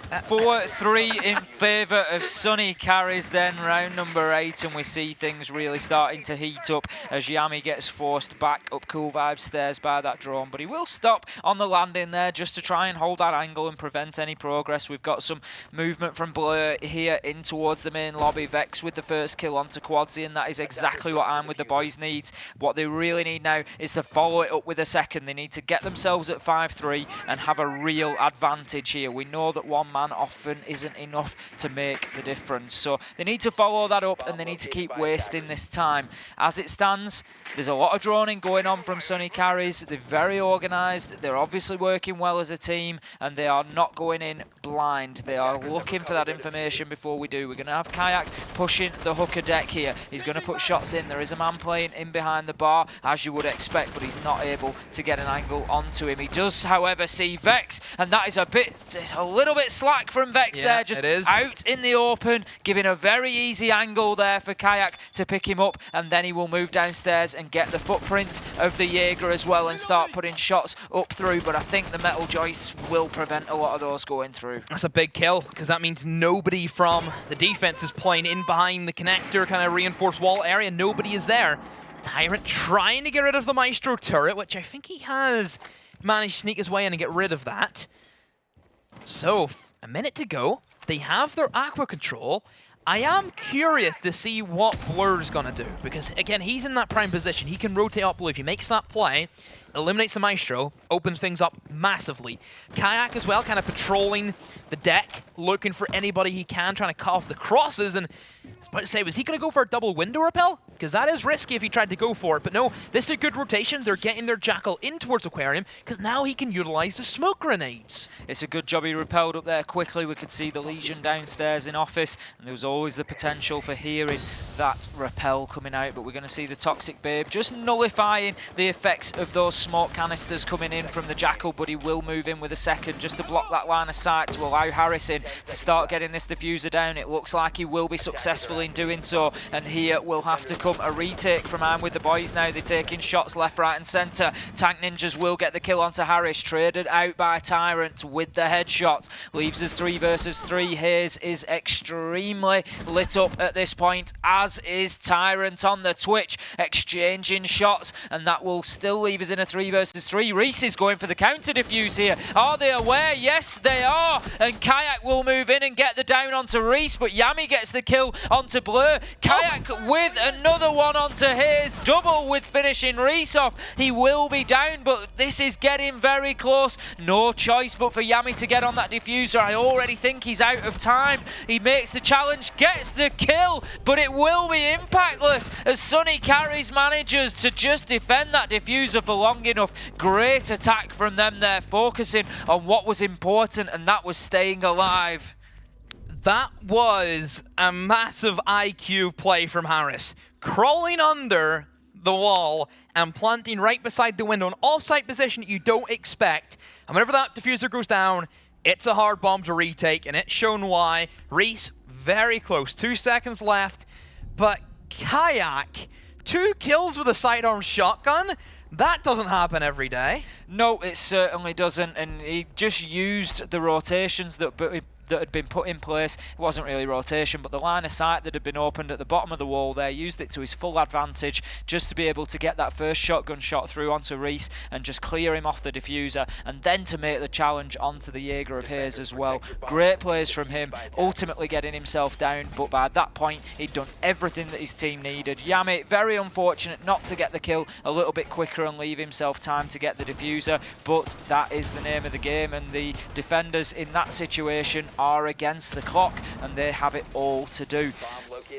4-3 in favour of Sonny carries then, round number 8, and we see things really starting to heat up as Yami gets forced back up Cool Vibes stairs by that drone, but he will stop on the landing there just to try and hold that angle and prevent any progress. We've got some movement from Blur here in towards the main lobby. Vex with the first kill onto Quadzy, and that is exactly what I'm With The Boys needs. What they really need now is to follow it up with a second. They need to get themselves at 5-3 and have a real advantage here. We know that one man often isn't enough to make the difference, so they need to follow that up and they need to keep wasting this time. As it stands, there's a lot of droning going on from Sonny carries. They're very organised, they're obviously working well as a team, and they are not going in blind. They are looking for that information before we do. We're going to have Kayak pushing the hooker deck here. He's going to put shots in. There is a man playing in behind the bar, as you would expect, but he's not able to get an angle onto him. He does, however, see Vex, and that is it's a little bit slack from Vex there, just out in the open, giving a very easy angle there for Kayak to pick him up, and then he will move downstairs and get the footprints of the Jaeger as well and start putting shots up through, but I think the metal joists will prevent a lot of those going through. That's a big kill, because that means nobody from the defense is playing in behind the connector, kind of reinforced wall area. Nobody is there. Tyrant trying to get rid of the Maestro turret, which I think he has managed to sneak his way in and get rid of that. So, a minute to go. They have their aqua control. I am curious to see what Blur's going to do, because again, he's in that prime position. He can rotate up blue. If he makes that play, eliminates the Maestro, opens things up massively. Kayak as well, kind of patrolling the deck, looking for anybody he can, trying to cut off the crosses. And I was about to say, was he going to go for a double window repel? Because that is risky if he tried to go for it. But no, this is a good rotation. They're getting their Jackal in towards Aquarium, because now he can utilize the smoke grenades. It's a good job he repelled up there quickly. We could see the Legion downstairs in office, and there was always the potential for hearing that repel coming out. But we're going to see the Toxic Babe just nullifying the effects of those smoke canisters coming in from the Jackal, but he will move in with a second just to block that line of sight to allow Harris in to start getting this diffuser down. It looks like he will be successful in doing so, and here will have to come a retake from I'm with the boys now. They're taking shots left, right and centre. Tank Ninjas will get the kill onto Harris, traded out by Tyrant with the headshot. Leaves us 3 versus 3. Hayes is extremely lit up at this point, as is Tyrant on the Twitch, exchanging shots, and that will still leave us in a 3 versus 3. Reese is going for the counter defuse here. Are they aware? Yes, they are. And Kayak will move in and get the down onto Reese, but Yami gets the kill onto Blur. Kayak with another one onto Hayes. Double with finishing Reese off. He will be down, but this is getting very close. No choice but for Yami to get on that diffuser. I already think he's out of time. He makes the challenge, gets the kill, but it will be impactless as Sonny carries manages to just defend that diffuser for long enough. Great attack from them there, focusing on what was important, and that was staying alive. That was a massive IQ play from Harris. Crawling under the wall and planting right beside the window, an off-site position that you don't expect. And whenever that diffuser goes down, it's a hard bomb to retake, and it's shown why. Reese, very close, 2 seconds left. But Kayak, 2 kills with a sidearm shotgun? That doesn't happen every day. No, it certainly doesn't, and he just used the rotations that had been put in place. It wasn't really rotation, but the line of sight that had been opened at the bottom of the wall there, used it to his full advantage just to be able to get that first shotgun shot through onto Reese and just clear him off the diffuser, and then to make the challenge onto the Jaeger of Hayes as well. Great plays from him, ultimately getting himself down, but by that point he'd done everything that his team needed. Yami, very unfortunate not to get the kill a little bit quicker and leave himself time to get the diffuser, but that is the name of the game, and the defenders in that situation are against the clock, and they have it all to do.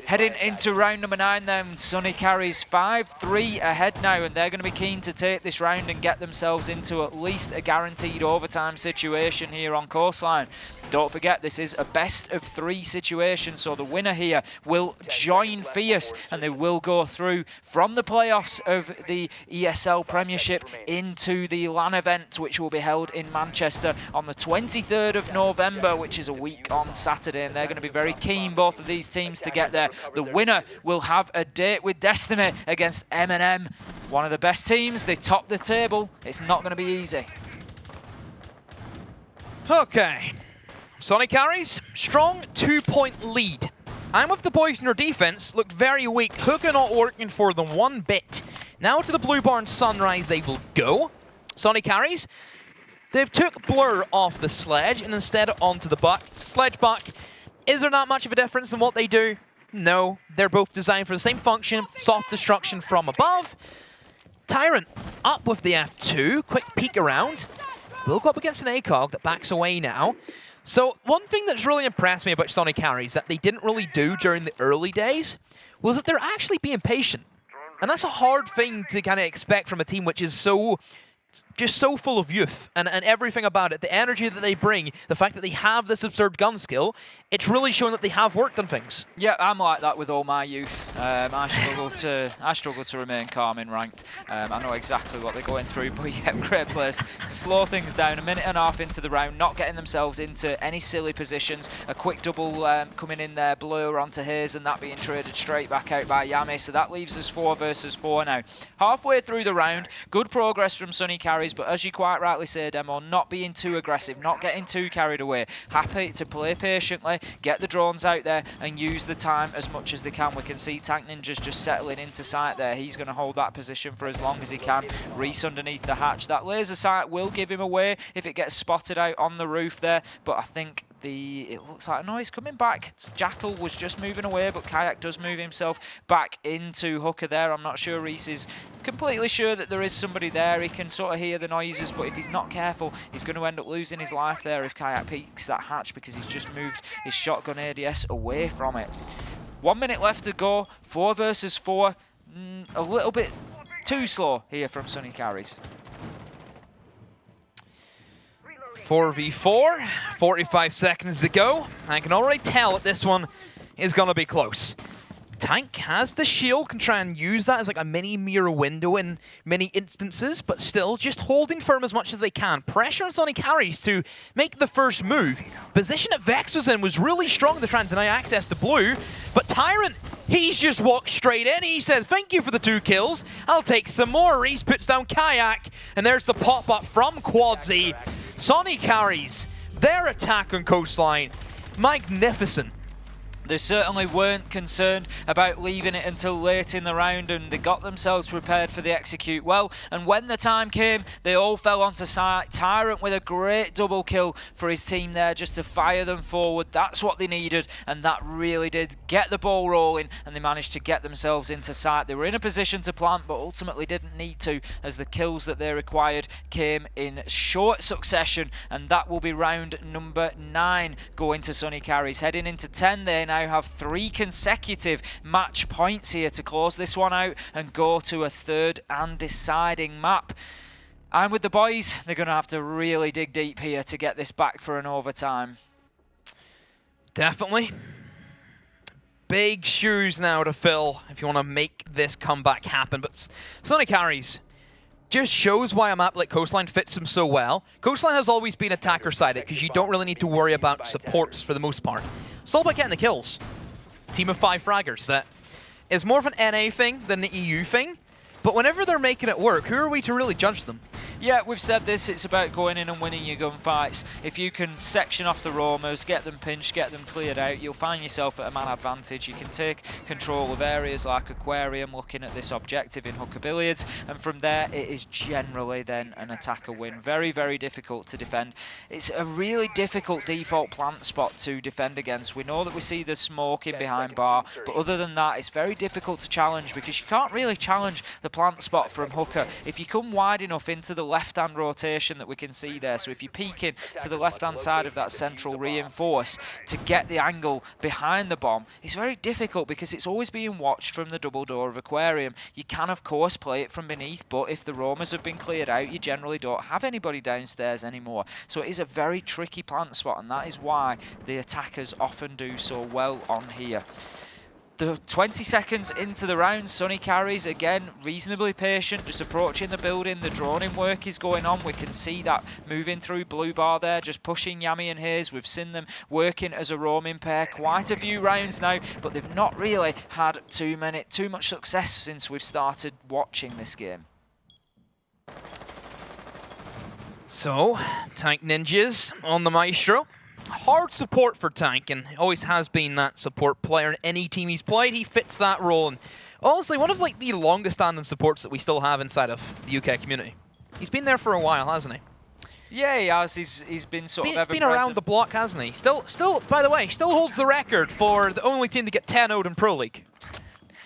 Heading into round number 9 then, Sonny carries 5-3 ahead now, and they're going to be keen to take this round and get themselves into at least a guaranteed overtime situation here on Coastline. Don't forget, this is a best of 3 situation, so the winner here will join Fierce, and they will go through from the playoffs of the ESL Premiership into the LAN event, which will be held in Manchester on the 23rd of November, which is a week on Saturday, and they're going to be very keen, both of these teams, to get there. The winner will have a date with Destiny against M&M. One of the best teams, they top the table. It's not going to be easy. Okay. Sonny carries, strong 2-point lead. I'm with the boys in their defense, looked very weak. Hookah not working for them one bit. Now to the Blue Barn Sunrise they will go. Sonny carries. They've took Blur off the sledge and instead onto the buck. Sledge buck. Is there not much of a difference in what they do? No, they're both designed for the same function, soft destruction from above. Tyrant up with the F2, quick peek around. Will go up against an ACOG that backs away now. So one thing that's really impressed me about Sonny carries that they didn't really do during the early days was that they're actually being patient. And that's a hard thing to kind of expect from a team which is just so full of youth and everything about it. The energy that they bring, the fact that they have this absurd gun skill, it's really showing that they have worked on things. Yeah, I'm like that with all my youth. I struggle to remain calm in ranked. I know exactly what they're going through, but yeah, great players to slow things down. A minute and a half into the round, not getting themselves into any silly positions. A quick double coming in there, Blur onto Hayes, and that being traded straight back out by Yami. So that leaves us 4 versus 4 now. Halfway through the round, good progress from Sonny carries, but as you quite rightly say, Demo, not being too aggressive, not getting too carried away. Happy to play patiently, get the drones out there and use the time as much as they can. We can see Tank Ninjas just settling into sight there. He's going to hold that position for as long as he can. Reese underneath the hatch. That laser sight will give him away if it gets spotted out on the roof there, but I think it looks like, no, he's coming back. Jackal was just moving away, but Kayak does move himself back into Hooker there. I'm not sure Reese is completely sure that there is somebody there. He can sort of hear the noises, but if he's not careful, he's going to end up losing his life there if Kayak peeks that hatch, because he's just moved his shotgun ADS away from it. 1 minute left to go. 4 versus 4. A little bit too slow here from Sonny Carries. 4v4, 45 seconds to go. I can already tell that this one is going to be close. Tank has the shield, can try and use that as like a mini mirror window in many instances, but still just holding firm as much as they can. Pressure on Sonny Carries to make the first move. Position that Vex was in was really strong to try and deny access to Blue, but Tyrant, he's just walked straight in. He said, thank you for the 2 kills. I'll take some more. Reese puts down Kayak, and there's the pop-up from Quadzy. Sonny Carries their attack on Coastline. Magnificent. They certainly weren't concerned about leaving it until late in the round, and they got themselves prepared for the execute well. And when the time came, they all fell onto site. Tyrant with a great double kill for his team there, just to fire them forward. That's what they needed, and that really did get the ball rolling, and they managed to get themselves into site. They were in a position to plant, but ultimately didn't need to, as the kills that they required came in short succession, and that will be round number 9 going to Sonny Carries. Heading into 10, they now have 3 consecutive match points here to close this one out and go to a 3rd and deciding map. And with the boys, they're going to have to really dig deep here to get this back for an overtime. Definitely. Big shoes now to fill if you want to make this comeback happen. But Sonny Carries just shows why a map like Coastline fits him so well. Coastline has always been attacker-sided because you don't really need to worry about supports for the most part. It's all about getting the kills. Team of 5 fraggers. That is more of an NA thing than the EU thing. But whenever they're making it work, who are we to really judge them? Yeah, we've said this, it's about going in and winning your gunfights. If you can section off the roamers, get them pinched, get them cleared out, you'll find yourself at a man advantage. You can take control of areas like Aquarium, looking at this objective in Hooker Billiards, and from there it is generally then an attacker win. Very, very difficult to defend. It's a really difficult default plant spot to defend against. We know that we see the smoke in behind bar, but other than that, it's very difficult to challenge, because you can't really challenge the plant spot from Hooker. If you come wide enough into the left-hand rotation that we can see there, so if you peek in to the left-hand side of that central reinforce to get the angle behind the bomb, it's very difficult because it's always being watched from the double door of Aquarium. You can, of course, play it from beneath, but if the roamers have been cleared out, you generally don't have anybody downstairs anymore. So it is a very tricky plant spot, and that is why the attackers often do so well on here. The 20 seconds into the round, Sonny Carries, again, reasonably patient, just approaching the building. The droning work is going on. We can see that moving through blue bar there, just pushing Yami and Hayes. We've seen them working as a roaming pair quite a few rounds now, but they've not really had too much success since we've started watching this game. So, Tank Ninjas on the Maestro. Hard support for Tank, and always has been that support player in any team he's played. He fits that role, and honestly, one of like the longest standing supports that we still have inside of the UK community. He's been there for a while, hasn't he? Yeah, he has. He's been sort of ever been around the block, hasn't he? Still, by the way, still holds the record for the only team to get 10-0'd in Pro League.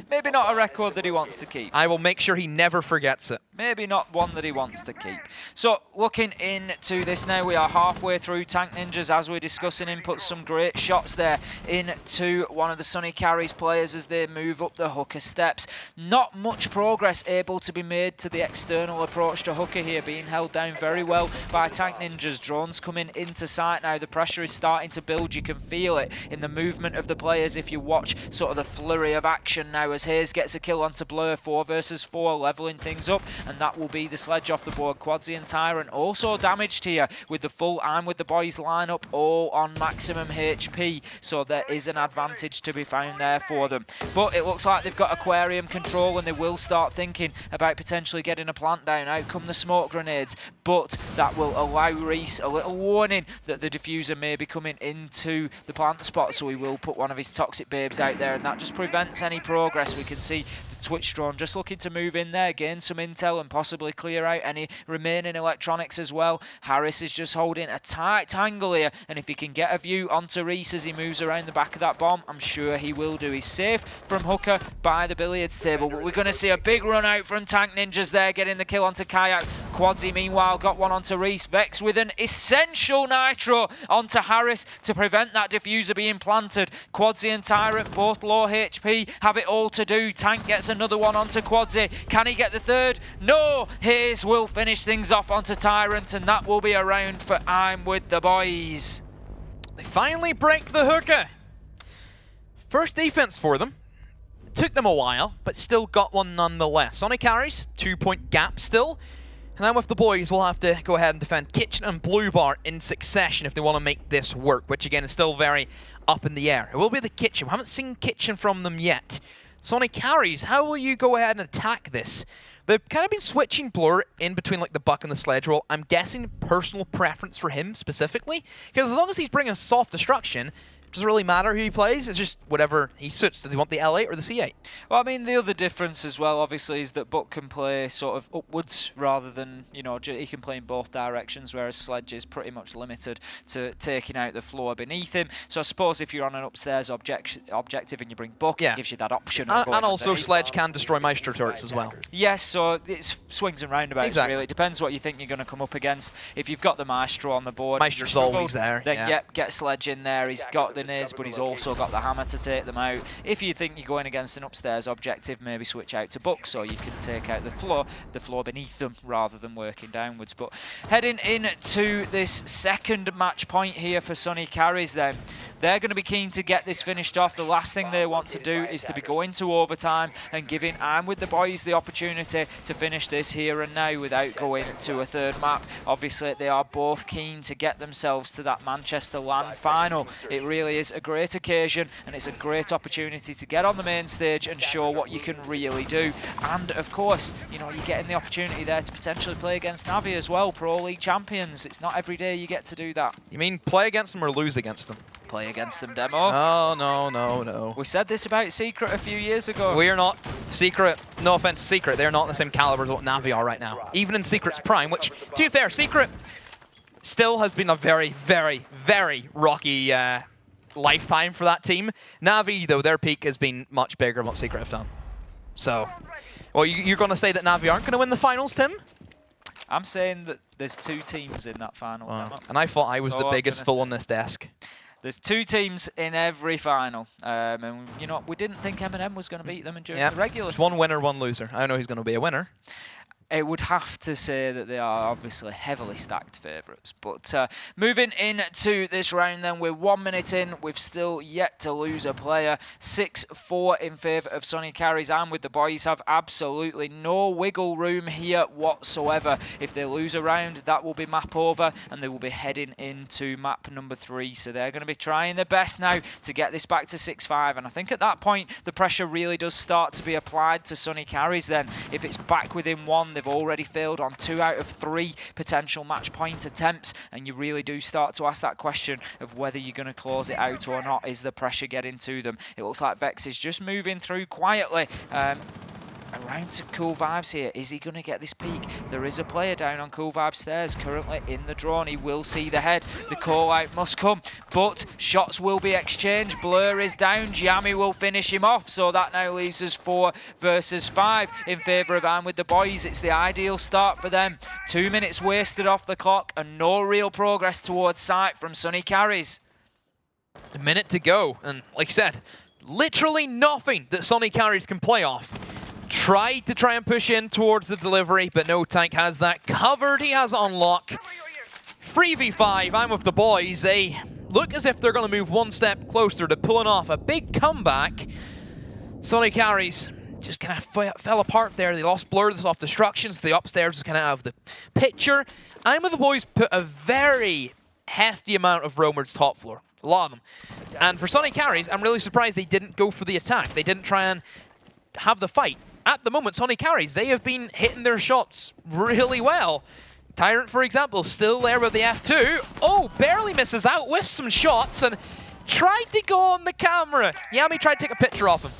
Maybe not a record that he wants to keep. I will make sure he never forgets it. Maybe not one that he wants to keep. So, looking into this now, we are halfway through. Tank Ninjas, as we're discussing, input some great shots there into one of the Sonny Carries players as they move up the Hooker steps. Not much progress able to be made to the external approach to Hooker here, being held down very well by Tank Ninjas. Drones coming into sight now. The pressure is starting to build. You can feel it in the movement of the players if you watch sort of the flurry of action now as Hayes gets a kill onto Blur. 4 versus 4, leveling things up, and that will be the sledge off the board. Quadzy and Tyrant also damaged here with the full I'm with the boys lineup, all on maximum HP, so there is an advantage to be found there for them. But it looks like they've got Aquarium control, and they will start thinking about potentially getting a plant down. Out come the smoke grenades, but that will allow Reese a little warning that the diffuser may be coming into the plant spot, so he will put one of his toxic babes out there, and that just prevents any progress. We can see the Twitch drone just looking to move in there, gain some intel and possibly clear out any remaining electronics as well. Harris is just holding a tight angle here, and if he can get a view onto Reese as he moves around the back of that bomb, I'm sure he will do. He's safe from Hooker by the billiards table, but we're going to see a big run out from Tank Ninjas there, getting the kill onto Kayak. Quadsy meanwhile got one onto Reese. Vex with an essential nitro onto Harris to prevent that diffuser being planted. Quadsy and Tyrant both low HP, have it all to do. Tank gets another one onto Quadsy. Can he get the third? No! Hayes will finish things off onto Tyrant, and that will be a round for I'm with the boys. They finally break the Hooker. First defense for them. It took them a while, but still got one nonetheless. Sonny carries, 2-point gap still. And then with the boys, we'll have to go ahead and defend Kitchen and Blue Bar in succession if they want to make this work, which again is still very up in the air. It will be the Kitchen. We haven't seen Kitchen from them yet. Sonny carries, how will you go ahead and attack this? They've kind of been switching Blur in between like the buck and the sledge roll. I'm guessing personal preference for him specifically, because as long as he's bringing soft destruction, it doesn't really matter who he plays, it's just whatever he suits. Does he want the L8 or the C8? Well, I mean, the other difference as well, obviously, is that Buck can play sort of upwards rather than, you know, he can play in both directions, whereas Sledge is pretty much limited to taking out the floor beneath him. So I suppose if you're on an upstairs objective and you bring Buck, it gives you that option. And also Sledge can destroy Maestro turrets as well. Yes, so it's swings and roundabouts, really. It depends what you think you're going to come up against. If you've got the Maestro on the board, Maestro's always there. Then get Sledge in there. He's got the Niz, but he's also got the hammer to take them out. If you think you're going against an upstairs objective, maybe switch out to Buck so you can take out the floor beneath them rather than working downwards. But heading into this second match point here for Sonny Carries then, they're going to be keen to get this finished off. The last thing they want to do is to be going to overtime and giving I'm with the boys the opportunity to finish this here and now without going to a third map. Obviously, they are both keen to get themselves to that Manchester LAN final. It really is a great occasion, and it's a great opportunity to get on the main stage and show what you can really do. And of course, you know, you're getting the opportunity there to potentially play against Navi as well, Pro League champions. It's not every day you get to do that. You mean play against them or lose against them? Play against them, Demo. Oh, no. We said this about Secret a few years ago. We are not Secret. No offense to Secret. They're not in the same caliber as what Navi are right now. Even in Secret's prime, which, to be fair, Secret still has been a very, very, very rocky lifetime for that team. Navi, though, their peak has been much bigger than what Secret have done. So, well, you're going to say that Navi aren't going to win the finals, Tim? I'm saying that there's two teams in that final. And I thought I was the biggest fool on this desk. There's two teams in every final. And, you know, we didn't think M&M was going to beat them during the regular season. One winner, one loser. I don't know who's going to be a winner. It would have to say that they are obviously heavily stacked favourites. But moving into this round then, we're 1 minute in. We've still yet to lose a player. 6-4 in favour of Sonny Carries. And with the boys have absolutely no wiggle room here whatsoever. If they lose a round, that will be map over, and they will be heading into map number 3. So they're going to be trying their best now to get this back to 6-5. And I think at that point, the pressure really does start to be applied to Sonny Carries then. If it's back within 1, they've already failed on 2 out of 3 potential match point attempts, and you really do start to ask that question of whether you're going to close it out or not. Is the pressure getting to them? It looks like Vex is just moving through quietly. Around to Cool Vibes here. Is he going to get this peak? There is a player down on Cool Vibes stairs currently in the drone. He will see the head. The call out must come, but shots will be exchanged. Blur is down. Giammi will finish him off. So that now leaves us 4 versus 5 in favour of I'm with the boys. It's the ideal start for them. 2 minutes wasted off the clock and no real progress towards sight from Sonny Carries. A minute to go. And like I said, literally nothing that Sonny Carries can play off. Tried to try and push in towards the delivery, but no, Tank has that covered. He has it on lock. 3v5, I'm with the boys. They look as if they're going to move one step closer to pulling off a big comeback. Sonny Carries just kind of fell apart there. They lost Blur, off destructions. The upstairs was kind of out of the picture. I'm with the boys put a very hefty amount of roamers top floor. A lot of them. And for Sonny Carries, I'm really surprised they didn't go for the attack. They didn't try and have the fight. At the moment, Sonny Carries, they have been hitting their shots really well. Tyrant, for example, still there with the F2. Oh, barely misses out with some shots and tried to go on the camera. Yami tried to take a picture of him.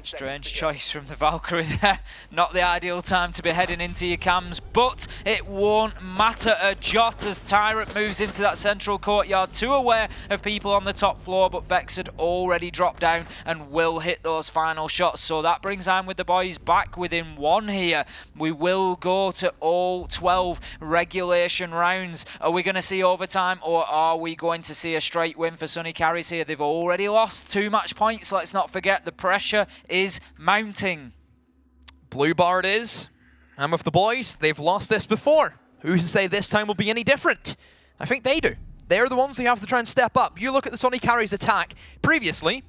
Strange choice from the Valkyrie there. Not the ideal time to be heading into your cams, but it won't matter a jot as Tyrant moves into that central courtyard, too aware of people on the top floor, but Vex had already dropped down and will hit those final shots. So that brings I'm with the boys back within 1 here. We will go to all 12 regulation rounds. Are we going to see overtime, or are we going to see a straight win for Sonny Carries here? They've already lost 2 match points. Let's not forget the pressure is mounting. Blue bar it is. I'm with the boys. They've lost this before. Who's to say this time will be any different? I think they do. They're the ones who have to try and step up. You look at the Sonny Carries attack. Previously,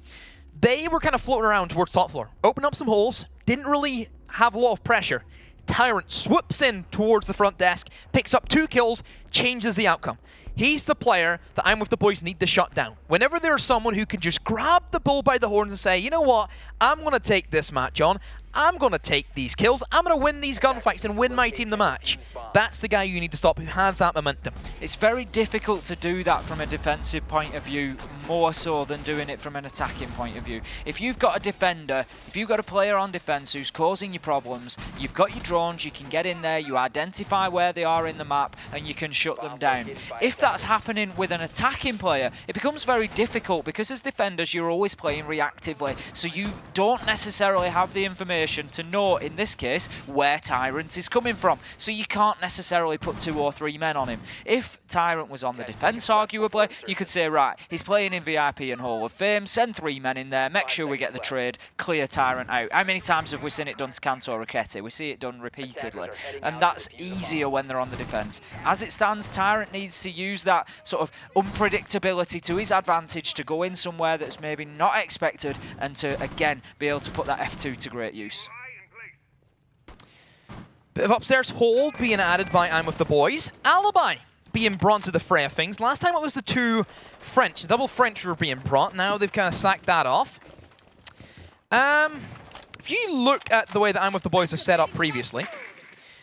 they were kind of floating around towards top floor. Open up some holes. Didn't really have a lot of pressure. Tyrant swoops in towards the front desk, picks up 2 kills, changes the outcome. He's the player that I'm with the boys need to shut down. Whenever there's someone who can just grab the bull by the horns and say, you know what, I'm going to take this match on. I'm going to take these kills. I'm going to win these gunfights and win my team the match. That's the guy you need to stop who has that momentum. It's very difficult to do that from a defensive point of view, more so than doing it from an attacking point of view. If you've got a defender, if you've got a player on defense who's causing you problems, you've got your drones, you can get in there, you identify where they are in the map, and you can shut them down. If that's happening with an attacking player, it becomes very difficult because as defenders, you're always playing reactively, so you don't necessarily have the information to know, in this case, where Tyrant is coming from. So you can't necessarily put 2 or 3 men on him. If Tyrant was on the defense, arguably, you could say, right, he's playing in VIP and Hall of Fame, send 3 men in there, make sure we get the trade, clear Tyrant out. How many times have we seen it done to Kanto Raketti? We see it done repeatedly. And that's easier when they're on the defense. As it stands, Tyrant needs to use that sort of unpredictability to his advantage to go in somewhere that's maybe not expected and to, again, be able to put that F2 to great use. Bit of upstairs hold being added by I'm with the boys. Alibi being brought to the fray of things. Last time it was the 2 French, double French were being brought. Now they've kind of sacked that off. If you look at the way that I'm with the boys have set up previously,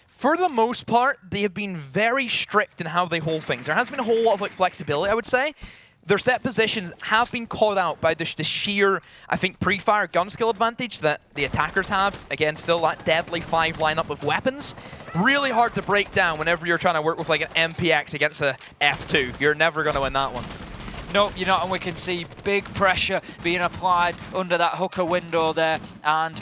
for the most part, they have been very strict in how they hold things. There has been a whole lot of flexibility, I would say. Their set positions have been caught out by the sheer, I think, pre-fire gun skill advantage that the attackers have. Again, still that deadly 5 lineup of weapons. Really hard to break down whenever you're trying to work with an MPX against a F2. You're never going to win that one. Nope, you're not, and we can see big pressure being applied under that hooker window there, and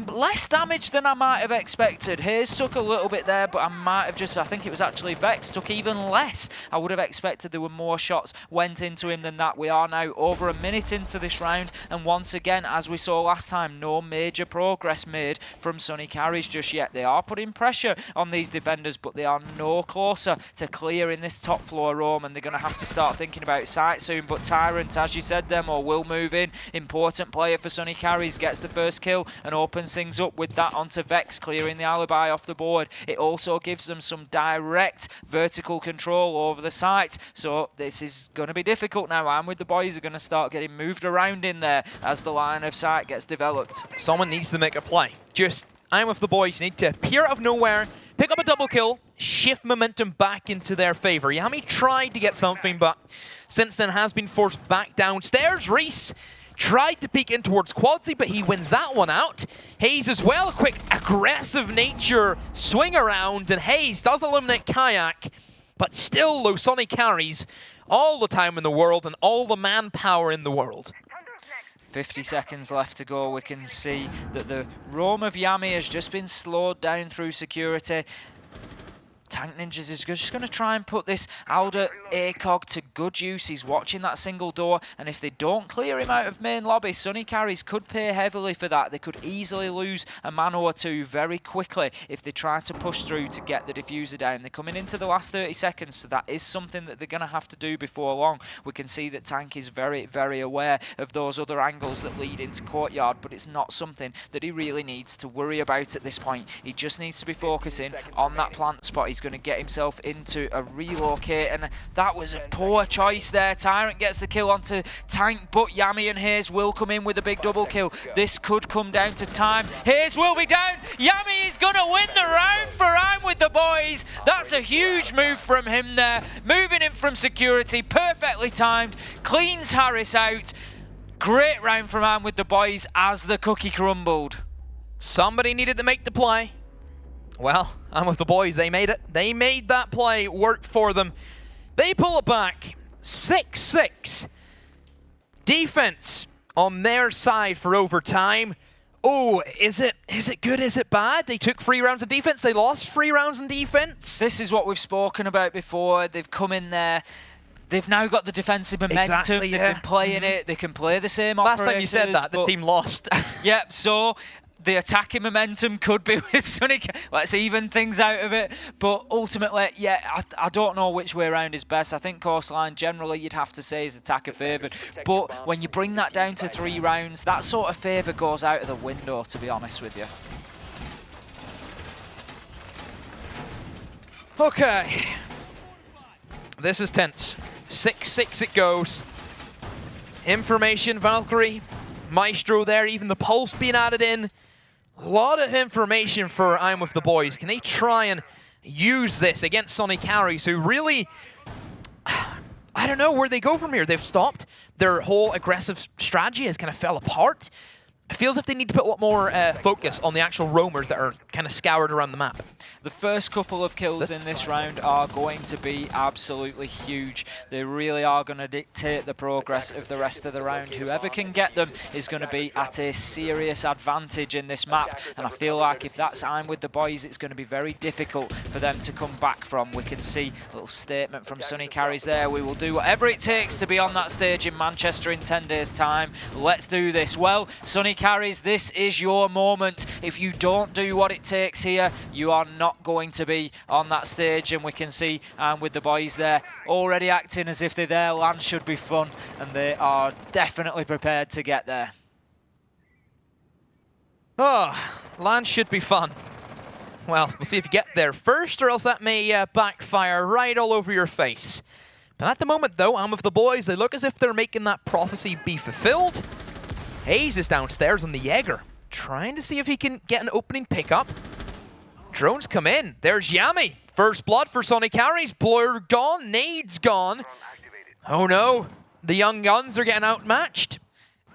less damage than I might have expected. Hayes took a little bit there, but I might have just, I think it was actually Vex, took even less. I would have expected there were more shots went into him than that. We are now over a minute into this round, and once again, as we saw last time, no major progress made from Sonny Carries just yet. They are putting pressure on these defenders, but they are no closer to clearing this top floor roam, and they're going to have to start thinking about sight soon. But Tyrant, as you said, Demo, will move in. Important player for Sonny Carries, gets the first kill and opens things up with that onto Vex, clearing the alibi off the board. It also gives them some direct vertical control over the site, so this is going to be difficult now. I'm with the boys are going to start getting moved around in there as the line of sight gets developed. Someone needs to make a play. I'm with the boys need to appear out of nowhere, pick up a double kill, shift momentum back into their favor. Yami tried to get something, but since then has been forced back downstairs. Reese tried to peek in towards Quadzy, but he wins that one out. Hayes as well, a quick aggressive nature swing around, and Hayes does eliminate Kayak, but still though Sonny Carries all the time in the world and all the manpower in the world. 50 seconds left to go. We can see that the roam of Yami has just been slowed down through security. Tank Ninjas is just going to try and put this Alder ACOG to good use. He's watching that single door, and if they don't clear him out of main lobby, Sonny Carries could pay heavily for that. They could easily lose a man or 2 very quickly if they try to push through to get the diffuser down. They're coming into the last 30 seconds, so that is something that they're going to have to do before long. We can see that Tank is very, very aware of those other angles that lead into Courtyard, but it's not something that he really needs to worry about at this point. He just needs to be focusing on that plant spot. He's going to get himself into a relocate, and that was a poor choice there. Tyrant gets the kill onto Tank, but Yami and Hayes will come in with a big double kill. This could come down to time. Hayes will be down. Yami is going to win the round for I'm with the boys. That's a huge move from him there. Moving in from security, perfectly timed, cleans Harris out. Great round from Am with the boys as the cookie crumbled. Somebody needed to make the play. Well, I'm with the boys. They made it. They made that play work for them. They pull it back. 6-6. Defense on their side for overtime. Oh, is it good? Is it bad? They took 3 rounds of defense. They lost 3 rounds in defense. This is what we've spoken about before. They've come in there. They've now got the defensive momentum. Exactly, They've been playing it. They can play the same Last operators. time you said that, the team lost. Yep, so the attacking momentum could be with Sonny. Let's even things out of it. But ultimately, yeah, I don't know which way around is best. I think Coastline generally you'd have to say is attacker favoured. But when you bring that down to 3 rounds, that sort of favour goes out of the window, to be honest with you. Okay. This is tense. 6-6 it goes. Information, Valkyrie, Maestro there, even the Pulse being added in. A lot of information for I'm with the boys. Can they try and use this against Sonny Carries, who really, I don't know where they go from here. They've stopped. Their whole aggressive strategy has kind of fell apart. It feels as if they need to put a lot more focus on the actual roamers that are kind of scoured around the map. The first couple of kills in this round are going to be absolutely huge. They really are going to dictate the progress of the rest of the round. Whoever can get them is going to be at a serious advantage in this map. And I feel like if that's I'm with the boys, it's going to be very difficult for them to come back from. We can see a little statement from Sonny Carries there. We will do whatever it takes to be on that stage in Manchester in 10 days' time. Let's do this. Well, Sonny Carries, this is your moment. If you don't do what it takes here, you are not going to be on that stage. And we can see with the boys there already acting as if they're there. LAN should be fun, and they are definitely prepared to get there. Oh, LAN should be fun. Well, we'll see if you get there first, or else that may backfire right all over your face. But at the moment, though, I'm with the boys. They look as if they're making that prophecy be fulfilled. Hayes is downstairs on the Jaeger, trying to see if he can get an opening pickup. Drones come in. There's Yami. First blood for Sonny Carries. Blur gone. Nades gone. Oh no. The young guns are getting outmatched.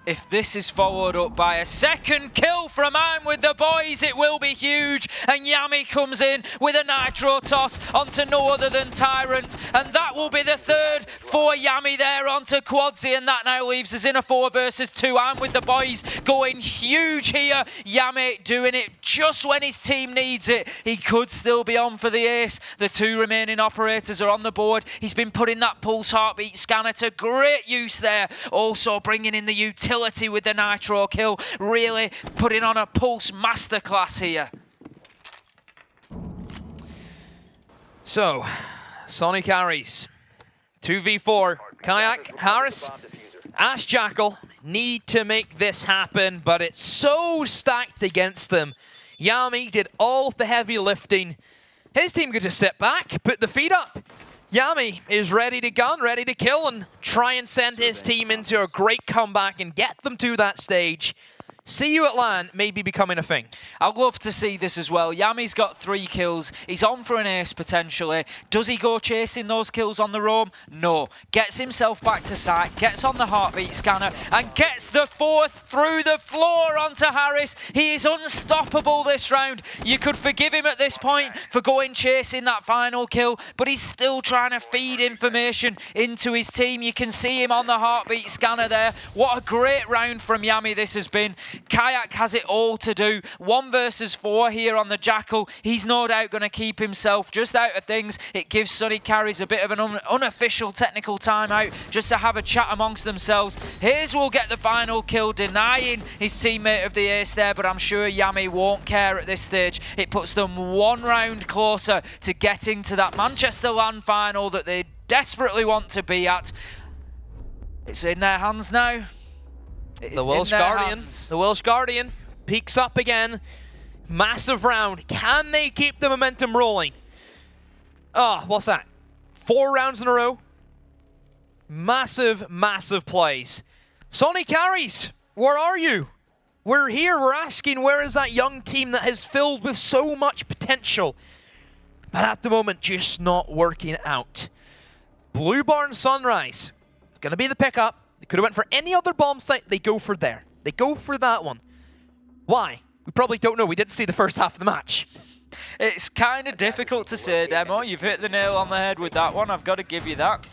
If this is followed up by a second kill from I'm with the boys, it will be huge. And Yami comes in with a nitro toss onto no other than Tyrant. And that will be the third for Yami there onto Quadzi. And that now leaves us in a 4 versus 2. I'm with the boys going huge here. Yami doing it just when his team needs it. He could still be on for the ace. The 2 remaining operators are on the board. He's been putting that pulse heartbeat scanner to great use there. Also bringing in the utility with the nitro kill, really putting on a pulse masterclass here. So, Sonny Carries, 2v4, Kayak, Harris, Ash Jackal need to make this happen, but it's so stacked against them. Yami did all of the heavy lifting. His team could just sit back, put the feet up. Yami is ready to gun, ready to kill, and try and send his team into a great comeback and get them to that stage. See you at LAN may be becoming a thing. I'd love to see this as well. Yami's got 3 kills. He's on for an ace potentially. Does he go chasing those kills on the roam? No. Gets himself back to site, gets on the heartbeat scanner, and gets the 4th through the floor onto Harris. He is unstoppable this round. You could forgive him at this point for going chasing that final kill, but he's still trying to feed information into his team. You can see him on the heartbeat scanner there. What a great round from Yami this has been. Kayak has it all to do. 1 versus 4 here on the Jackal. He's no doubt going to keep himself just out of things. It gives Sonny Carries a bit of an unofficial technical timeout just to have a chat amongst themselves. Hayes will get the final kill, denying his teammate of the ace there, but I'm sure Yami won't care at this stage. It puts them 1 round closer to getting to that Manchester LAN final that they desperately want to be at. It's in their hands now. The Welsh Guardian. The Welsh Guardian peaks up again. Massive round. Can they keep the momentum rolling? Oh, what's that? 4 rounds in a row. Massive, massive plays. Sonny Carries, where are you? We're here. We're asking, where is that young team that is filled with so much potential? But at the moment, just not working out. Blue Barn Sunrise. It's going to be the pickup. They could have went for any other bomb site. They go for there. They go for that one. Why? We probably don't know. We didn't see the first half of the match. It's kind of difficult to say, Demo. You've hit the nail on the head with that one. I've got to give you that.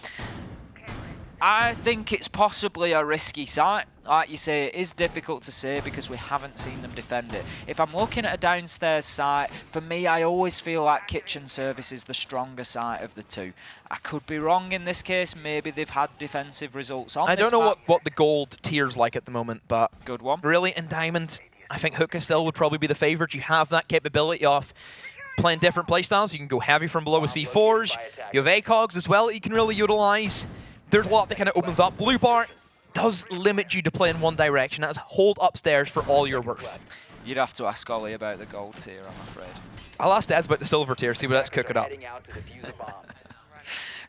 I think it's possibly a risky site. Like you say, it is difficult to say because we haven't seen them defend it. If I'm looking at a downstairs site, for me, I always feel like kitchen service is the stronger site of the two. I could be wrong in this case. Maybe they've had defensive results on I this don't know map. what the gold tier's like at the moment, but Good one. really in Diamond, I think Hookah still would probably be the favourite. You have that capability of playing different playstyles. You can go heavy from below with C4s. You have ACOGs as well that you can really utilise. There's a lot that kind of opens up. Blue bar does limit you to play in one direction. That's hold upstairs for all your worth. You'd have to ask Ollie about the gold tier, I'm afraid. I'll ask Des about the silver tier, see what let's cook it up. Heading out to defuse a bomb.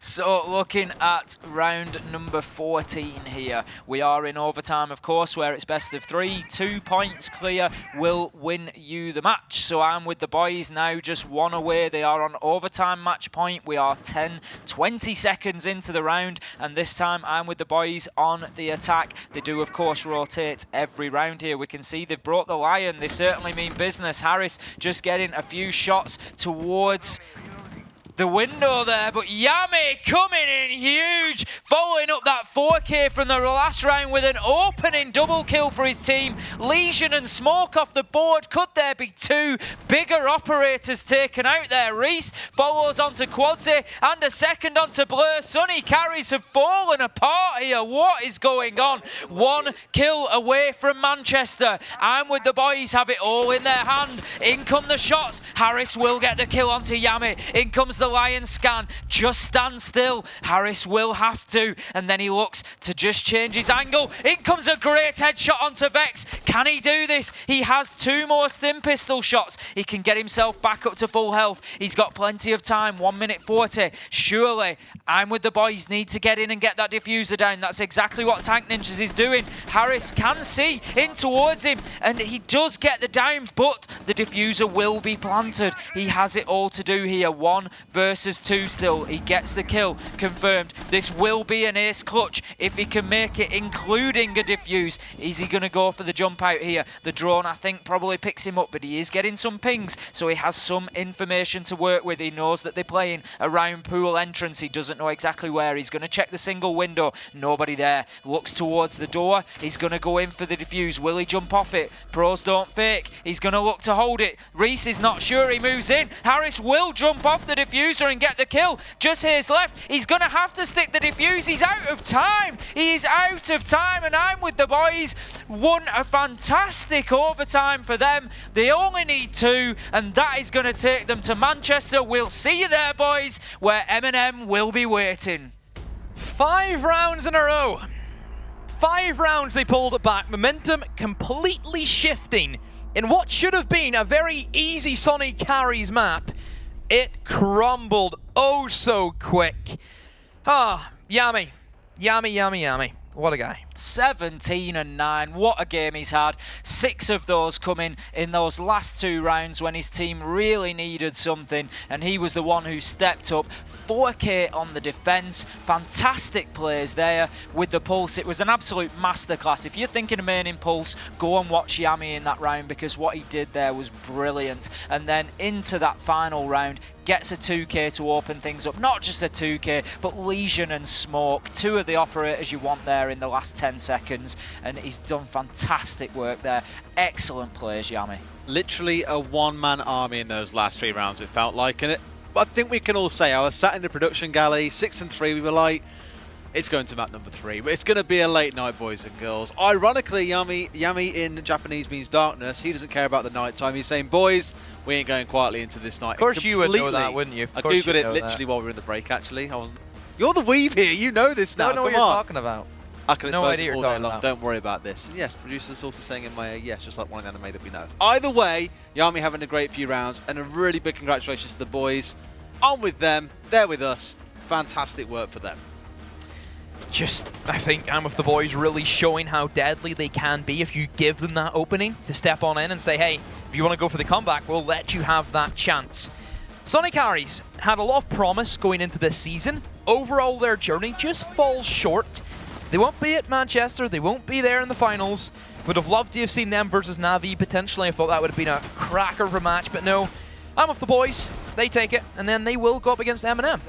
So looking at round number 14 here, we are in overtime, of course, where it's best of 3. 2 points clear will win you the match. So I'm with the boys now, just one away. They are on overtime match point. We are 20 seconds into the round, and this time I'm with the boys on the attack. They do, of course, rotate every round here. We can see they've brought the Lion. They certainly mean business. Harris just getting a few shots towards the window there, but Yami coming in huge, following up that 4K from the last round with an opening double kill for his team. Lesion and Smoke off the board. Could there be 2 bigger operators taken out there? Reese follows onto Quadzi and a second onto Blur. Sonny carries have fallen apart here. What is going on? 1 kill away from Manchester. I'm with the boys, have it all in their hand. In come the shots. Harris will get the kill onto Yami. In comes the Lion scan, just stand still. Harris will have to, and then he looks to just change his angle. In comes a great headshot onto Vex. Can he do this? He has 2 more stim pistol shots. He can get himself back up to full health. He's got plenty of time, 1 minute 40. Surely, I'm with the boys, need to get in and get that diffuser down. That's exactly what Tank Ninjas is doing. Harris can see in towards him, and he does get the down, but the diffuser will be planted. He has it all to do here. 1 versus 2 still. He gets the kill, confirmed. This will be an ace clutch if he can make it, including a diffuse. Is he going to go for the jump out here? The drone, I think, probably picks him up, but he is getting some pings, so he has some information to work with. He knows that they're playing around pool entrance. He doesn't know exactly where. He's going to check the single window. Nobody there. Looks towards the door. He's going to go in for the diffuse. Will he jump off it? Pros don't fake. He's going to look to hold it. Reese is not sure. He moves in. Harris will jump off the diffuser and get the kill. Just here's left. He's going to have to stick the diffuse. He's out of time. He is out of time, and I'm with the boys. Won a fantastic overtime for them. They only need 2, and that is going to take them to Manchester. We'll see you there, boys, where M&M will be waiting. 5 rounds in a row. 5 rounds they pulled it back. Momentum completely shifting in what should have been a very easy Sonny carries map. It crumbled oh so quick. Yami. Yami. What a guy. 17-9. What a game he's had. 6 of those coming in those last 2 rounds when his team really needed something, and he was the one who stepped up. 4K on the defense. Fantastic plays there with the Pulse. It was an absolute masterclass. If you're thinking of main Pulse, go and watch Yami in that round, because what he did there was brilliant. And then into that final round, gets a 2K to open things up. Not just a 2K, but Lesion and Smoke. 2 of the operators you want there in the last 10 seconds, and he's done fantastic work there. Excellent plays, Yami. Literally a one-man army in those last 3 rounds, it felt like. And I think we can all say, I was sat in the production galley, 6-3, we were like, it's going to map number 3. But it's going to be a late night, boys and girls. Ironically, Yami in Japanese means darkness. He doesn't care about the night time. He's saying, boys, we ain't going quietly into this night. Of course you would know that, wouldn't you? I googled it literally while we were in the break, actually. You're the weeb here. You know this now. I don't know what you're talking about. I can no idea all you're day long. about. Don't worry about this. Yes, producer's also saying in my yes, just like one anime that we know. Either way, Yami having a great few rounds, and a really big congratulations to the boys. On with them. They're with us. Fantastic work for them. I think I'm with the boys really showing how deadly they can be if you give them that opening to step on in and say, hey, if you want to go for the comeback, we'll let you have that chance. Sonny Carries had a lot of promise going into this season. Overall, their journey just falls short. They won't be at Manchester. They won't be there in the finals. Would have loved to have seen them versus Na'Vi potentially. I thought that would have been a cracker of a match, but no. I'm with the boys. They take it, and then they will go up against M&M.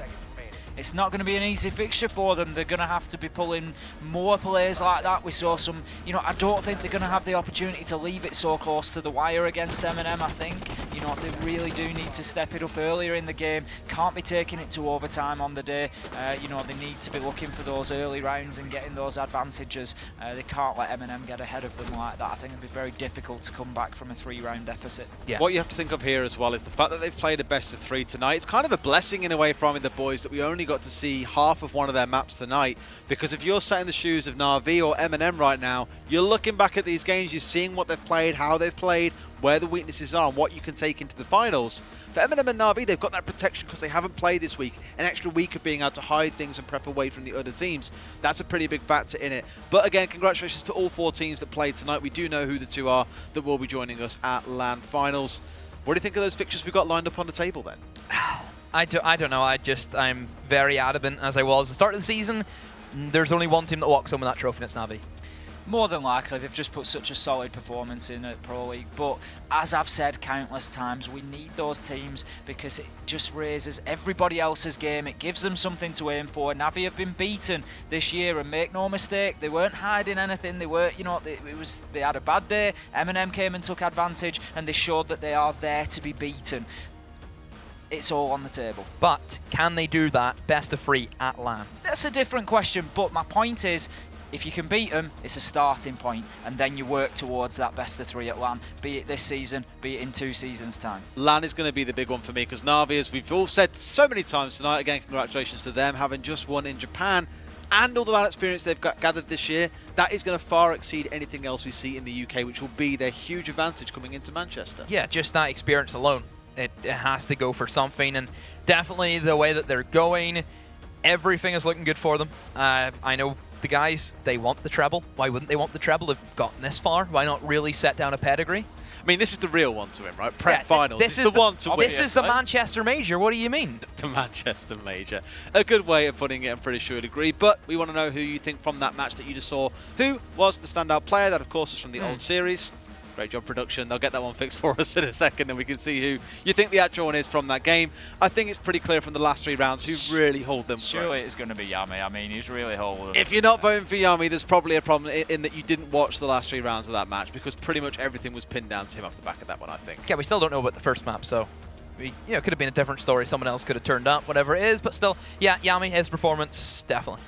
It's not going to be an easy fixture for them. They're going to have to be pulling more players like that. We saw some, I don't think they're going to have the opportunity to leave it so close to the wire against M&M, I think. They really do need to step it up earlier in the game. Can't be taking it to overtime on the day. They need to be looking for those early rounds and getting those advantages. They can't let M&M get ahead of them like that. I think it'd be very difficult to come back from a 3-round deficit. Yeah. What you have to think of here as well is the fact that they've played a best of 3 tonight. It's kind of a blessing in a way for the boys that we only got to see half of one of their maps tonight, because if you're sat in the shoes of Na'Vi or M&M right now, you're looking back at these games, you're seeing what they've played, how they've played, where the weaknesses are, and what you can take into the finals. For M&M and Na'Vi, they've got that protection because they haven't played this week. An extra week of being able to hide things and prep away from the other teams. That's a pretty big factor in it. But again, congratulations to all 4 teams that played tonight. We do know who the 2 are that will be joining us at LAN finals. What do you think of those fixtures we've got lined up on the table then? I don't know. I'm very adamant, as I was at the start of the season. There's only one team that walks home with that trophy, and it's Na'Vi. More than likely, they've just put such a solid performance in at Pro League. But as I've said countless times, we need those teams because it just raises everybody else's game. It gives them something to aim for. Na'Vi have been beaten this year, and make no mistake, they weren't hiding anything. They weren't, they had a bad day. M&M came and took advantage, and they showed that they are there to be beaten. It's all on the table. But can they do that best of 3 at LAN? That's a different question, but my point is, if you can beat them, it's a starting point, and then you work towards that best of 3 at LAN, be it this season, be it in 2 seasons' time. LAN is going to be the big one for me, because Na'Vi, as we've all said so many times tonight, again, congratulations to them, having just won in Japan, and all the LAN experience they've gathered this year, that is going to far exceed anything else we see in the UK, which will be their huge advantage coming into Manchester. Yeah, just that experience alone. It has to go for something, and definitely the way that they're going, everything is looking good for them. I know the guys, they want the treble. Why wouldn't they want the treble? They've gotten this far. Why not really set down a pedigree? I mean, this is the real one to him, right? Prep finals. This is the one to win. This is the Manchester Major. What do you mean? The Manchester Major. A good way of putting it, I'm pretty sure you'd agree. But we want to know who you think from that match that you just saw. Who was the standout player? That, of course, was from the old series. Great job, production. They'll get that one fixed for us in a second, and we can see who you think the actual one is from that game. I think it's pretty clear from the last 3 rounds who really hold them. Surely it's going to be Yami. I mean, he's really holding them. If you're not voting for Yami, there's probably a problem in that you didn't watch the last 3 rounds of that match, because pretty much everything was pinned down to him off the back of that one, I think. Yeah, we still don't know about the first map, so it could have been a different story. Someone else could have turned up, whatever it is, but still, yeah, Yami, his performance, definitely.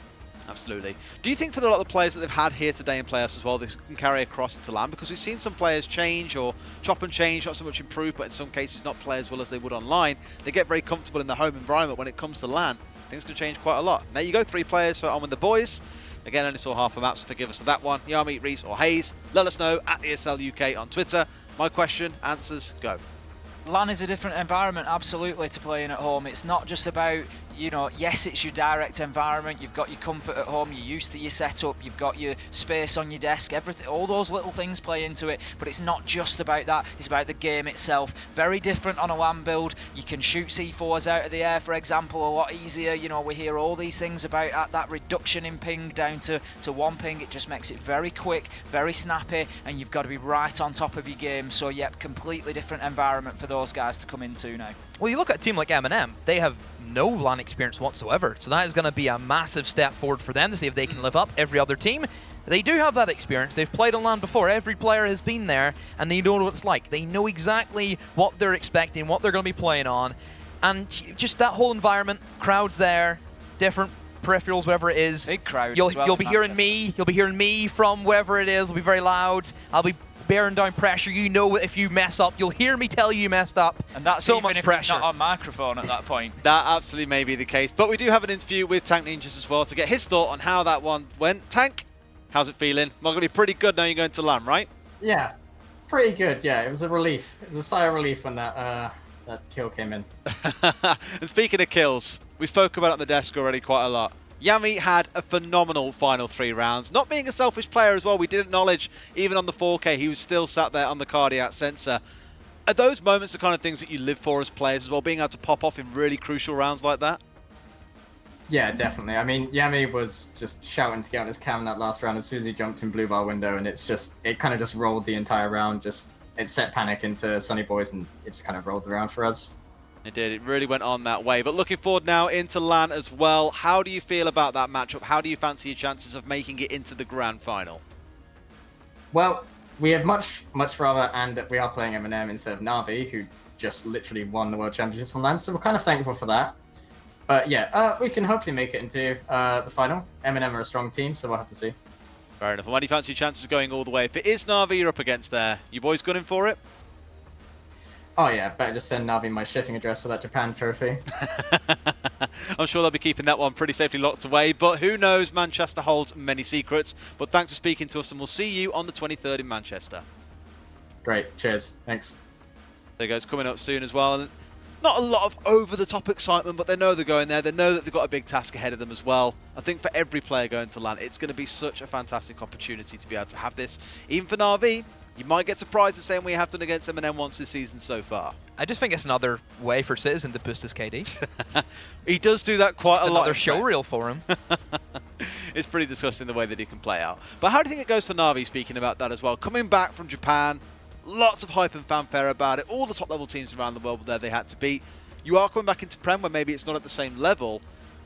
Absolutely. Do you think for a lot of the players that they've had here today in playoffs as well, this can carry across into LAN? Because we've seen some players change or chop and change, not so much improve, but in some cases not play as well as they would online. They get very comfortable in the home environment. When it comes to LAN, things can change quite a lot. There you go, 3 players, so I'm with the boys. Again, only saw half a map, so forgive us for that one. Yami, Reese or Hayes, let us know at ESL UK on Twitter. My question, answers, go. LAN is a different environment, absolutely, to playing at home. It's not just about, yes, it's your direct environment. You've got your comfort at home. You're used to your setup. You've got your space on your desk. Everything, all those little things play into it. But it's not just about that. It's about the game itself. Very different on a LAN build. You can shoot C4s out of the air, for example, a lot easier. We hear all these things about that reduction in ping down to 1 ping. It just makes it very quick, very snappy, and you've got to be right on top of your game. So, yep, completely different environment for those guys to come into now. Well, you look at a team like M&M, they have no LAN experience whatsoever, so that is going to be a massive step forward for them to see if they can live up. Every other team, they do have that experience. They've played on LAN before. Every player has been there, and they know what it's like. They know exactly what they're expecting, what they're going to be playing on, and just that whole environment, crowds there, different peripherals, whatever it is. Big crowd. You'll be hearing me. You'll be hearing me from wherever it is. It'll be very loud. I'll be bearing down pressure. If you mess up, you'll hear me tell you messed up. And that's so even much if pressure. It's not on microphone at that point. That absolutely may be the case. But we do have an interview with Tank Ninjas as well to get his thought on how that one went. Tank, how's it feeling? Not going to be pretty good now you're going to LAN, right? Yeah, pretty good. Yeah, it was a relief. It was a sigh of relief when that kill came in. And speaking of kills, we spoke about it on the desk already quite a lot. Yami had a phenomenal final 3 rounds. Not being a selfish player as well, we did acknowledge, even on the 4K, he was still sat there on the cardiac sensor. Are those moments the kind of things that you live for as players as well, being able to pop off in really crucial rounds like that? Yeah, definitely. I mean, Yami was just shouting to get on his cam in that last round as soon as he jumped in blue bar window, and it kind of just rolled the entire round. It set panic into Sonny Boys, and it just kind of rolled the round for us. It did. It really went on that way. But looking forward now into LAN as well. How do you feel about that matchup? How do you fancy your chances of making it into the grand final? Well, we have much rather, and we are playing M&M instead of Na'Vi, who just literally won the World Championships on LAN, so we're kind of thankful for that. But yeah, we can hopefully make it into the final. M&M are a strong team, so we'll have to see. Fair enough. And when do you fancy your chances of going all the way? If it is Na'Vi you're up against there, you boys gunning for it? Oh yeah, better just send Na'Vi my shipping address for that Japan trophy. I'm sure they'll be keeping that one pretty safely locked away, but who knows, Manchester holds many secrets. But thanks for speaking to us, and we'll see you on the 23rd in Manchester. Great, cheers, thanks. There goes, coming up soon as well. And not a lot of over-the-top excitement, but they know they're going there. They know that they've got a big task ahead of them as well. I think for every player going to LAN, it's going to be such a fantastic opportunity to be able to have this. Even for Na'Vi, you might get surprised the same way you have done against M&M once this season so far. I just think it's another way for Citizen to boost his KD. He does do that quite a lot. Another showreel for him. It's pretty disgusting the way that he can play out. But how do you think it goes for Na'Vi, speaking about that as well? Coming back from Japan, lots of hype and fanfare about it. All the top-level teams around the world were there they had to beat. You are coming back into Prem where maybe it's not at the same level.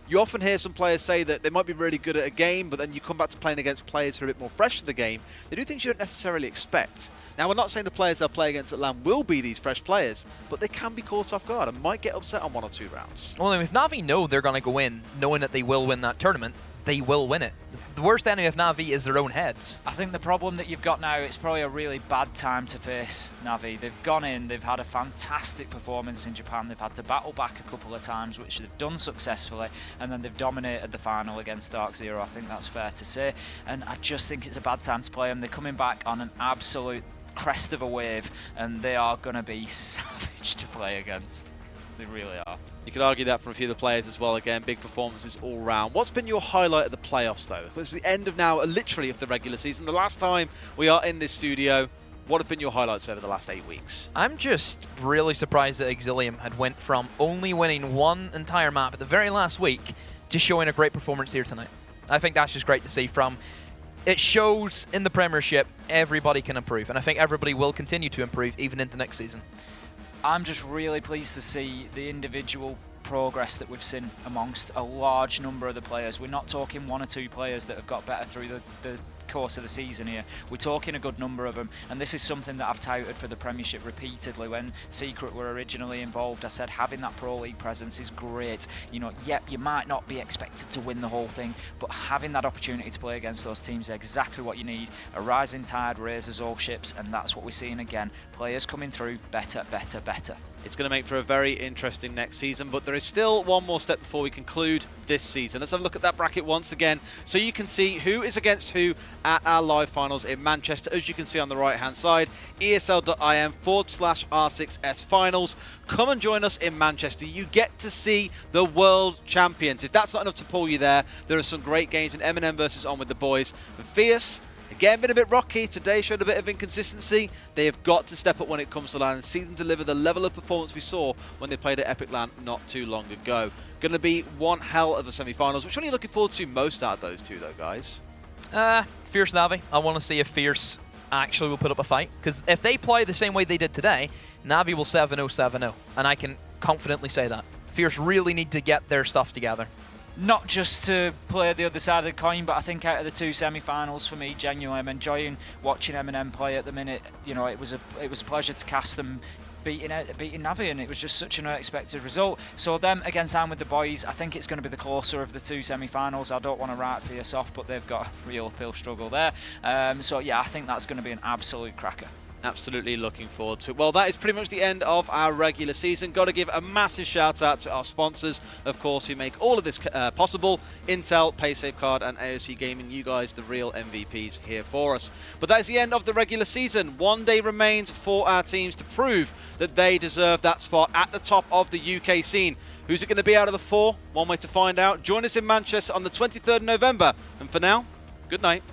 You often hear some players say that they might be really good at a game, but then you come back to playing against players who are a bit more fresh to the game. They do things you don't necessarily expect. Now, we're not saying the players they'll play against at LAN will be these fresh players, but they can be caught off guard and might get upset on 1 or 2 rounds. Well, if Na'Vi know they're going to go in, knowing that they will win that tournament, they will win it. The worst enemy of Na'Vi is their own heads. I think the problem that you've got now, it's probably a really bad time to face Na'Vi. They've gone in, they've had a fantastic performance in Japan, they've had to battle back a couple of times, which they've done successfully, and then they've dominated the final against Dark Zero. I think that's fair to say, and I just think it's a bad time to play them. They're coming back on an absolute crest of a wave, and they are going to be savage to play against. They really are. You could argue that from a few of the players as well. Again, big performances all round. What's been your highlight of the playoffs, though? It's the end of now, literally, of the regular season. The last time we are in this studio, what have been your highlights over the last 8 weeks? I'm just really surprised that Exillium had went from only winning one entire map at the very last week to showing a great performance here tonight. I think that's just great to see. It shows in the Premiership everybody can improve, and I think everybody will continue to improve even into next season. I'm just really pleased to see the individual progress that we've seen amongst a large number of the players. We're not talking 1 or 2 players that have got better through the course of the season here. We're talking a good number of them, and this is something that I've touted for the Premiership repeatedly. When Secret were originally involved, I said having that Pro League presence is great. You know, yep, you might not be expected to win the whole thing, but having that opportunity to play against those teams is exactly what you need. A rising tide raises all ships, and that's what we're seeing again. Players coming through better, better, better. It's going to make for a very interesting next season, but there is still one more step before we conclude this season. Let's have a look at that bracket once again so you can see who is against who at our live finals in Manchester. As you can see on the right-hand side, esl.im/R6S finals. Come and join us in Manchester. You get to see the world champions. If that's not enough to pull you there, there are some great games in M&M versus On with the Boys. Fierce. Again, been a bit rocky. Today showed a bit of inconsistency. They have got to step up when it comes to LAN and see them deliver the level of performance we saw when they played at Epic LAN not too long ago. Going to be one hell of a semi-finals. Which one are you looking forward to most out of those two, though, guys? Fierce Na'Vi. I want to see if Fierce actually will put up a fight. Because if they play the same way they did today, Na'Vi will 7-0, 7-0. And I can confidently say that. Fierce really need to get their stuff together. Not just to play the other side of the coin, but I think out of the 2 semi-finals for me, genuinely, I'm enjoying watching M&M play at the minute. You know, it was a pleasure to cast them beating Na'Vi, and it was just such an unexpected result. So them against On with the Boys, I think it's going to be the closer of the 2 semi-finals. I don't want to write Fierce off, but they've got a real uphill struggle there. So yeah, I think that's going to be an absolute cracker. Absolutely looking forward to it. Well, that is pretty much the end of our regular season. Got to give a massive shout out to our sponsors, of course, who make all of this possible. Intel, PaySafeCard and AOC Gaming. You guys, the real MVPs here for us. But that is the end of the regular season. One day remains for our teams to prove that they deserve that spot at the top of the UK scene. Who's it going to be out of the 4? One way to find out. Join us in Manchester on the 23rd of November. And for now, good night.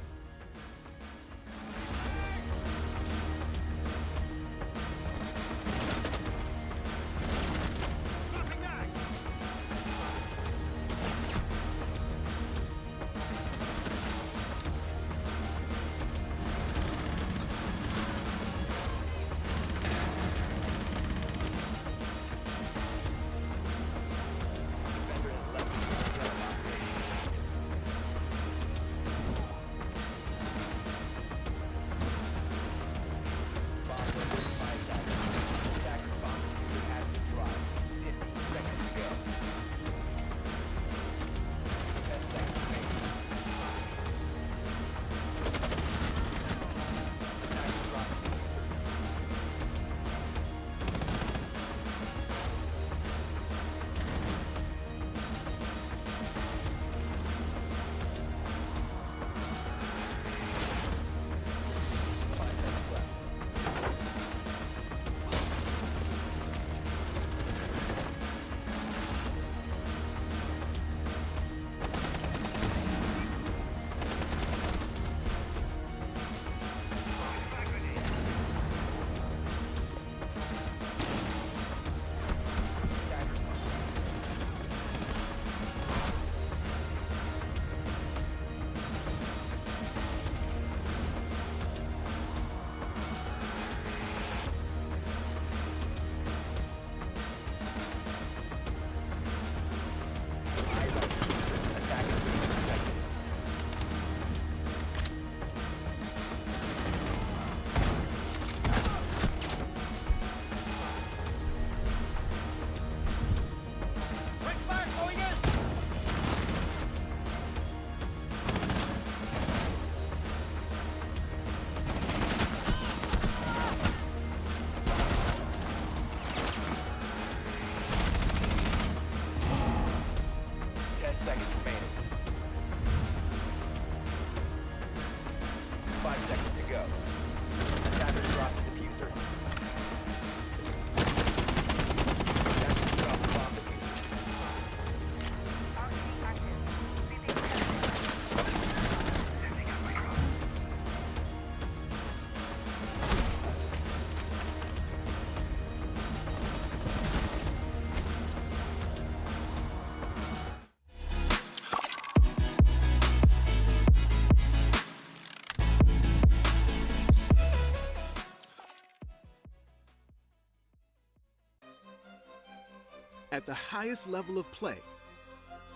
the highest level of play.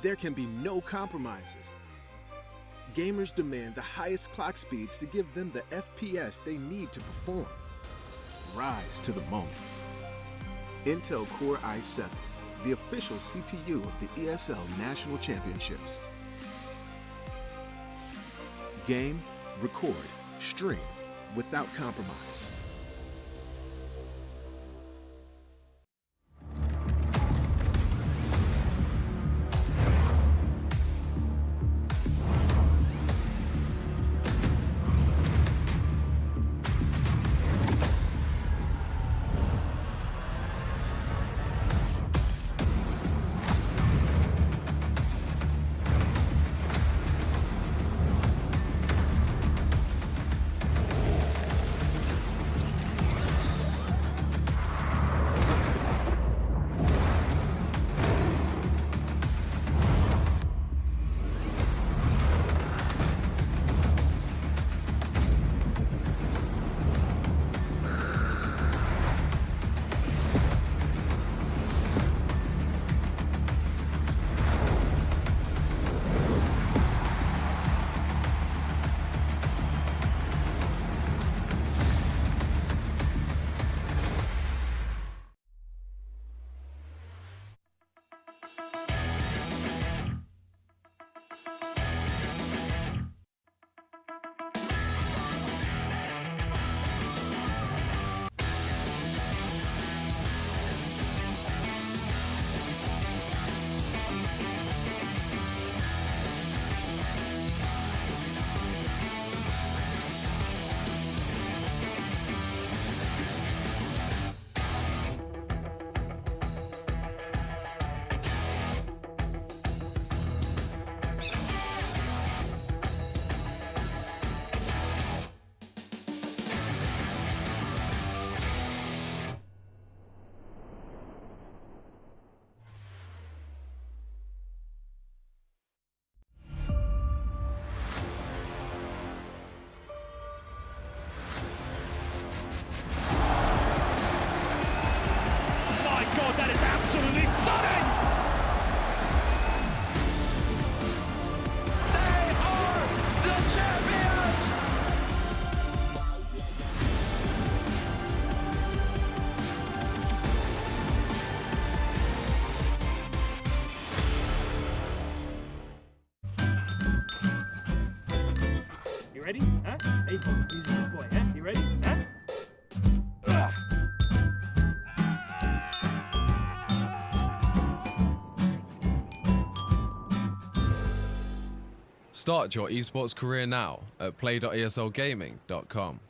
There can be no compromises. Gamers demand the highest clock speeds to give them the FPS they need to perform. Rise to the moment. Intel Core i7, the official CPU of the ESL National Championships. Game, record, stream without compromise. You ready? Huh? Hey, he's a good boy, huh? You ready? Huh? Start your esports career now at play.eslgaming.com.